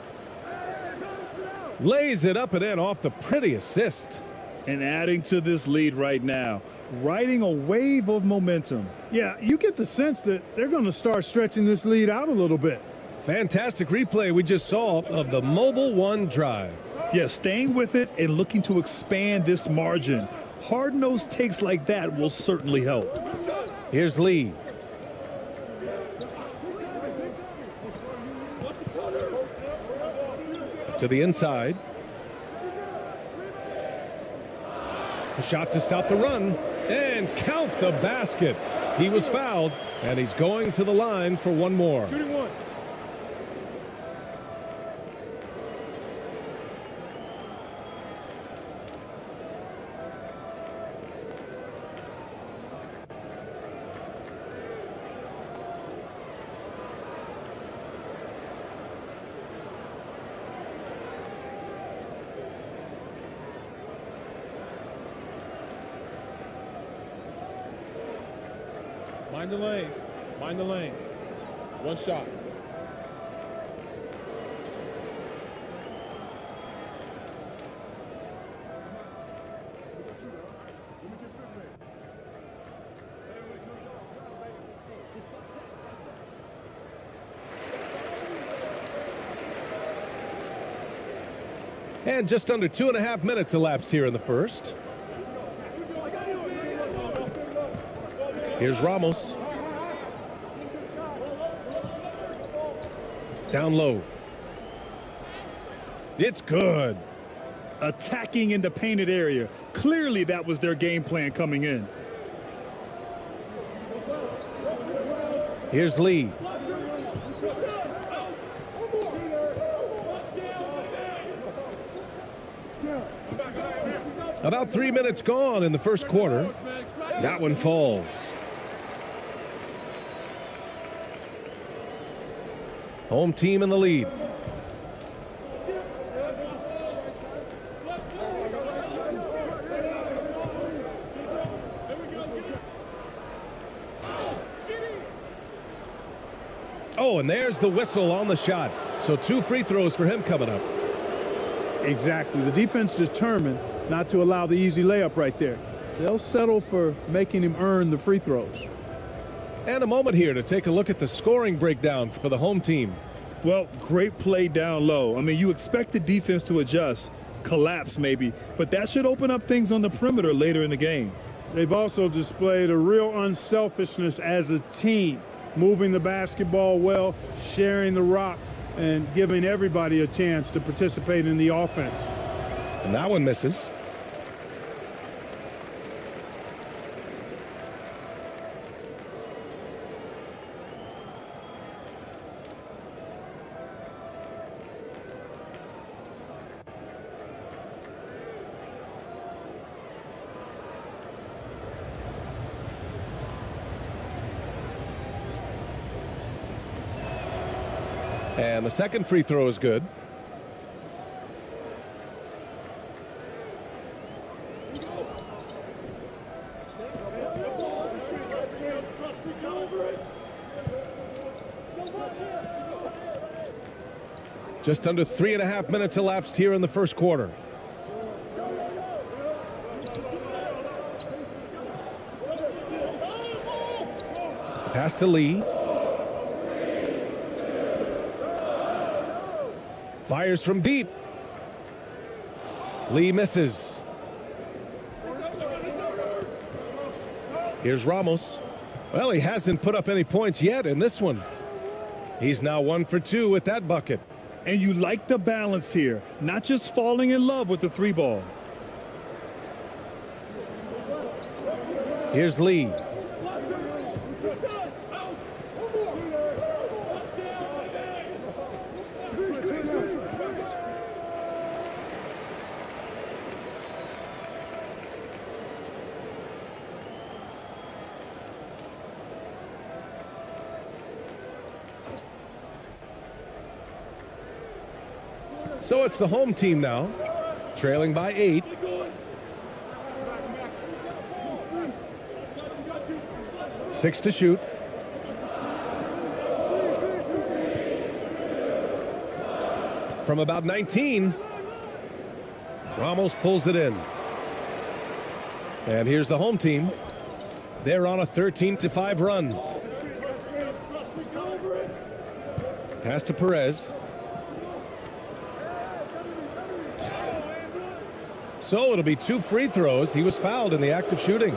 S11: Lays it up and in off the pretty assist.
S9: And adding to this lead right now, riding a wave of momentum.
S16: Yeah, you get the sense that they're going to start stretching this lead out a little bit.
S11: Fantastic replay we just saw of the Mobile One drive.
S9: Yeah, staying with it and looking to expand this margin. Hard-nosed takes like that will certainly help.
S11: Here's Lee. To the inside. A shot to stop the run and count the basket. He was fouled, and he's going to the line for one more.
S10: Shooting one. Mind the lanes. Mind the lanes. One shot.
S11: And just under 2.5 minutes elapsed here in the first. Here's Ramos. Down low. It's good.
S9: Attacking in the painted area. Clearly that was their game plan coming in.
S11: Here's Lee. About 3 minutes gone in the first quarter. That one falls. Home team in the lead. Oh, and there's the whistle on the shot. So 2 free throws for him coming up.
S16: Exactly. The defense determined not to allow the easy layup right there. They'll settle for making him earn the free throws.
S11: And a moment here to take a look at the scoring breakdown for the home team.
S9: Well, great play down low. I mean, you expect the defense to adjust, collapse maybe, but that should open up things on the perimeter later in the game.
S16: They've also displayed a real unselfishness as a team, moving the basketball well, sharing the rock, and giving everybody a chance to participate in the offense.
S11: And that one misses. And the second free throw is good. Just under 3.5 minutes elapsed here in the first quarter. Pass to Lee. Fires from deep. Lee misses. Here's Ramos. Well, he hasn't put up any points yet in this one. He's now 1 for 2 with that bucket.
S9: And you like the balance here, not just falling in love with the 3 ball.
S11: Here's Lee. So it's the home team now, trailing by 8. Six to shoot. From about 19, Ramos pulls it in. And here's the home team. They're on a 13-5 run. Pass to Perez. So it'll be 2 free throws. He was fouled in the act of shooting.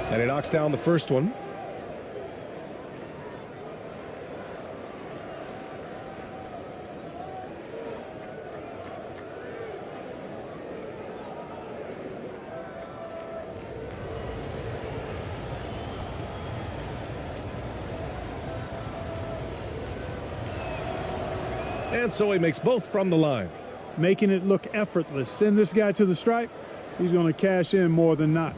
S11: And he knocks down the first one. And so he makes both from the line.
S16: Making it look effortless. Send this guy to the stripe. He's going to cash in more than not.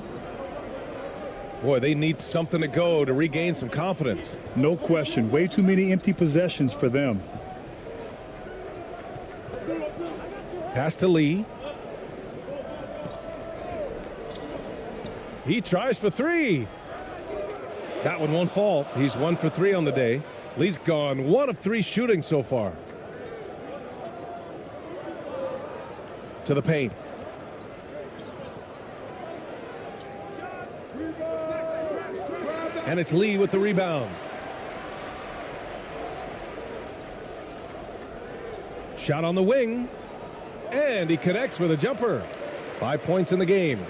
S11: Boy, they need something to go to regain some confidence.
S9: No question. Way too many empty possessions for them. Pass to Lee.
S11: He tries for three. That one won't fall. He's 1 for 3 on the day. Lee's gone 1 of 3 shooting so far. To the paint. And it's Lee with the rebound. Shot on the wing. And he connects with a jumper. 5 points in the game.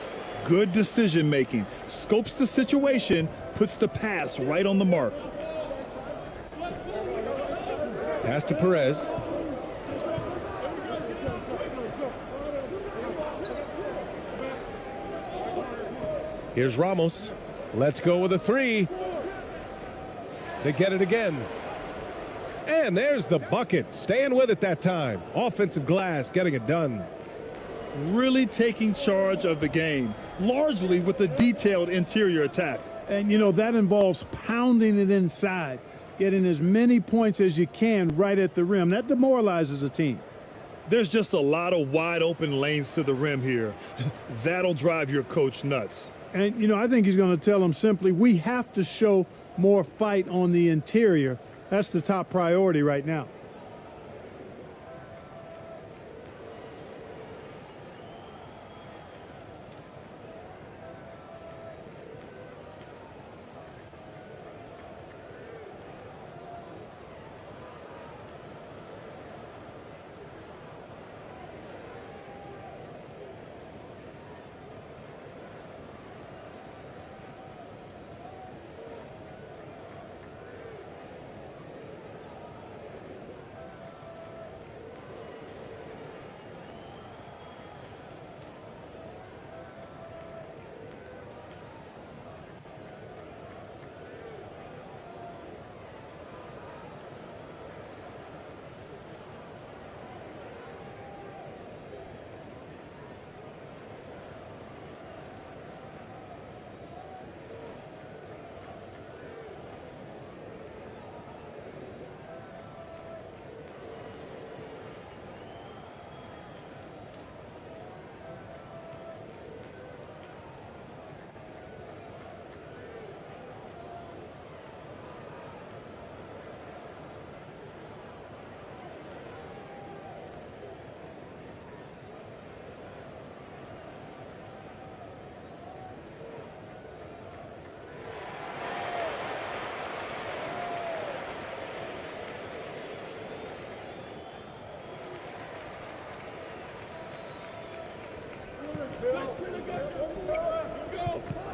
S9: Good decision making. Scopes the situation, puts the pass right on the mark.
S11: Pass to Perez. Here's Ramos. Let's go with a 3. They get it again. And there's the bucket. Staying with it that time. Offensive glass getting it done.
S9: Really taking charge of the game, largely with a detailed interior attack.
S16: And, you know, that involves pounding it inside, getting as many points as you can right at the rim. That demoralizes a team.
S9: There's just a lot of wide open lanes to the rim here. That'll drive your coach nuts.
S16: And, you know, I think he's going to tell them simply, we have to show more fight on the interior. That's the top priority right now.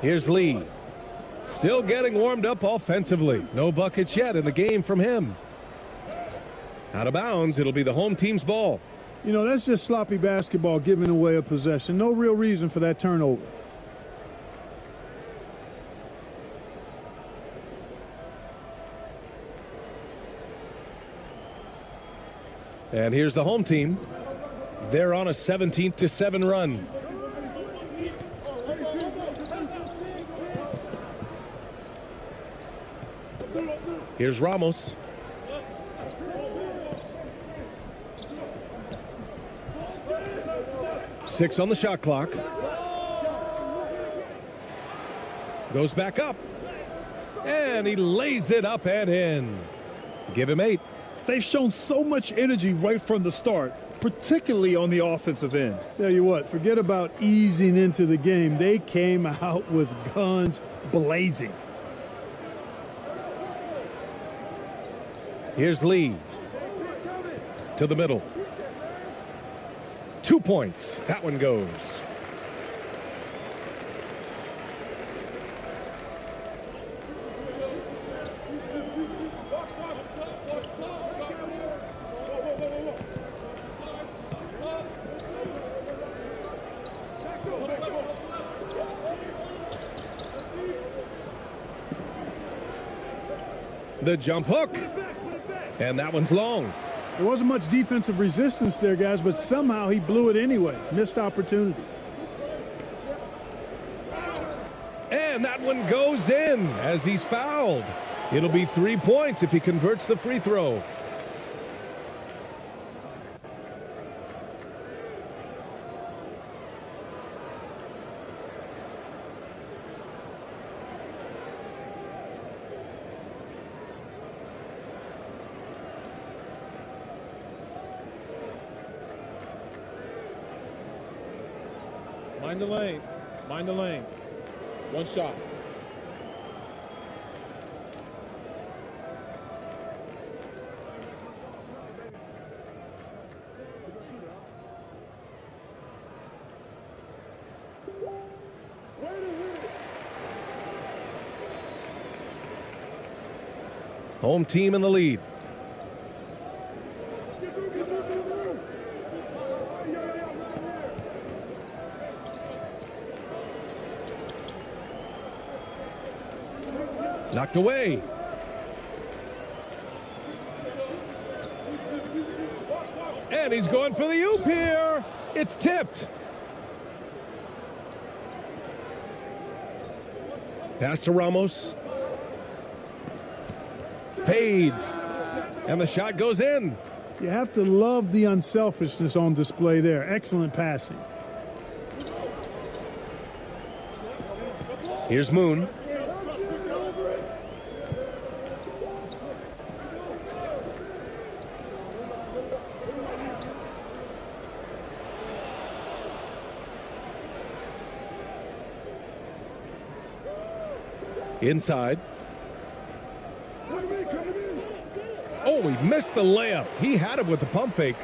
S11: Here's Lee. Still getting warmed up offensively. No buckets yet in the game from him. Out of bounds, it'll be the home team's ball.
S16: You know, that's just sloppy basketball, giving away a possession. No real reason for that turnover.
S11: And here's the home team. They're on a 17-7 run. Here's Ramos. Six on the shot clock. Goes back up. And he lays it up and in. Give him 8.
S9: They've shown so much energy right from the start, particularly on the offensive end.
S16: Tell you what, forget about easing into the game. They came out with guns blazing.
S11: Here's Lee. To the middle. 2 points. That one goes. The jump hook. And that one's long.
S16: There wasn't much defensive resistance there, guys, but somehow he blew it anyway. Missed opportunity.
S11: And that one goes in as he's fouled. It'll be 3 points if he converts the free throw.
S10: Mind the lanes. Mind the lanes. One shot.
S11: Home team in the lead. Knocked away. And he's going for the oop here. It's tipped. Pass to Ramos. Fades. And the shot goes in.
S16: You have to love the unselfishness on display there. Excellent passing.
S11: Here's Moon. Inside. Oh, he missed the layup. He had it with the pump fake.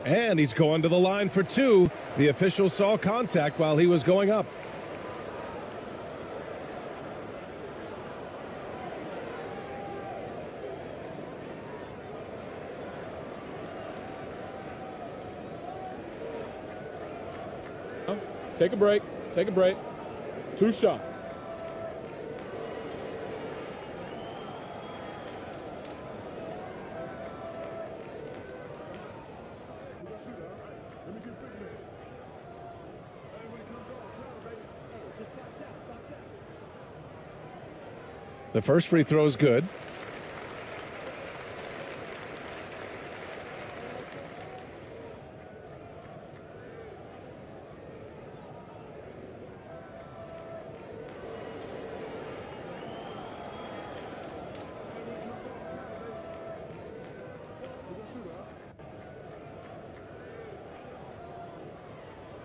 S11: And he's going to the line for two. The official saw contact while he was going up.
S10: Take a break. Take a break. 2 shots.
S11: The first free throw is good.